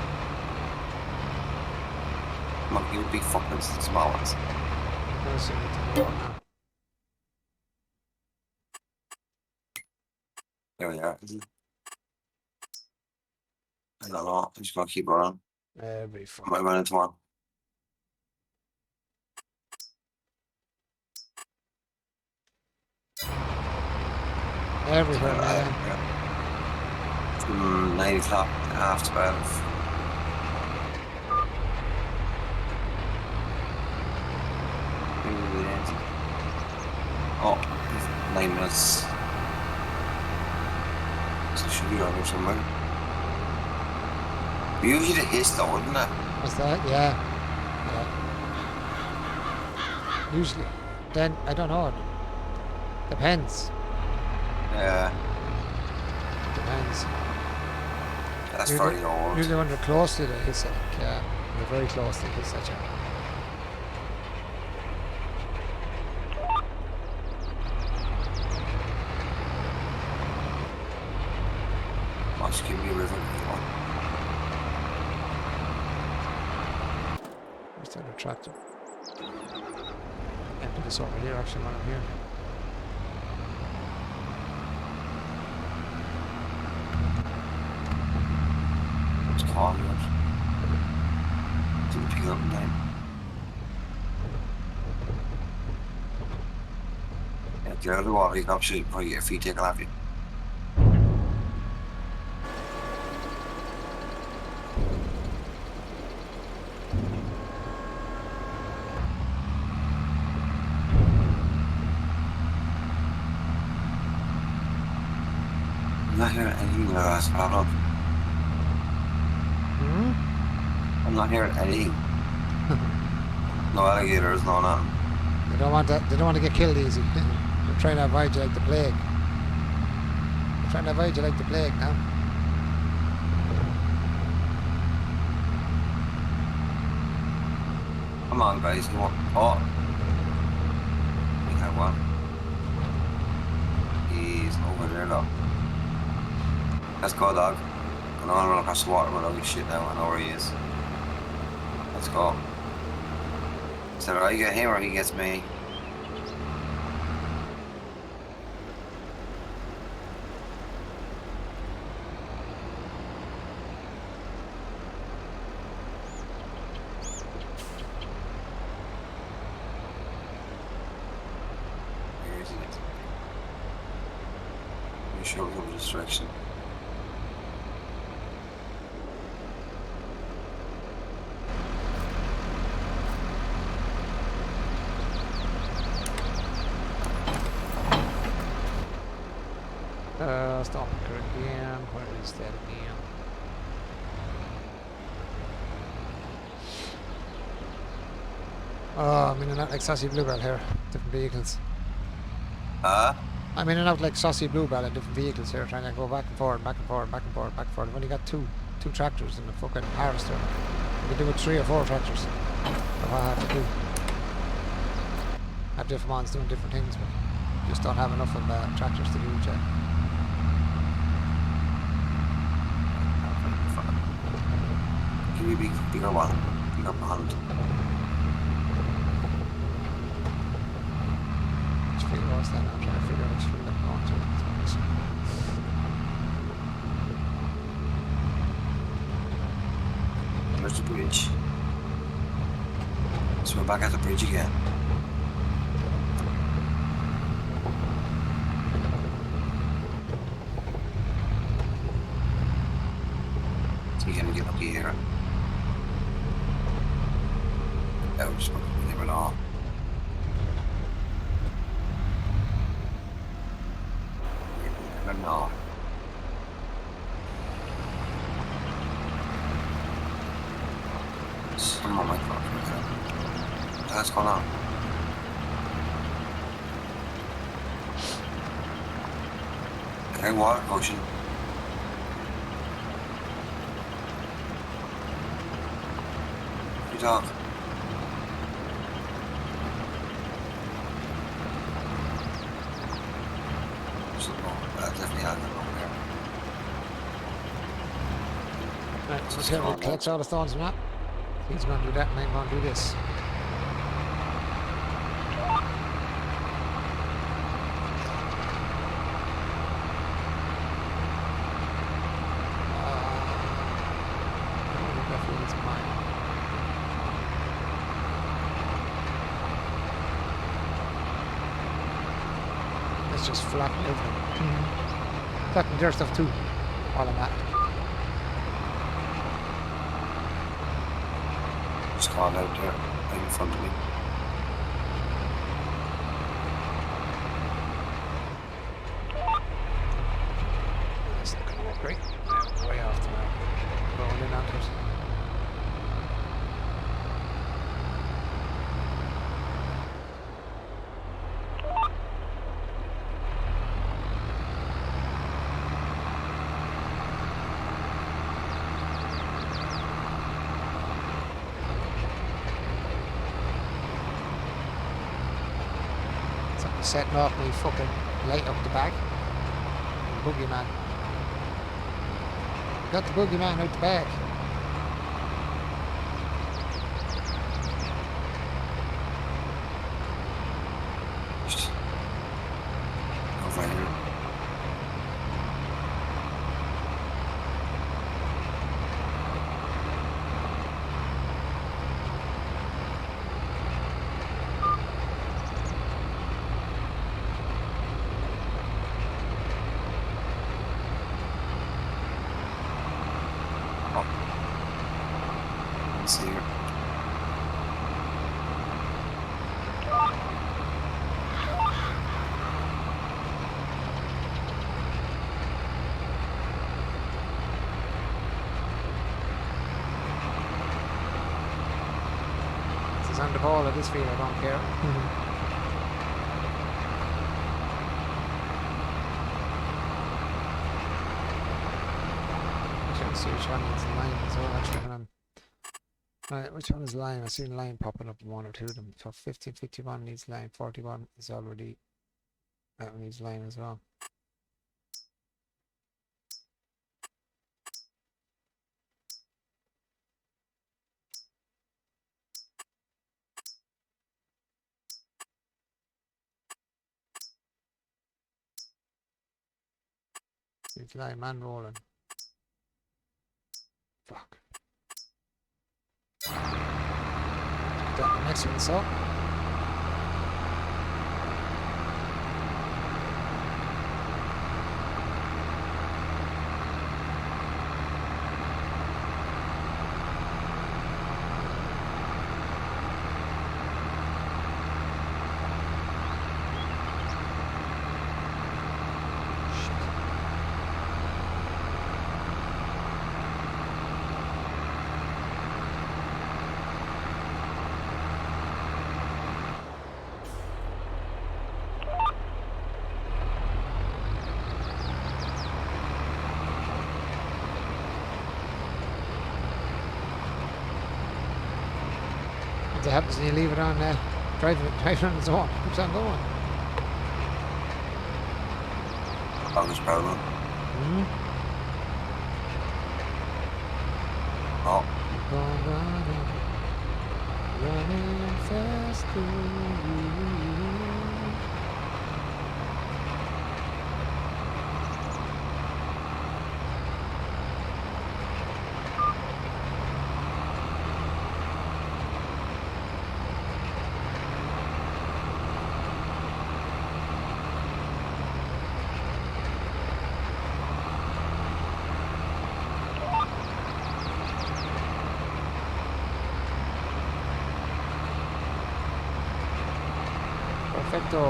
Come on, give me big fucking small ones. There's something to work now. There we are. I don't know, I'm just gonna keep running. Every I fuck. might run into one. Everywhere, man. 9 o'clock, half 12. Oh, 9 minutes. So it should be around here somewhere. We usually hit though, wouldn't it? What's that? Yeah. Usually. Then, I don't know. Depends. Yeah, Depends. that's Usually- very old. Usually when you're close to the hits, like, you're very close to the hits, that be a river. Where's the other tractor? Empty this over here actually while I'm here. It's calling out. Didn't pick up in time. Yeah, get out of the water, you can actually probably get your feet taken off you. I'm not hearing anything with us, Pablo. Hmm? I'm not hearing anything. No alligators, no nothing. They don't want to. They don't want to get killed easy. They're trying to avoid you like the plague. They're trying to avoid you like the plague now. Come on, guys, come on. Oh! We have one. He's over there, though. Let's go, dog. I'm gonna run across the water with all this shit now. I know where he is. Let's go. Is that I get him or he gets me? Where is he? Let me show you the distraction. Stop again. Where is that again? Oh, I'm in and out like Saucy Bluebell here. Different vehicles. Huh? I'm in and out like Saucy Bluebell in different vehicles here, trying to go back and forward, back and forward, back and forward, back and forward. I've only got two tractors and a fucking harvester. I could do with 3 or 4 tractors. That's what I have to do. I have different ones doing different things, but just don't have enough of tractors to do it yet. Give me a bigger one. Bigger pond. Which field was that? I'm trying to figure out which field I'm going to. There's the bridge. So we're back at the bridge again. So you can get lucky here. Oh, just never know. You never know. Some on my clock. What's going on? Okay, water potion. You talk. Definitely had them over there. Right, so here we collect all the stones and that. He's going to do that and I'm going to do this. Let's just flatten everything. Flatten their stuff too, while I'm at it. Just called out there, right in front of me. That's not going to work great. Yeah, way off tomorrow. Rolling in onto it. Setting off me fucking light up the back. Boogeyman. Got the boogeyman out the back. Over here. See here. This is on the ball at this field, I don't care. Actually, I'll see which one is line as well, actually, when I'm... Right, which one is line? I've seen line popping up in one or two of them. So 1551 needs line, 41 is already... That one needs line as well. Needs line, man rolling. Fuck. That the next one, so. What happens when you leave it on drive on its own? It keeps on going. August problem. Mm-hmm. Oh. Running faster. Perfecto.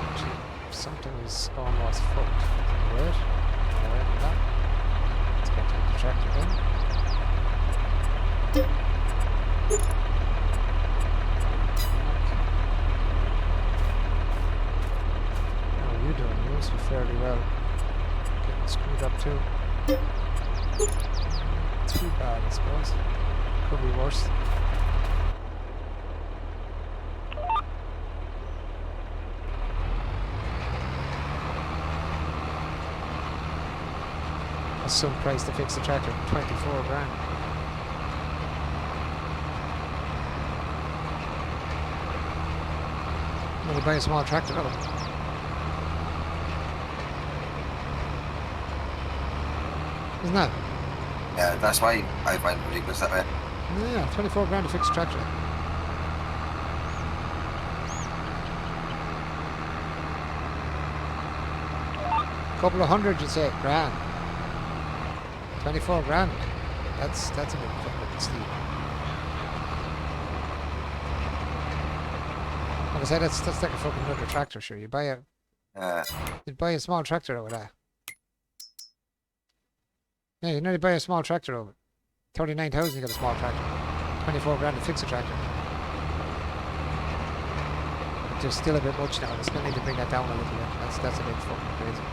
Actually, something is almost fucked. Wait. Alright, that. Let's get to the tractor then. How are you doing? You must be fairly well. Getting screwed up too. Too bad, I suppose. Could be worse. What's some price to fix the tractor? 24 grand. Will you buy a small tractor of it? Isn't that? Yeah, that's why I find it ridiculous that way. Yeah, 24 grand to fix a tractor. Couple of hundred, you'd say, grand. 24 grand. That's a bit fucking steep. Like I said, that's like a fucking another tractor, sure. You'd buy a small tractor over that. Yeah, you nearly buy a small tractor over. 39,000 you got a small tractor. 24 grand to fix a tractor. But there's still a bit much now. It's going to need to bring that down a little bit. That's a bit fucking crazy.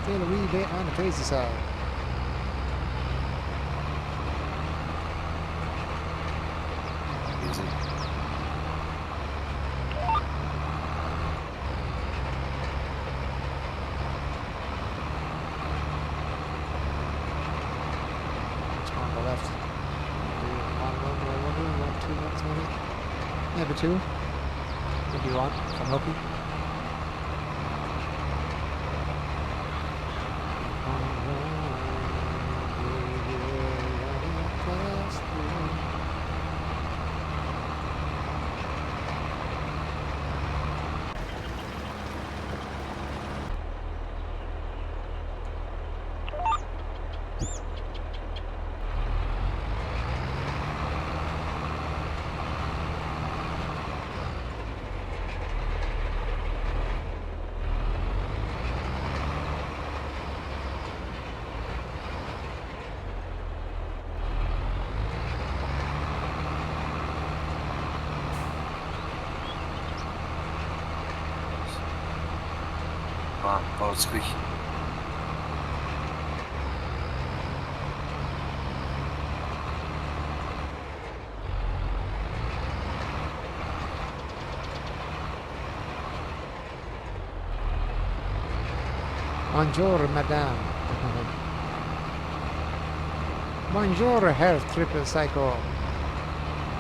Still a wee bit on the crazy side. season. It's on the left. One run, I wonder, 2 runs maybe? Maybe 2. Maybe 1, if I'm lucky. Come on, go squeak. Bonjour, madame. Bonjour, health triple psycho.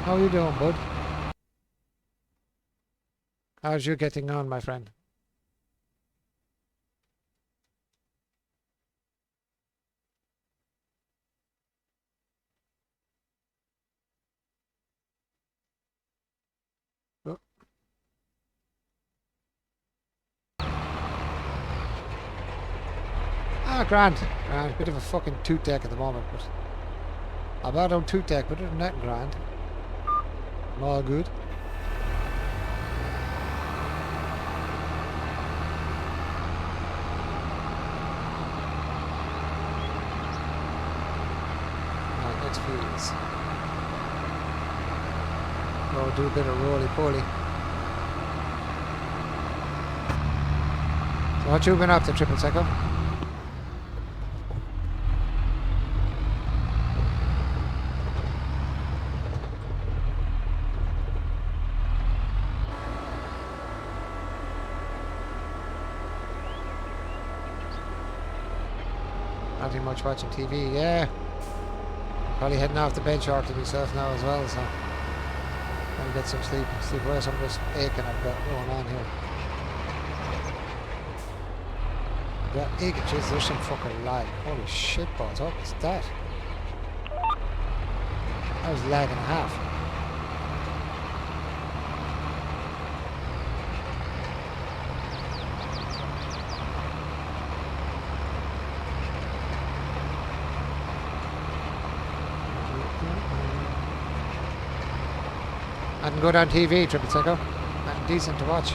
How you doing, bud? How's you getting on, my friend? Oh. Ah, grand. Grand. Bit of a fucking toot-deck at the moment, but I'm bad on toot-deck, but other than that, grand. I'm all good. Right, next fields. Go do a bit of roly-poly. So what you been up to, Triple Psycho? Nothing much watching TV, yeah. Probably heading off the bed shortly myself now as well, so gonna get some sleep, sleep away some of this aching I've got going on here. Got aching, jeez, there's some fucking lag. Holy shit balls, what was that? That was lag and a half. Nothing good on TV, Triple Psycho. Nothing decent to watch.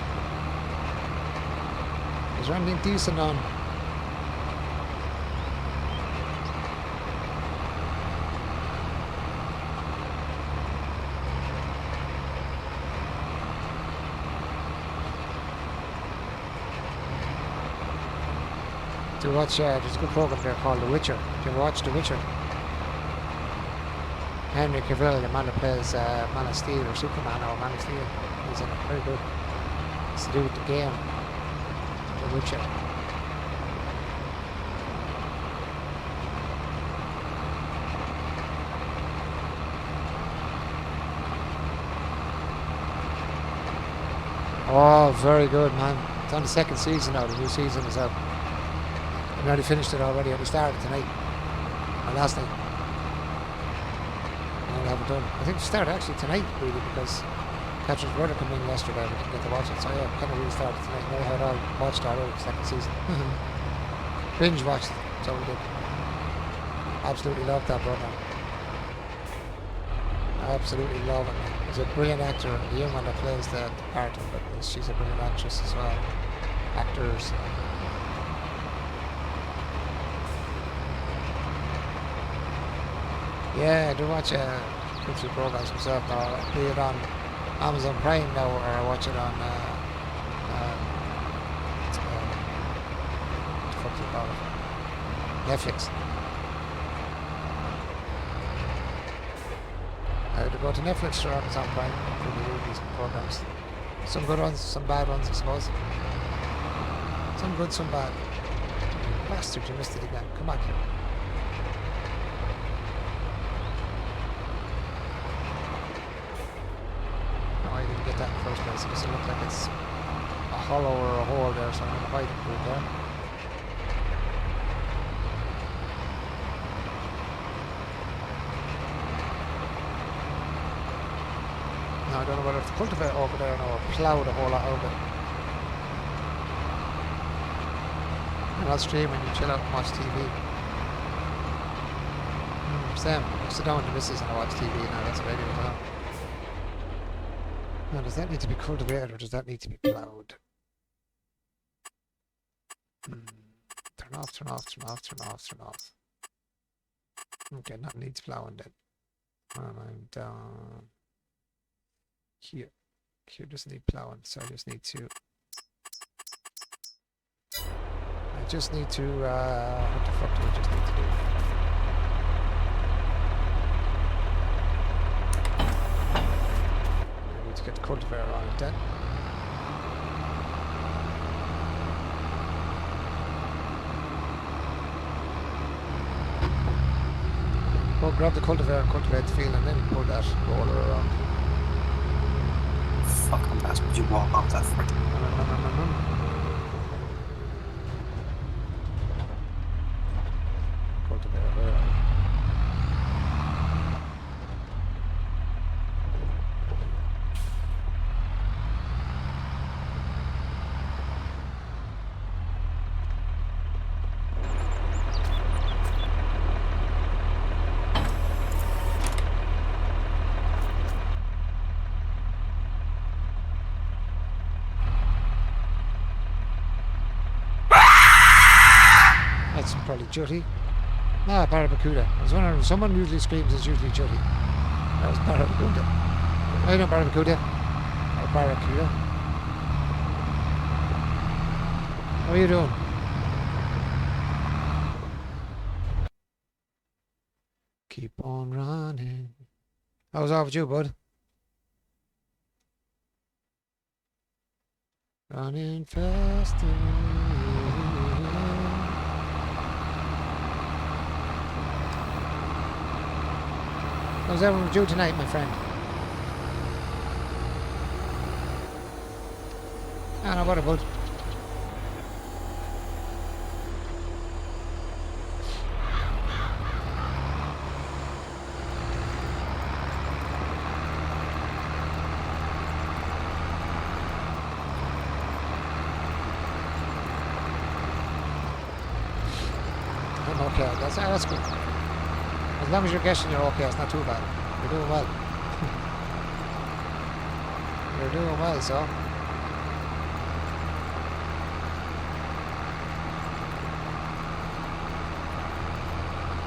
Is there anything decent on? To watch, there's a good program there called The Witcher. Do you ever watch The Witcher? Henry Cavill, the man who plays Man of Steel or Superman or Man of Steel. He's in it, very good. It's to do with the game, The Witcher. Oh, very good, man. It's on the second season now, the new season is out. I've already finished it already, and we started tonight. Or last night. No, we haven't done. I think we started actually tonight, really, because Catherine's brother came in yesterday and we didn't get to watch it. So yeah, kind of really started tonight. Now we had all watched already, second season. Binge watched, so we did. Absolutely loved that program. Absolutely love it. He's a brilliant actor, and the young one that plays the part of it, she's a brilliant actress as well. Actors. Yeah, I do watch country programs myself now. Be it on Amazon Prime now, or I watch it on what the fuck do you call it? Netflix. I do to go to Netflix or Amazon Prime for the movies and programs. Some good ones, some bad ones, I suppose. Some good, some bad. Bastard, you missed it again. Come on, kid. No, I didn't get that in the first place. It doesn't look like it's a hollow or a hole there, so I'm going to hide it through there. I don't know whether to cultivate over there or plough the whole lot out of it. And I'll stream when you chill out and watch TV. Same. I sit down with the missus and I watch TV now, that's what I do as well. Now, does that need to be cultivated or does that need to be ploughed? Turn off, turn off, turn off, turn off, turn off. Okay, that needs ploughing then. And I'm down here. Here doesn't need ploughing, so I just need to what the fuck do I just need to do? I need to get the cultivator on it then. Go grab the cultivator and cultivate the field and then pull that roller around. Fucking bastard, you walk off that freaking. Cultivator, where are you? That's probably Jutty. Ah, Barracuda. I was wondering, someone usually screams, it's usually Jutty. That was Barracuda. I know Barracuda. Or Barracuda. How are you doing? Keep on running. How was all with you, bud? Running faster. How's everyone with you tonight, my friend? I don't know what about. I'm okay. That's good. As long as you're guessing you're okay, it's not too bad. You're doing well. You're doing well, so.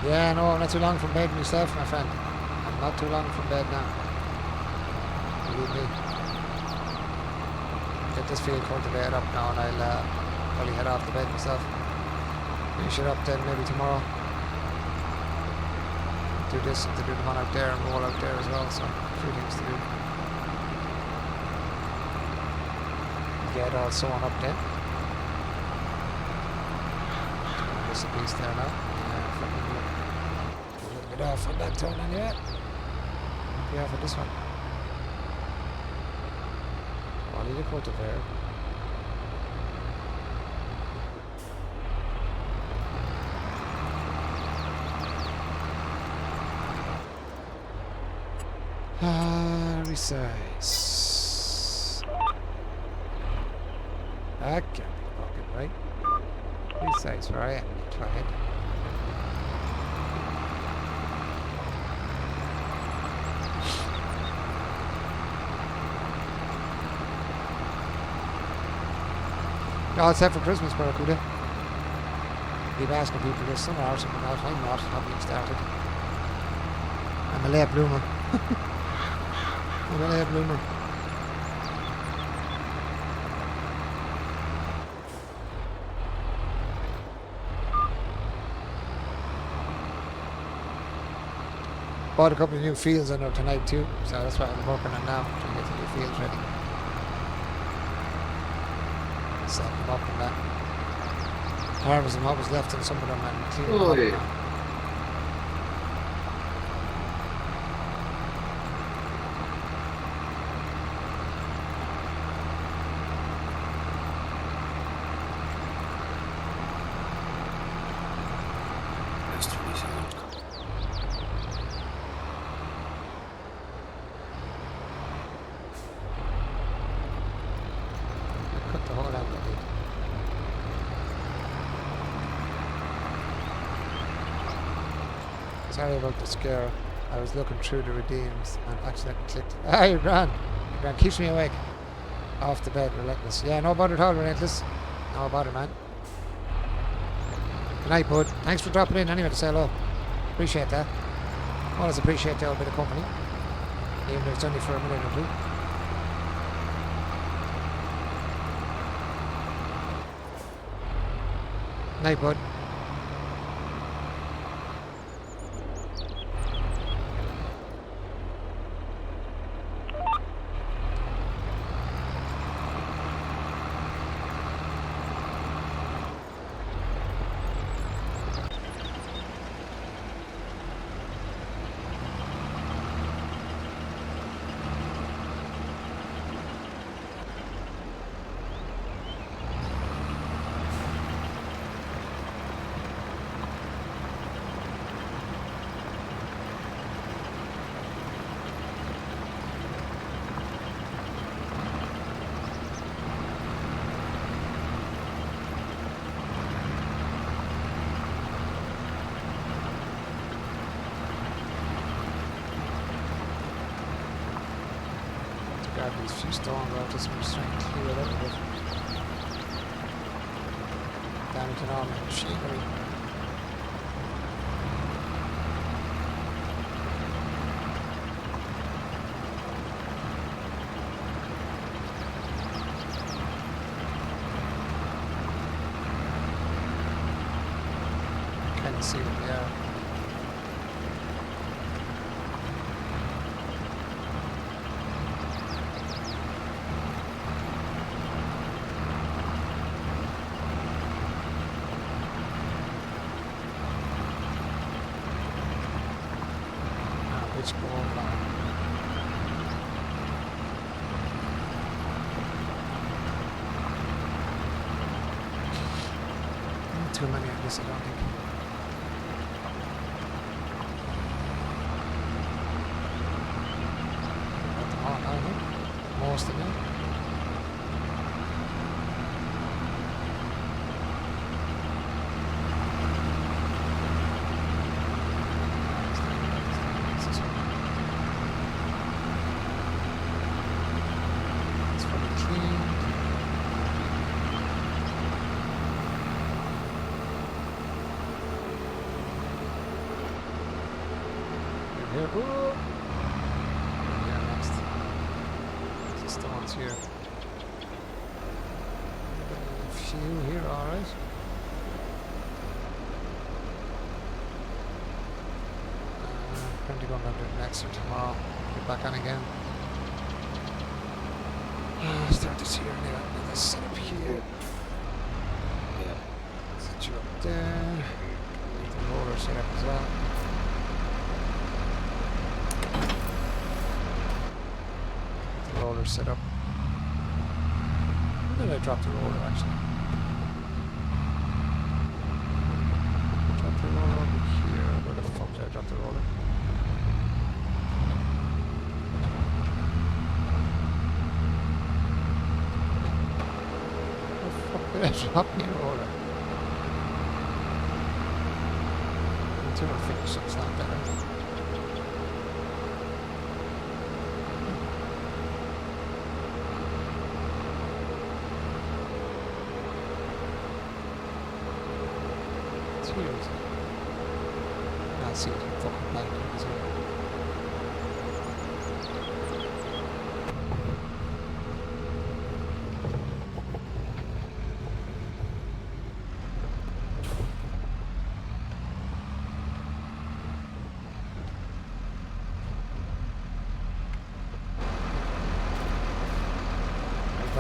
Yeah, no, I'm not too long from bed myself, my friend. I'm not too long from bed now. Believe me. Get this field cultivated up now and I'll probably head off to bed myself. Finish it up then maybe tomorrow. Do this and to do the one out there and roll out there as well, so a few things to do. Get it all sewn up then. This a piece there now. A little bit off on that turn anyway. Yeah, for this one. I'll leave the cultivator. Resize. That can't be fucking right. Resize where I am, try it. All set for Christmas, Barracuda. Keep asking people this summer or something else. I'm not. Haven't even started. I'm a late bloomer. I'm a late bloomer. Bought a couple of new fields on there tonight too, so that's what I'm working on now, trying to get the new fields ready. Set them up and that. Harvesting what was left in some of them and cleaning them Oh, up yeah. now. There's 27. I cut the hole out of it. Sorry about the scare. I was looking through the redeems and accidentally clicked. Ah, you're grand. You're grand. Keeps me awake. Off the bed, relentless. Yeah, no bother at all, relentless. No bother, man. Good night, bud. Thanks for dropping in anyway to say hello. Appreciate that. Always appreciate the old bit of company. Even if it's only for a minute or two. Night, bud. Grab these few stones out, just trying to clear it out a bit. Damaging all my machinery. Kind of see what they are. Which go along. Too many of this, I don't think. Got them all now, I think. Most of them. It's pretty clean. Here, ooh. Yeah, next. There's stones here. A few here, alright. Probably going to do it next or tomorrow. Get back on again. Start this here anyway. Let's set up here. Yeah. Set you up there. Get the roller set up as well. Get the roller set up. Where did I drop the roller actually? Drop the roller over here. Where the fuck did I drop the roller? Where the fuck did I drop the roller? Until I finish it's not better. It's here, is it? I see it. Fucking blank. Is it?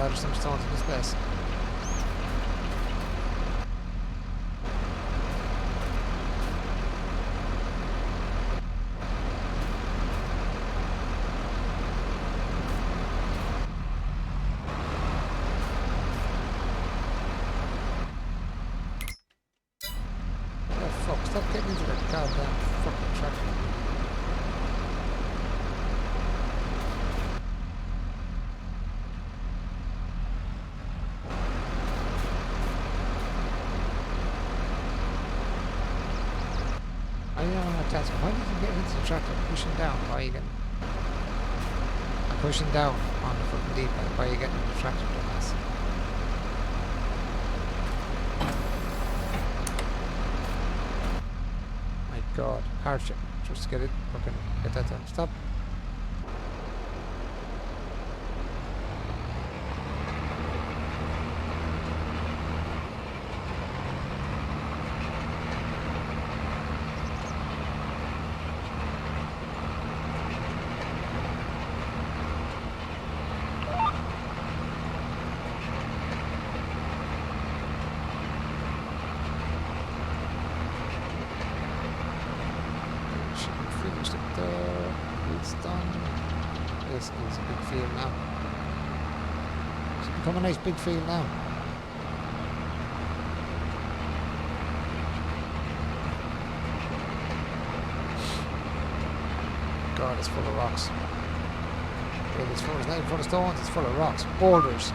there's some stones in this place. Oh fuck, stop getting into the goddamn fucking tractor. I don't know what that's. Why did you get into the tractor? Pushing down. Why are you getting? I'm pushing down on the fucking deep end. Why are you getting in the tractor, dumbass? My god. Hardship. Just get it. Fucking get that done. Stop. Finished it there. It's done. This is a big field now. It's become a nice big field now. God, it's full of rocks. It's not full of stones, it's full of rocks. Boulders.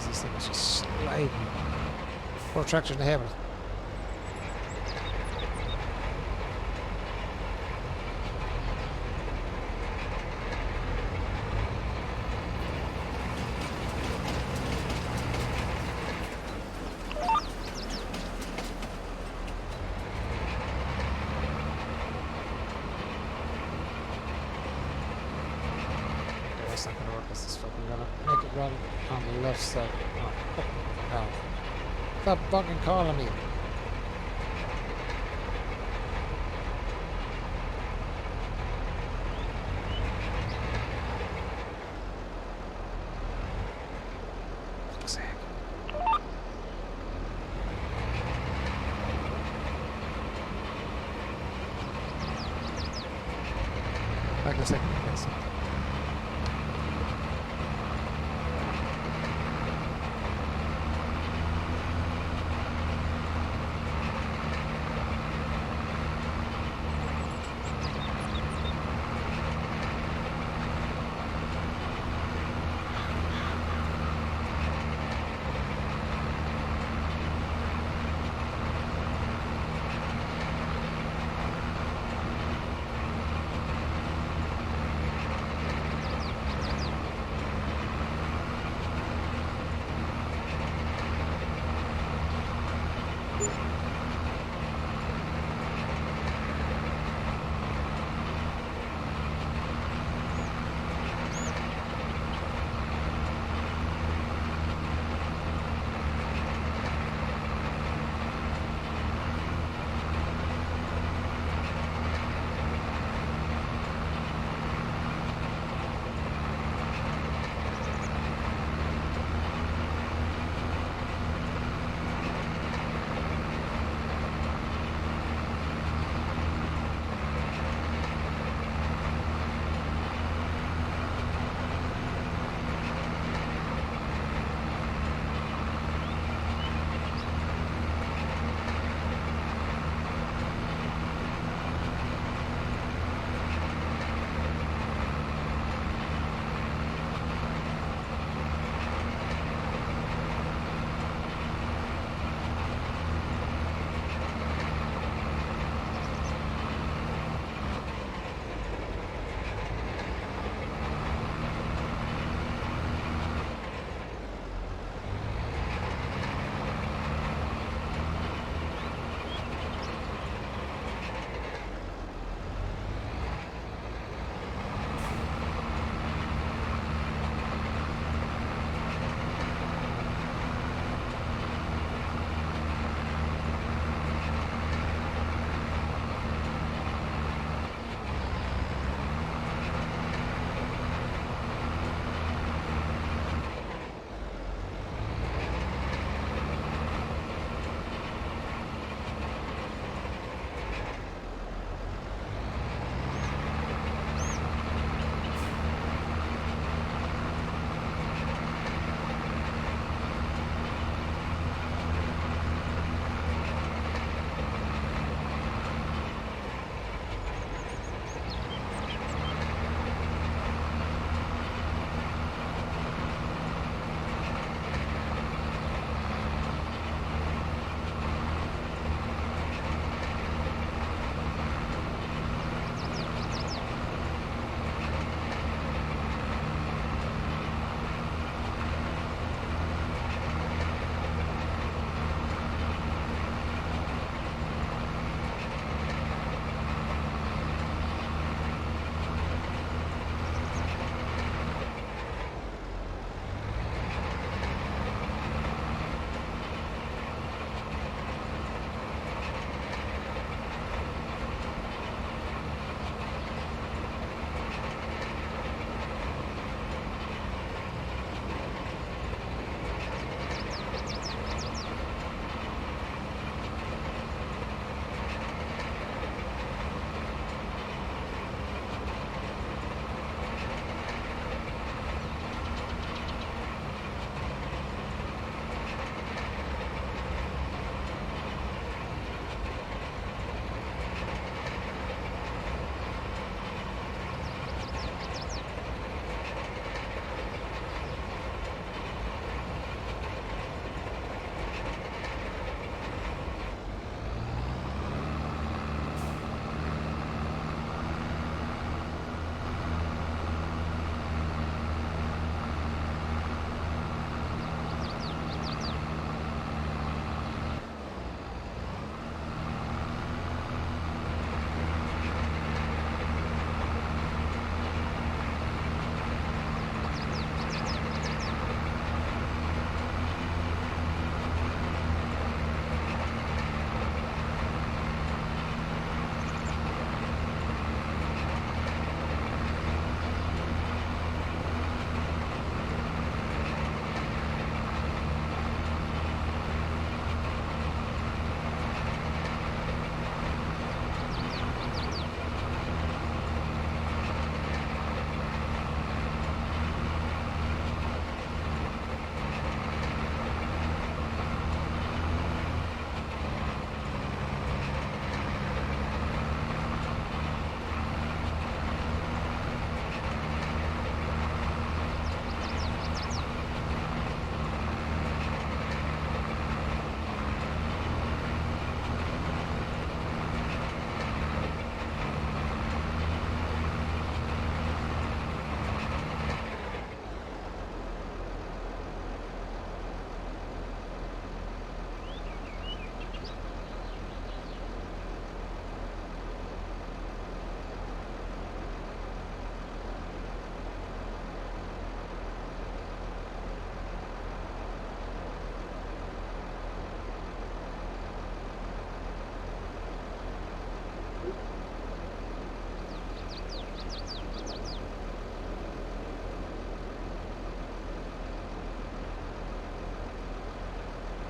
This thing is just sliding. Poor tractor in the heaven. That's not gonna work. This is fucking gonna make it run on the left side. Oh, fucking hell. Stop fucking calling me. Fuck's sake. Back in a second, yes.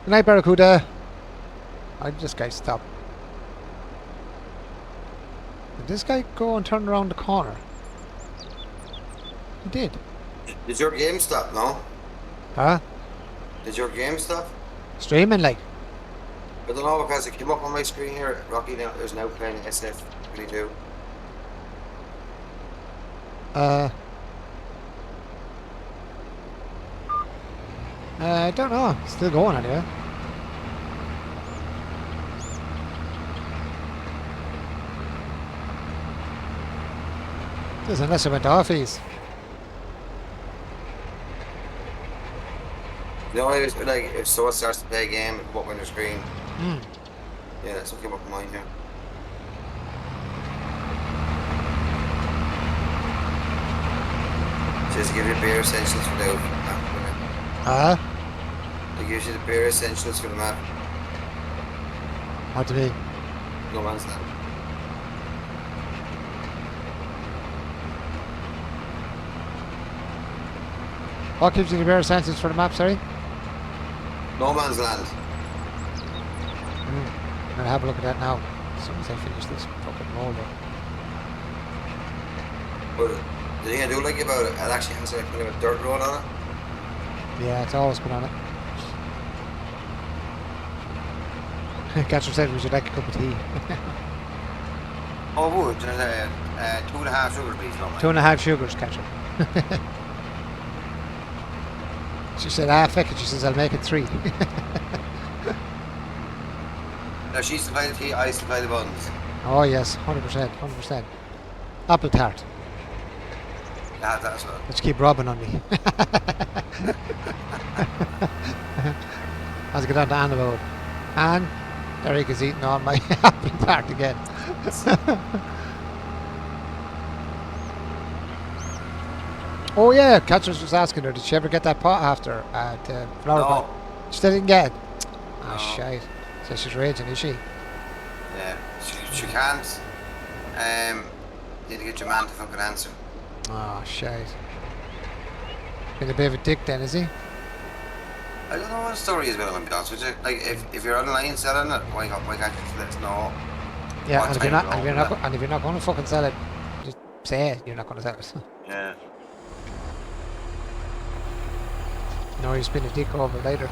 Good night, Barracuda. Why did this guy stop? Did this guy go and turn around the corner? He did. Did your game stop? No. Huh? Did your game stop? Streaming like? I don't know because it came up on my screen here. Rocky now is now playing SF22. I don't know. Still going anyway. Just unless it went off these. You know, it's like if someone starts to play a game, it come up on your screen. Mm. Yeah, that's what came up on mine here. Just give you the bare essentials for the Huh? It gives you the bare essentials for the map. What do you mean? No man's land. What gives you the bare senses for the map, sorry? No man's land. I'm gonna have a look at that now. As soon as I finish this fucking molder. But the thing I do like about it, it actually has a kind of a dirt road on it. Yeah, it's always been on it. Catcher said, would you like a cup of tea? Oh, would. 2.5 sugar, please, no man. 2.5 sugars, Catcher. She said, feck it. She says, I'll make it 3. Now she supply the tea, I supply the buns. Oh yes, 100%, 100%. Apple tart. Yeah, that's what. Let's keep robbing on me. Let's get on to Anna Road. And Derek is eating on my apple tart again. Oh yeah, Catcher's was asking her, did she ever get that pot after at Flower Pot? She still didn't get it? Ah, shite. So she's raging, is she? Yeah, she can't. Need to get your man to fucking answer. Oh, shite. Been a bit of a dick then, is he? I don't know what the story is about him, to be honest with you. Like, if you're online selling it, why can't you just let us know? Yeah, and if you're not going to fucking sell it, just say it, you're not going to sell it. Yeah. No, he's been a dick over later.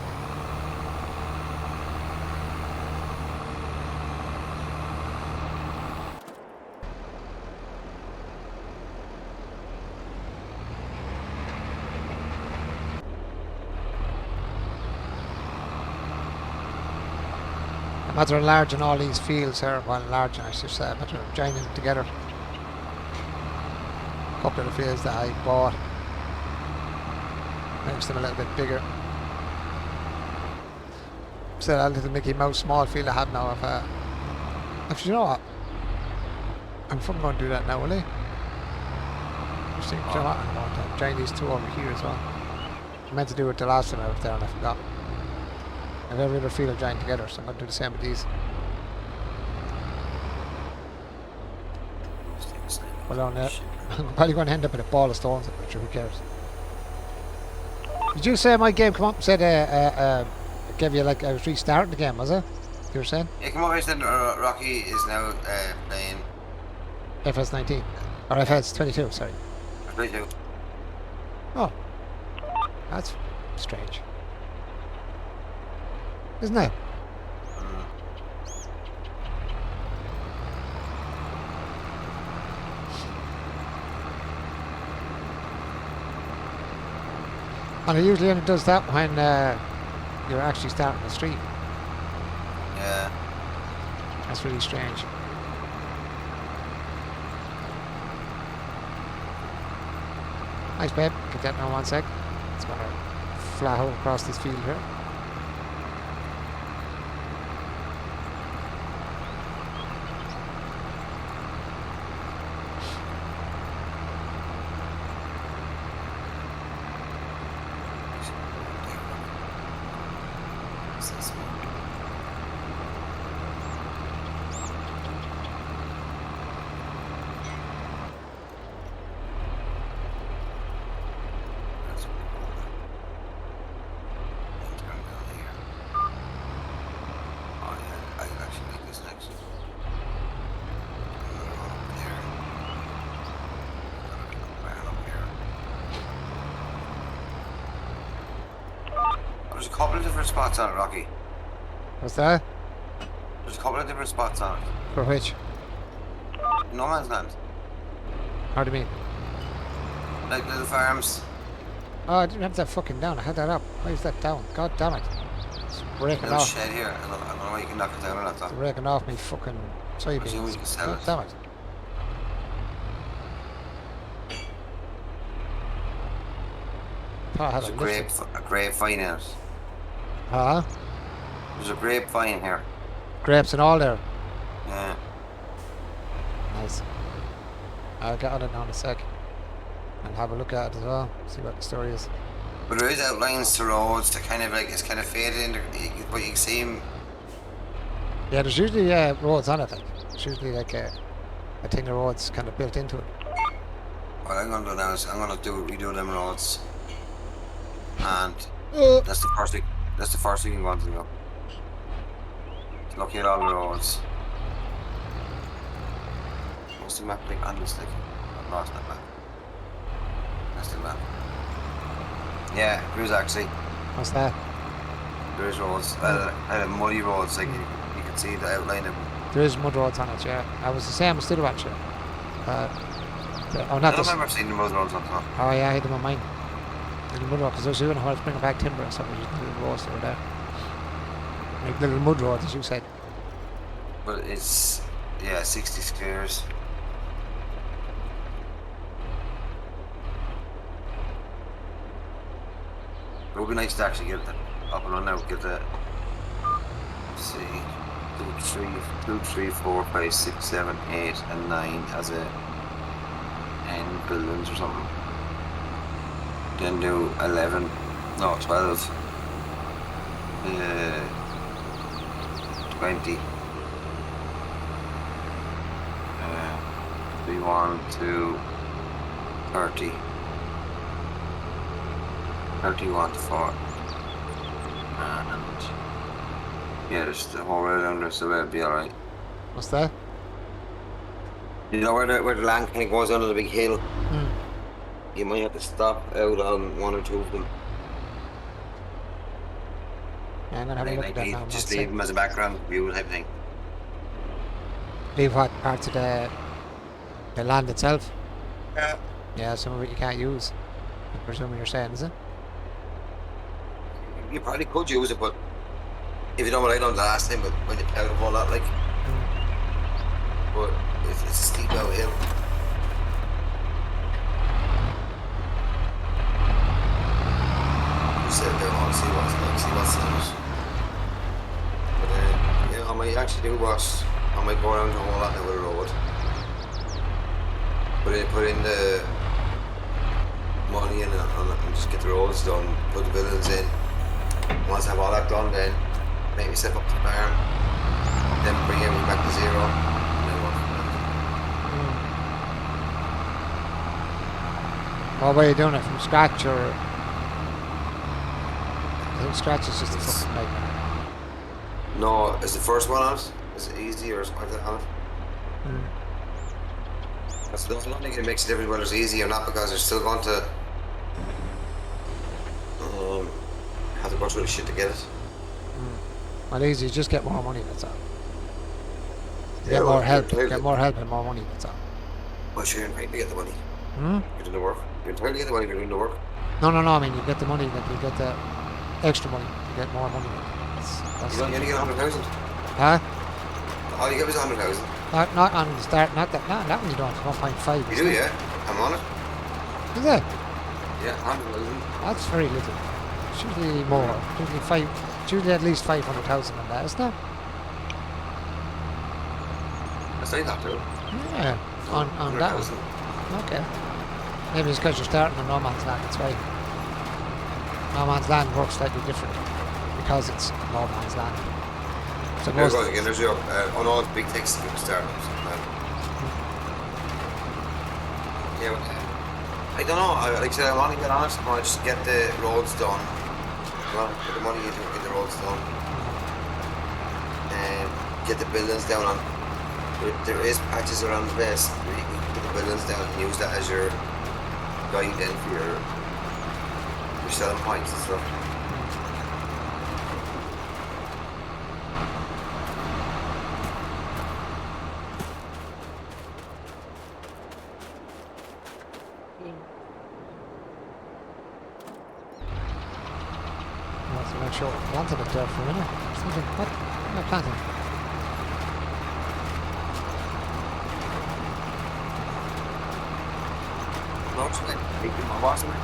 A matter of enlarging all these fields here, well, enlarging, I should say, a matter of joining them together. A couple of the fields that I bought makes them a little bit bigger. So that little Mickey Mouse small field I have now of actually, you know what? I'm fucking going to do that now, will I? Just think, you know what? I'm going to join these two over here as well. I meant to do it the last time I was there and I forgot. And every other field joined together, so I'm going to do the same with these. Well, on there. I'm probably going to end up with a ball of stones, but sure, who cares? Did you say my game come up and said gave you like I was restarting the game, was it? You were saying? Yeah, come over here and Rocky is now playing Fs19. Or Fs22, sorry. 22. Oh. That's strange. Isn't it? And it usually only does that when you're actually starting the stream. Yeah. That's really strange. Nice, babe. Get that now 1 sec. It's going to flat hole across this field here. couple of different spots on it, Rocky. What's that? There's a couple of different spots on it. For which? No man's land. How do you mean? Like little farms. Oh, I didn't have that fucking down. I had that up. Why is that down? God damn it. It's breaking Little off. shed here. I don't know why you can knock it down or not, It's though. breaking off me fucking Assume we soybeans. can sell God it. damn it. I had There's a a grapevine in it. Huh? There's a grapevine here. Grapes and all there. Yeah. Nice. I'll get on it now in a sec. And have a look at it as well. See what the story is. But there is outlines to roads to kind of like, it's kind of faded in, but you can see them. Yeah, there's usually roads on it. Like. There's usually like a thing the roads kind of built into it. What I'm going to do now is I'm going to redo them roads. And that's the first thing. That's the first thing you want to do. Look at all the roads. What's the map like on this thing? I've lost that map. That's the map. Yeah, there is actually. What's that? There is roads. Muddy roads, like you can see the outline of them. There is mud roads on it, yeah. I was the same as Still actually. Oh, I not don't this. remember seeing the mud roads on top. Oh yeah, I had them on mine. Little mud road, because I was doing a while bringing back timber and stuff. There's little roads that were there. Like little mud roads, as you said. But it's, yeah, 60 squares. It would be nice to actually get that up and on now. Get that. Let's see, 2, 3, 4, 5, 6, 7, 8, and 9 as a N buildings or something. Then do 11, no 12, 20. 31 to 30. 31 to 4. And yeah, there's the whole way down there, so that'll be alright. What's that? You know where the land kind of goes under the big hill? Hmm. You might have to stop out on one or two of them. Yeah, I'm gonna have a look at that now. Just leave them as a background view type thing. Leave what parts of the land itself? Yeah. Yeah, some of it you can't use. I presume you're saying, is it? You probably could use it, but if you know what I done the last time, but when you plowed a whole lot, like, but it's a steep out hill. Just sit there and see what's like, see what's in it. But yeah, I might actually do what I might go around the whole lot now with the road. Put in the money in and just get the roads done, put the buildings in. Once I have all that done, then make myself up to the farm, then bring everything back to zero, and then work from What way are you doing it? From scratch or? I think scratch is just a fucking nightmare. that. No, is the first one on it? Is it easy or is it on it? I don't think it makes a difference whether it's easy or not, because they're still going to have to go through the shit to get it. Well, easy, just get more money, that's all. Yeah, Get well, more help, you're get more help and more money, that's all. Well, sure, you're entitled to get the money. Hmm? You're doing the work. You're entitled to get the money if you're doing the work. No, I mean, you get the money, that you get the extra money, you get more money. That's You only get 100,000. huh? All you get is 100,000. Not on the start, not that one you don't, 1.5. You do, yeah. I'm on it. Is it? Yeah, 100,000. That's very little. It's usually more. It's usually at least 500,000 on that, isn't it? That's not that too. Yeah, on that 100,000. one. Okay. Maybe it's because you're starting on no man's land, that's why. No man's land works slightly different because it's no man's land. So There most, goes again, there's your, on all the big things to start up. Yeah, well, I don't know, like I said, I want to get honest, I want to just get the roads done. I want to put the money into it, get the roads done. And get the buildings down on. There is patches around the place where you can put the buildings down and use that as your guide then for your selling points and stuff. not sure what planted it there for a minute. I was thinking, what am I planting?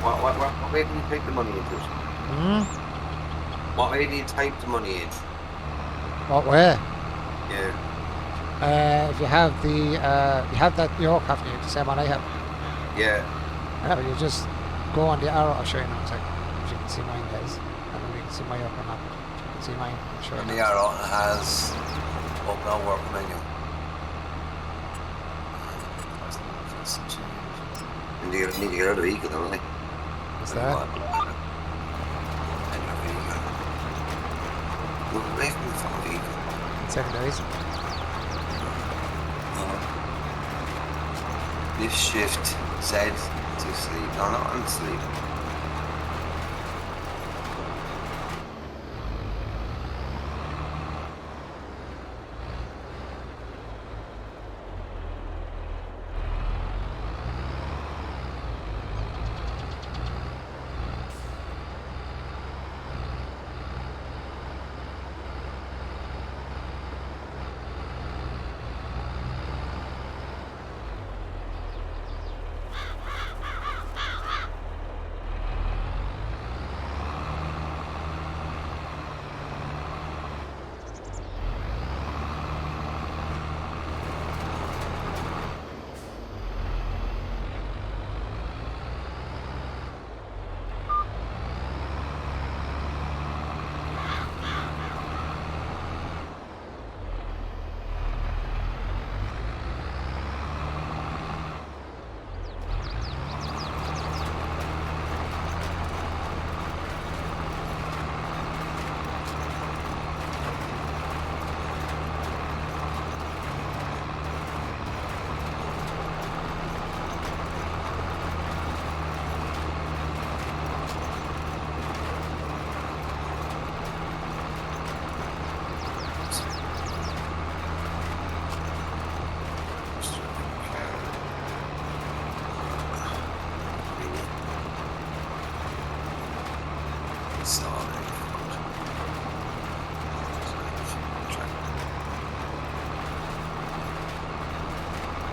What way do you type the money into it? Hmm? What way do you type the money in? What way? Yeah. If you have the, you have that York, haven't you? The same one I have. Yeah. Yeah, you just go on the arrow. I'll show you now in a second. If you can see mine, guys. I don't know if you can see my York or not. If you can see mine, I'll show you. And the now. arrow has open our work menu. And you need to get out of the vehicle, don't you? What's that? Move away from the phone vehicle. Secondaries. Lift shift Z to sleep. No, not on sleep.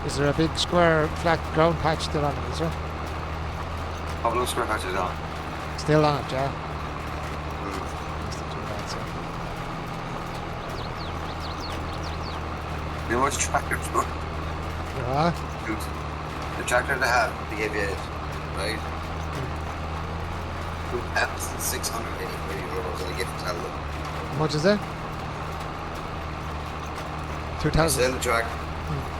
Is there a big square flat ground patch still on it, is there? How blue square patch is on? Still on it, yeah. Mm. That's not too bad, so. You know what tractor for? Yeah. The tractor they have, they gave you it, right? €2,680 on a gift to them. How much is it? If I 2,000. sell the tractor,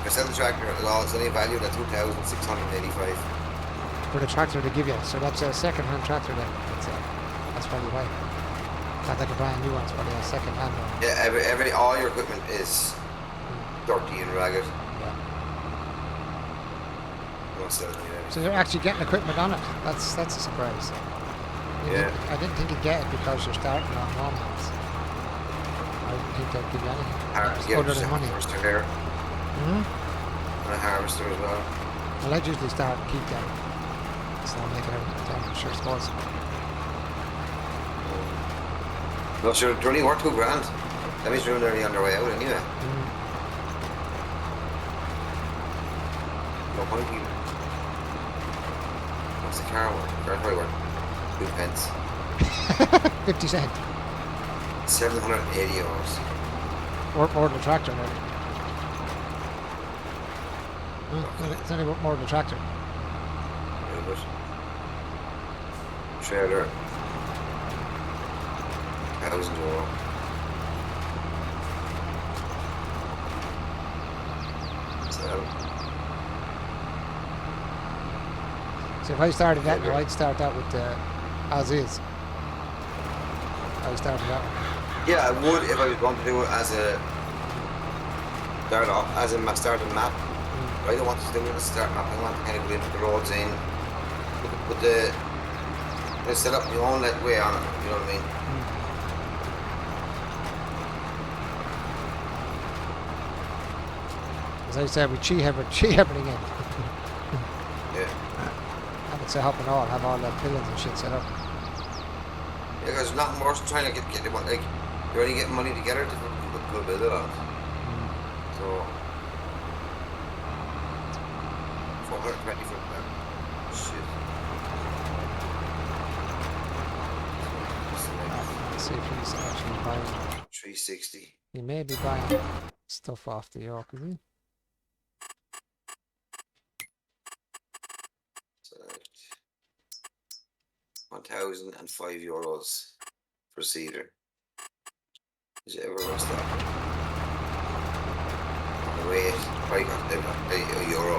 if I sell the tractor at all, it's only valued at 2,685. For the tractor they give you. So that's a second-hand tractor then. That's probably why. Not like a brand new one, it's probably a second-hand one. Yeah, all your equipment is dirty and ragged. Yeah. You won't sell it anyway. So you're actually getting equipment on it. That's a surprise. I didn't think you'd get it because you're starting on normal ones. I didn't think they'd give you anything. Hard to get Other than money. harvester here. Hmm? And a harvester as well. Well, I'd usually start and keep them. So I'll make it every time, I'm sure it's was. No, sure, they're only worth $2,000. That means they're nearly on their way out anyway. No point even. What's the car worth? The car's probably worth 2 pence. 50 cent. €780. More than the tractor, maybe. It's only worth more than the tractor. Yeah, but trailer, €1,000. So if I started that now, I'd start that with as is. I started that one. Yeah, I would if I was going to do it as a starting map. I don't want to do it as a start map. I want to kind of go into the roads in, put the set up your own way on it. You know what I mean? As I said, we chi everything in. Yeah. Have it set up and all, have all the pillars and shit set up. Yeah, there's nothing worse than trying to get them, like, you're only getting money together to build it on. So, 420 foot back. Shit. Let's see if he's actually buying. 360. He may be buying stuff off the York, is he? Select 1,005 euros for cedar. Did you ever lost that? The weight, probably got them a euro.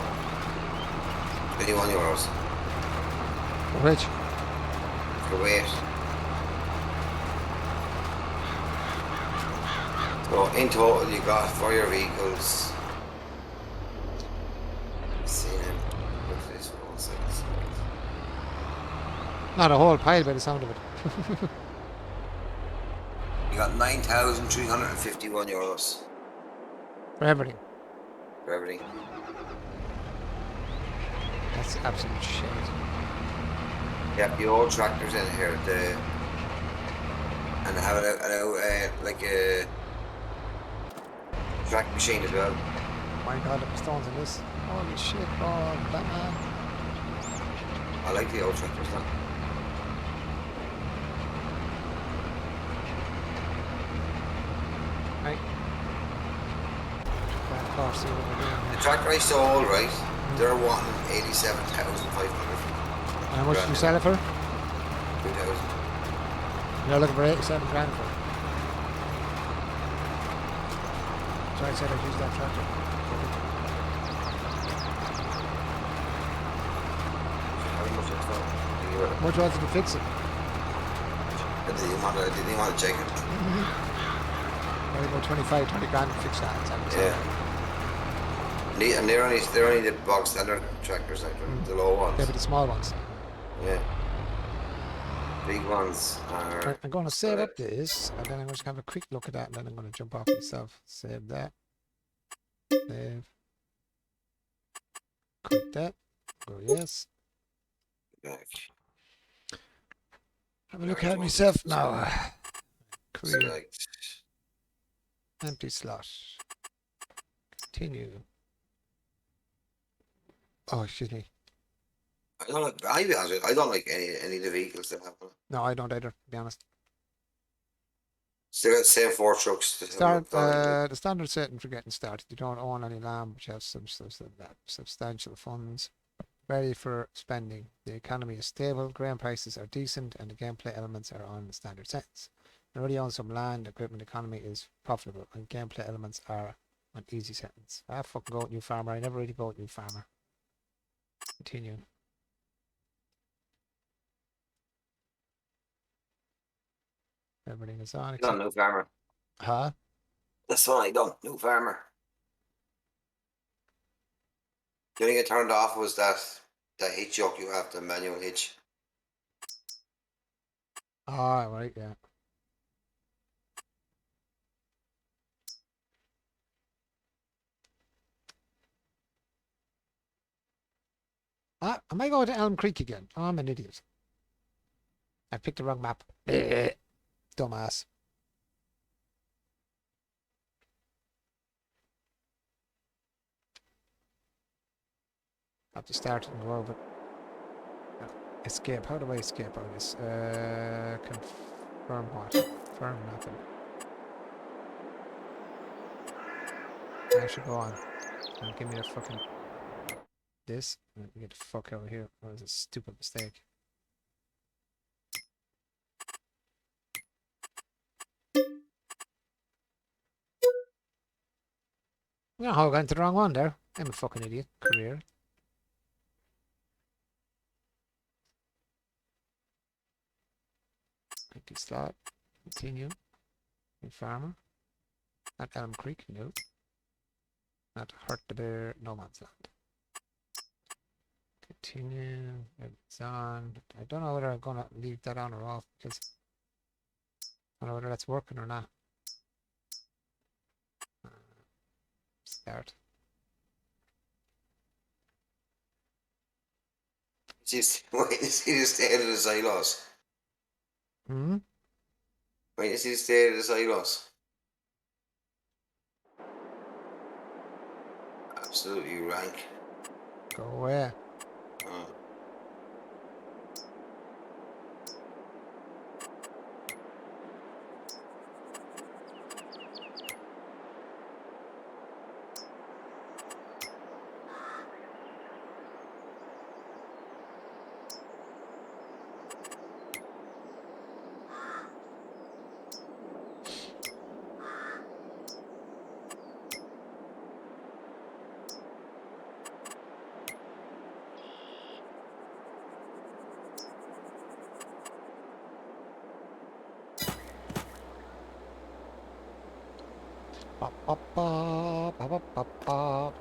21 euros For which? for weight. So in total, you got for your vehicles. See them. Look at this for 1 second. Not a whole pile by the sound of it. You got 9,351 euros For everything. for everything. That's absolute shit. Yeah, the old tractors in here, and have like a track machine as well. My god, the stones in this. Holy shit, oh, Batman. I like the old tractors now. Right. Of course, see what we're doing The here. tractor I sold, right? They're wanting 87,500. And how much did you sell it for? 2,000. You're looking for 87 grand for it. So I said I'd use that tractor. How much it's for? How much was it to fix it? Did you want to check it? Probably about 25, 20 grand to fix that. Yeah. And they're only the bog standard tractors, like the low ones. Yeah, but the small ones. Yeah. Big ones are. Right, I'm going to save up this, and then I'm going to have a quick look at that, and then I'm going to jump off myself. Save that. Save. Quit that. Go yes. Back. Have a look at myself now. Career. Select. Empty slot. Continue. Oh, excuse me. I don't like. I don't like any of the vehicles that have them. No, I don't either, to be honest. Still got the same 4 trucks. That Start, have the standard setting for getting started. You don't own any land, but you have some substantial funds ready for spending. The economy is stable, grain prices are decent, and the gameplay elements are on the standard settings. You already own some land, equipment economy is profitable, and gameplay elements are on easy settings. I fucking go with new farmer. I never really go with new farmer. Continue. Everything is on. Not new farmer. Huh? That's what I done. New farmer. The only thing I turned off was that hitch yoke you have, the manual hitch. Ah, right, yeah. Ah, am I going to Elm Creek again? Oh, I'm an idiot. I picked the wrong map. Dumbass. Have to start in the world, but escape. How do I escape out of this? Confirm what? Confirm nothing. I should go on. And give me a fucking this. Get the fuck out of here. That was a stupid mistake. You know how I got into the wrong one there. I'm a fucking idiot. Career. Empty slot. Continue. New farmer. Not Elm Creek. No. Not Hurt the Bear. No Man's Land. Continue. It's on. I don't know whether I'm gonna leave that on or off because I don't know whether that's working or not. Start. Just wait to see the state of the silos. Hmm? Wait, you see the state of the silos? Absolutely rank. Go away. Oh. Bop, bop, bop, bop, bop, bop, bop.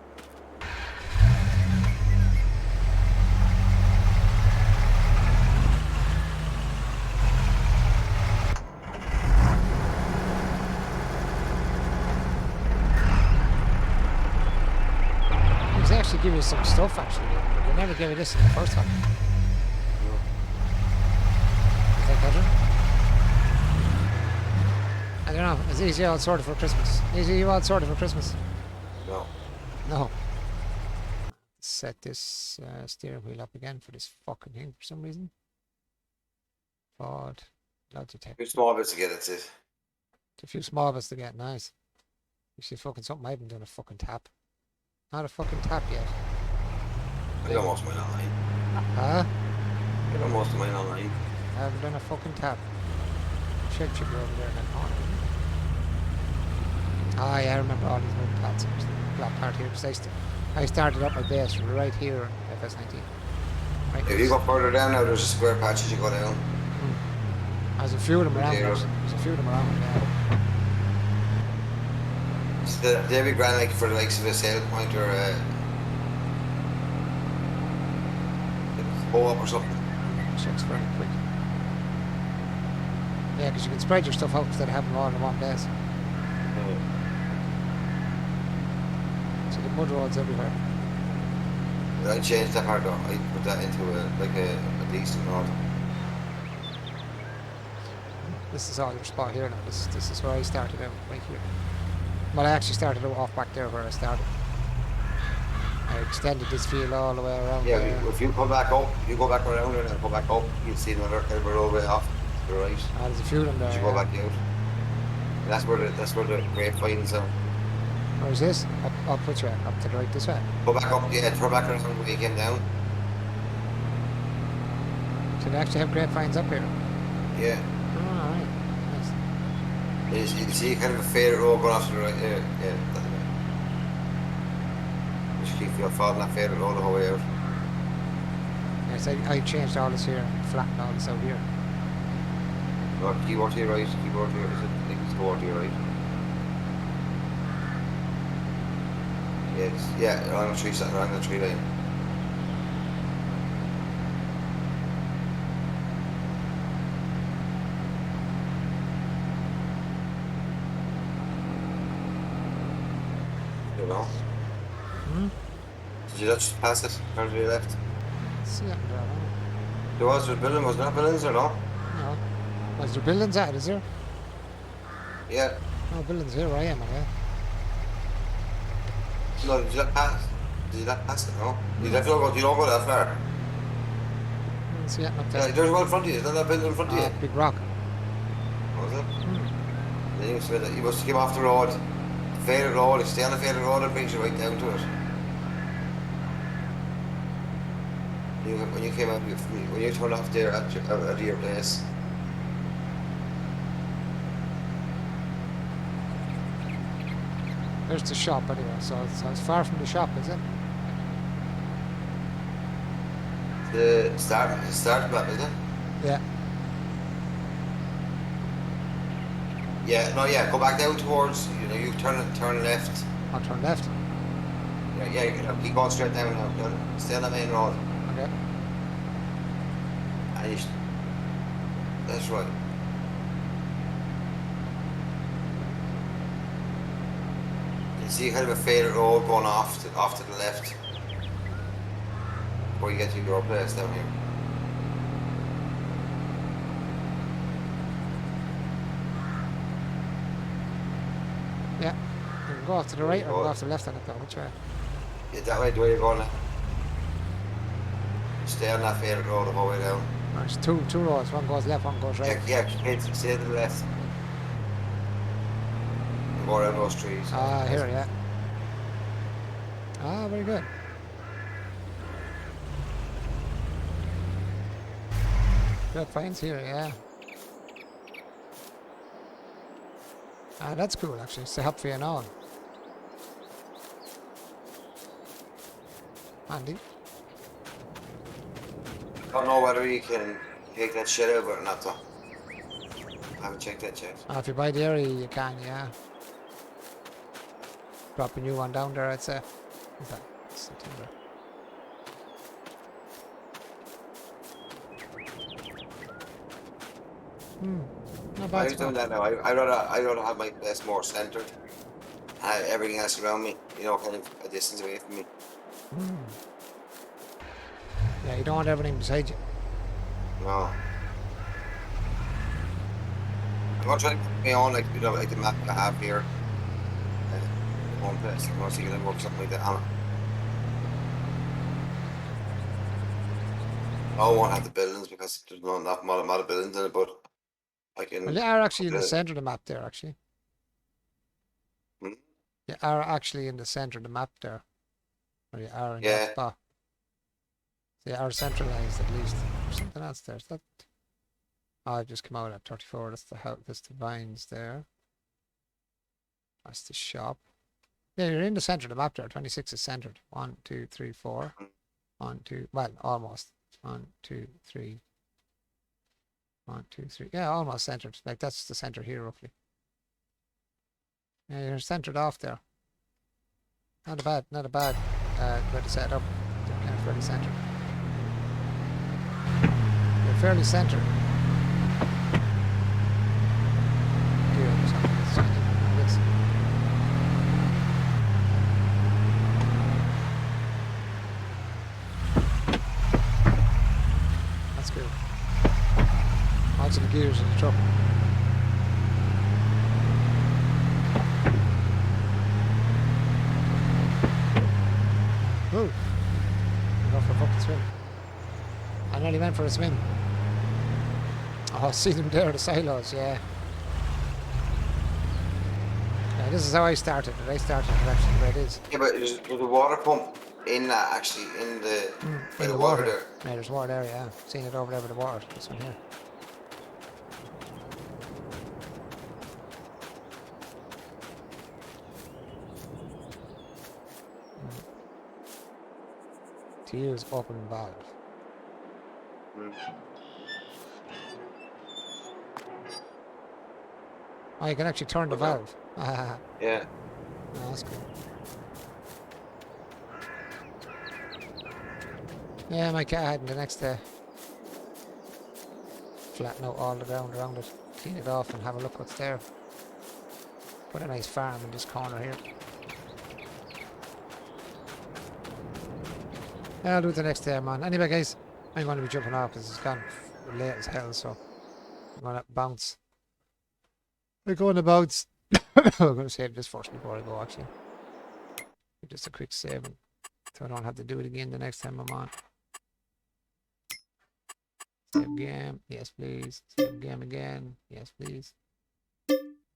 They actually give you some stuff actually, but they never gave you this in the first one. Is that better? I don't know. Is easy all sorted for Christmas? Easy you all sorted for Christmas? No. No. Set this steering wheel up again for this fucking thing for some reason. Forward. Logitech. Too small bits to get it, it. A few small bits to get, nice. You see fucking something I've been doing a fucking tap. Not a fucking tap yet. I got most of mine online. Huh? I got most of mine online. I haven't done a fucking tap. Shed should be over there in that corner. Ah, yeah, I remember all these little plots. Plot part here, because I started up my base right here in Fs19. Right If you go further down now, there's a square patch as you go down. There's a few of them around. Yeah. There's a few of them around, yeah. So they'd be grand like for the likes of a sail point or a bow up or something. Checks very quick. Yeah, because you can spread your stuff out instead of having them all in one place. So the mud roads everywhere. I changed that part though. I put that into a decent road. This is all your spot here now. This is where I started out, right here. Well, I actually started out off back there where I started. I extended this field all the way around Yeah, there. if you come back up, you go back around and then go back up, you'll see another kind of a roadway off to the right. There's a few of them there. As you go back out. That's where the grapevines are. Where's this? Up which way? Up to the right this way? Go back up, yeah, throw back around where you came down. So they actually have grapevines up here? Yeah. Oh, alright. Nice. You can see kind of a faded road going off to the right there. Yeah, that way. Just keep following that faded road the whole way out. Yes, I changed all this here and flattened all this out here. No, keyboard to your right, keyboard to your right. I think it's keyboard to your right. Yes, yeah, around the tree line. You know? Did you just pass it? Or did you left? See that there, There was a building, was there not buildings or no? no? Was there buildings at, is there? Yeah. No buildings here where I am, okay? No, did you not pass? Did you not pass it, no? You don't go that far. See that up Yeah, there? there's one in front of you, is that building in front of you? Big rock. Was it? Then you must have came off the road. Faded road, you stay on the faded road and brings you right down to it. When you came out, when you turned off there at your place. There's the shop anyway, so it's far from the shop, is it? The start map, is it? Yeah. Yeah, no, yeah, go back down towards, you turn left. I'll turn left. Yeah, you keep going straight down now. Stay on the main road. Okay. And that's right. You see kind of a faded road going off to the left. Before you get to your place down here. can go off to the right or go off to the left on it though. Which way? Yeah, that way, the way you're going now. Stay on that favorite road the whole way down. There's two roads. One goes left, one goes right. Yeah, stay to the left. And go around those trees. Ah, here, yeah. Ah, very good. Good finds here, yeah. Ah, that's cool actually. It's to help for you now. Handy. Don't know whether you can take that shit over or not though. I haven't checked that yet. Ah, if you buy the area, you can, yeah. Drop a new one down there, I'd say. Okay, it's the timber. Not bad. I'm doing that now. I rather have my place more centered. Everything else around me, you know, kind of a distance away from me. Yeah, you don't want everything beside you. No. I'm gonna try to put me on like, you know, like the map I have here. One place. I'm gonna see if I can work something like that on it. I won't have the buildings because there's not enough model buildings in it, but I can. Well, they are actually in the centre of the map there, actually. Hmm? They are actually in the centre of the map there. Or you are in Yeah. that spot. They are centralised at least. There's something else there. Is that... Oh, I've just come out at 34. That's the house. That's the vines there. That's the shop. Yeah, you're in the centre of the map there. 26 is centred. 1, 2, 3, 4. 1, 2. Well, almost. 1, 2, 3. 1, 2, 3. Yeah, almost centred. Like that's the centre here, roughly. Yeah, you're centred off there. Not a bad way to set up. You're kind of fairly centred. You're fairly centred. Here, there's something that's changing. This. That's good. Lots of the gears in the truck. Ooh. Go for a fucking swim. I nearly went for a swim. Oh, see them there, the silos, yeah. Yeah, this is how I started it. I started it actually where it is. Yeah, but there's a water pump in that actually, in the, by the water there. Yeah, there's water there, yeah. Seen it over there with the water. This one here. To use open valve. Oh, you can actually turn the valve. Yeah. Oh, that's cool. Yeah, my cat had the next day. Flatten out all the ground around it, clean it off and have a look what's there. Put a nice farm in this corner here. Yeah, I'll do it the next day, man. Anyway, guys, I'm going to be jumping off because it's gone late as hell, so I'm going to bounce. We're going to bounce. I'm going to save this first before I go, actually. Just a quick saving, so I don't have to do it again the next time I'm on. Save game, yes please. Save game again, yes please.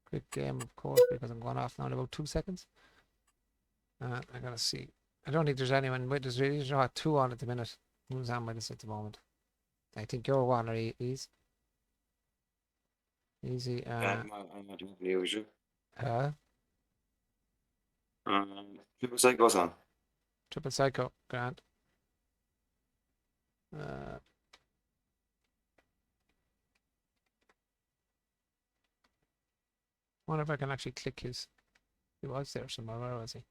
Quick game, of course, because I'm going off now in about 2 seconds. I'm going to see. I don't think there's anyone with us really. There's not 2 on at the minute. Who's on with us at the moment? I think you're one or Easy. Easy. I'm not doing the usual. Triple Psycho's on. Triple Psycho, Grant. Wonder if I can actually click his. He was there somewhere. Where was he?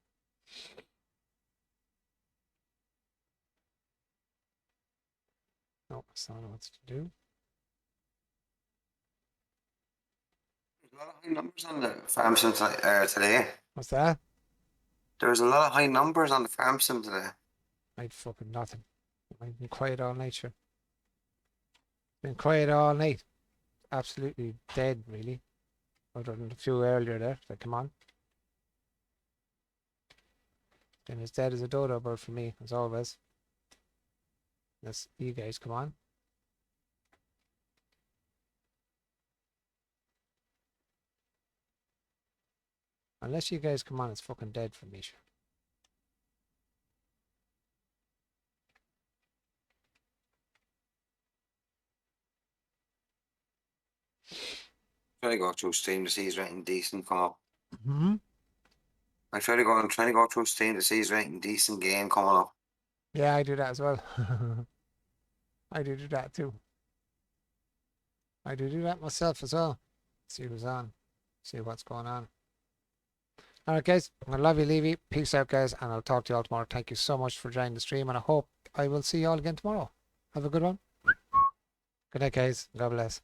No, that's not what to do. There's a lot of high numbers on the farm sim today. What's that? There's a lot of high numbers on the farm sim today. I'd fucking nothing. I've been quiet all night, sure. Been quiet all night. Absolutely dead, really. Other than a few earlier there that come on. Then it's dead as a dodo bird for me, as always. Let's you guys come on. Unless you guys come on, it's fucking dead for me. Trying to go through Steam to see his rating decent come up. Mm-hmm. I'm trying to go through Steam to see his rating decent game coming up. Yeah, I do that as well. I do that too. I do that myself as well. See who's on. See what's going on. Alright guys, I love you, Levy. Peace out guys, and I'll talk to you all tomorrow. Thank you so much for joining the stream, and I hope I will see you all again tomorrow. Have a good one. Good night guys. God bless.